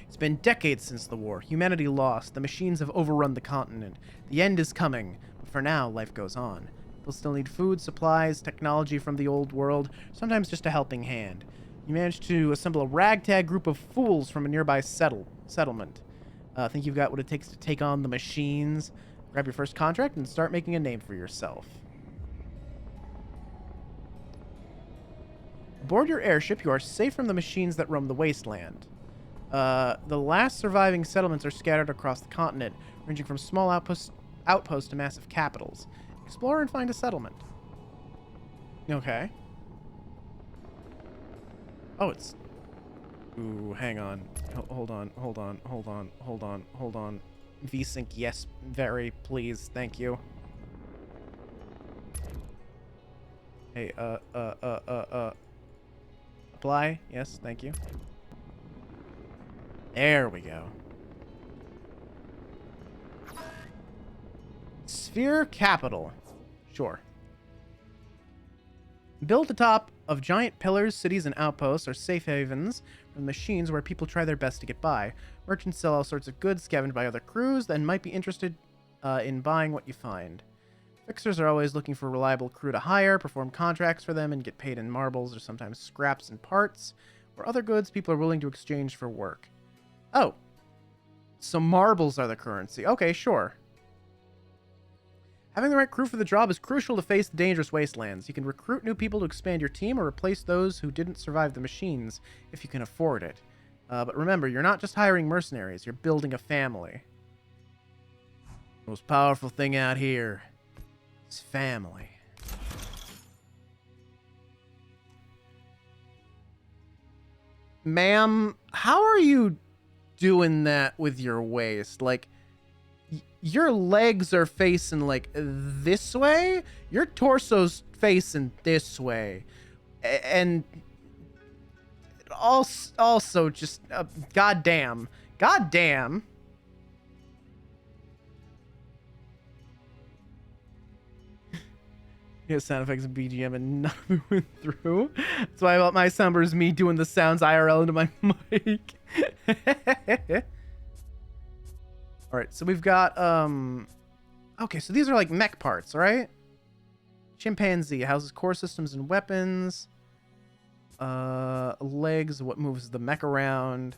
It's been decades since the war. Humanity lost. The machines have overrun the continent. The end is coming. But for now, life goes on. People still need food, supplies, technology from the old world, sometimes just a helping hand. You managed to assemble a ragtag group of fools from a nearby settlement. Think you've got what it takes to take on the machines? Grab your first contract and start making a name for yourself. Aboard your airship, you are safe from the machines that roam the wasteland. The last surviving settlements are scattered across the continent, ranging from small outposts to massive capitals. Explore and find a settlement. Okay. Oh, it's... Ooh, hang on. Hold on. VSync, yes, very, please, thank you. Hey, apply, yes, thank you. There we go. Sphere Capital. Sure. Built atop of giant pillars, cities, and outposts are safe havens from machines where people try their best to get by. Merchants sell all sorts of goods scavenged by other crews and might be interested in buying what you find. Fixers are always looking for a reliable crew to hire, perform contracts for them, and get paid in marbles or sometimes scraps and parts, or other goods people are willing to exchange for work. Oh. So marbles are the currency. Okay, sure. Having the right crew for the job is crucial to face the dangerous wastelands. You can recruit new people to expand your team or replace those who didn't survive the machines if you can afford it. But remember, you're not just hiring mercenaries, you're building a family. The most powerful thing out here is family. Ma'am, how are you doing that with your waist? Like, your legs are facing like this way, your torso's facing this way, and also just goddamn. Yeah, sound effects and BGM and none of it went through. That's why I bought my soundboard is me doing the sounds IRL into my mic. Alright, so we've got, okay, so these are like mech parts, right? Chimpanzee houses core systems and weapons. Legs, what moves the mech around.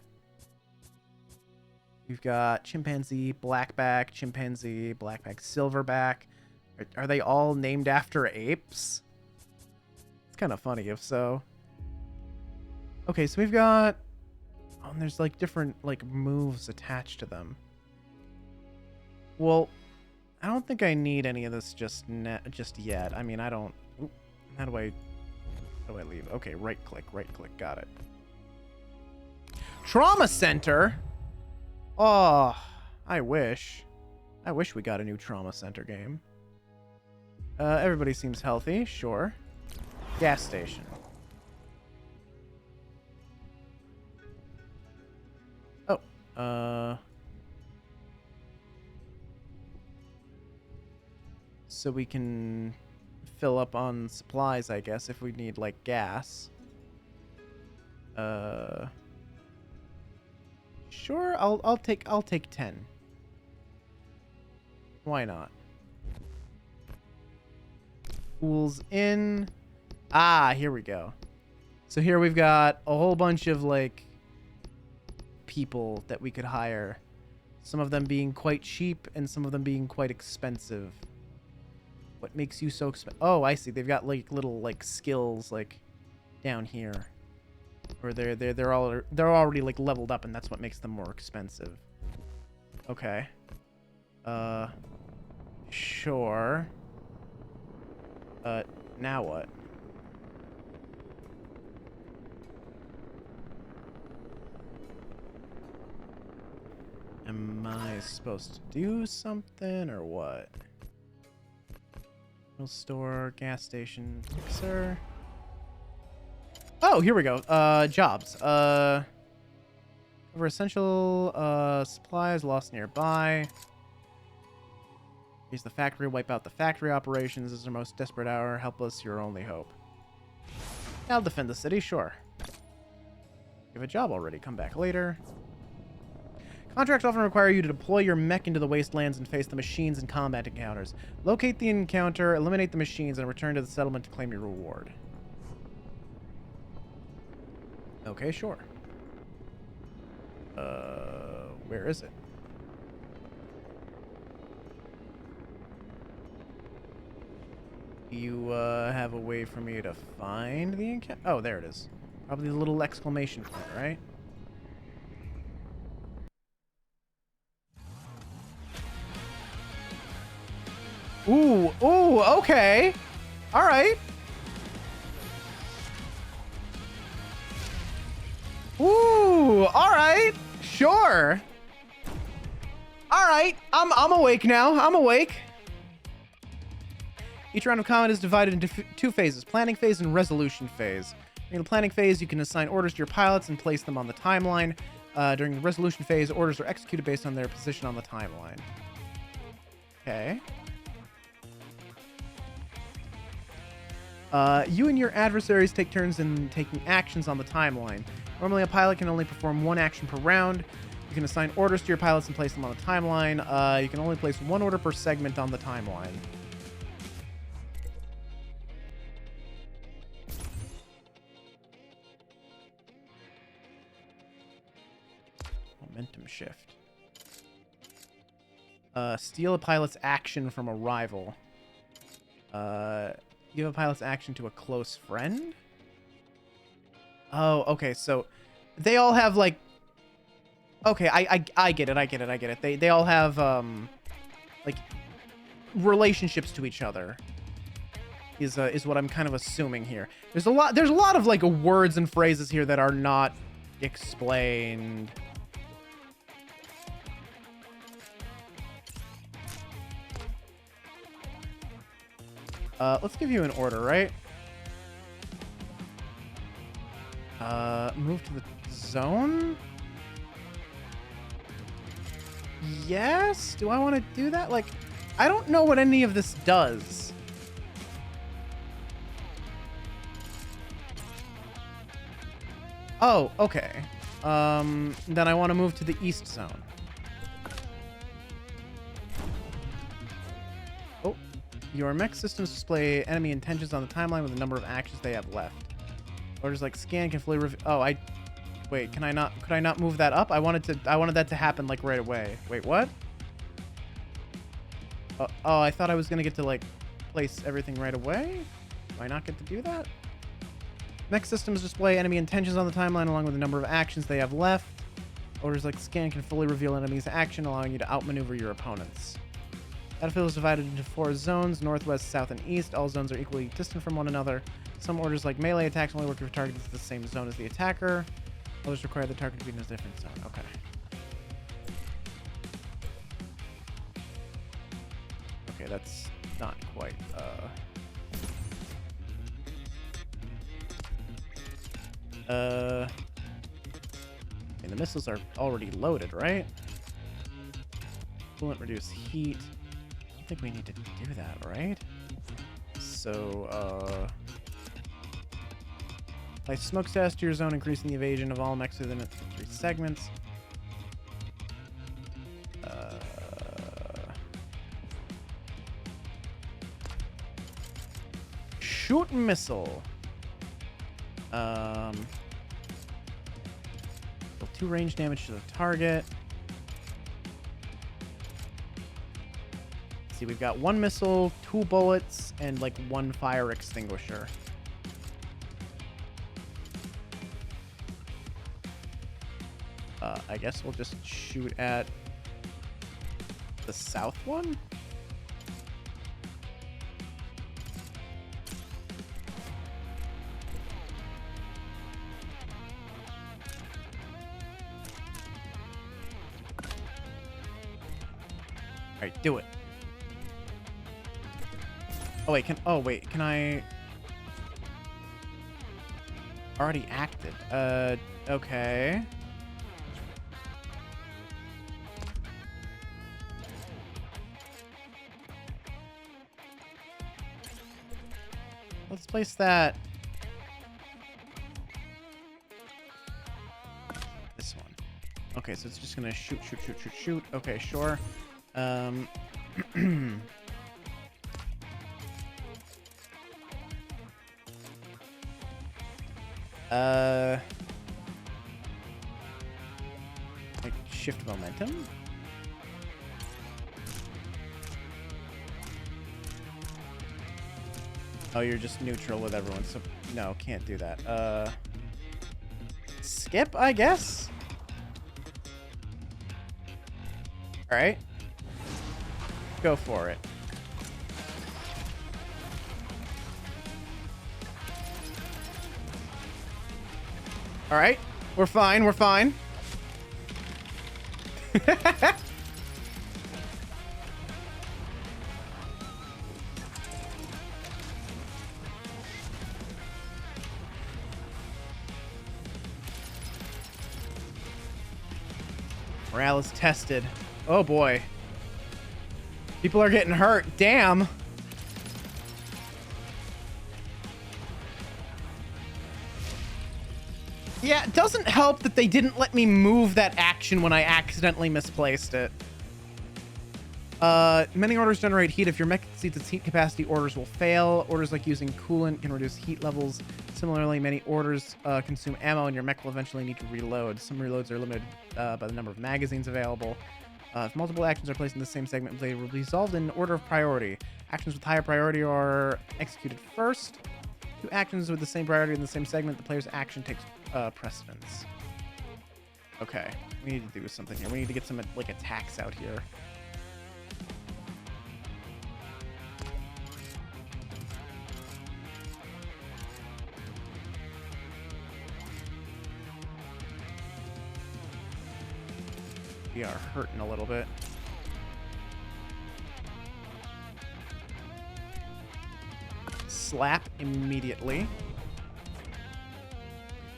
We've got chimpanzee, blackback, silverback. Are they all named after apes? It's kind of funny if so. Okay, so we've got... Oh, and there's like different like moves attached to them. Well, I don't think I need any of this just yet. I mean, I don't... Oop, how do I leave? Okay, right click, got it. Trauma center? Oh, I wish. I wish we got a new trauma center game. Everybody seems healthy, sure. Gas station. Oh, so we can fill up on supplies, I guess, if we need, like, gas. Sure, I'll take 10. Why not? Pools in. Ah, here we go. So here we've got a whole bunch of, like, people that we could hire. Some of them being quite cheap and some of them being quite expensive. What makes you so expensive? Oh, I see. They've got, like, little, like, skills, like, down here. Or they're already, like, leveled up, and that's what makes them more expensive. Okay. Sure. Now what? Am I supposed to do something or what? Store, gas station, sir. Oh, here we go. Jobs. Cover essential supplies lost nearby. Use the factory, wipe out the factory operations. This is our most desperate hour. Help us, your only hope. I'll defend the city, sure. You have a job already. Come back later. Contracts often require you to deploy your mech into the wastelands and face the machines in combat encounters. Locate the encounter, eliminate the machines, and return to the settlement to claim your reward. Okay, sure. Where is it? You, have a way for me to find the encounter? Oh, there it is. Probably the little exclamation point, right? Ooh, ooh, okay. All right. Ooh, all right. Sure. All right. I'm awake now. I'm awake. Each round of combat is divided into two phases, planning phase and resolution phase. During the planning phase, you can assign orders to your pilots and place them on the timeline. During the resolution phase, orders are executed based on their position on the timeline. Okay. You and your adversaries take turns in taking actions on the timeline. Normally, a pilot can only perform one action per round. You can assign orders to your pilots and place them on the timeline. You can only place one order per segment on the timeline. Momentum shift. Steal a pilot's action from a rival. Give a pilot's action to a close friend? Oh, okay, so they all have, like... Okay, I get it. They all have, like, relationships to each other. Is what I'm kind of assuming here. There's a lot of, like, words and phrases here that are not explained. Let's give you an order, right? Move to the zone? Yes? Do I want to do that? Like, I don't know what any of this does. Oh, okay. Then I want to move to the east zone. Your mech systems display enemy intentions on the timeline with the number of actions they have left. Orders like scan can fully reveal. Oh, wait. Could I not move that up? I wanted that to happen like right away. Wait, what? Oh, I thought I was gonna get to like place everything right away. Do I not get to do that? Mech systems display enemy intentions on the timeline along with the number of actions they have left. Orders like scan can fully reveal enemies' action, allowing you to outmaneuver your opponents. Battlefield is divided into 4 zones, northwest, south, and east. All zones are equally distant from one another. Some orders like melee attacks only work if your target is the same zone as the attacker. Others require the target to be in a different zone. Okay. Okay, that's not quite, and the missiles are already loaded, right? Coolant reduce heat. I don't think we need to do that, right? So, place smoke stash to your zone, increasing the evasion of all mechs within its 3 segments. Shoot missile. Deal 2 range damage to the target. See, we've got 1 missile, 2 bullets, and like 1 fire extinguisher. I guess we'll just shoot at the south one. All right, do it. Oh wait, can I already acted? Okay. Let's place that. This one. Okay, so it's just gonna shoot. Okay, sure. Like shift momentum? Oh, you're just neutral with everyone, so no, can't do that. Skip, I guess? Alright. Go for it. Alright. We're fine, we're fine. Morale is tested. Oh boy. People are getting hurt. Damn. Yeah, it doesn't help that they didn't let me move that action when I accidentally misplaced it. Many orders generate heat. If your mech exceeds its heat capacity, orders will fail. Orders like using coolant can reduce heat levels. Similarly, many orders consume ammo, and your mech will eventually need to reload. Some reloads are limited by the number of magazines available. If multiple actions are placed in the same segment, they will be resolved in order of priority. Actions with higher priority are executed first. 2 actions with the same priority in the same segment, the player's action takes precedence. Okay, we need to do something here. We need to get some like attacks out here. We are hurting a little bit. Slap immediately.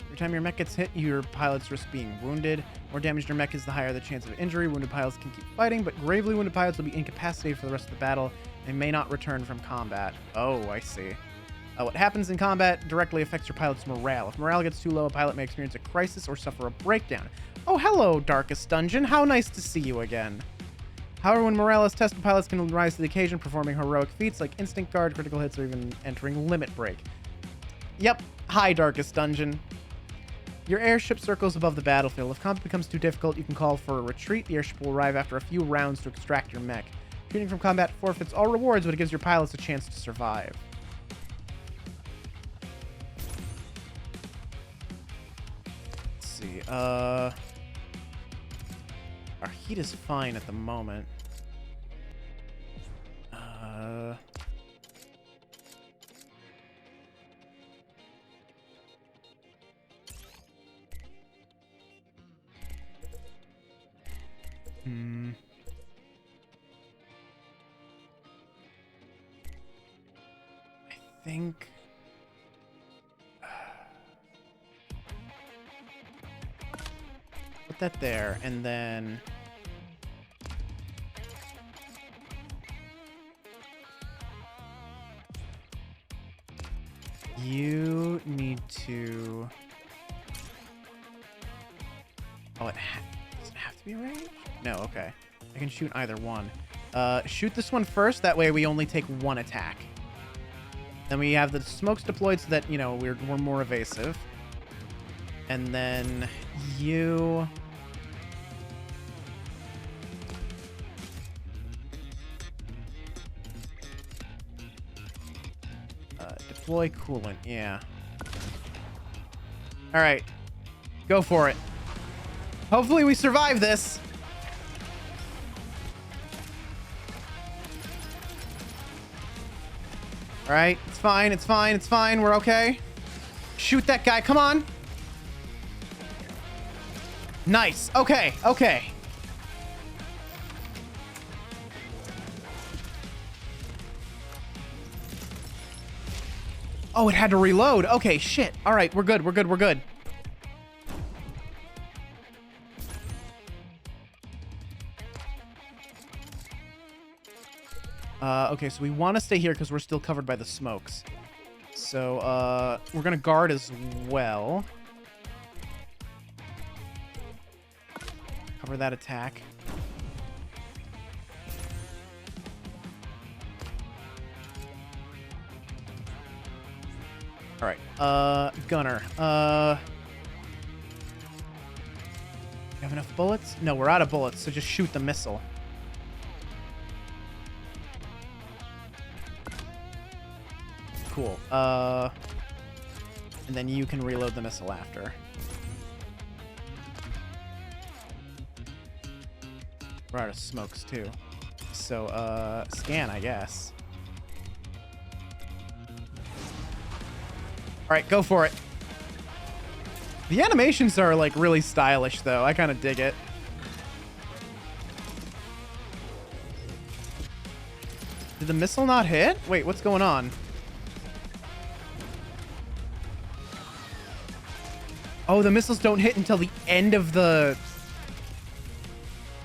Every time your mech gets hit, your pilots risk being wounded. More damage your mech is, the higher the chance of injury. Wounded pilots can keep fighting, but gravely wounded pilots will be incapacitated for the rest of the battle and may not return from combat. Oh, I see. What happens in combat directly affects your pilot's morale. If morale gets too low, a pilot may experience a crisis or suffer a breakdown. Oh, hello, Darkest Dungeon. How nice to see you again. However, when morale is tested, pilots can rise to the occasion, performing heroic feats like instinct guard, critical hits, or even entering limit break. Yep. Hi, Darkest Dungeon. Your airship circles above the battlefield. If combat becomes too difficult, you can call for a retreat. The airship will arrive after a few rounds to extract your mech. Retreating from combat forfeits all rewards, but it gives your pilots a chance to survive. Let's see. Our heat is fine at the moment. I think... Put that there, and then... You need to... Oh, does it have to be range? No, okay. I can shoot either one. Shoot this one first. That way we only take one attack. Then we have the smokes deployed so that, you know, we're more evasive. And then you... Deploy coolant, yeah. Alright. Go for it. Hopefully we survive this. Alright, it's fine, it's fine, it's fine. We're okay. Shoot that guy, come on. Nice. Okay, okay. Oh, it had to reload. Okay, shit. All right, we're good. We're good. We're good. Okay, so we want to stay here because we're still covered by the smokes. So, we're going to guard as well. Cover that attack. All right, gunner. You have enough bullets? No, we're out of bullets, so just shoot the missile. Cool. And then you can reload the missile after. We're out of smokes, too. So, scan, I guess. All right, go for it. The animations are, like, really stylish, though. I kind of dig it. Did the missile not hit? Wait, what's going on? Oh, the missiles don't hit until the end of the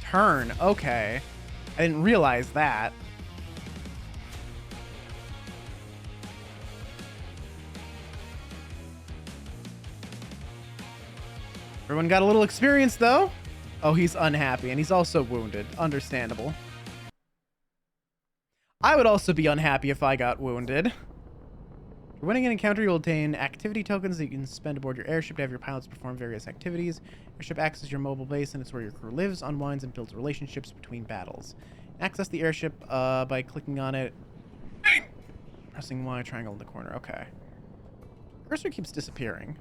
turn. Okay. I didn't realize that. Everyone got a little experience, though. Oh, he's unhappy, and he's also wounded. Understandable. I would also be unhappy if I got wounded. For winning an encounter, you'll obtain activity tokens that you can spend aboard your airship to have your pilots perform various activities. Airship acts as your mobile base, and it's where your crew lives, unwinds, and builds relationships between battles. Access the airship by clicking on it, pressing Y triangle in the corner. Okay. Cursor keeps disappearing.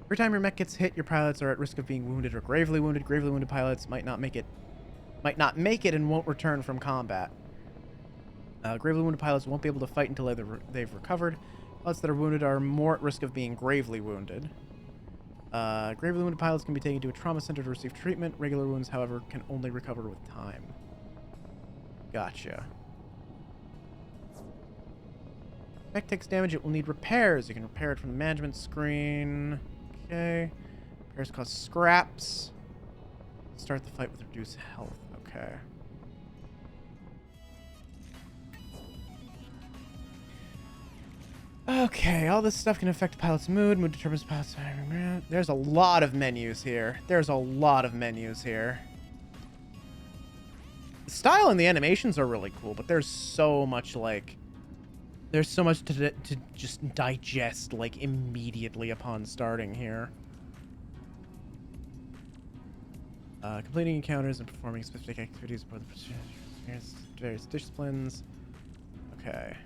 Every time your mech gets hit, your pilots are at risk of being wounded or gravely wounded. Gravely wounded pilots might not make it and won't return from combat. Gravely wounded pilots won't be able to fight until they've recovered. Pilots that are wounded are more at risk of being gravely wounded. Gravely wounded pilots can be taken to a trauma center to receive treatment. Regular wounds, however, can only recover with time. Gotcha. Mech takes damage, it will need repairs. You can repair it from the management screen. Okay. Repairs cost scraps. Start the fight with reduced health. Okay. Okay, all this stuff can affect the pilot's mood. Mood determines the pilot's... There's a lot of menus here. There's a lot of menus here. The style and the animations are really cool, but there's so much, like... There's so much to just digest, like, immediately upon starting here. Completing encounters and performing specific activities for the various disciplines. Okay.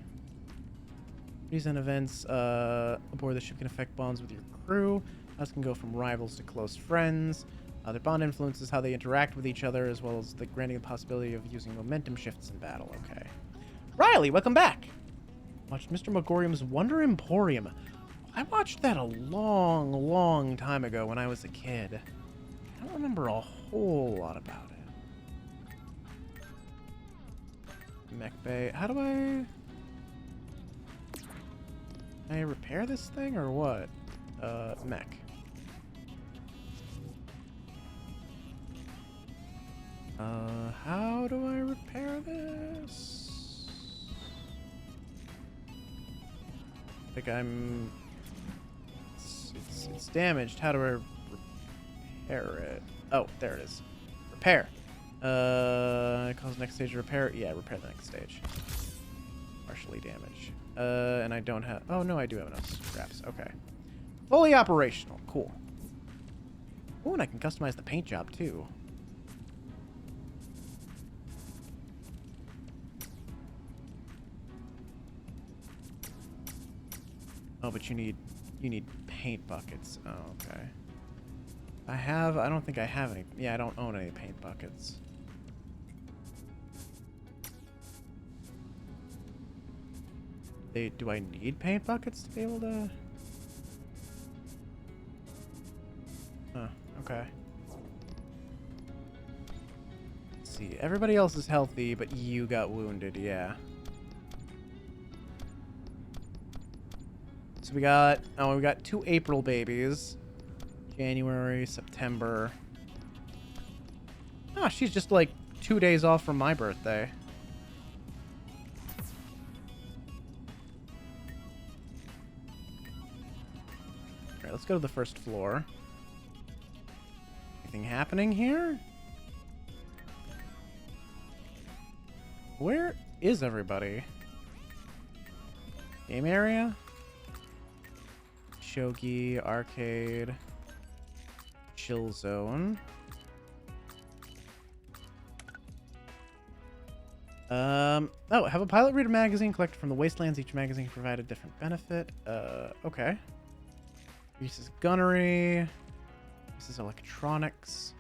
These and events aboard the ship can affect bonds with your crew. Those can go from rivals to close friends. Their bond influences how they interact with each other, as well as the granting the possibility of using momentum shifts in battle. Okay. Riley, welcome back. Watched Mr. Megorium's Wonder Emporium. I watched that a long, long time ago when I was a kid. I don't remember a whole lot about it. Mech bay. How do I repair this thing or what? Mech. How do I repair this? I think it's damaged. How do I repair it? Oh, there it is. Repair. Cause next stage repair. Yeah, repair the next stage. Partially damaged. And I don't have. Oh no, I do have enough scraps. Okay. Fully operational. Cool. Oh, and I can customize the paint job too. Oh, but you need paint buckets. Oh, okay. I don't think I have any. Yeah, I don't own any paint buckets. Do I need paint buckets to be able to? Huh, okay. Let's see. Everybody else is healthy, but you got wounded, yeah. So we got 2 April babies. January, September. Ah, she's just like 2 days off from my birthday. Alright, let's go to the first floor. Anything happening here? Where is everybody? Game area? Shogi, arcade, chill zone. Oh, have a pilot read a magazine collected from the wastelands. Each magazine can provide a different benefit. Okay. Uses gunnery. Uses electronics.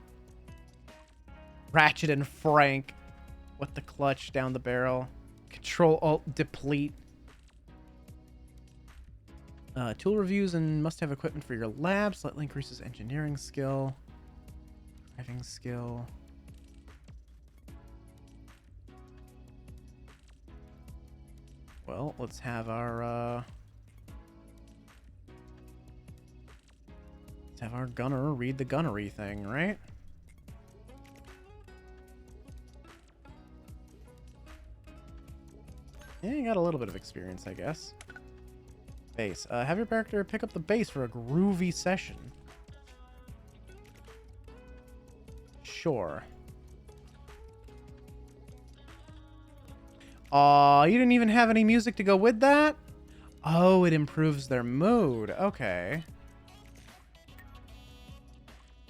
Ratchet and Frank. What the clutch down the barrel. Control Alt deplete. Tool reviews and must-have equipment for your lab. Slightly increases engineering skill. Driving skill. Well, let's have our gunner read the gunnery thing, right? Yeah, you got a little bit of experience, I guess. Bass. Have your character pick up the bass for a groovy session. Sure. Aw, you didn't even have any music to go with that? Oh, it improves their mood. Okay.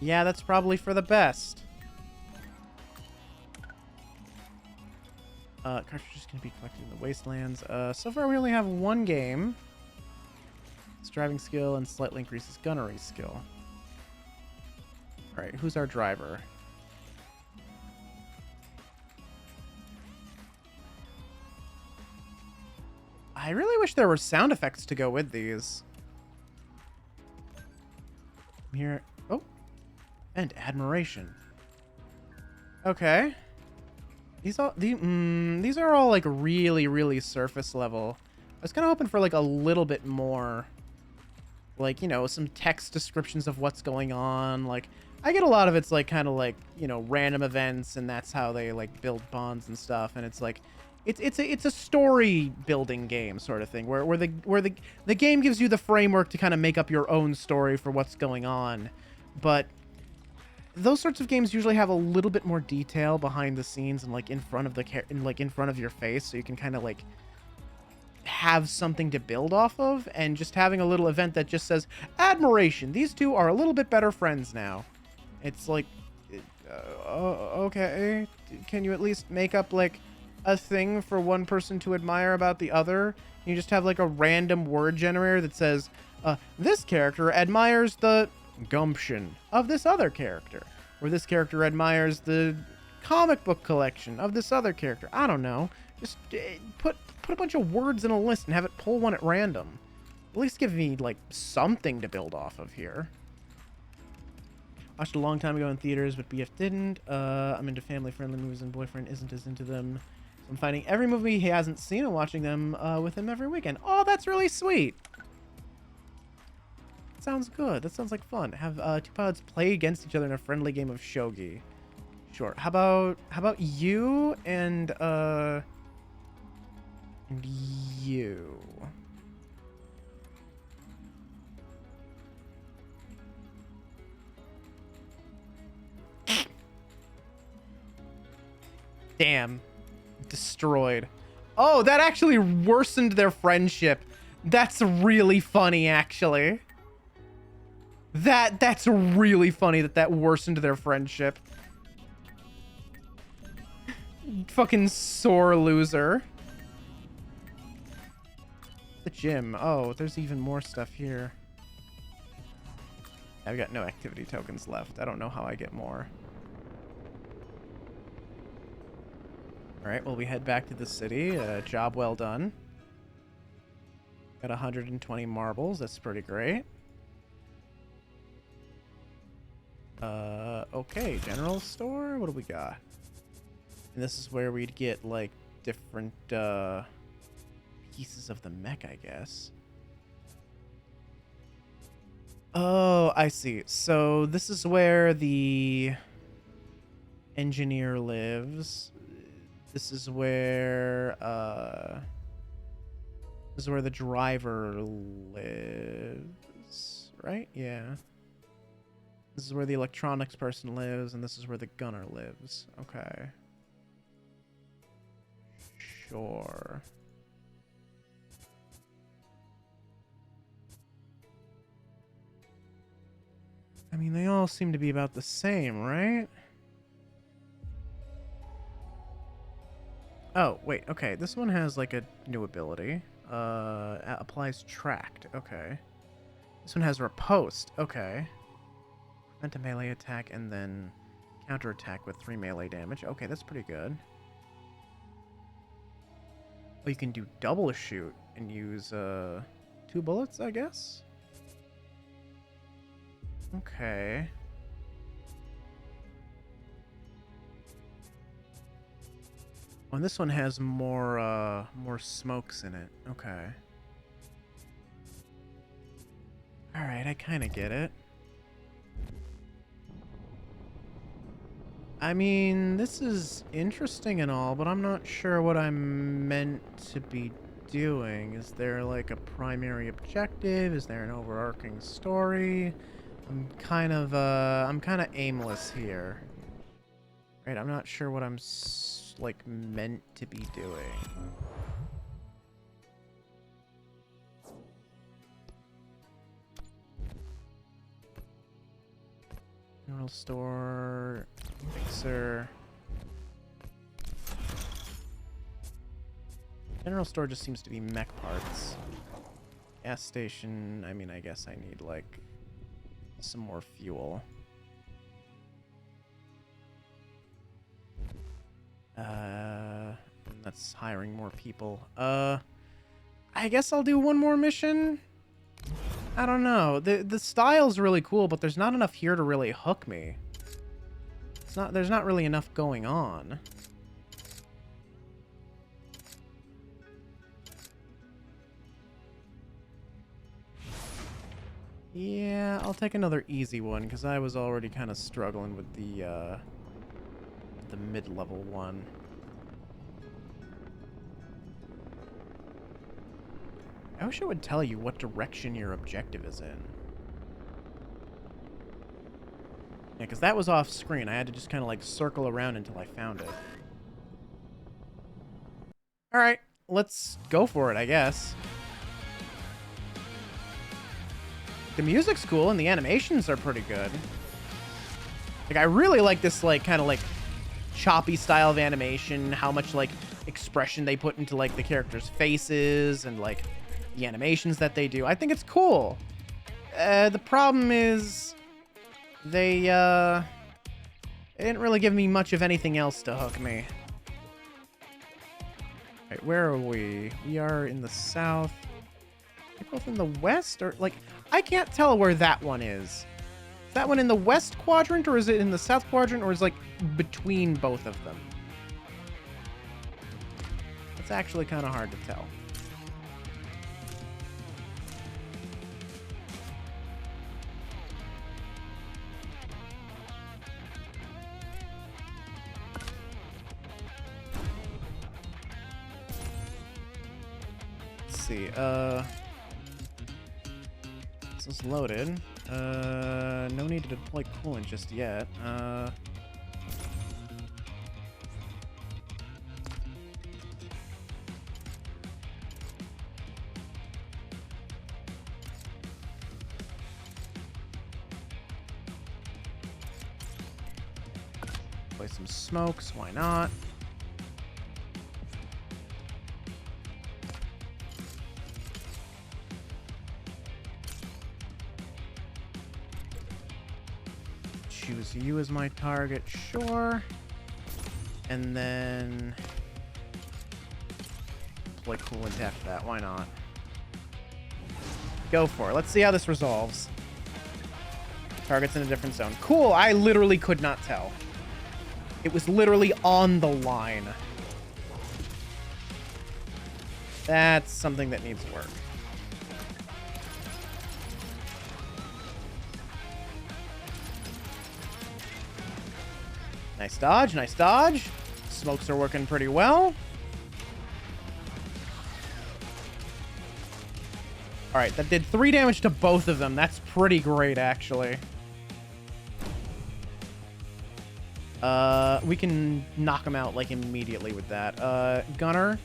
Yeah, that's probably for the best. Cartridges can be collected in the wastelands. So far we only have one game. It's driving skill and slightly increases gunnery skill. Alright, who's our driver? I really wish there were sound effects to go with these. Here. Oh. And admiration. Okay. These are all like really, really surface level. I was kind of hoping for like a little bit more, like, you know, some text descriptions of what's going on. Like, I get a lot of it's like kind of like, you know, random events, and that's how they like build bonds and stuff. And it's like, it's a story building game sort of thing where the game gives you the framework to kind of make up your own story for what's going on, but those sorts of games usually have a little bit more detail behind the scenes and like in front of your face, so you can kind of like have something to build off of. And just having a little event that just says admiration, these two are a little bit better friends now. It's like, okay, can you at least make up like a thing for one person to admire about the other? You just have like a random word generator that says, this character admires the gumption of this other character, or this character admires the comic book collection of this other character. I don't know. Just put a bunch of words in a list and have it pull one at random. At least give me like something to build off of here. Watched a long time ago in theaters, but BF didn't. I'm into family-friendly movies and boyfriend isn't as into them. So I'm finding every movie he hasn't seen and watching them with him every weekend. Oh, that's really sweet. Sounds good. That sounds like fun. Have two pilots play against each other in a friendly game of shogi. Sure. How about you and you? Damn. Destroyed. Oh, that actually worsened their friendship. That's really funny, actually. That's really funny that worsened their friendship. Fucking sore loser. The gym. Oh, there's even more stuff here. I've got no activity tokens left. I don't know how I get more. Alright, well, we head back to the city. Job well done. Got 120 marbles. That's pretty great. Okay, general store. What do we got? And this is where we'd get, like, different, pieces of the mech, I guess. Oh, I see. So this is where the engineer lives. This is where the driver lives, right? Yeah. This is where the electronics person lives, and this is where the gunner lives. Okay. Sure. I mean, they all seem to be about the same, right? Oh, wait, okay. This one has, like, a new ability. Applies tracked. Okay. This one has riposte. Okay. Prevent a melee attack and then counterattack with 3 melee damage. Okay, that's pretty good. Oh, you can do double shoot and use, 2 bullets, I guess? Okay. Oh, and this one has more smokes in it. Okay. Alright, I kind of get it. I mean, this is interesting and all, but I'm not sure what I'm meant to be doing. Is there, like, a primary objective? Is there an overarching story? I'm kind of aimless here. Right, I'm not sure what I'm, like, meant to be doing. General store, mixer. General store just seems to be mech parts. Gas station, I mean, I guess I need, like, some more fuel. That's hiring more people. I guess I'll do one more mission. I don't know. The style's really cool, but there's not enough here to really hook me. There's not really enough going on. Yeah, I'll take another easy one because I was already kind of struggling with the mid-level one. I wish it would tell you what direction your objective is in. Yeah, because that was off screen. I had to just kind of like circle around until I found it. Alright, let's go for it, I guess. The music's cool and the animations are pretty good. Like, I really like this, like, kind of like choppy style of animation, how much like expression they put into like the characters' faces and like the animations that they do. I think it's cool. The problem is they didn't really give me much of anything else to hook me. Right, where are we? We are in the south. Are we both in the west? Or like, I can't tell where that one is. Is that one in the west quadrant, or is it in the south quadrant, or is it, like, between both of them? It's actually kind of hard to tell. Let's see, this is loaded. No need to deploy coolant just yet. Play some smokes, why not? Choose you as my target, sure. And then play coolant after that, why not? Go for it. Let's see how this resolves. Target's in a different zone. Cool, I literally could not tell. It was literally on the line. That's something that needs work. Nice dodge, nice dodge. Smokes are working pretty well. Alright, that did 3 damage to both of them. That's pretty great, actually. We can knock him out, like, immediately with that. Gunner.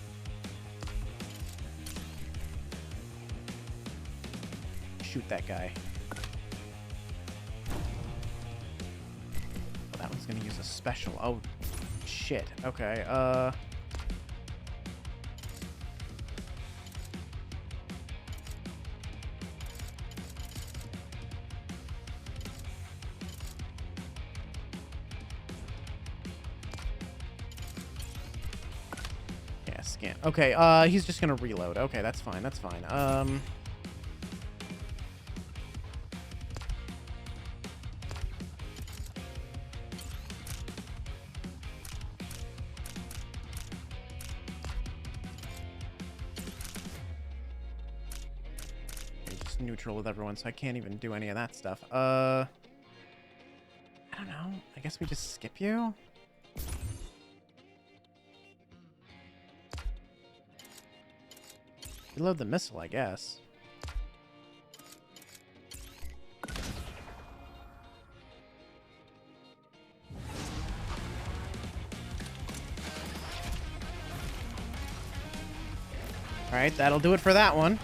Shoot that guy. Oh, that one's gonna use a special. Oh, shit. Okay, yeah, scan. Okay, he's just gonna reload. Okay, that's fine, that's fine. Neutral with everyone, so I can't even do any of that stuff. I don't know. I guess we just skip you? Reload the missile, I guess. Alright, that'll do it for that one.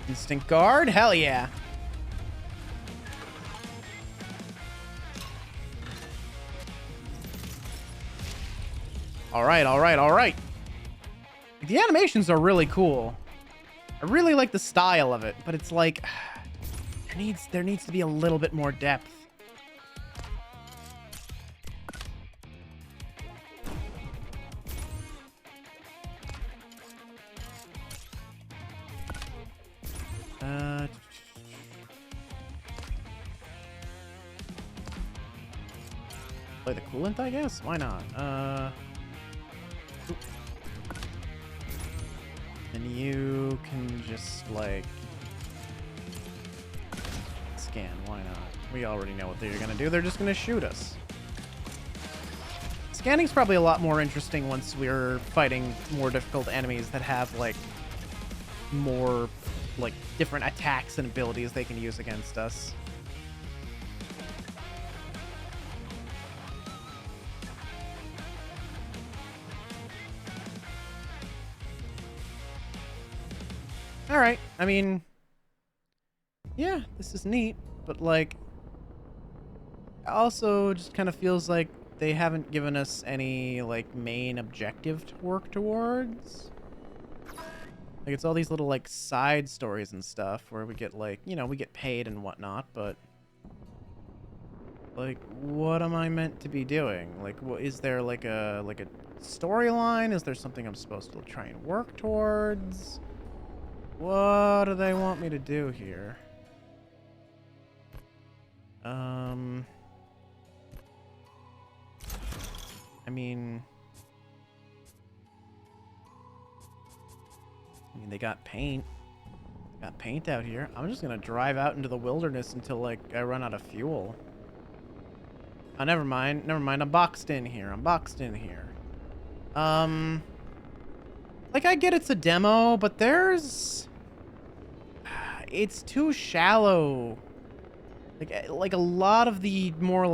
Instinct guard? Hell yeah. Alright, alright, alright. The animations are really cool. I really like the style of it, but it's like there needs to be a little bit more depth. Play the coolant, I guess? Why not? And you can just, like, scan. Why not? We already know what they're gonna do. They're just gonna shoot us. Scanning's probably a lot more interesting once we're fighting more difficult enemies that have, like, more, like, different attacks and abilities they can use against us. Alright, I mean, yeah, this is neat, but, like, also just kind of feels like they haven't given us any, like, main objective to work towards. Like, it's all these little, like, side stories and stuff where we get, like, you know, we get paid and whatnot, but Like, what am I meant to be doing? Like, is there like a storyline? Is there something I'm supposed to try and work towards? What do they want me to do here? I mean, they got paint. Got paint out here. I'm just gonna drive out into the wilderness until, like, I run out of fuel. Oh, never mind. Never mind. I'm boxed in here. Like, I get it's a demo, but it's too shallow. Like a lot of the more,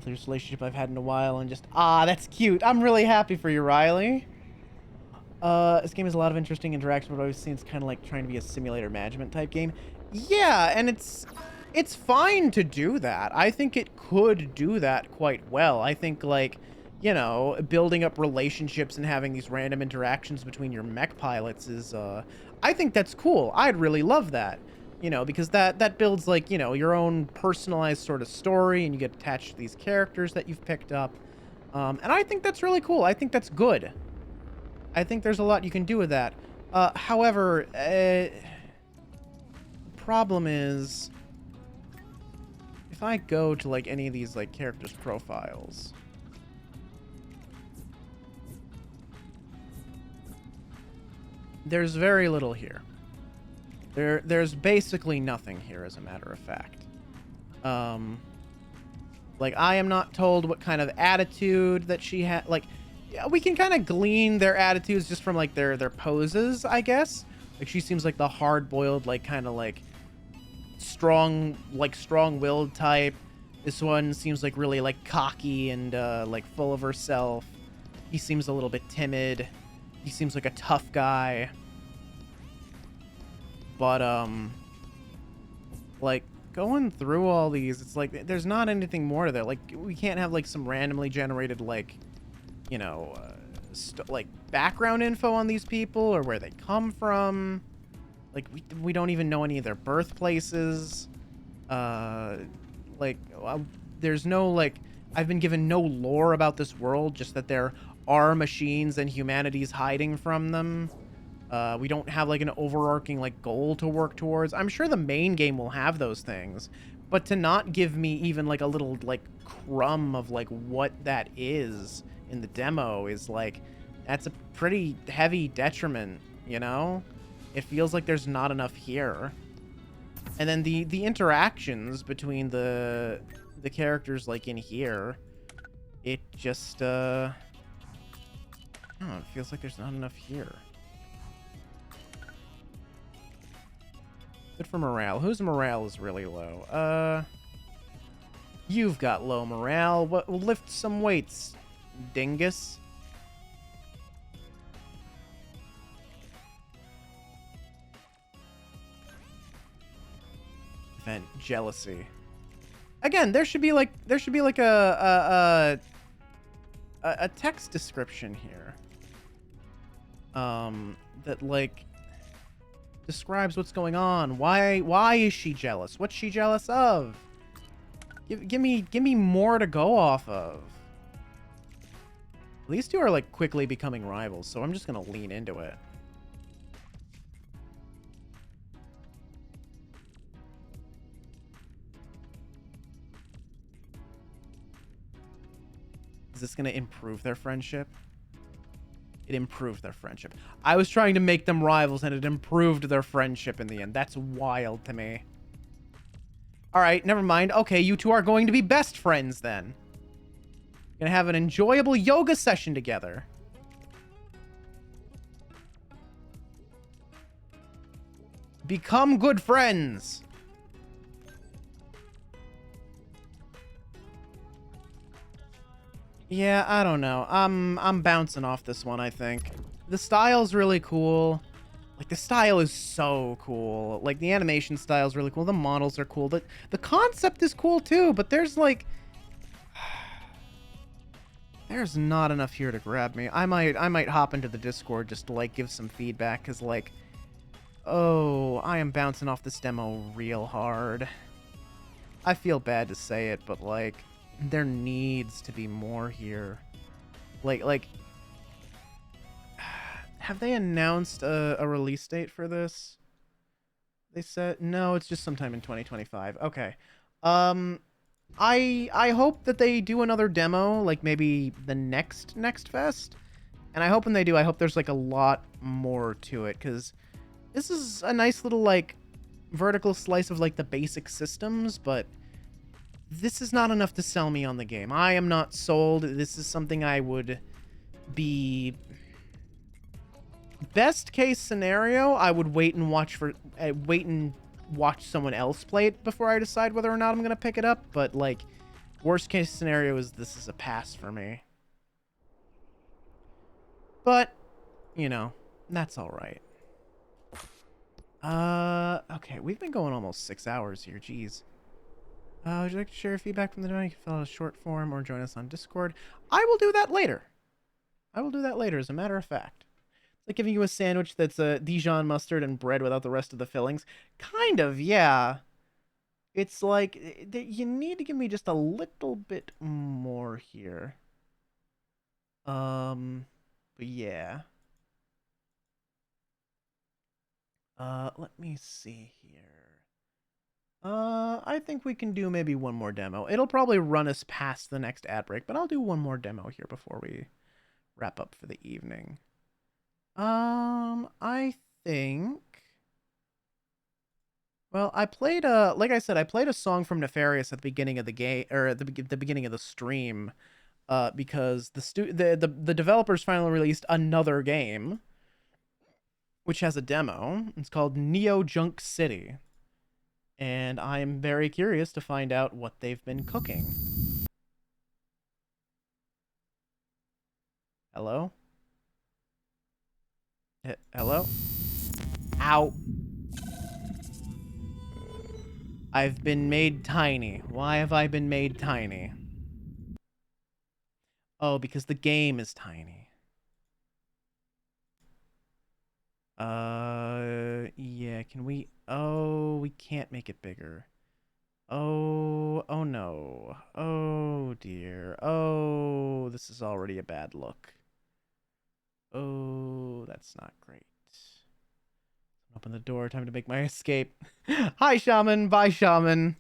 closest relationship I've had in a while, and just, that's cute. I'm really happy for you, Riley. This game has a lot of interesting interaction, but I've seen it's kind of like trying to be a simulator management type game. Yeah, and it's fine to do that. I think it could do that quite well. I think, like, you know, building up relationships and having these random interactions between your mech pilots is, I think that's cool. I'd really love that, you know, because that builds, like, you know, your own personalized sort of story, and you get attached to these characters that you've picked up. And I think that's really cool. I think that's good. I think there's a lot you can do with that. However, the problem is, if I go to, like, any of these, like, characters' profiles, there's very little here. There's basically nothing here, as a matter of fact. Like, I am not told what kind of attitude that she had. Like, yeah, we can kind of glean their attitudes just from, like, their poses, I guess. Like, she seems like the hard-boiled, like, kind of, like, strong-willed type. This one seems like really, like, cocky and, like, full of herself. He seems a little bit timid. He seems like a tough guy. But, like, going through all these, it's like, there's not anything more to that. Like, we can't have, like, some randomly generated, like, you know, like, background info on these people or where they come from. Like, we don't even know any of their birthplaces. Like, there's no, like, I've been given no lore about this world, just that there are machines and humanity's hiding from them. We don't have, like, an overarching, like, goal to work towards. I'm sure the main game will have those things, but to not give me even, like, a little, like, crumb of, like, what that is in the demo is, like, that's a pretty heavy detriment, you know? It feels like there's not enough here. And then the interactions between the characters, like, in here, it just, I don't know, it feels like there's not enough here. Good for morale. Whose morale is really low? You've got low morale. Lift some weights, dingus. Event jealousy. Again, there should be like a text description here. That, like, describes what's going on. Why is she jealous? What's she jealous of? Give me more to go off of. These two are, like, quickly becoming rivals, so I'm just gonna lean into it. Is this gonna improve their friendship? It improved their friendship. I was trying to make them rivals, and it improved their friendship in the end. That's wild to me. All right, never mind. Okay, you two are going to be best friends then. Gonna have an enjoyable yoga session together. Become good friends. Yeah, I don't know. I'm bouncing off this one, I think. The style's really cool. Like, the style is so cool. Like, the animation style is really cool. The models are cool. The concept is cool too, but there's, like, there's not enough here to grab me. I might hop into the Discord just to, like, give some feedback, because, like, Oh, I am bouncing off this demo real hard. I feel bad to say it, but, like, there needs to be more here. Like, have they announced a release date for this? They said, no, it's just sometime in 2025. Okay. I hope that they do another demo, like maybe the next fest. And I hope when they do, I hope there's like a lot more to it, because this is a nice little like vertical slice of like the basic systems, but this is not enough to sell me on the game. I am not sold. This is something I would be... Best case scenario, I would wait and watch someone else play it before I decide whether or not I'm gonna pick it up. But like, worst case scenario is this is a pass for me. But, you know, that's all right. Okay, we've been going almost 6 hours here. Jeez. Would you like to share your feedback from the demo? You can fill out a short form or join us on Discord. I will do that later. I will do that later, as a matter of fact. It's like giving you a sandwich that's Dijon mustard and bread without the rest of the fillings. Kind of, yeah. It's like, you need to give me just a little bit more here. But yeah. Let me see here. I think we can do maybe one more demo. It'll probably run us past the next ad break, but I'll do one more demo here before we wrap up for the evening. I think... Well, I played like I said, I played a song from Nefarious at the beginning of the game, or at the beginning of the stream, because the developers finally released another game, which has a demo. It's called Neo Junk City. And I'm very curious to find out what they've been cooking. Hello? Hello? Ow. I've been made tiny. Why have I been made tiny? Oh, because the game is tiny. Yeah, can we... Oh, we can't make it bigger. Oh no. Oh dear. Oh, this is already a bad look. Oh, that's not great. Open the door, time to make my escape. Hi, Shaman. Bye, Shaman.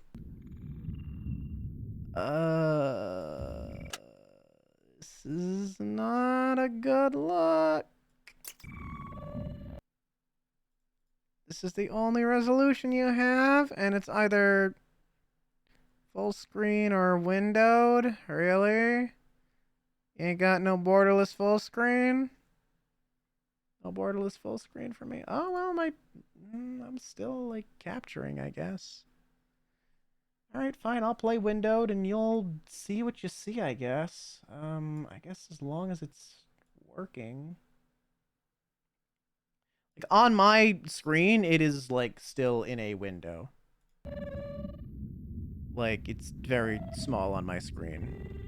This is not a good look. This is the only resolution you have, and it's either full screen or windowed. Really? You ain't got no borderless full screen? No borderless full screen for me? Oh, well, I'm still, like, capturing, I guess. Alright, fine, I'll play windowed, and you'll see what you see, I guess. I guess as long as it's working. Like, on my screen, it is, like, still in a window. Like, it's very small on my screen.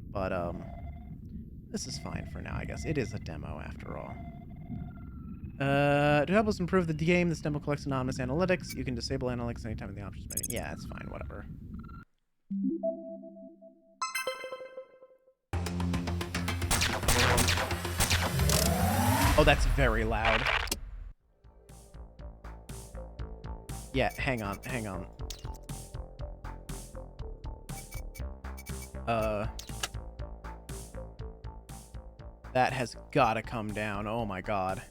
But, this is fine for now, I guess. It is a demo, after all. To help us improve the game, this demo collects anonymous analytics. You can disable analytics anytime in the options menu. Yeah, it's fine, whatever. Oh, that's very loud. Yeah, hang on. That has gotta come down. Oh my god.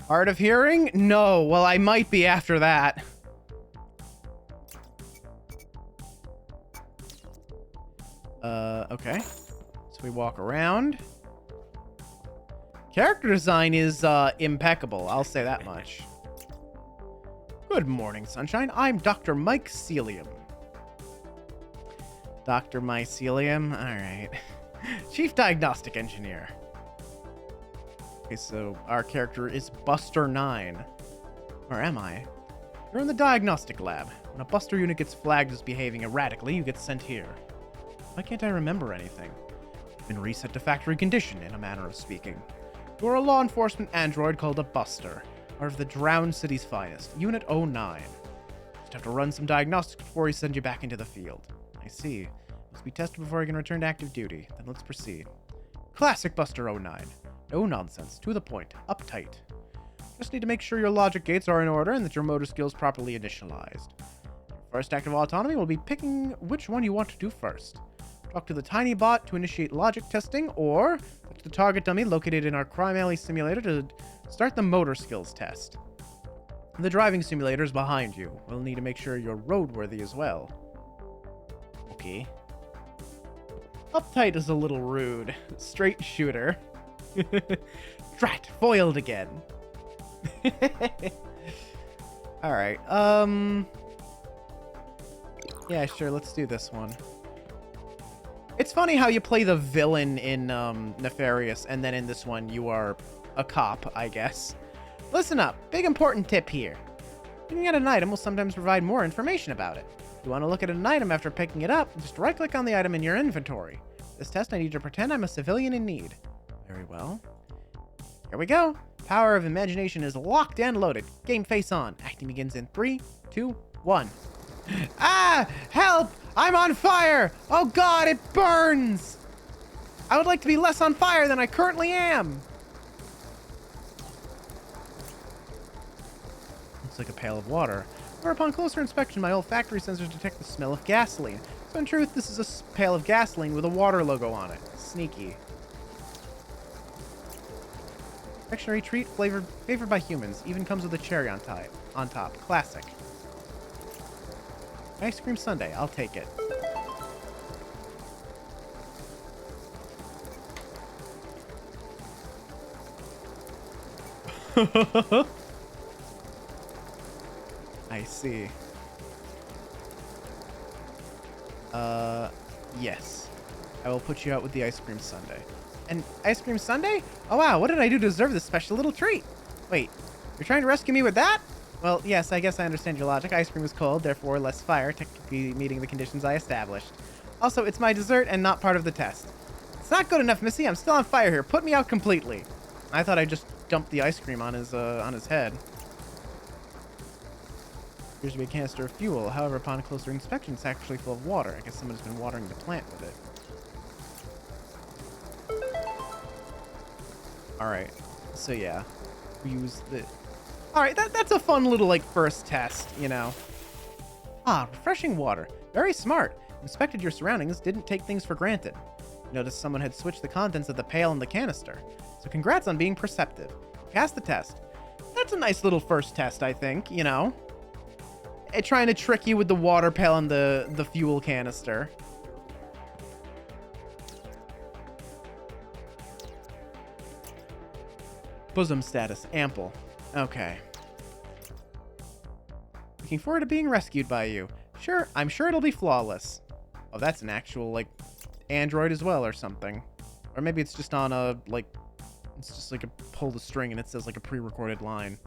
Hard of hearing? No. Well, I might be after that. Okay. So we walk around. Character design is, impeccable. I'll say that much. Good morning, Sunshine. I'm Dr. Mike Celium. Dr. Mycelium? Alright. Chief Diagnostic Engineer. Okay, so our character is Buster 9. Or am I? You're in the diagnostic lab. When a Buster unit gets flagged as behaving erratically, you get sent here. Why can't I remember anything? You've been reset to factory condition, in a manner of speaking. You're a law enforcement android called a Buster. are of the drowned city's finest. Unit 09. Just have to run some diagnostics before we send you back into the field. I see. Must be tested before I can return to active duty. Then let's proceed. Classic Buster 09. No nonsense. To the point. Uptight. Just need to make sure your logic gates are in order and that your motor skills properly initialized. First act of autonomy will be picking which one you want to do first. Talk to the tiny bot to initiate logic testing, or touch the target dummy located in our Crime Alley simulator to start the motor skills test. The driving simulator is behind you. We'll need to make sure you're roadworthy as well. Okay. Uptight is a little rude. Straight shooter. Drat! Foiled again. Alright, yeah, sure, let's do this one. It's funny how you play the villain in Nefarious, and then in this one you are a cop, I guess. Listen up, big important tip here. Looking at an item will sometimes provide more information about it. If you want to look at an item after picking it up, just right-click on the item in your inventory. This test, I need you to pretend I'm a civilian in need. Very well. Here we go. Power of imagination is locked and loaded. Game face on. Acting begins in 3, 2, 1. Ah! Help! I'm on fire! Oh god, it burns! I would like to be less on fire than I currently am. Looks like a pail of water. Or upon closer inspection, my olfactory sensors detect the smell of gasoline. So in truth, this is a pail of gasoline with a water logo on it. Sneaky. Confectionery treat favored by humans. Even comes with a cherry on top. Classic. Ice cream sundae. I'll take it. I see. Yes. I will put you out with the ice cream sundae. An ice cream sundae? Oh wow, what did I do to deserve this special little treat? Wait, you're trying to rescue me with that? Well, yes, I guess I understand your logic. Ice cream is cold, therefore less fire, technically meeting the conditions I established. Also, it's my dessert and not part of the test. It's not good enough, Missy. I'm still on fire here. Put me out completely. I thought I just dumped the ice cream on his head. Appears to be a canister of fuel. However, upon closer inspection, it's actually full of water. I guess someone's been watering the plant with it. Alright, so yeah, we use the... Alright, that's a fun little, like, first test, you know. Ah, refreshing water. Very smart. Inspected your surroundings, didn't take things for granted. Noticed someone had switched the contents of the pail and the canister. So congrats on being perceptive. Passed the test. That's a nice little first test, I think, you know. Trying to trick you with the water pail and the fuel canister. Bosom status, ample. Okay. Looking forward to being rescued by you. Sure, I'm sure it'll be flawless. Oh, that's an actual, like, android as well or something. Or maybe it's just on a, like, it's just like a pull the string and it says like a pre-recorded line.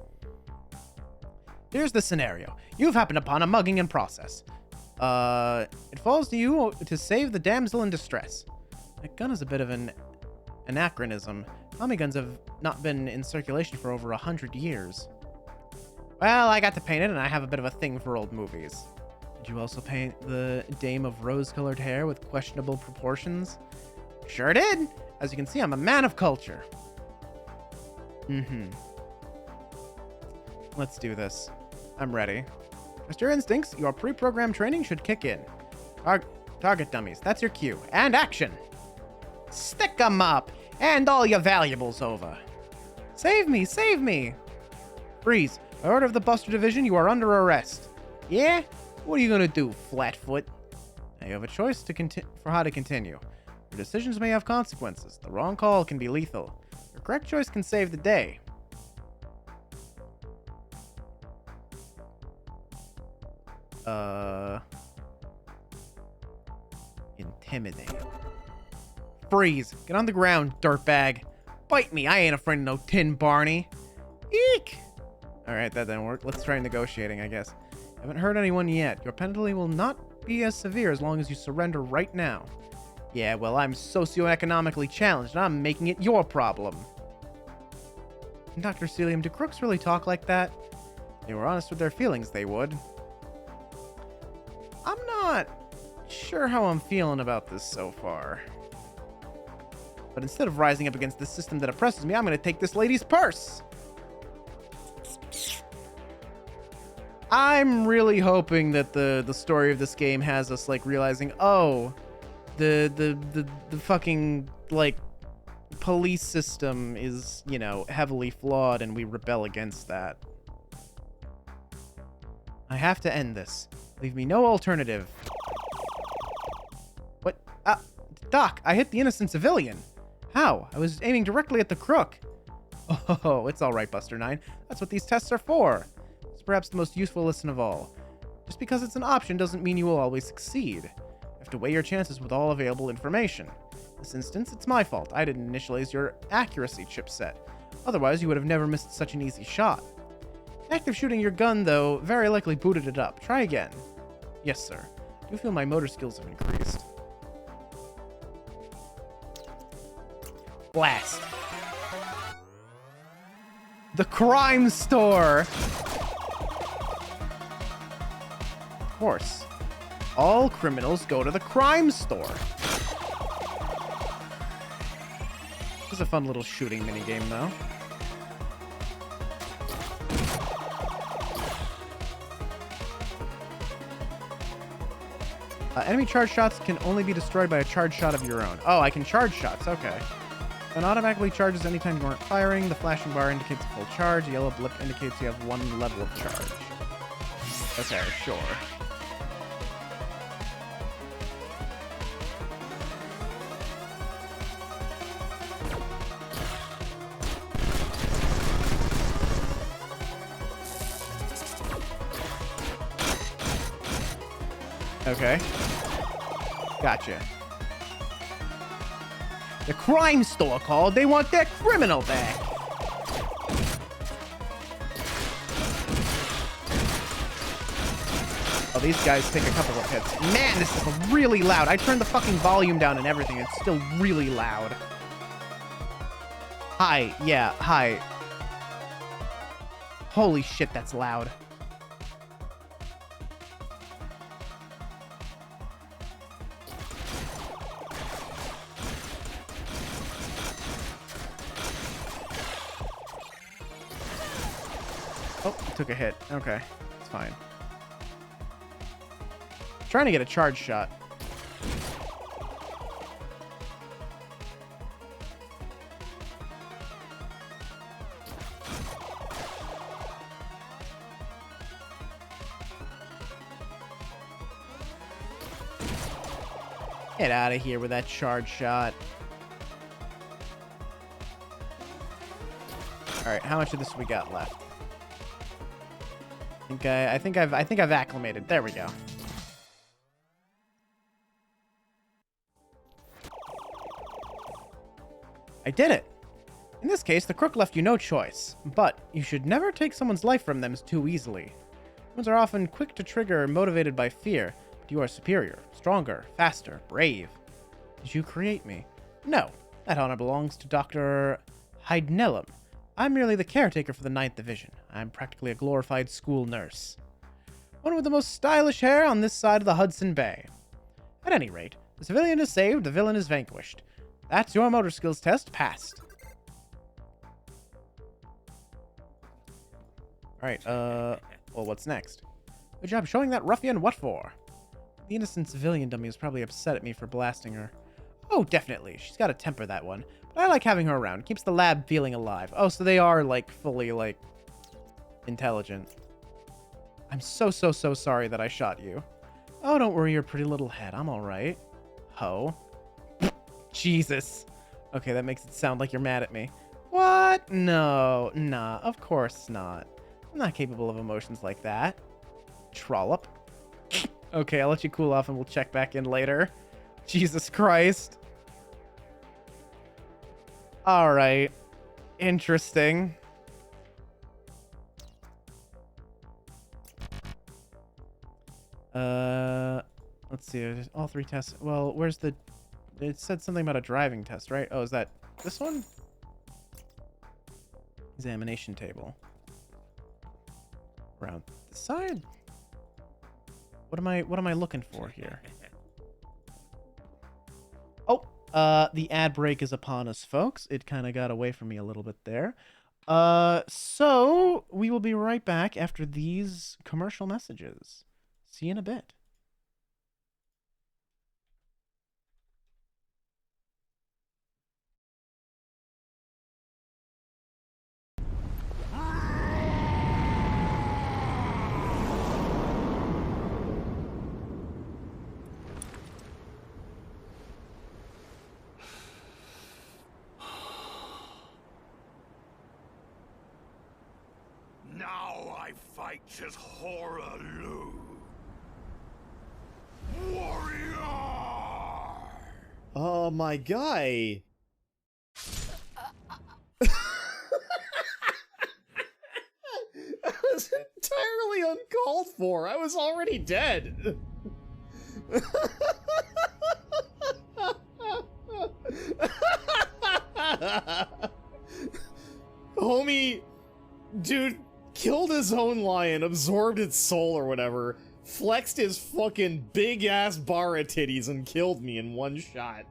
Here's the scenario. You've happened upon a mugging in process. It falls to you to save the damsel in distress. That gun is a bit of an anachronism. Tommy guns have not been in circulation for over 100 years. Well, I got to paint it, and I have a bit of a thing for old movies. Did you also paint the dame of rose-colored hair with questionable proportions? Sure did! As you can see, I'm a man of culture. Let's do this. I'm ready. Trust your instincts. Your pre-programmed training should kick in. Target dummies. That's your cue. And action! Stick 'em up! And all your valuables over. Save me! Save me! Freeze. By order of the Buster Division, you are under arrest. Yeah? What are you gonna do, Flatfoot? Now you have a choice for how to continue. Your decisions may have consequences. The wrong call can be lethal. Your correct choice can save the day. Intimidate. Freeze! Get on the ground, dirtbag. Bite me, I ain't afraid of no Tin Barney. Eek! Alright, that didn't work. Let's try negotiating, I guess. Haven't heard anyone yet. Your penalty will not be as severe as long as you surrender right now. Yeah, well, I'm socioeconomically challenged, and I'm making it your problem. Dr. Celium, do crooks really talk like that? If they were honest with their feelings, they would. I'm not sure how I'm feeling about this so far. But instead of rising up against the system that oppresses me, I'm going to take this lady's purse. I'm really hoping that the story of this game has us like realizing, oh, the fucking like police system is, you know, heavily flawed and we rebel against that. I have to end this. Leave me no alternative. What? Doc, I hit the innocent civilian. How? I was aiming directly at the crook. Oh, it's all right, Buster 9. That's what these tests are for. It's perhaps the most useful lesson of all. Just because it's an option doesn't mean you will always succeed. You have to weigh your chances with all available information. In this instance, it's my fault. I didn't initialize your accuracy chipset. Otherwise, you would have never missed such an easy shot. Active shooting your gun, though, very likely booted it up. Try again. Yes, sir. I do feel my motor skills have increased. Blast. The crime store! Of course. All criminals go to the crime store. This is a fun little shooting minigame, though. Enemy charge shots can only be destroyed by a charge shot of your own. Oh, I can charge shots. Okay. It automatically charges anytime you aren't firing. The flashing bar indicates a full charge. The yellow blip indicates you have one level of charge. Okay, sure. Okay. Gotcha. The crime store called. They want their criminal back. Oh, these guys take a couple of hits. Man, this is really loud. I turned the fucking volume down and everything. It's still really loud. Hi. Yeah, hi. Holy shit, that's loud. Oh, took a hit. Okay, it's fine. Trying to get a charge shot. Get out of here with that charge shot. All right, how much of this we got left? I think I've acclimated. There we go. I did it. In this case, the crook left you no choice, but you should never take someone's life from them too easily. Humans are often quick to trigger and motivated by fear, but you are superior, stronger, faster, brave. Did you create me? No, that honor belongs to Dr. Heidenellum. I'm merely the caretaker for the 9th Division. I'm practically a glorified school nurse. One with the most stylish hair on this side of the Hudson Bay. At any rate, the civilian is saved, the villain is vanquished. That's your motor skills test passed. Alright, well, what's next? Good job showing that ruffian what for. The innocent civilian dummy was probably upset at me for blasting her. Oh, definitely. She's got a temper, that one. But I like having her around. Keeps the lab feeling alive. Oh, so they are, like, fully, like, intelligent. I'm so sorry that I shot you. Oh, don't worry your pretty little head. I'm alright. Ho. Jesus. Okay, that makes it sound like you're mad at me. What? No. Nah, of course not. I'm not capable of emotions like that. Trollop. Okay, I'll let you cool off and we'll check back in later. Jesus Christ. Alright. Interesting. Let's see. All 3 tests. Well, where's the... It said something about a driving test, right? Oh, is that this one? examination table. Around the side. What am I looking for here? Oh, the ad break is upon us, folks. It kind of got away from me a little bit there. So we will be right back after these commercial messages. See you in a bit. Now I fight as Horaloo. Warrior! Oh, my guy. That was entirely uncalled for. I was already dead. Homie, dude, killed his own lion, absorbed its soul or whatever, flexed his fucking big-ass bara titties and killed me in one shot.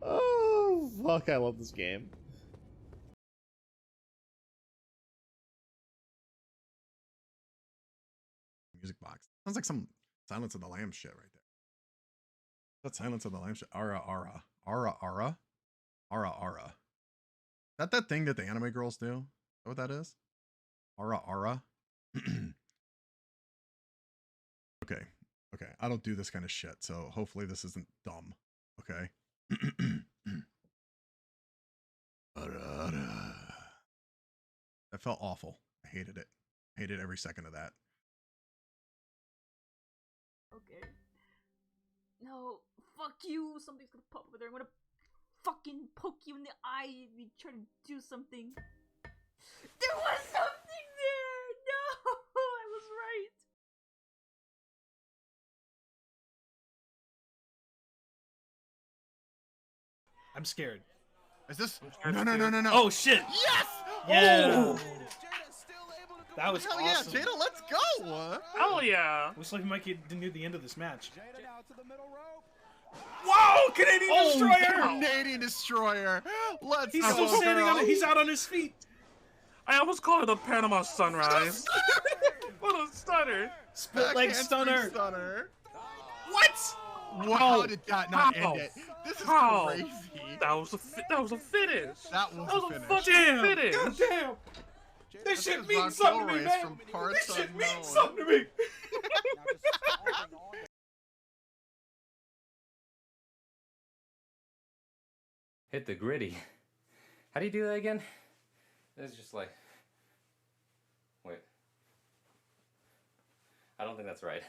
Oh, fuck, I love this game. Music box. Sounds like some Silence of the Lambs shit right there. That Silence of the Lambs shit. Ara. Is that thing that the anime girls do? Is that what that is? Ara. Okay. I don't do this kind of shit, so hopefully this isn't dumb. Okay. That felt awful. I hated it. Hated every second of that. Okay. No, fuck you. Something's gonna pop over there. I'm gonna fucking poke you in the eye if you try to do something. There was something there! No! I was right. I'm scared. Is this? No. Oh shit! Yes! Yeah. Oh! That was Hell awesome. yeah, Jada, let's go! Hell yeah. Looks like we might get near the end of this match. Whoa! Canadian Destroyer! wow. Canadian Destroyer! Let's He's go, still standing girl. on it. He's out on his feet. I almost called it the Panama Sunrise. What a stunner! Split leg stunner. What? Wow, how did that not end it? This is crazy. That was a finish. That was a finish. Fucking finish. God damn! This shit means something to me, man. This shit means something to me. Hit the gritty. How do you do that again? It's just like... Wait. I don't think that's right.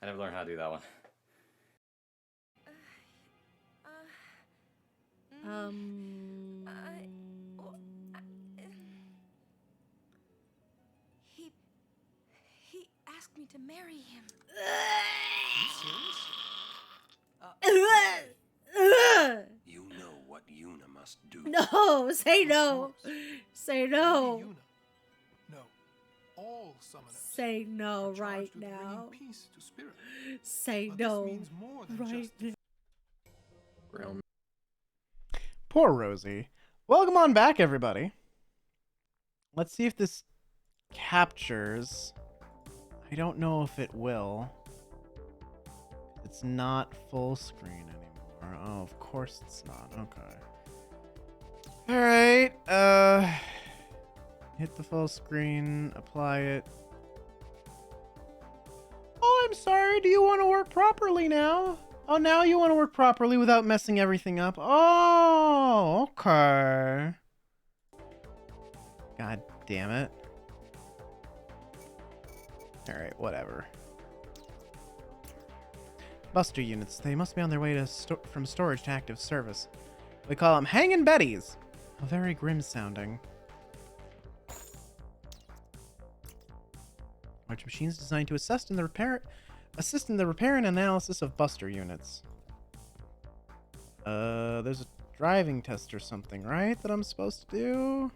I never learned how to do that one. He asked me to marry him. You know what Yuna must do. No, say no. Say no. No, all summoners. Say no right with bringing now. peace to spirit. Say But this no means more than right just now. Poor Rosie. Welcome on back, everybody. Let's see if this captures. I don't know if it will. It's not full screen anymore. Oh, of course it's not. Okay. Alright, hit the full screen, apply it. Oh, I'm sorry, do you want to work properly now? Oh, now you want to work properly without messing everything up? Oh, okay. God damn it. Alright, whatever. Buster units. They must be on their way to from storage to active service. We call them Hangin' Betties. Oh, very grim sounding. Large machines designed to assist in the repair and analysis of Buster units. There's a driving test or something, right? That I'm supposed to do?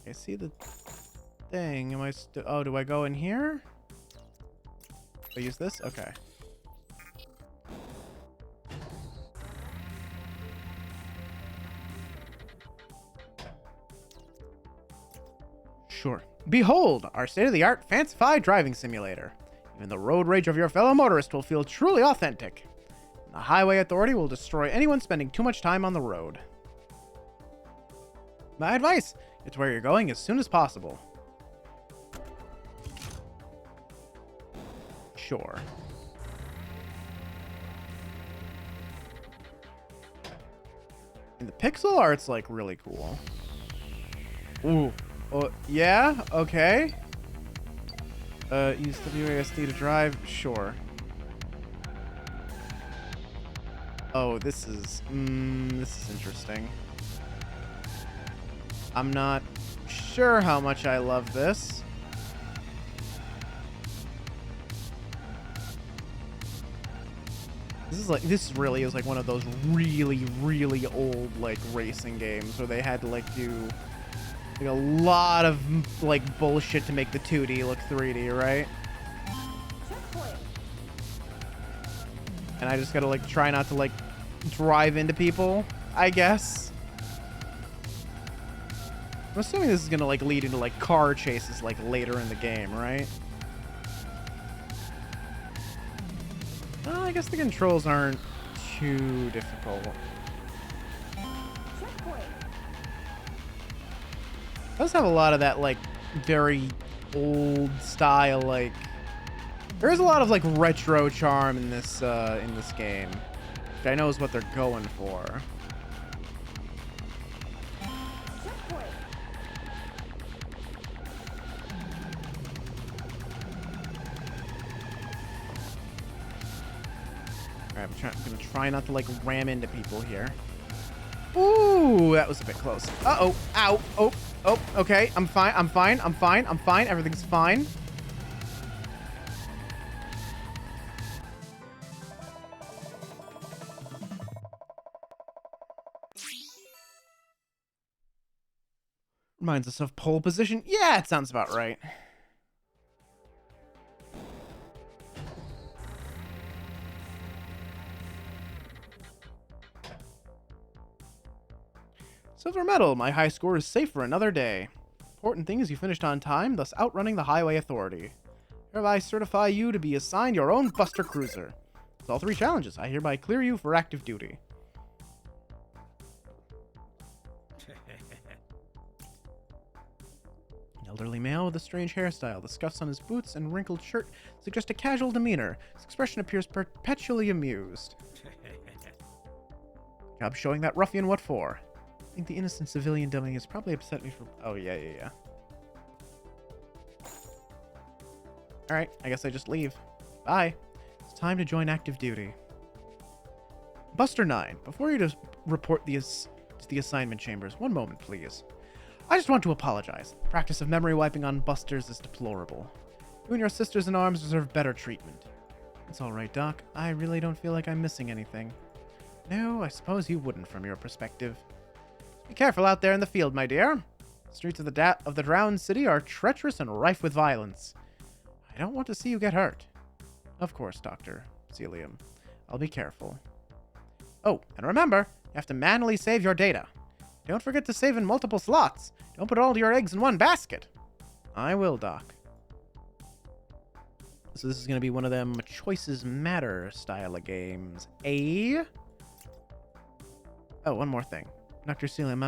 I see the thing. Am I oh, do I go in here? Do I use this? Okay. Sure. Behold, our state-of-the-art fancified driving simulator. Even the road rage of your fellow motorist will feel truly authentic. The Highway Authority will destroy anyone spending too much time on the road. My advice, get to where you're going as soon as possible. Sure. And the pixel art's like really cool. Ooh. Oh, yeah? Okay. Use WASD to drive? Sure. Oh, this is interesting. I'm not sure how much I love this. This really is like one of those really, really old like racing games where they had to like do like a lot of like bullshit to make the 2D look 3D, right? And I just gotta like try not to like drive into people, I guess. I'm assuming this is gonna like lead into like car chases like later in the game, right? Well, I guess the controls aren't too difficult. It does have a lot of that like very old style, like there is a lot of like retro charm in this game, which I know is what they're going for. Alright, I'm gonna try not to like ram into people here. Ooh, that was a bit close. Uh-oh. Ow. Oh. Oh, okay. I'm fine. I'm fine. I'm fine. I'm fine. Everything's fine. Reminds us of pole position. Yeah, it sounds about right. Silver medal. My high score is safe for another day. Important thing is you finished on time, thus outrunning the Highway Authority. Hereby certify you to be assigned your own Buster Cruiser. With all 3 challenges, I hereby clear you for active duty. An elderly male with a strange hairstyle. The scuffs on his boots and wrinkled shirt suggest a casual demeanor. His expression appears perpetually amused. Job showing that ruffian what for. I think the innocent civilian dummy has probably upset me for... Oh, yeah. Alright, I guess I just leave. Bye. It's time to join active duty. Buster 9, before you just report to the assignment chambers, one moment, please. I just want to apologize. The practice of memory wiping on Busters is deplorable. You and your sisters in arms deserve better treatment. It's alright, Doc. I really don't feel like I'm missing anything. No, I suppose you wouldn't from your perspective. Be careful out there in the field, my dear. The streets of the drowned city are treacherous and rife with violence. I don't want to see you get hurt. Of course, Dr. Celium. I'll be careful. Oh, and remember, you have to manually save your data. Don't forget to save in multiple slots. Don't put all your eggs in one basket. I will, Doc. So this is going to be one of them choices matter style of games. Oh, one more thing. Dr. Celium,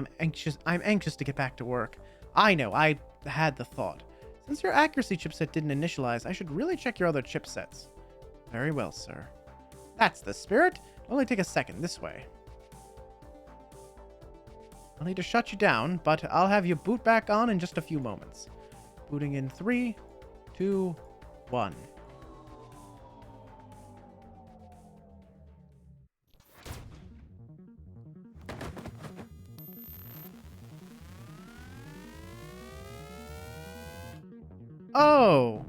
I'm anxious to get back to work. I know, I had the thought. Since your accuracy chipset didn't initialize, I should really check your other chipsets. Very well, sir. That's the spirit. It'll only take a second, this way. I'll need to shut you down, but I'll have you boot back on in just a few moments. Booting in 3, 2, 1. Oh.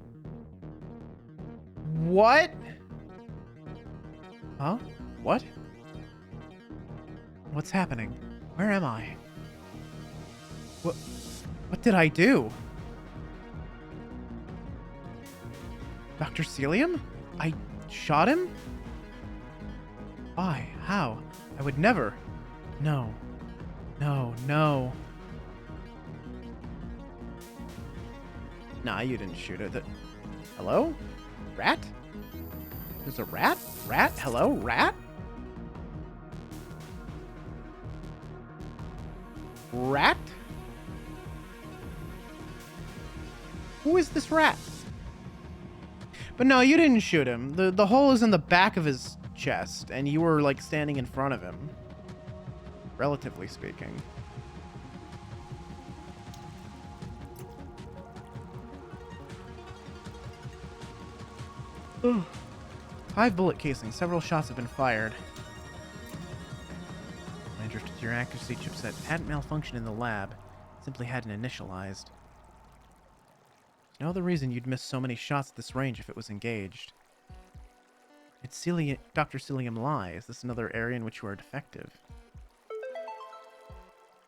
What? Huh? What? What's happening? Where am I? What did I do? Dr. Celium? I shot him? Why? How? I would never. No. No, no. Nah, you didn't shoot it. Hello? Rat? There's a rat? Rat? Hello? Rat? Rat? Who is this rat? But no, you didn't shoot him. The hole is in the back of his chest, and you were, like, standing in front of him. Relatively speaking. Ugh. 5 bullet casings. Several shots have been fired. I drifted to your accuracy chipset. Hadn't malfunctioned in the lab. Simply hadn't initialized. No other reason you'd miss so many shots at this range if it was engaged. It's Dr. Celium Lie. Is this another area in which you are defective?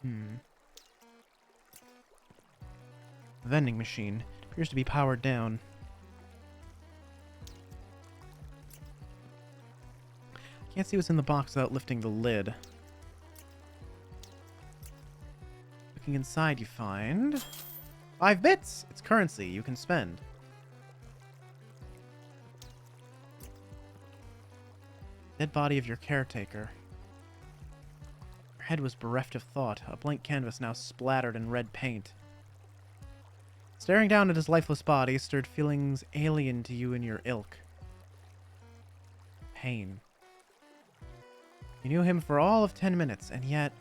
The vending machine appears to be powered down. Can't see what's in the box without lifting the lid. Looking inside, you find 5 bits! It's currency you can spend. Dead body of your caretaker. Your head was bereft of thought, a blank canvas now splattered in red paint. Staring down at his lifeless body stirred feelings alien to you and your ilk. Pain. You knew him for all of 10 minutes, and yet...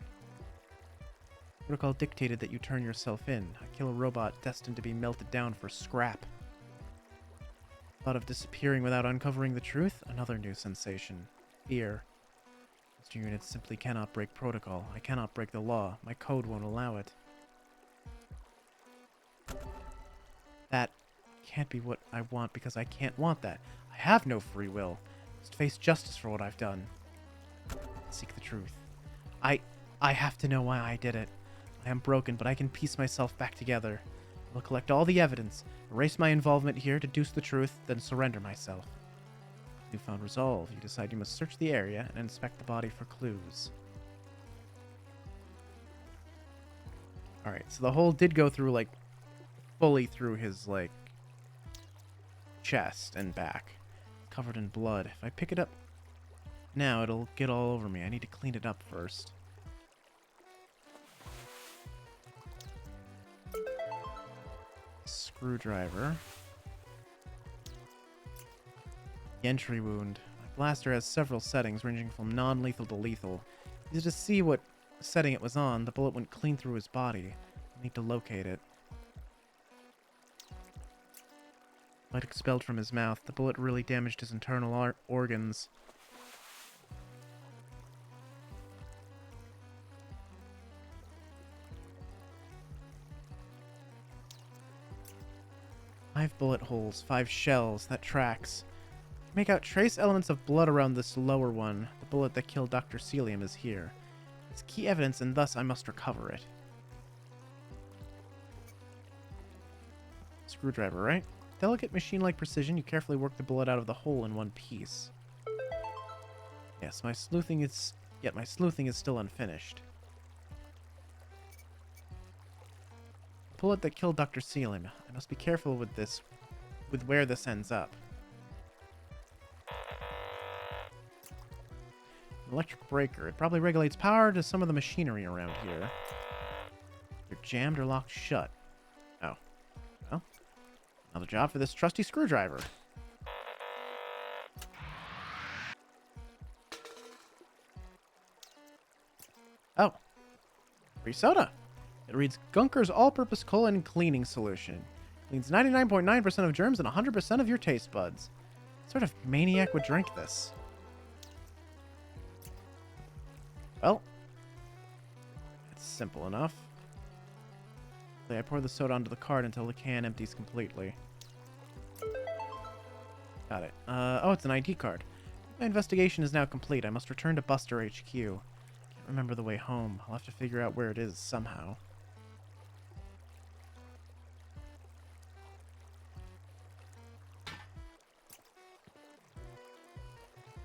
Protocol dictated that you turn yourself in, a killer robot destined to be melted down for scrap. Thought of disappearing without uncovering the truth? Another new sensation. Fear. Mr. Unit simply cannot break protocol. I cannot break the law. My code won't allow it. That can't be what I want because I can't want that. I have no free will. I must face justice for what I've done. Seek the truth. I have to know why I did it. I am broken, but I can piece myself back together. I will collect all the evidence, erase my involvement here, deduce the truth, then surrender myself. Newfound resolve, you decide you must search the area and inspect the body for clues. Alright, so the hole did go through, like, fully through his, like, chest and back. Covered in blood. If I pick it up now, it'll get all over me. I need to clean it up first. Screwdriver. The entry wound. My blaster has several settings ranging from non-lethal to lethal. Easy to see what setting it was on. The bullet went clean through his body. I need to locate it. Light expelled from his mouth. The bullet really damaged his internal organs. Five bullet holes, 5 shells. That tracks. Make out trace elements of blood around this lower one. The bullet that killed Dr. Celium is here. It's key evidence, and thus I must recover it. Screwdriver, right? Delicate machine-like precision, you carefully work the bullet out of the hole in one piece. Yes, my sleuthing is still unfinished. The bullet that killed Dr. Celium. I must be careful with this, with where this ends up. An electric breaker. It probably regulates power to some of the machinery around here. They're jammed or locked shut. Oh. Well, another job for this trusty screwdriver. Oh. Free soda. It reads Gunker's all-purpose colon cleaning solution. Cleans 99.9% of germs and 100% of your taste buds. What sort of maniac would drink this? Well, it's simple enough. I pour the soda onto the card until the can empties completely. Got it. Oh, it's an ID card. My investigation is now complete. I must return to Buster HQ. Can't remember the way home. I'll have to figure out where it is somehow.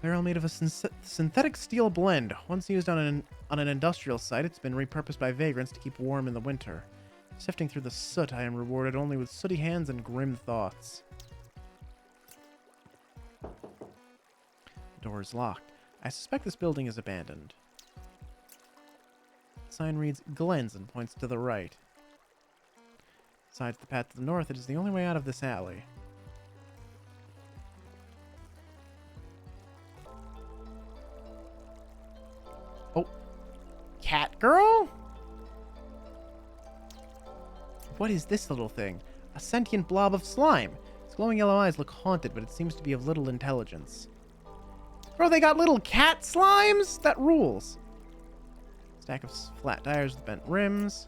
Barrel made of a synthetic steel blend. Once used on an industrial site, it's been repurposed by vagrants to keep warm in the winter. Sifting through the soot, I am rewarded only with sooty hands and grim thoughts. The door is locked. I suspect this building is abandoned. The sign reads Glens and points to the right. Besides the path to the north, it is the only way out of this alley. Oh. Cat girl? What is this little thing? A sentient blob of slime. Its glowing yellow eyes look haunted, but it seems to be of little intelligence. Bro, they got little cat slimes? That rules. Stack of flat tires with bent rims.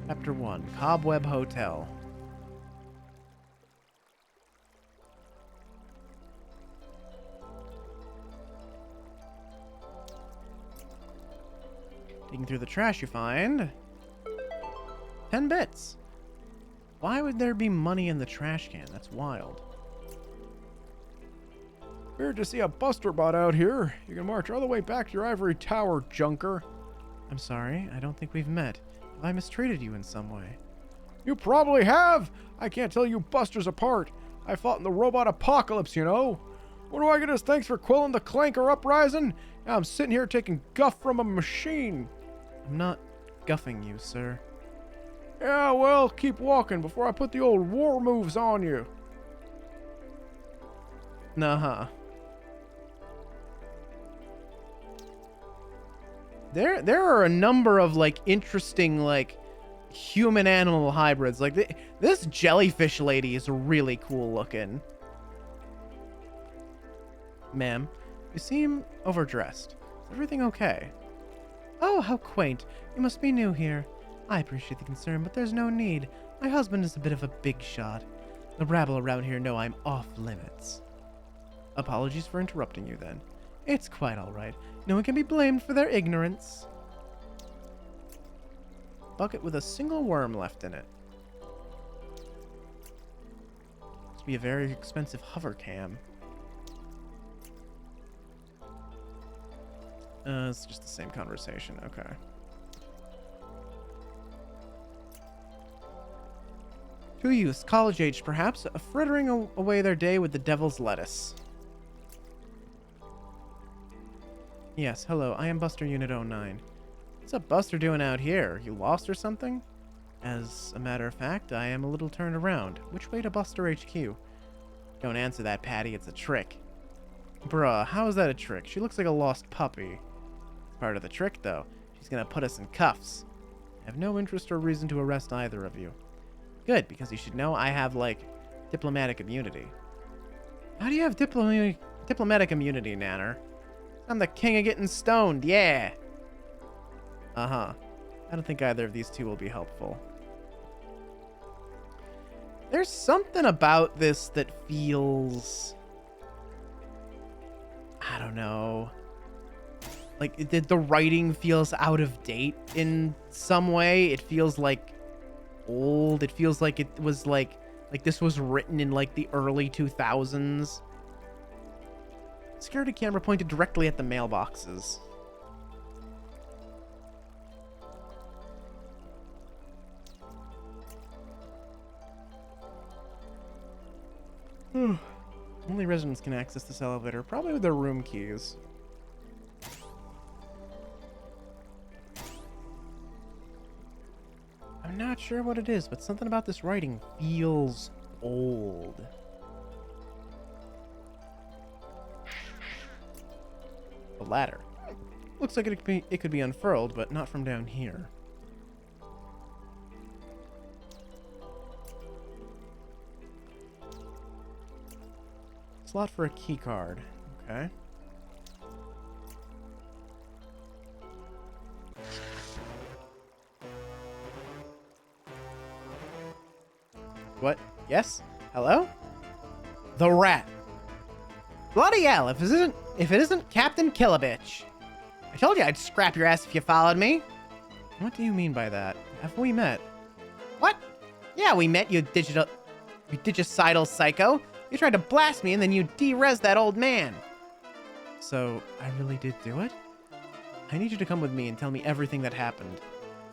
Chapter 1, Cobweb Hotel. Digging through the trash, you find 10 bits. Why would there be money in the trash can? That's wild. Weird to see a Buster Bot out here. You can march all the way back to your ivory tower, junker. I'm sorry, I don't think we've met. Have I mistreated you in some way? You probably have! I can't tell you Busters apart. I fought in the robot apocalypse, you know. What do I get as thanks for quelling the clanker uprising? Now I'm sitting here taking guff from a machine. I'm not guffing you, sir. Yeah, well, keep walking before I put the old war moves on you. Nah. There are a number of, like, interesting, like, human-animal hybrids. Like, this jellyfish lady is really cool looking. Ma'am, you seem overdressed. Is everything okay? Oh, how quaint. You must be new here. I appreciate the concern, but there's no need. My husband is a bit of a big shot. The rabble around here know I'm off limits. Apologies for interrupting you, then. It's quite all right. No one can be blamed for their ignorance. Bucket with a single worm left in it. Must be a very expensive hover cam. It's just the same conversation. Okay. Two youths, college-aged perhaps, frittering away their day with the devil's lettuce. Yes, hello, I am Buster Unit 09. What's up Buster doing out here? You lost or something? As a matter of fact, I am a little turned around. Which way to Buster HQ? Don't answer that, Patty, it's a trick. Bruh, how is that a trick? She looks like a lost puppy. Part of the trick, though. She's gonna put us in cuffs. I have no interest or reason to arrest either of you. Good, because you should know I have, like, diplomatic immunity. How do you have diplomatic immunity, Nanner? I'm the king of getting stoned, yeah! Uh-huh. I don't think either of these two will be helpful. There's something about this that feels... I don't know. Like, the writing feels out of date in some way. It feels, like, old. It feels like it was, like this was written in, like, the early 2000s. Security camera pointed directly at the mailboxes. Only residents can access this elevator, probably with their room keys. I'm not sure what it is, but something about this writing feels old. The ladder. Looks like it could be unfurled, but not from down here. Slot for a key card. Okay. What? Yes? Hello? The rat. Bloody hell, if it isn't Captain Killabitch. I told you I'd scrap your ass if you followed me. What do you mean by that? Have we met? What? Yeah, we met, you digicidal psycho. You tried to blast me and then you de-res that old man. So, I really did do it? I need you to come with me and tell me everything that happened.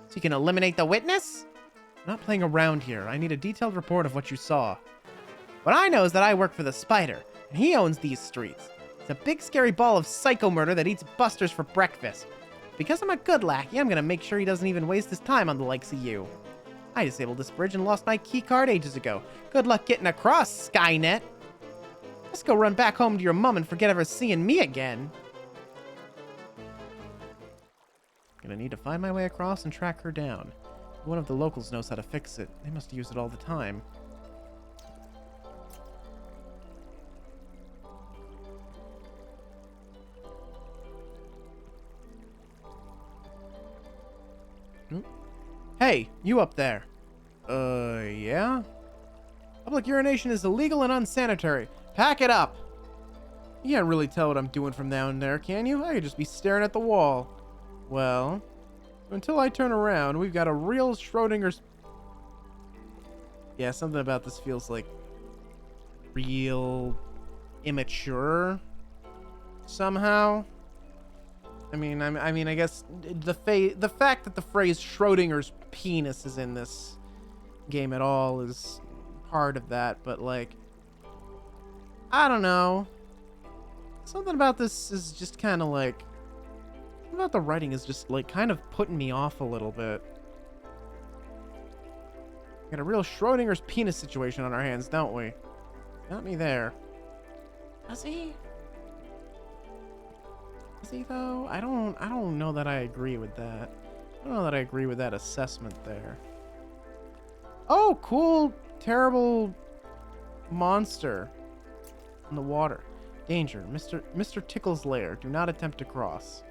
So you can eliminate the witness? I'm not playing around here. I need a detailed report of what you saw. What I know is that I work for the Spider, and he owns these streets. It's a big scary ball of psycho murder that eats busters for breakfast. Because I'm a good lackey, I'm gonna make sure he doesn't even waste his time on the likes of you. I disabled this bridge and lost my key card ages ago. Good luck getting across, Skynet. Let's go run back home to your mom and forget ever seeing me again. Gonna need to find my way across and track her down. One of the locals knows how to fix it. They must use it all the time. Hey, you up there. Yeah? Public urination is illegal and unsanitary. Pack it up! You can't really tell what I'm doing from down there, can you? I could just be staring at the wall. Well, until I turn around, we've got a real Schrodinger's... Yeah, something about this feels like real immature somehow. I mean, I guess the fact that the phrase Schrodinger's penis is in this game at all is part of that, but like, I don't know. Something about this is just kind of like, something about the writing is just like kind of putting me off a little bit. Got a real Schrodinger's penis situation on our hands, don't we? Got me there. Does he? Is he though? I don't know that I agree with that. I don't know that I agree with that assessment there. Oh, cool, terrible monster in the water. Danger, Mr. Tickle's lair. Do not attempt to cross.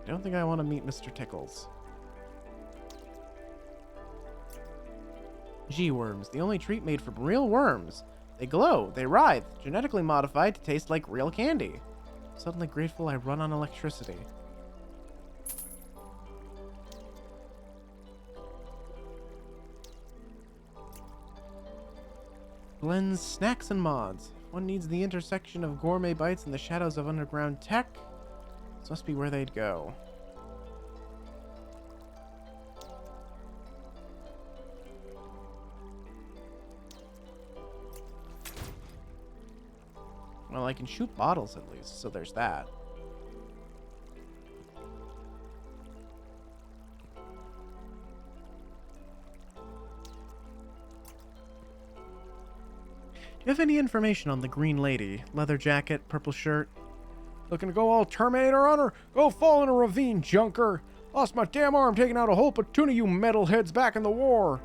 I don't think I want to meet Mr. Tickles. G-worms, the only treat made from real worms. They glow, they writhe, genetically modified to taste like real candy. Suddenly grateful I run on electricity. Blends snacks and mods. One needs the intersection of gourmet bites and the shadows of underground tech. This must be where they'd go. Well, I can shoot bottles at least, so there's that. Do you have any information on the Green Lady? Leather jacket, purple shirt? Looking to go all Terminator on her? Go fall in a ravine, junker! Lost my damn arm taking out a whole platoon of you metalheads back in the war.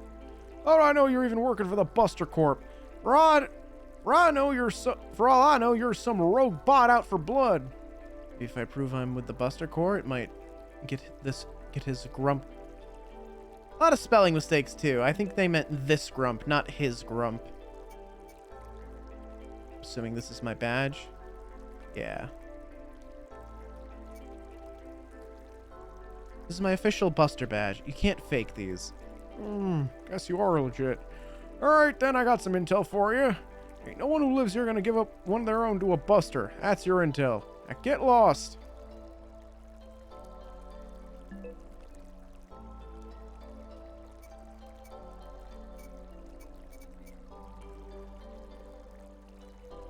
How do I know you're even working for the Buster Corp? For all I know, you're some rogue bot out for blood. If I prove I'm with the Buster Corps, it might get his grump. A lot of spelling mistakes too. I think they meant this grump, not his grump. Assuming this is my badge. Yeah. This is my official Buster badge. You can't fake these. Guess you are legit. Alright then, I got some intel for you. Ain't no one who lives here gonna give up one of their own to a buster. That's your intel. Now get lost.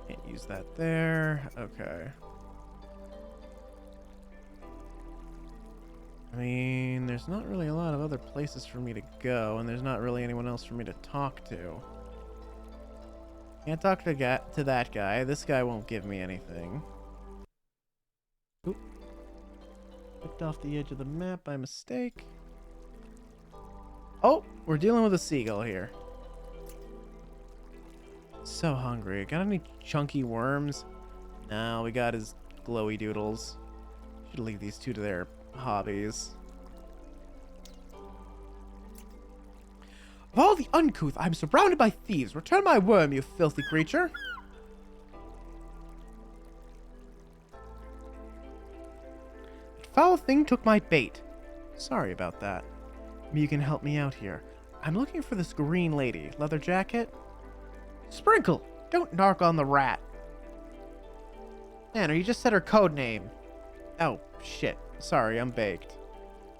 Can't use that there. Okay. I mean, there's not really a lot of other places for me to go, and there's not really anyone else for me to talk to. Can't talk to that guy. This guy won't give me anything. Oop. Clicked off the edge of the map by mistake. Oh, we're dealing with a seagull here. So hungry. Got any chunky worms? No, we got his glowy doodles. Should leave these two to their hobbies. Of all the uncouth, I'm surrounded by thieves. Return my worm, you filthy creature. foul thing took my bait. Sorry about that. Maybe you can help me out here. I'm looking for this green lady. Leather jacket? Sprinkle! Don't narc on the rat. Man, or you just said her code name. Oh, shit. Sorry, I'm baked.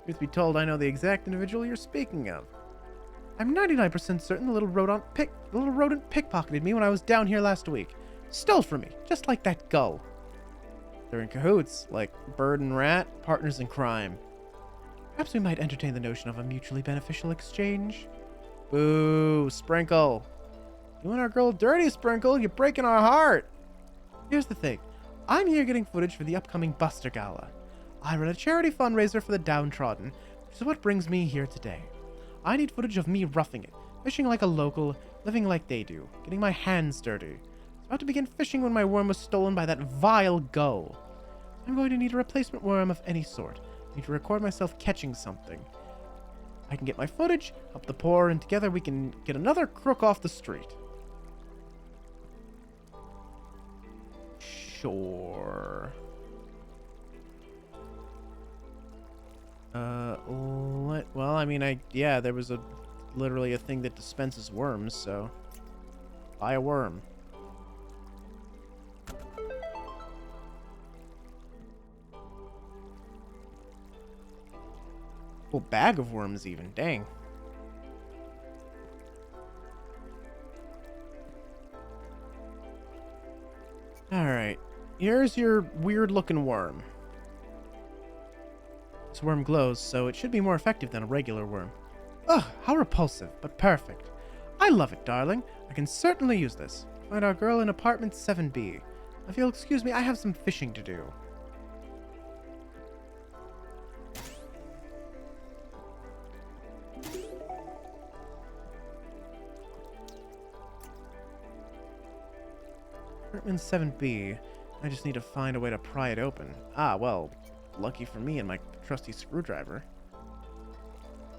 Truth be told, I know the exact individual you're speaking of. I'm 99% certain the little rodent pickpocketed me when I was down here last week. Stole from me, just like that gull. They're in cahoots, like bird and rat, partners in crime. Perhaps we might entertain the notion of a mutually beneficial exchange. Boo, Sprinkle. You and our girl dirty, Sprinkle. You're breaking our heart. Here's the thing. I'm here getting footage for the upcoming Buster Gala. I run a charity fundraiser for the downtrodden, which is what brings me here today. I need footage of me roughing it, fishing like a local, living like they do, getting my hands dirty. I was about to begin fishing when my worm was stolen by that vile gull. I'm going to need a replacement worm of any sort. I need to record myself catching something. I can get my footage, help the poor, and together we can get another crook off the street. Sure. Well, I mean, yeah, there was literally a thing that dispenses worms, so buy a worm. Whole bag of worms even, dang. Alright, here's your weird looking worm. This worm glows, so it should be more effective than a regular worm. Ugh, how repulsive, but perfect. I love it, darling. I can certainly use this. Find our girl in apartment 7B. If you'll excuse me, I have some fishing to do. Apartment 7B. I just need to find a way to pry it open. Ah, well, lucky for me and my trusty screwdriver.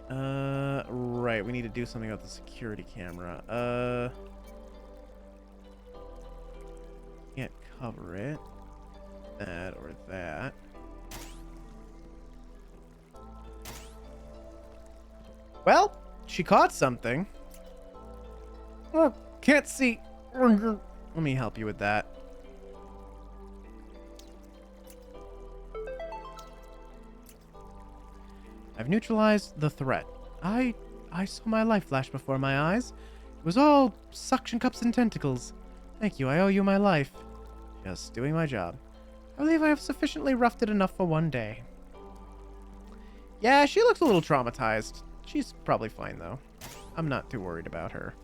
Right, we need to do something about the security camera. Can't cover it. That or that. Well, she caught something. Oh, can't see. Let me help you with that. I've neutralized the threat. I saw my life flash before my eyes. It was all suction cups and tentacles. Thank you, I owe you my life. Just doing my job. I believe I have sufficiently roughed it enough for one day. Yeah, she looks a little traumatized. She's probably fine, though. I'm not too worried about her.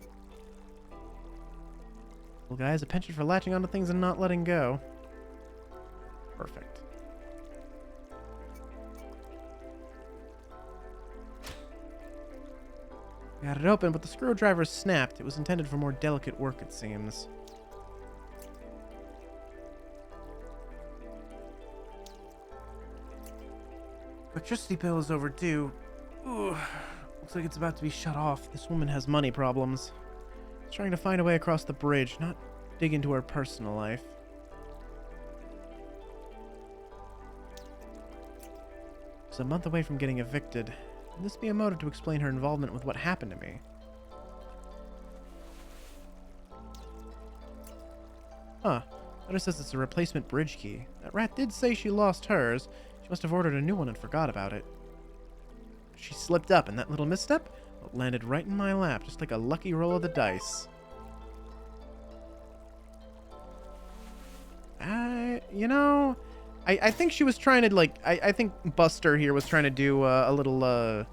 Well, guys, a penchant for latching onto things and not letting go. Perfect. Got it open, but the screwdriver snapped. It was intended for more delicate work, it seems. Electricity bill is overdue. Ooh, looks like it's about to be shut off. This woman has money problems. She's trying to find a way across the bridge, not dig into her personal life. She's a month away from getting evicted. Would this be a motive to explain her involvement with what happened to me? Huh. Letter says it's a replacement bridge key. That rat did say she lost hers. She must have ordered a new one and forgot about it. She slipped up, and that little misstep landed right in my lap, just like a lucky roll of the dice. You know, I think she was trying to, like, I think Buster here was trying to do a little,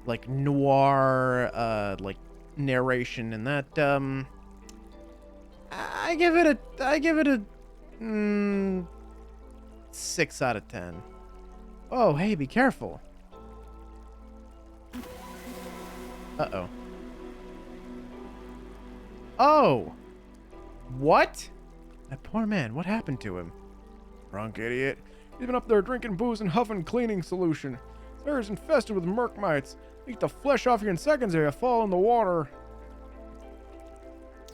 like, noir, like, narration, and that, I give it a 6 out of 10. Oh, hey, be careful. Uh-oh. Oh! What? That poor man, what happened to him? Drunk idiot. He's been up there drinking booze and huffing cleaning solution. His hair is infested with merc mites. Eat the flesh off you in seconds if you fall in the water.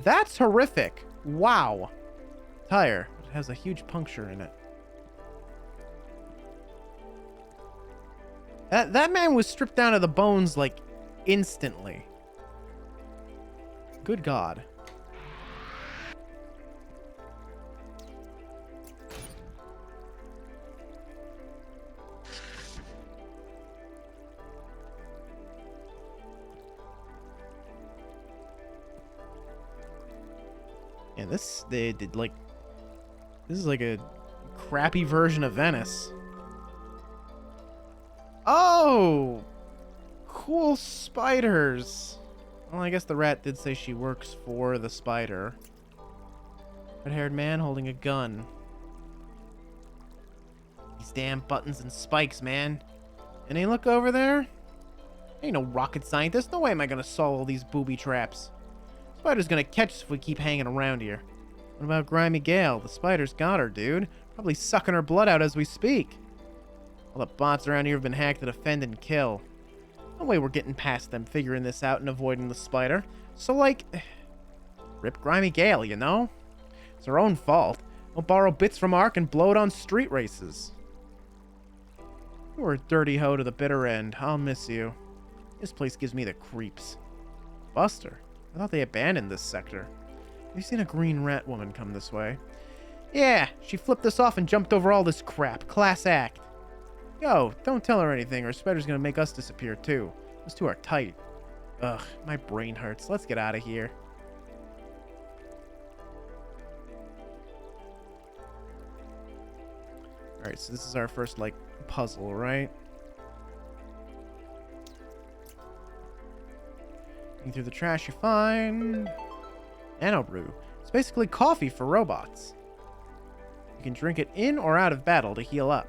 That's horrific. Wow. Tire. It has a huge puncture in it. That man was stripped down to the bones, like, instantly. Good God. Yeah, they did, like, this is like a crappy version of Venice. Oh! Cool spiders. Well, I guess the rat did say she works for the spider. Red-haired man holding a gun. These damn buttons and spikes, man. Any look over there? Ain't no rocket scientist. No way am I gonna solve all these booby traps. Spider's gonna catch us if we keep hanging around here. What about Grimy Gale? The spider's got her, dude. Probably sucking her blood out as we speak. All the bots around here have been hacked to defend and kill. No way we're getting past them, figuring this out and avoiding the spider. So, like, rip Grimy Gale, you know? It's her own fault. We'll borrow bits from Ark and blow it on street races. You were a dirty hoe to the bitter end. I'll miss you. This place gives me the creeps. Buster, I thought they abandoned this sector. Have you seen a green rat woman come this way? Yeah, she flipped us off and jumped over all this crap. Class act. Yo, don't tell her anything or Spider's gonna make us disappear too. Those two are tight. Ugh, my brain hurts. Let's get out of here. Alright, so this is our first, like, puzzle, right? Looking through the trash, you find Nano Brew. It's basically coffee for robots. You can drink it in or out of battle to heal up.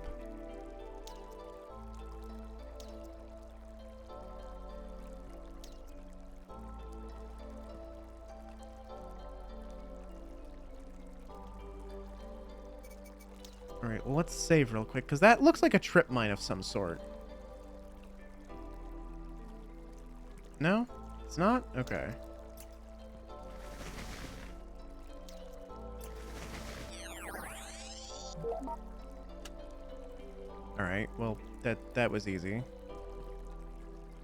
Alright, well, let's save real quick, because that looks like a trip mine of some sort. No? It's not? Okay. Alright, well, that was easy.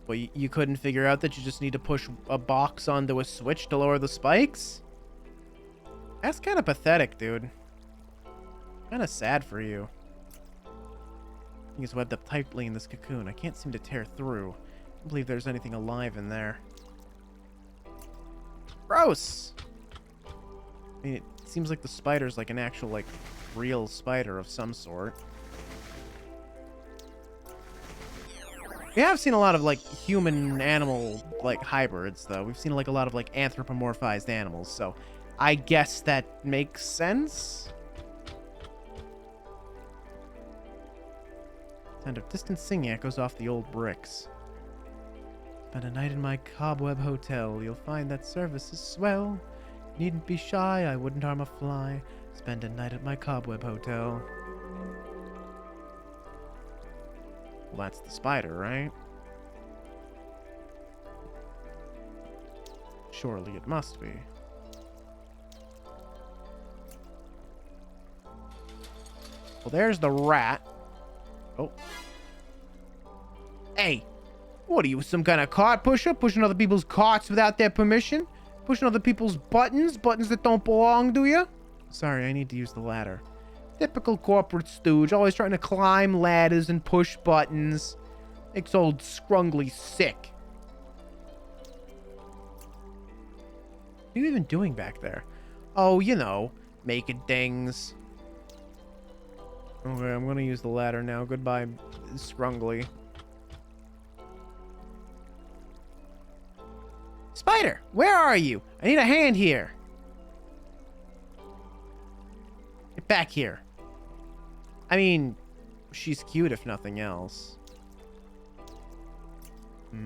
Well, you couldn't figure out that you just need to push a box onto a switch to lower the spikes? That's kind of pathetic, dude. Kind of sad for you. He's webbed up tightly in this cocoon. I can't seem to tear through. I don't believe there's anything alive in there. Gross! I mean, it seems like the spider's like an actual, like, real spider of some sort. We have seen a lot of, like, human-animal, like, hybrids, though. We've seen, like, a lot of, like, anthropomorphized animals, so I guess that makes sense? Sound of distant singing echoes off the old bricks. Spend a night in my cobweb hotel. You'll find that service is swell. Needn't be shy, I wouldn't harm a fly. Spend a night at my cobweb hotel. Well, that's the spider, right? Surely it must be. Well, there's the rat. Oh. Hey! What are you, some kind of cart pusher? Pushing other people's carts without their permission? Pushing other people's buttons? Buttons that don't belong to you? Sorry, I need to use the ladder. Typical corporate stooge, always trying to climb ladders and push buttons. Makes old Scrungly sick. What are you even doing back there? Oh, you know, making things. Okay, I'm gonna use the ladder now. Goodbye, Scrungly. Spider, where are you? I need a hand here. Get back here. I mean, she's cute if nothing else. She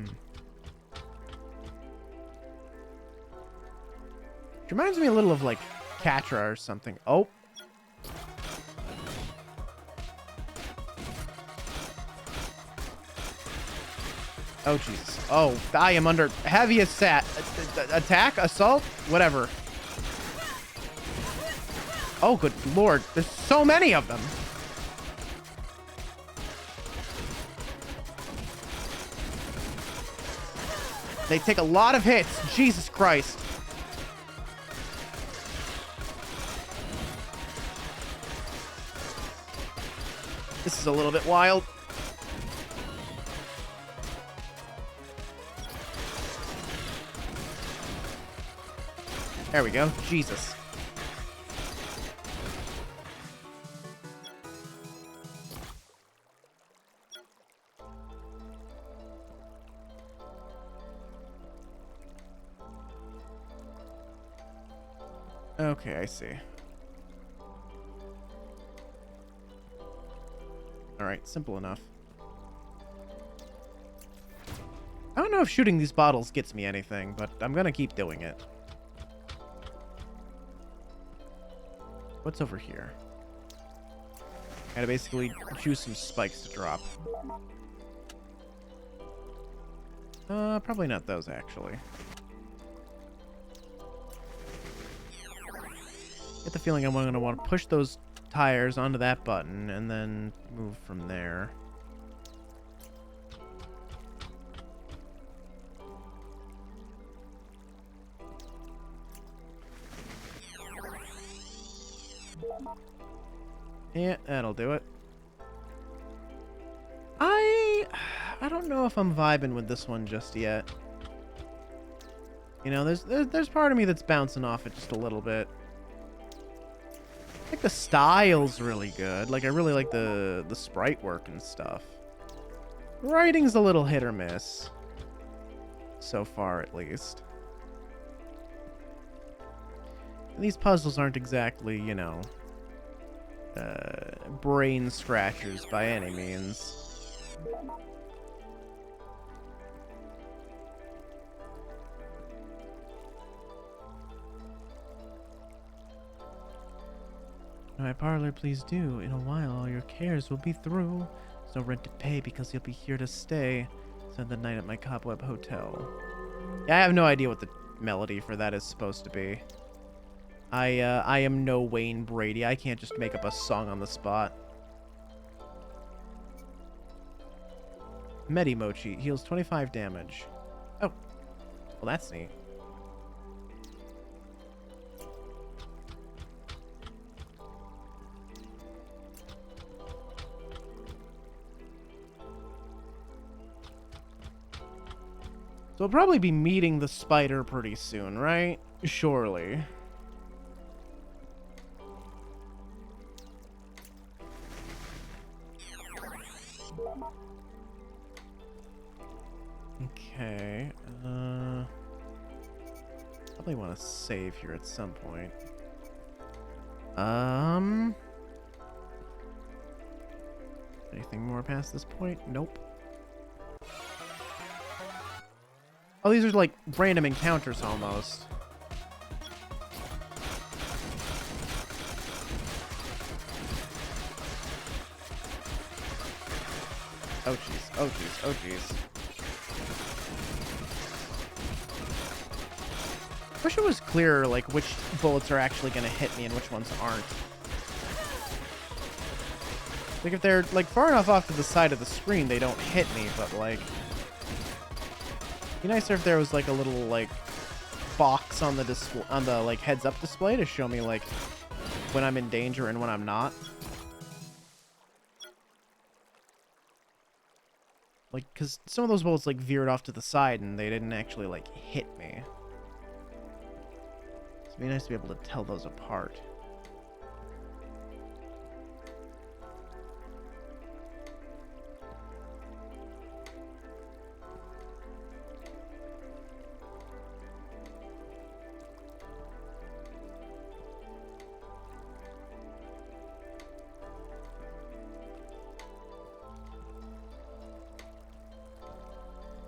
reminds me a little of, like, Catra or something. Oh. Oh, Jesus. Oh, I am under heavy attack? Assault? Whatever. Oh, good lord. There's so many of them. They take a lot of hits. Jesus Christ. This is a little bit wild. There we go. Jesus. Okay, I see. Alright, simple enough. I don't know if shooting these bottles gets me anything, but I'm gonna keep doing it. What's over here? Gotta basically choose some spikes to drop. Probably not those, actually. Get the feeling I'm gonna want to push those tires onto that button and then move from there. Yeah, that'll do it. I don't know if I'm vibing with this one just yet. You know, there's part of me that's bouncing off it just a little bit. I think the style's really good. Like, I really like the sprite work and stuff. Writing's a little hit or miss. So far, at least. These puzzles aren't exactly, you know, brain scratchers by any means. My parlor, please do. In a while, all your cares will be through. There's no rent to pay because you'll be here to stay. Spend the night at my cobweb hotel. Yeah, I have no idea what the melody for that is supposed to be. I am no Wayne Brady. I can't just make up a song on the spot. Medimochi heals 25 damage. Oh, well that's neat. So we'll probably be meeting the spider pretty soon, right? Surely. Okay. Probably want to save here at some point. Anything more past this point? Nope. Oh, these are like random encounters almost. Oh jeez, oh jeez, oh jeez. Wish it was clearer, like, which bullets are actually gonna hit me and which ones aren't. Like, if they're, like, far enough off to the side of the screen, they don't hit me, but, like... It'd be nicer if there was, like, a little, like, box on the display, on the, like, heads-up display to show me, like, when I'm in danger and when I'm not. Like, because some of those bullets, like, veered off to the side and they didn't actually, like, hit me. It'd be nice to be able to tell those apart.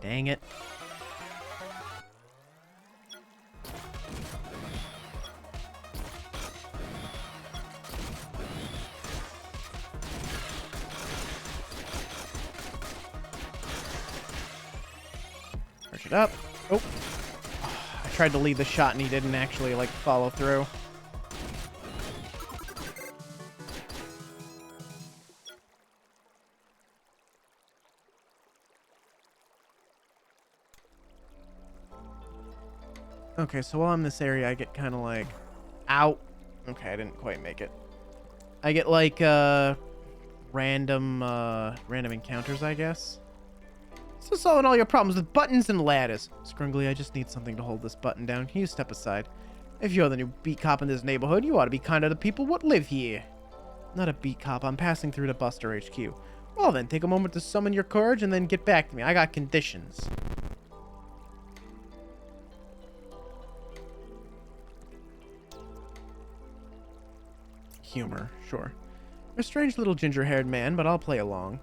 Dang it. Push it up. Oh. I tried to lead the shot and he didn't actually, like, follow through. Okay, so while I'm in this area, I get kind of like... Ow. Okay, I didn't quite make it. I get like, random encounters, I guess. So solving all your problems with buttons and ladders. Scrungly, I just need something to hold this button down. Can you step aside? If you're the new beat cop in this neighborhood, you ought to be kind to the people what live here. Not a beat cop. I'm passing through to Buster HQ. Well then, take a moment to summon your courage and then get back to me. I got conditions. Humor, sure. You're a strange little ginger-haired man, but I'll play along.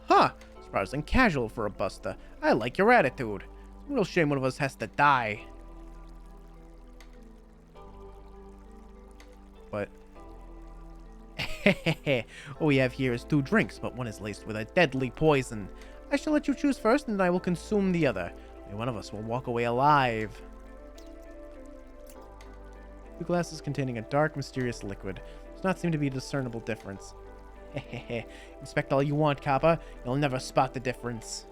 Huh! Surprising casual for a Buster. I like your attitude. It's a real shame one of us has to die. What? All we have here is 2 drinks, but one is laced with a deadly poison. I shall let you choose first, and I will consume the other. Only one of us will walk away alive. 2 glasses containing a dark, mysterious liquid. Does not seem to be a discernible difference. Inspect all you want, Kappa. You'll never spot the difference.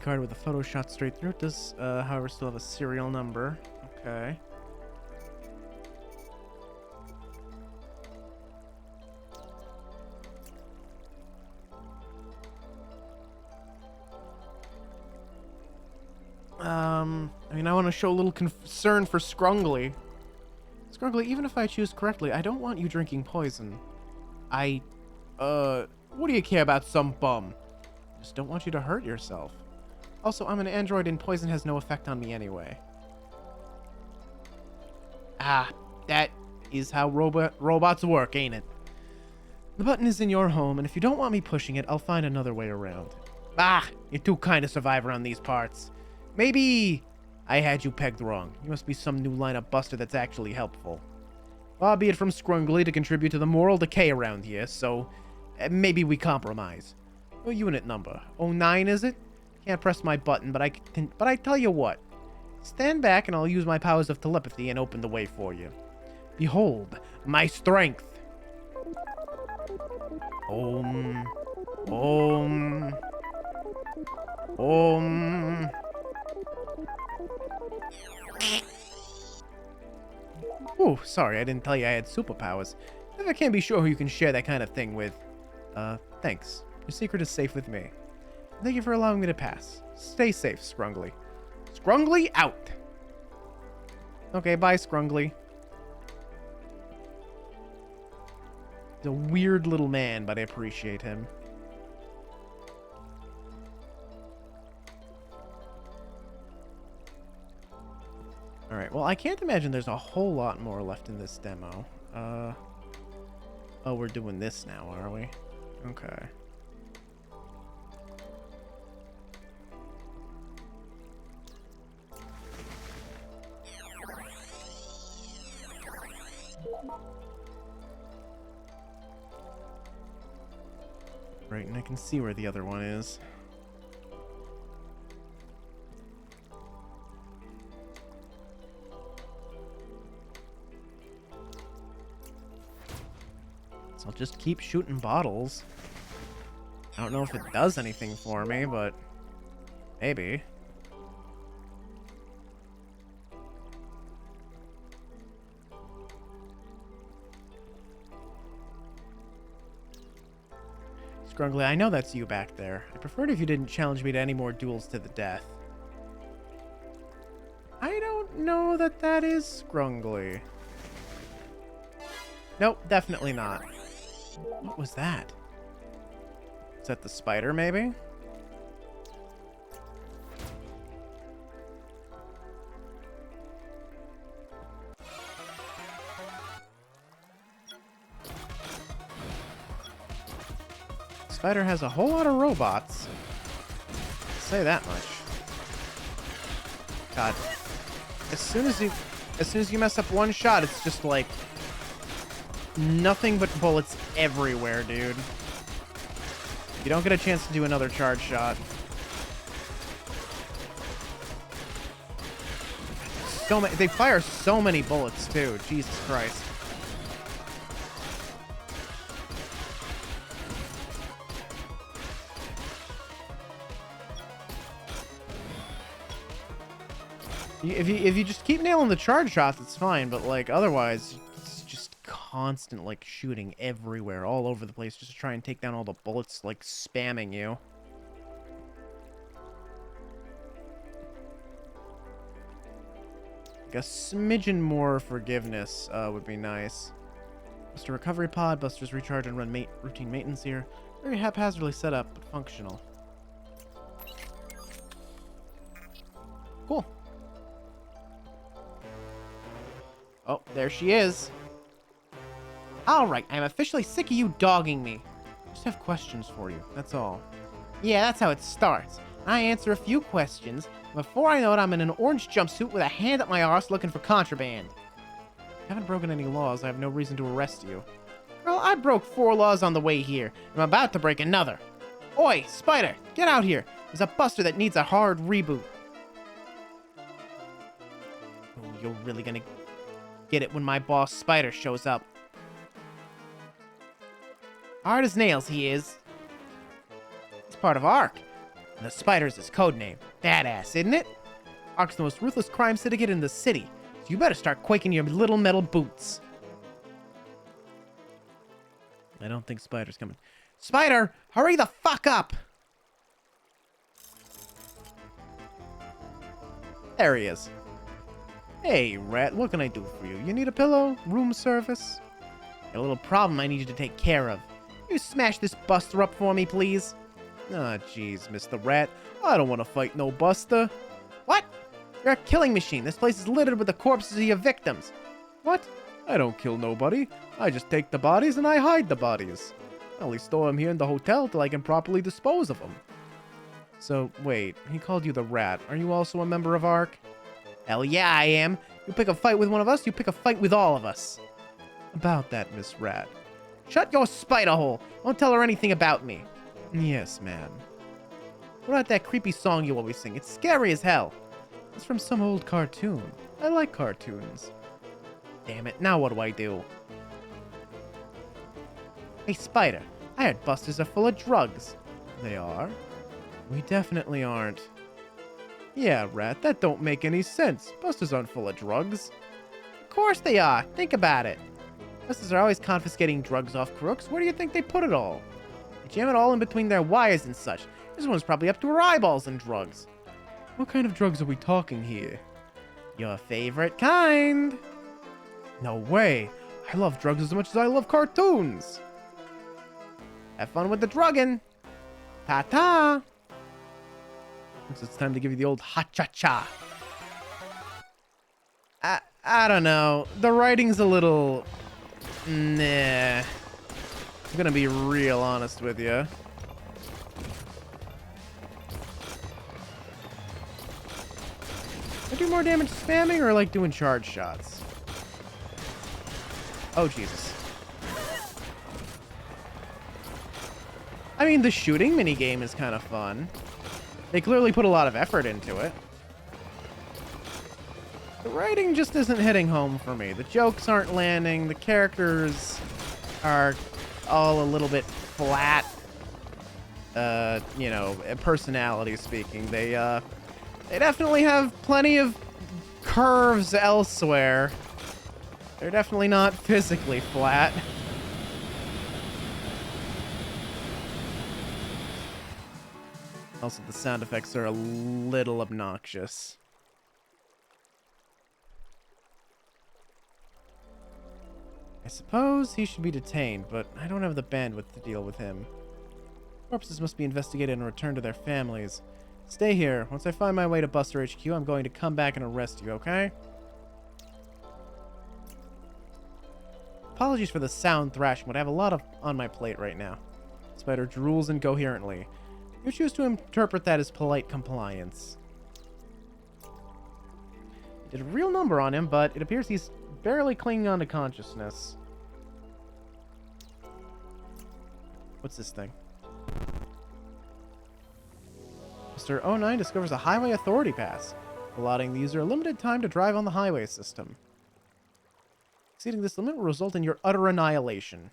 Card with a photo shot straight through. It does, however, still have a serial number. Okay. I mean, I want to show a little concern for Scrungly. Scrungly, even if I choose correctly, I don't want you drinking poison. What do you care about some bum? I just don't want you to hurt yourself. Also, I'm an android and poison has no effect on me anyway. Ah, that is how robots work, ain't it? The button is in your home, and if you don't want me pushing it, I'll find another way around. Ah, you're too kind to survive around these parts. Maybe I had you pegged wrong. You must be some new lineup buster that's actually helpful. Far be it from Scrungly to contribute to the moral decay around here, so maybe we compromise. What unit number? 09, is it? Can't press my button, but I tell you what. Stand back and I'll use my powers of telepathy and open the way for you. Behold, my strength. Om. Om. Om. Oh, sorry, I didn't tell you I had superpowers. Never can be sure who you can share that kind of thing with. Thanks. Your secret is safe with me. Thank you for allowing me to pass. Stay safe, Scrungly. Scrungly out! Okay, bye, Scrungly. He's a weird little man, but I appreciate him. Alright, well, I can't imagine there's a whole lot more left in this demo. Oh, we're doing this now, are we? Okay. Right, and I can see where the other one is. So I'll just keep shooting bottles. I don't know if it does anything for me, but maybe. Scrungly, I know that's you back there. I preferred if you didn't challenge me to any more duels to the death. I don't know that that is Scrungly. Nope, definitely not. What was that? Is that the spider, maybe? Spider has a whole lot of robots. I'll say that much. God. As soon as you mess up one shot, it's just like nothing but bullets everywhere, dude. You don't get a chance to do another charge shot. So many, they fire so many bullets too. Jesus Christ. If you just keep nailing the charge shots, it's fine. But like otherwise, it's just constant like shooting everywhere, all over the place, just to try and take down all the bullets like spamming you. Like a smidgen more forgiveness would be nice. Buster recovery pod, Buster's recharge and run routine maintenance here. Very haphazardly set up, but functional. Cool. Oh, there she is. Alright, I'm officially sick of you dogging me. Just have questions for you, that's all. Yeah, that's how it starts. I answer a few questions, and before I know it, I'm in an orange jumpsuit with a hand up my arse looking for contraband. I haven't broken any laws, I have no reason to arrest you. Girl, I broke 4 laws on the way here. I'm about to break another. Oi, Spider, get out here. There's a Buster that needs a hard reboot. Oh, you're really gonna get it when my boss Spider shows up. Hard as nails, he is. It's part of ARC. And the Spider's his codename. Badass, isn't it? ARC's the most ruthless crime syndicate in the city. So you better start quaking your little metal boots. I don't think Spider's coming. Spider, hurry the fuck up! There he is. Hey, Rat, what can I do for you? You need a pillow? Room service? Got a little problem I need you to take care of. You smash this Buster up for me, please? Ah, jeez, Mr. Rat. I don't want to fight no Buster. What? You're a killing machine. This place is littered with the corpses of your victims. What? I don't kill nobody. I just take the bodies and I hide the bodies. I only store them here in the hotel till I can properly dispose of them. So, wait, he called you the Rat. Are you also a member of ARC? Hell yeah, I am. You pick a fight with one of us, you pick a fight with all of us. About that, Miss Rat. Shut your spider hole. Don't tell her anything about me. Yes, ma'am. What about that creepy song you always sing? It's scary as hell. It's from some old cartoon. I like cartoons. Damn it, now what do I do? Hey, Spider, I heard Busters are full of drugs. They are? We definitely aren't. Yeah, Rat, that don't make any sense. Busters aren't full of drugs. Of course they are. Think about it. Busters are always confiscating drugs off crooks. Where do you think they put it all? They jam it all in between their wires and such. This one's probably up to her eyeballs in drugs. What kind of drugs are we talking here? Your favorite kind. No way. I love drugs as much as I love cartoons. Have fun with the drugging. Ta-ta. Looks it's time to give you the old ha-cha-cha. I don't know. The writing's a little... Nah. I'm gonna be real honest with you. I do more damage spamming or like doing charge shots? Oh, Jesus. I mean, the shooting minigame is kind of fun. They clearly put a lot of effort into it. The writing just isn't hitting home for me. The jokes aren't landing. The characters are all a little bit flat. You know, personality speaking. They definitely have plenty of curves elsewhere. They're definitely not physically flat. Also, the sound effects are a little obnoxious. I suppose he should be detained, but I don't have the bandwidth to deal with him. Corpses must be investigated and returned to their families. Stay here. Once I find my way to Buster HQ, I'm going to come back and arrest you, okay? Apologies for the sound thrashing, but I have a lot on my plate right now. Spider drools incoherently. You choose to interpret that as polite compliance. Did a real number on him, but it appears he's barely clinging on to consciousness. What's this thing? Mr. 09 discovers a highway authority pass, allotting the user a limited time to drive on the highway system. Exceeding this limit will result in your utter annihilation.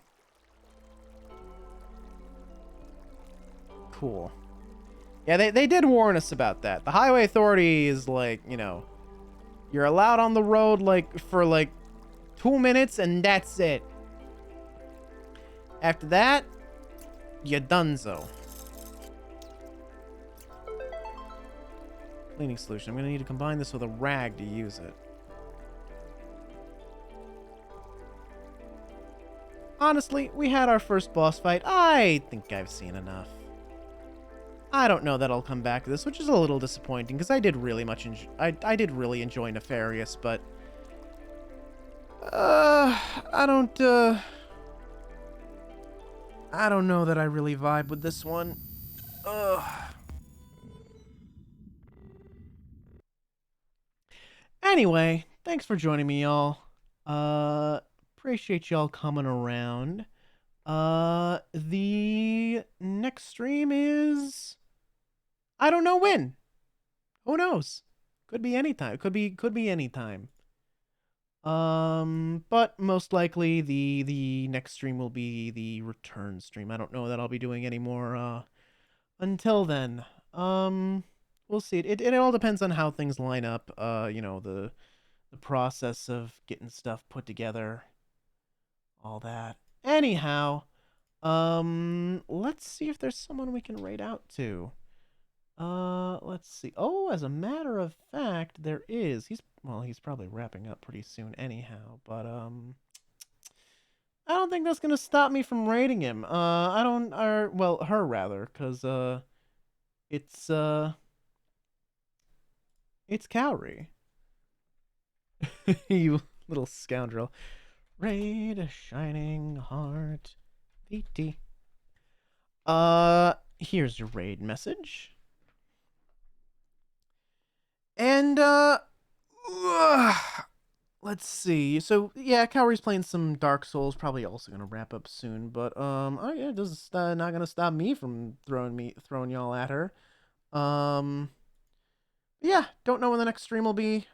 Cool. Yeah, they did warn us about that. The highway authority is like, you know, You're allowed on the road like for like 2 minutes and that's it. After that, you're donezo. Cleaning solution. I'm gonna need to combine this with a rag to use it. Honestly, we had our first boss fight. I think I've seen enough. I don't know that I'll come back to this, which is a little disappointing because I did really I did really enjoy Nefarious, but I don't know that I really vibe with this one. Anyway, thanks for joining me, y'all. Appreciate y'all coming around. The next stream is... I don't know when. Who knows? Could be anytime. Could be anytime. But most likely the next stream will be the return stream. I don't know that I'll be doing any more until then. We'll see. It all depends on how things line up. You know, the process of getting stuff put together, all that. Anyhow, let's see if there's someone we can raid out to. Let's see. Oh, as a matter of fact, there is. He's probably wrapping up pretty soon anyhow, but I don't think that's gonna stop me from raiding him. I don't, or well, her rather, cause it's Cowrie. You little scoundrel. Raid a shining heart. VT. Here's your raid message. And, let's see. So, yeah, Cowrie's playing some Dark Souls, probably also gonna wrap up soon, but, oh yeah, this is not gonna stop me from throwing y'all at her. Yeah, don't know when the next stream will be.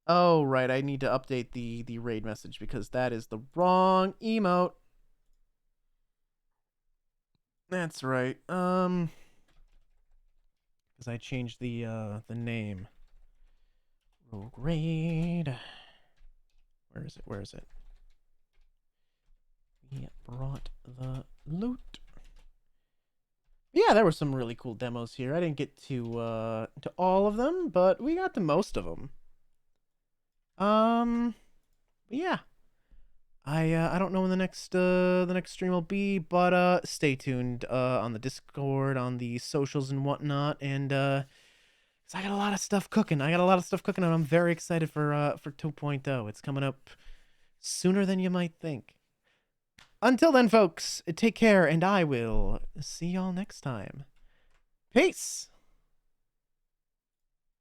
Oh, right, I need to update the raid message because that is the wrong emote. That's right. Because I changed the name. Rogue Raid. Where is it? Where is it? We brought the loot. Yeah, there were some really cool demos here. I didn't get to all of them, but we got to most of them. Yeah. I don't know when the next stream will be, but stay tuned on the Discord, on the socials and whatnot, and 'cause I got a lot of stuff cooking. And I'm very excited for 2.0. It's coming up sooner than you might think. Until then, folks, take care, and I will see y'all next time. Peace.